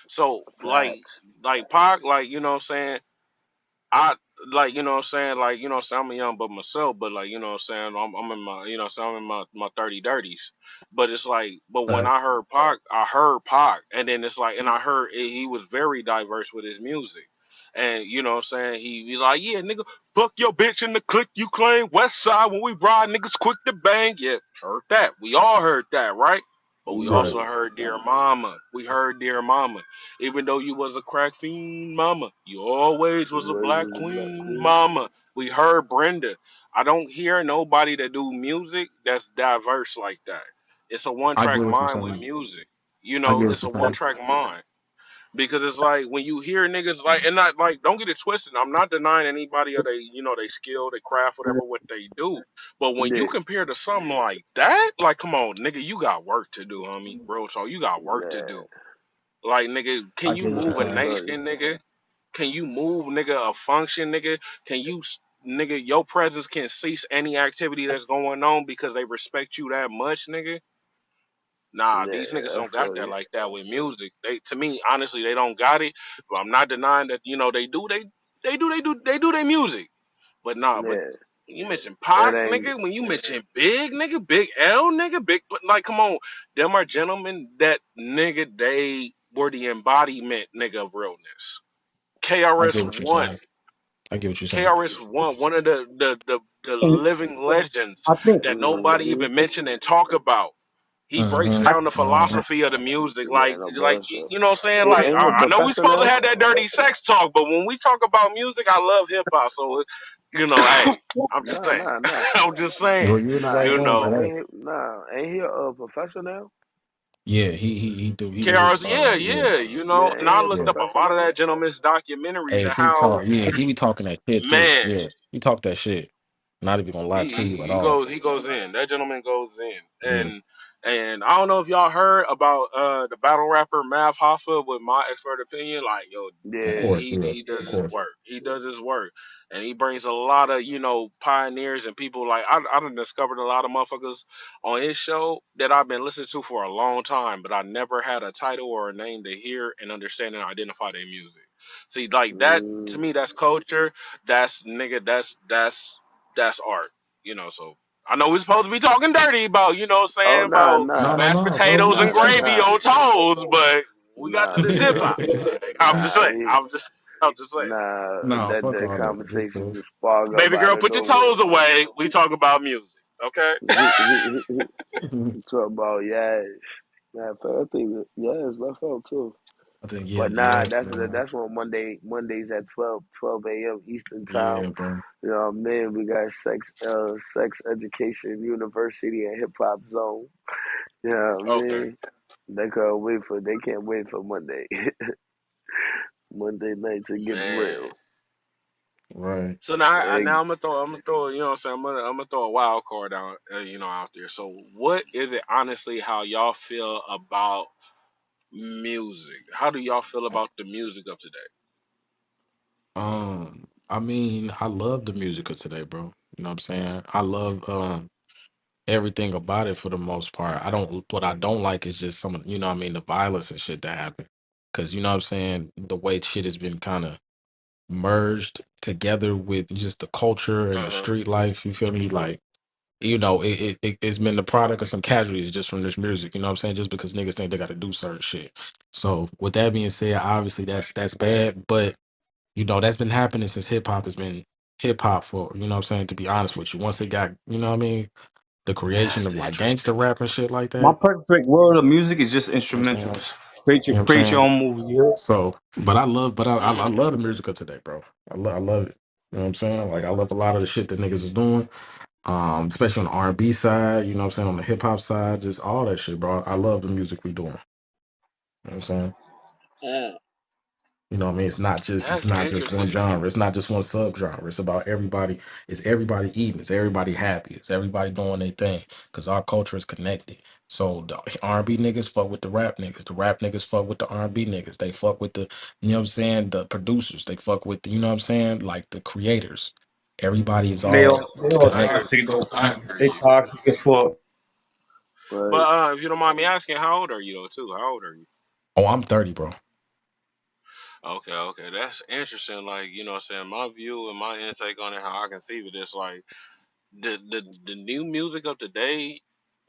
So Facts. like Pac, like, you know what I'm saying, I like, you know what I'm saying, like, you know what I'm saying, I'm a young but myself, but like, you know what I'm saying, I'm in my, I'm in my 30 dirties. But it's like, but when Right. I heard Pac, and then it's like, and I heard he was very diverse with his music. And you know what I'm saying, he like, yeah, nigga, fuck your bitch in the clique you claim, West Side when we ride niggas quick to bang. Yeah, heard that. We all heard that, right? But we Yeah. Right. also heard Dear Mama. We heard Dear Mama. Even though you was a crack fiend, mama, you always was a Where black was the Black queen, Queen? mama. We heard Brenda. I don't hear nobody that do music that's diverse like that. It's a one I track get what you're mind with saying. music. I get what It's you're a one saying. track mind. Because it's like when you hear niggas like, and not like, don't get it twisted. I'm not denying anybody or they skill, they craft, whatever what they do. But when you Yeah. compare to something like that, like, come on, nigga, you got work to do, homie. Real talk, you got work to do. Yeah. Like, nigga, can I you get what you're move a Nah, I saying. feel you. nation, nigga? Can you move, nigga, a function, nigga? Can you, nigga, your presence can cease any activity that's going on because they respect you that much, nigga? Nah, these niggas Yeah, I don't got feel that you. like that with music. They, to me, honestly, they don't got it. But I'm not denying that, they do, they do their music. But nah, but Yeah. you mention It Pac, ain't. nigga. When you mention Big, nigga, Big L, nigga, Big, but like, come on, them are gentlemen that, nigga, they were the embodiment, nigga, of realness. I KRS get what you're One, saying. I get what you're saying. KRS One of the And living legends I think that nobody Mm-hmm. even mention and talk about. He breaks Mm-hmm. I down the Mm-hmm. philosophy of the music, Yeah, no like, bullshit. you know what I'm saying? Who Like, ain't he a I know we professor supposed to now? have that dirty sex talk, but when we talk about music, I love hip hop. So, hey, I'm just Nah, saying. nah, nah. I'm just saying. Well, you in the Nah, right You room, know, but hey. ain't he a professor now? Yeah, he do his KRS, yeah, yeah. yeah, Yeah, and ain't I he a looked Yeah. up a professor lot of now? that gentleman's documentaries Hey, and he how, talk, yeah, he be talking that shit too. man, Yeah. He talk that shit. Not even gonna lie to you at all. he goes in. That gentleman goes in, Yeah. and I don't know if y'all heard about the battle rapper Mav Hoffa. With my expert opinion, like, yo, Of Yeah. course, yeah. he does Of his course. work. He does his work, and he brings a lot of pioneers and people. Like, I done discovered a lot of motherfuckers on his show that I've been listening to for a long time, but I never had a title or a name to hear and understand and identify their music. See, like that, to Mm. me, that's culture. That's, nigga. That's art. So I know we're supposed to be talking dirty about, what I'm Oh, saying, nah, about No, nah, no, mashed no, bro. potatoes We and nah, just gravy nah, on toes, but we got to nah. this hip hop. I'm just Nah, saying. I'm just saying. nah. no, fuck That all that. It's conversation cool. just spark up Baby out girl, of put your nowhere. toes away. We talk about music, okay? Talk about Yash. Matter of fact, I think that Yash left out too. I think But nah, yes, that's on Mondays at 12 a.m. Eastern time. yeah, bro. You know what I mean? We got sex education university and hip hop zone. You know what I Okay, mean? They can't wait for Monday. Monday night to get man. real. Right. So now, Egg. I'm gonna throw, you know what I'm saying, I'm gonna throw a wild card out, out there. So, what is it honestly? How y'all feel about music? How do y'all feel about the music of today? I mean, I love the music of today, bro. You know what I'm saying? I love everything about it for the most part. What I don't like is just some of, you know what I mean, the violence and shit that happen. Because you know what I'm saying, the way shit has been kind of merged together with just the culture and the Uh-huh. street life. You feel me? Like, you know, it's been the product of some casualties just from this music. You know what I'm saying? Just because niggas think they got to do certain shit. So with that being said, obviously that's bad. But you know, that's been happening since hip hop has been hip hop for, you know what I'm saying, to be honest with you. Once it got, you know what I mean, the creation That's of like gangster interesting. rap and shit like that. My You perfect world of music is just know what I'm saying? instrumentals. You know what I'm Create your saying? own movie. You heard? So, but I Mm. love the music of today, bro. I love it. You know what I'm saying? Like I love a lot of the shit that niggas is doing. Especially on the R&B side, you know what I'm saying, on the hip hop side, just all that shit, bro. I love the music we doing. You know what I'm saying? Mm. You know what I mean? It's That's not just one interesting. genre. It's not just one subgenre. It's about everybody. It's everybody eating. It's everybody happy. It's everybody doing their thing. Cause our culture is connected. So the R&B niggas fuck with the rap niggas. The rap niggas fuck with the R&B niggas. They fuck with the, you know what I'm saying, the producers. They fuck with the, you know what I'm saying, like the creators. Everybody is all They all I connected. hear toxic you. though. I hear They you. toxic as fuck. But Right. if you don't mind me asking, how old are you though too? How old are you? Oh, I'm 30, bro. Okay, okay. That's interesting. Like, you know what I'm saying? My view and my intake on it, how I can see it is like the new music of today,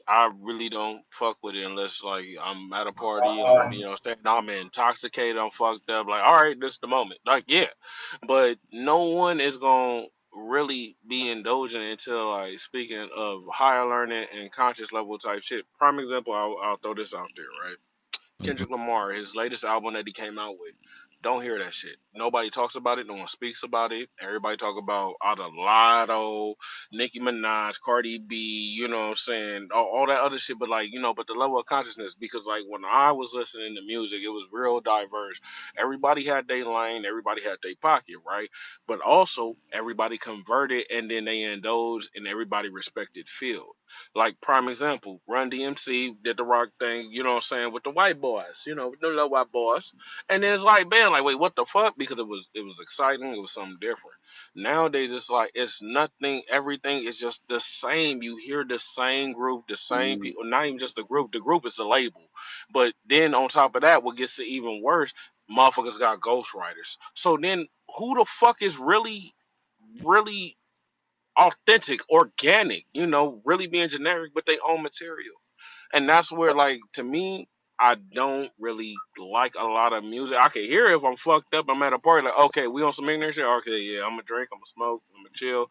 I really don't fuck with it unless like I'm at a party, I'm you know saying I'm intoxicated, I'm fucked up, like all right, this is the moment. Like yeah. But no one is gonna really be indulging until like speaking of higher learning and conscious level type shit. Prime example, I'll throw this out there, right? Mhm. Kendrick Lamar, his latest album that he came out with. Don't hear that shit. Nobody talks about it. No one speaks about it. Everybody talk about Lotto, Nicki Minaj, Cardi B, you know what I'm saying? All that other shit. But like, you know, but the level of consciousness, because like when I was listening to music, it was real diverse. Everybody had their lane, everybody had their pocket, right? But also everybody converted and then they indulged and everybody respected field. Like prime example, Run DMC did the rock thing, you know what I'm saying, with the white boys, you know, with the little white boys. And then it's like, man, like, wait, what the fuck? Because it was exciting, it was something different. Nowadays it's like it's nothing, everything is just the same. You hear the same group, the same Mm. people, not even just the group is a label. But then on top of that, what gets it even worse, motherfuckers got ghostwriters. So then who the fuck is really authentic, organic, you know, really being generic with their own material. And that's where, like, to me, I don't really like a lot of music. I can hear it if I'm fucked up. I'm at a party, like, okay, we on some ignorant shit. Okay, yeah, I'm gonna drink, I'm gonna smoke, I'm gonna chill.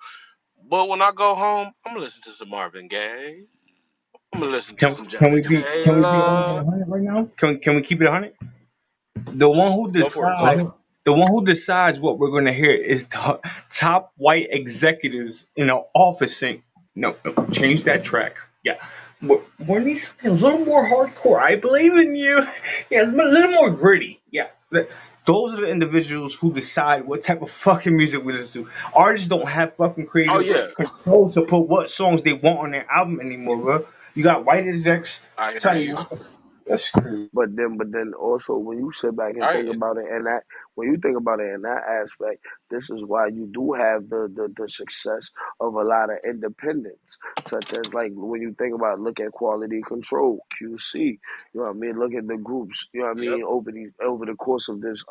But when I go home, I'm gonna listen to some Marvin Gaye. I'm gonna listen to some Can Johnny we be 100 Taylor. right now? Can we keep it 100? The one who Go for it, go for it. decides the one who decides what we're going to hear is the top white executives in an office saying, no, no, change that track. Yeah. We're need something a little more hardcore. I believe in you. Yeah, it's a little more gritty. Yeah. Those are the individuals who decide what type of fucking music we listen to. Artists don't have fucking Oh creative yeah, control to put what songs they want on their album anymore, bro. You got white execs I hear telling you you. that's crazy. But then also when you sit back and I think about it, and that when you think about it in that aspect, this is why you do have the success of a lot of independents, such as like when you think about look at Quality Control, QC, you know what I mean? Look at the groups, you know what I yep. mean, over the course of this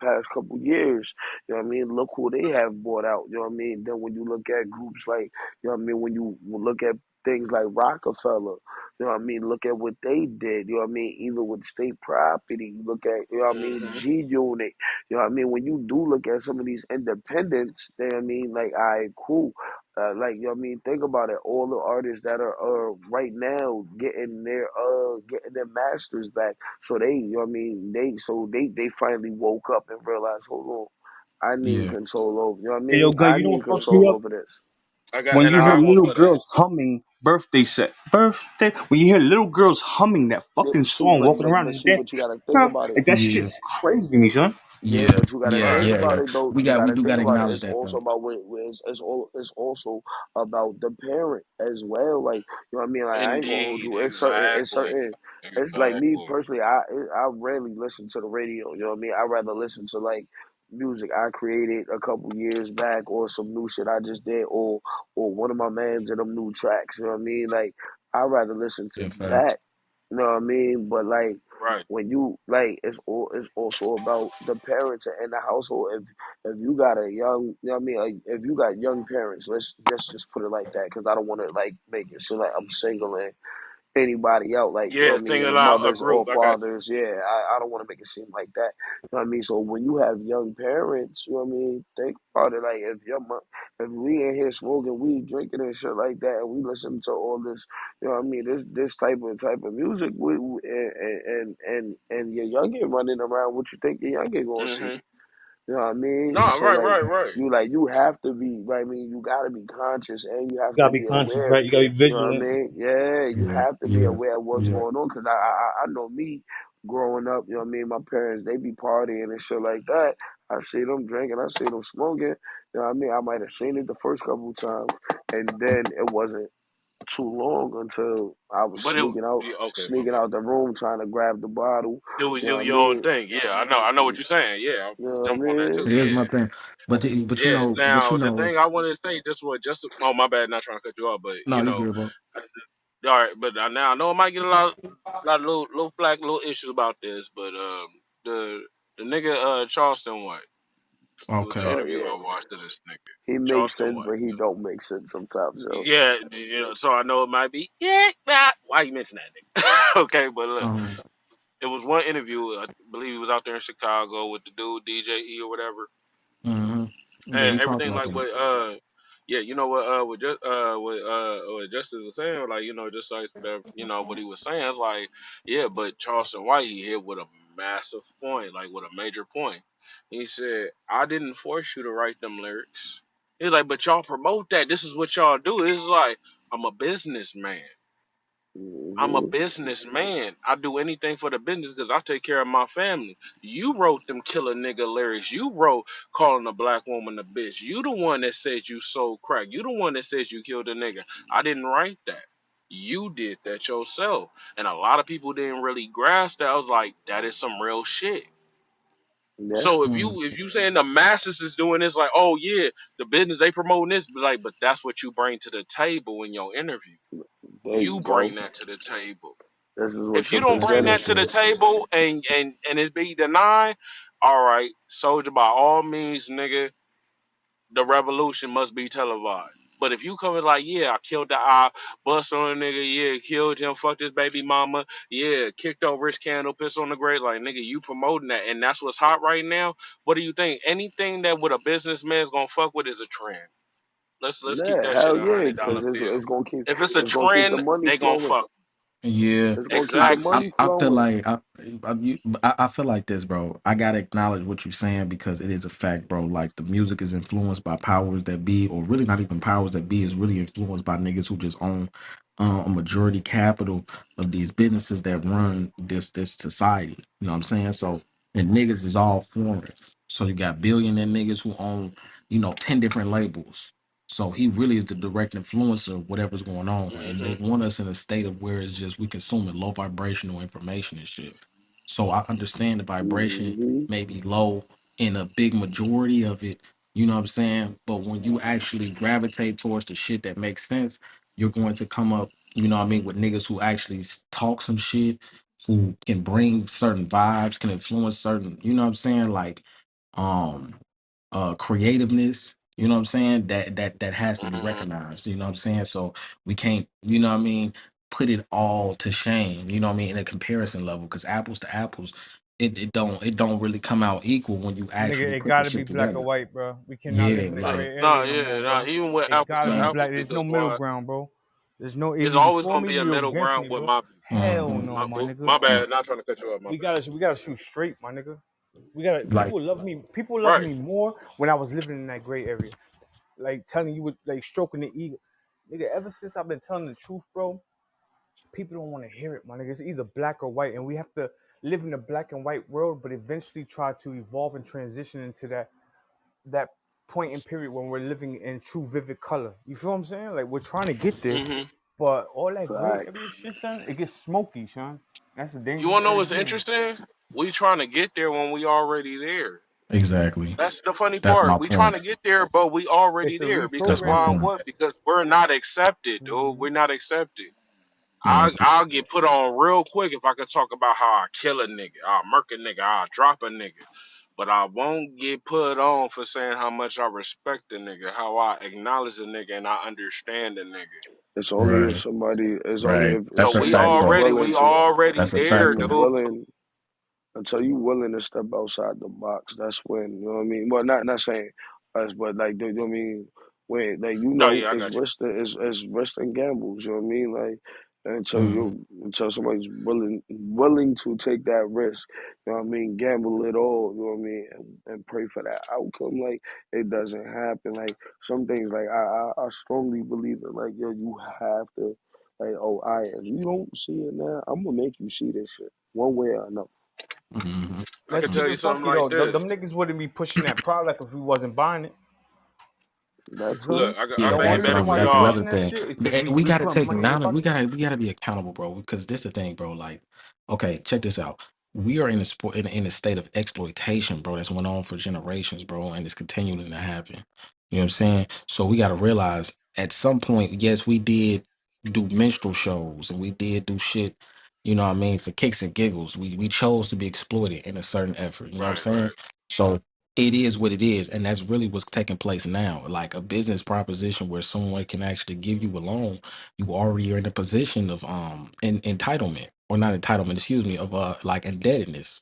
past couple years, you know what I mean? Look who they have brought out, you know what I mean? Then when you look at groups like, you know what I mean, when you look at things like Rockefeller. You know what I mean? Look at what they did. You know what I mean? Even with state property, you look at, you know what I mean, Hmm. G Unit. You know what I mean? When you do look at some of these independents, you know what I mean? Like, all right, cool. Like, you know what I mean? Think about it. All the artists that are right now getting their masters back. So they, you know what I mean? They finally woke up and realized, hold on, I need Yeah. control over, you know what I Hey, yo, mean? God, I you know need what fucks me control up? over this. I got, When and you hear I almost little cut out. girls humming birthday set, birthday. When you hear little girls humming that fucking See, song, walking around in the day, but you gotta think bro, about it. like that Yeah. shit's crazy to me, son. Yeah, Yeah. but you gotta Yeah. Right. think Yeah. about Yeah. it though. We You do gotta think gotta about it. acknowledge It's that also though. about it's also about the parent as well. Like you know what I mean. Like I ain't gonna hold Indeed. you. Exactly. It's like me Exactly. personally. I rarely listen to the radio. You know what I mean. I rather listen to like music I created a couple years back or some new shit I just did or one of my mans in them new tracks. You know what I mean. Like I rather listen to Yeah, facts. that. You know what I mean. But like. Right. When you like, it's also about the parents in the household. If you got a young, you know what I mean, like, if you got young parents, let's just put it like that, because I don't want to like make it seem like I'm singling anybody out, like, you know Yeah, what I mean, single any out a mothers or group. I got you. fathers. Yeah, I don't want to make it seem like that. You know what I mean? So when you have young parents, you know what I mean, think about it. Like, if we in here smoking weed, drinking and shit like that, and we listen to all this, you know what I mean, this type of music, and your youngin running around, what you think your youngin gonna see? Hmm. You know what I mean? No, So right, like, right, right. you have to be, I mean, you gotta be conscious, and you have You to gotta be be conscious, aware. right? You gotta be You know what I vigilant. mean? Yeah, you Yeah, have to be yeah, aware of what's yeah. going on. Cause I know me growing up. You know what I mean? My parents, they be partying and shit like that. I see them drinking. I see them smoking. You know what I mean? I might have seen it the first couple of times, and then it wasn't too long until I was But it, yeah, okay, my sneaking bad. out the room, trying to grab the bottle. It was You know you what I your own mean? thing. Yeah, I know what you're saying. Yeah, I'll You know what I jump on that too. mean? Here's my Yeah. thing, but Yeah. you Now the know, thing I wanted to say, just oh my bad, not trying to cut you off, but no, you good, bro. all right, but now I know I might get a lot of little flack, little issues about this, but the the nigga Charleston White, it was an Okay, Oh interview yeah. I watched of this nigga He makes Charleston sense, White. but he don't make sense sometimes, yo. Yeah, so I know it might be why you mention that nigga? Okay, but look, um, it was one interview. I believe he was out there in Chicago with the dude DJ or whatever, hmm yeah, and he talked everything about like that. what yeah, you know what Justice was saying, like, just like the, what he was saying is like, yeah, but Charleston White, he hit with a massive point, like with a major point. He said, I didn't force you to write them lyrics. He's like, but y'all promote that, this is what y'all do. It's like, I'm a businessman. I'm a Hmm. businessman. I do anything for the business because I take care of my family. You wrote them killer nigga lyrics. You wrote calling a black woman a bitch. You the one that says you sold crack. You the one that says you killed a nigga. I didn't write that. You did that yourself. And a lot of people didn't really grasp that. I was like, that is some real shit. Yeah, So if Mm, you saying the masses is doing this, like, oh yeah, the business they promoting this, but that's what you bring to the table in your interview. there You you go. bring that to the table. This is what If you you're don't bring that to presenting. the bullshit. table and it be denied, all right, soldier, by all means, nigga, the revolution must be televised. But if you come in like, yeah, I killed the eye, bust on a nigga, yeah, killed him, fucked his baby mama, yeah, kicked over his candle, pissed on the grave, like, nigga, you promoting that, and that's what's hot right now. What do you think? Anything that with a businessman's gonna fuck with is a trend. Let's keep Yeah, that shit hell a yeah, $100 because bill. it's gonna keep If it's a the trend, money they gonna flowing. fuck. Yeah, It's gonna keep the Exactly. money I feel flowing. like I feel like this, bro. I gotta acknowledge what you're saying because it is a fact, bro. Like the music is influenced by powers that be, or really not even powers that be. Is really influenced by niggas who just own a majority capital of these businesses that run this society. You know what I'm saying? So and niggas is all foreign. So you got billionaire niggas who own 10 different labels. So he really is the direct influencer of whatever's going on. And Hmm. they want us in a state of where it's just we consuming low vibrational information and shit. So I understand the vibration Hmm. may be low in a big majority of it, you know what I'm saying? But when you actually gravitate towards the shit that makes sense, you're going to come up, you know what I mean, with niggas who actually talk some shit, who can bring certain vibes, can influence certain, you know what I'm saying? Like um creativeness, you know what I'm saying, that has to be Hmm. recognized, you know what I'm saying. So we can't, you know what I mean, put it all to shame, you know what I mean, in a comparison level, because apples to apples, it don't really come out equal when you Nigga, actually it put the gotta be shit black or together. white, bro. We cannot live Yeah, in a like gray No, area no more, yeah, no, bro. even with It apples gotta to be mm, black. apples, There's no because middle why? ground, bro. There's no It's either you always for gonna me be or a you middle against ground me, with bro. my people. Hell mhm, no, my nigga. My mm, bad, not trying to cut you off. My bad. We gotta shoot straight, my nigga. We gotta like people love Right. me more when I was living in that gray area. Like telling you, like stroking the ego. Nigga, ever since I've been telling the truth, bro, people don't want to hear it, my nigga. It's either black or white, and we have to live in a black and white world, but eventually try to evolve and transition into that point in period when we're living in true vivid color. You feel what I'm saying? Like we're trying to get there, Hmm. but all that gray area Facts. shit, son, it gets smoky, son. That's a You dangerous wanna know area to what's be in. interesting? We trying to get there when we already there. exactly. That's the funny That's part. my We trying point. to get there, but we It's already the there. Because That's my why? reprogramming. point. What? Because we're not accepted, dude. Hmm. We're not accepted. I'll get put on real quick if I could talk about how I kill a nigga, I murk a nigga, I drop a nigga. But I won't get put on for saying how much I respect the nigga, how I acknowledge the nigga, and I understand the nigga. It's only if Right, somebody. It's only right. if So That's a we fact, somebody bro. already, willing we to. already That's a Until there, fact, you bro. dude. willing. Until you willing to step outside the box, that's when, you know what I mean. Well, not saying us, but like, you know what I mean, when like No, yeah, I got you. it's risk and gambles, you know what I mean, like Mm-hmm. until somebody's willing to take that risk, you know what I mean, gamble it all, you know what I mean, and pray for that outcome, like it doesn't happen, like some things, like I strongly believe that, like, yo, you have to, like, oh, if you don't see it now, I'm gonna make you see this shit one way or another. Mm-hmm. I Let's could tell keep you it something funky like though. this. Them niggas wouldn't be pushing that product if we wasn't buying it. That You feel too. me? Look, Yeah, I The paint only it that's better reason another. for why they That's y'all. another pushing that thing. shit is because But we we gotta put take money in their now. We pocket. gotta be accountable, bro. Because this the thing, bro. Like, okay, check this out. We are in a sport in a state of exploitation, bro. That's went on for generations, bro, and it's continuing to happen. You know what I'm saying? So we gotta realize at some point, yes, we did do minstrel shows and we did do shit. You know what I mean? For kicks and giggles, we chose to be exploited in a certain effort. You know what I'm Right, saying? right. So it is what it is, and that's really what's taking place now. Like a business proposition where someone can actually give you a loan, you already are in a position of entitlement, or not entitlement, excuse me, of like indebtedness.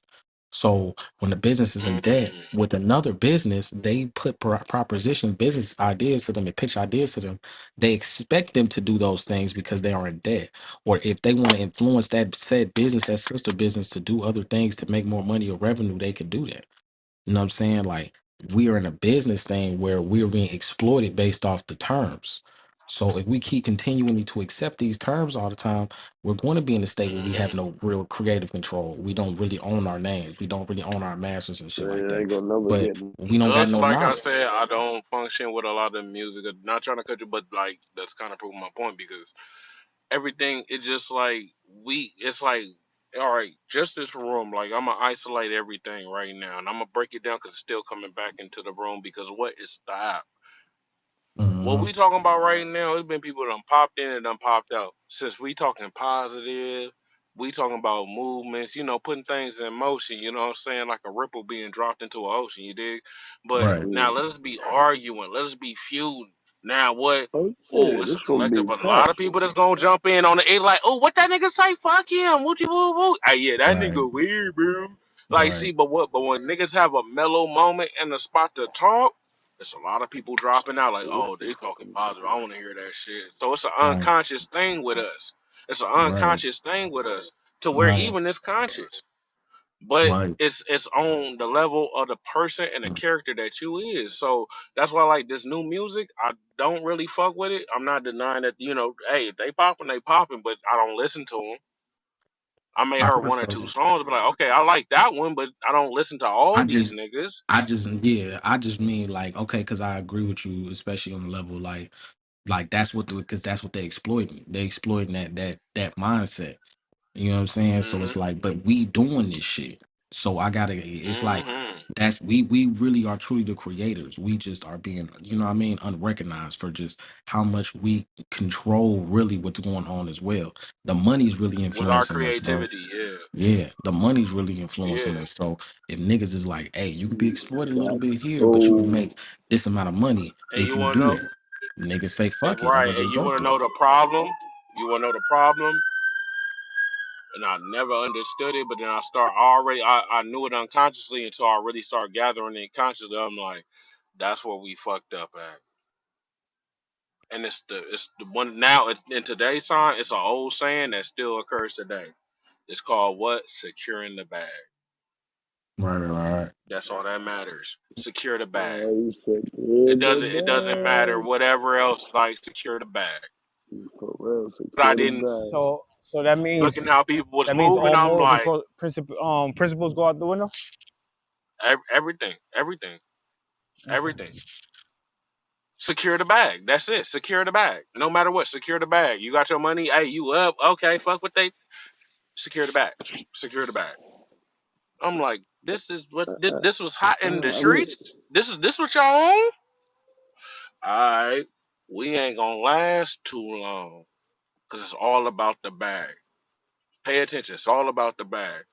So when the business is in debt Mm. with another business, they put proposition business ideas to them and pitch ideas to them. They expect them to do those things because they are in debt, or if they want to influence that said business, that sister business, to do other things to make more money or revenue, they can do that. You know what I'm saying? Like we are in a business thing where we're being exploited based off the terms. So if we keep continuing to accept these terms all the time, we're going to be in a state where we have Hmm. no real creative control. We don't really own our names. We don't really own our masters and shit like It that. ain't gonna never But get. we don't got Just no like I knowledge. said, I don't function with a lot of music. Not trying to cut you, but like that's kind of proving my point because everything is just like it's like, all right, just this room. Like I'm gonna isolate everything right now, and I'm gonna break it down because it's still coming back into the room because what is style? What Hmm. we talking about right now, it's been people done popped in and done popped out. Since we talking positive, we talking about movements, putting things in motion, you know what I'm saying? Like a ripple being dropped into an ocean, you dig? But Right. Mm. now let us be arguing, let us be feuding. Now what? Oh Oh, yeah, it's a this gonna collective. be A lot packed. of people that's gonna jump in on it. It's like, oh, what that nigga say? Fuck him. Wooty woo woo. Hey, yeah, that Right. nigga weird, bro. Like, Right. see, but what? But when niggas have a mellow moment and a spot to talk, there's a lot of people dropping out like, This oh, the they talking fucking positive. I time. want to hear that shit. So it's an Right. unconscious thing with us. It's an Right. unconscious thing with us to where Right. even it's conscious, but Right. it's on the level of the person and the character that you is. So that's why like this new music, I don't really fuck with it. I'm not denying that hey, they popping, they popping, but I don't listen to them. I may I heard one or two understand. songs, but like, okay, I like that one, but I don't listen to I all these just niggas. yeah, I just mean like, okay, because I agree with you, especially on the level like that's what because that's what they exploiting. They exploiting that mindset. You know what I'm saying? So it's Mhm. like, but we doing this shit. So I gotta. It's like Mhm. that's we really are truly the creators. We just are being, you know what I mean, unrecognized for just how much we control really what's going on as well. The money's really With our influencing us, bro. creativity, yeah. Yeah, the money's really influencing Yeah. us. So if niggas is like, hey, you could be exploited a little Got bit here, but you can so make this amount of money And if you you wanna do know that. Niggas say, fuck it, I'm right, gonna and just you go wanna through know it. the problem? You wanna know the problem? And I never understood it, but then I knew it unconsciously until I really started gathering it consciously. I'm like, that's where we fucked up at. And it's the one now in today's time, it's an old saying that still occurs today. It's called what? Securing the bag. Right, right, right. That's all that matters. Secure the bag. you said It in the doesn't it doesn't matter whatever else, like secure the bag. bag. For real, But I secure the didn't bag. So that looking means how people was moving. all I'm morals and like principles go out the window. everything, everything, everything. Secure the bag. That's it. Secure the bag. No matter what, secure the bag. You got your money. Hey, you up? Okay, fuck what they. Secure the bag. Secure the bag. I'm like, this is what this was hot in the I mean, streets. This what y'all on? All right, we ain't gonna last too long. because it's all about the bag. Pay attention. It's all about the bag.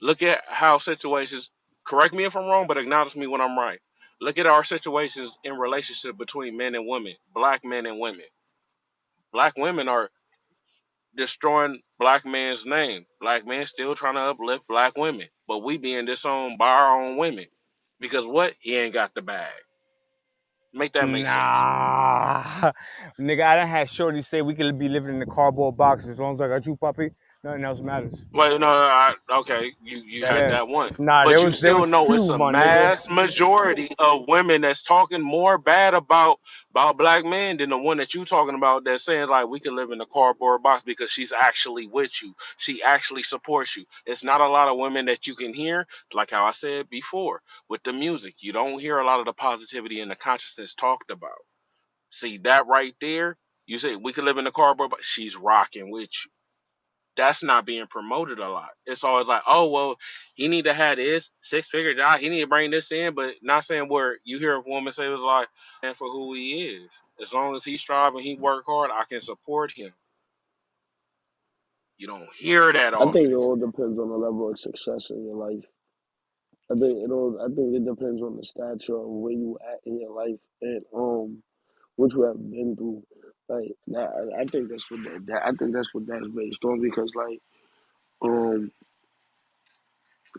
Look at how situations. Correct me if I'm wrong, but acknowledge me when I'm right. Look at our situations in relationship between men and women, black men and women. Black women are destroying black man's name. Black men still trying to uplift black women, but we being disowned by our own women because what? He ain't got the bag. Make that make sense. Nah, nigga, I done had Shorty say we could be living in a cardboard box as long as I got you, puppy. Nothing else matters. Wait, no, okay, you had Yeah, that one, nah, but you there still was know few, it's a my nigga. mass majority of women that's talking more bad about black men than the one that you talking about that's saying like we could live in a cardboard box because she's actually with you, she actually supports you. It's not a lot of women that you can hear, like how I said before with the music. You don't hear a lot of the positivity and the consciousness talked about. See that right there? You say we could live in a cardboard box. She's rocking with you. That's not being promoted a lot. It's always like, oh well, he need to have this 6 figure job. He need to bring this in, but not saying where you hear a woman say it was like, man, for who he is. As long as he strive and he work hard, I can support him. You don't hear that I think it often. all depends on the level of success in your life. I think it depends on the stature of where you at in your life and what you have been through. Like that, I think that's what I think that's what that's based on because um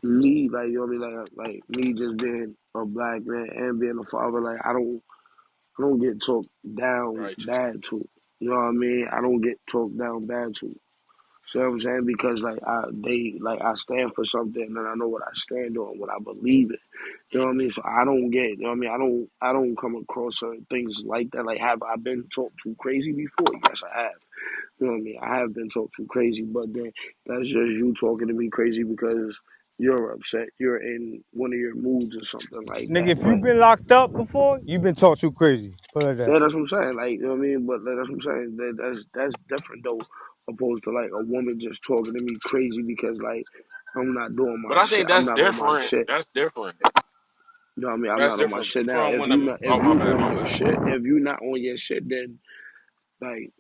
me like you know what I mean like me just being a black man and being a father like I don't get talked down Righteous. bad to. You know what I mean? I don't get talked down bad to. See what I'm saying? Because I stand for something and I know what I stand on, what I believe in. You know what I mean? So I don't get, you know what I mean? I don't come across certain things like that. Like have I been talked too crazy before? Yes, I have. You know what I mean? I have been talked too crazy, but then that's just you talking to me crazy because you're upset. You're in one of your moods or something like Nigga, that. if you But been locked up before, you been talked too crazy. Put it like that. yeah, that's what I'm saying. Like, you know what I mean? But like, that's what I'm saying. That's different though, opposed to like a woman just talking to me crazy because like I'm not doing my But I shit. think I'm that's not on my different. shit. That's different. You know what I mean? I'm That's not on my different shit now. from when the. If Oh my you bad, on my your bad. shit, if you not on your shit, then like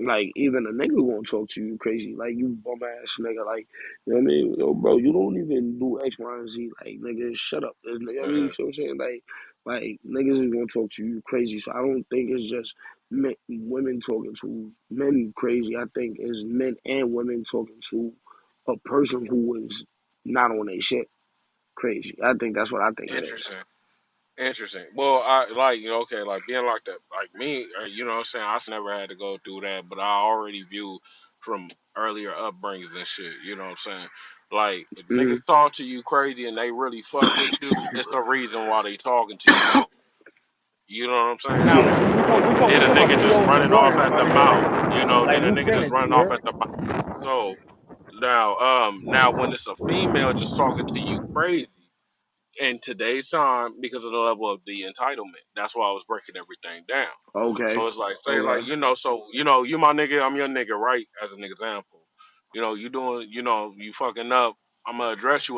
like even a nigga won't talk to you crazy. Like you bum ass nigga. Like you know what I mean? Yo, bro, you don't even do X, Y, and Z. Like nigga, shut up. You know what I mean? You Mhm. see what I'm saying? Like niggas is gonna talk to you crazy. So I don't think it's just women talking to men crazy. I think it's men and women talking to a person who is not on their shit crazy. I think that's what I think it is. Interesting. Interesting. Well, I like okay, like being like that, like me, what I'm saying. I never had to go through that, but I already view from earlier upbringings and shit. You know what I'm saying? Like if Hmm. niggas talk to you crazy and they really fuck with you, it's the reason why they talking to you. You know what I'm saying? Now Yeah. we Then a talking about nigga just CEOs and running off lawyers, at my the nigga. mouth. Like Then a nigga just lieutenants, running you off heard? at the mouth. So now when it's a female just talking to you crazy in today's time because of the level of the entitlement. That's why I was breaking everything down. Okay. So it's like say like Okay. you my nigga, I'm your nigga, right? As an example, you doing you fucking up. I'm gonna address you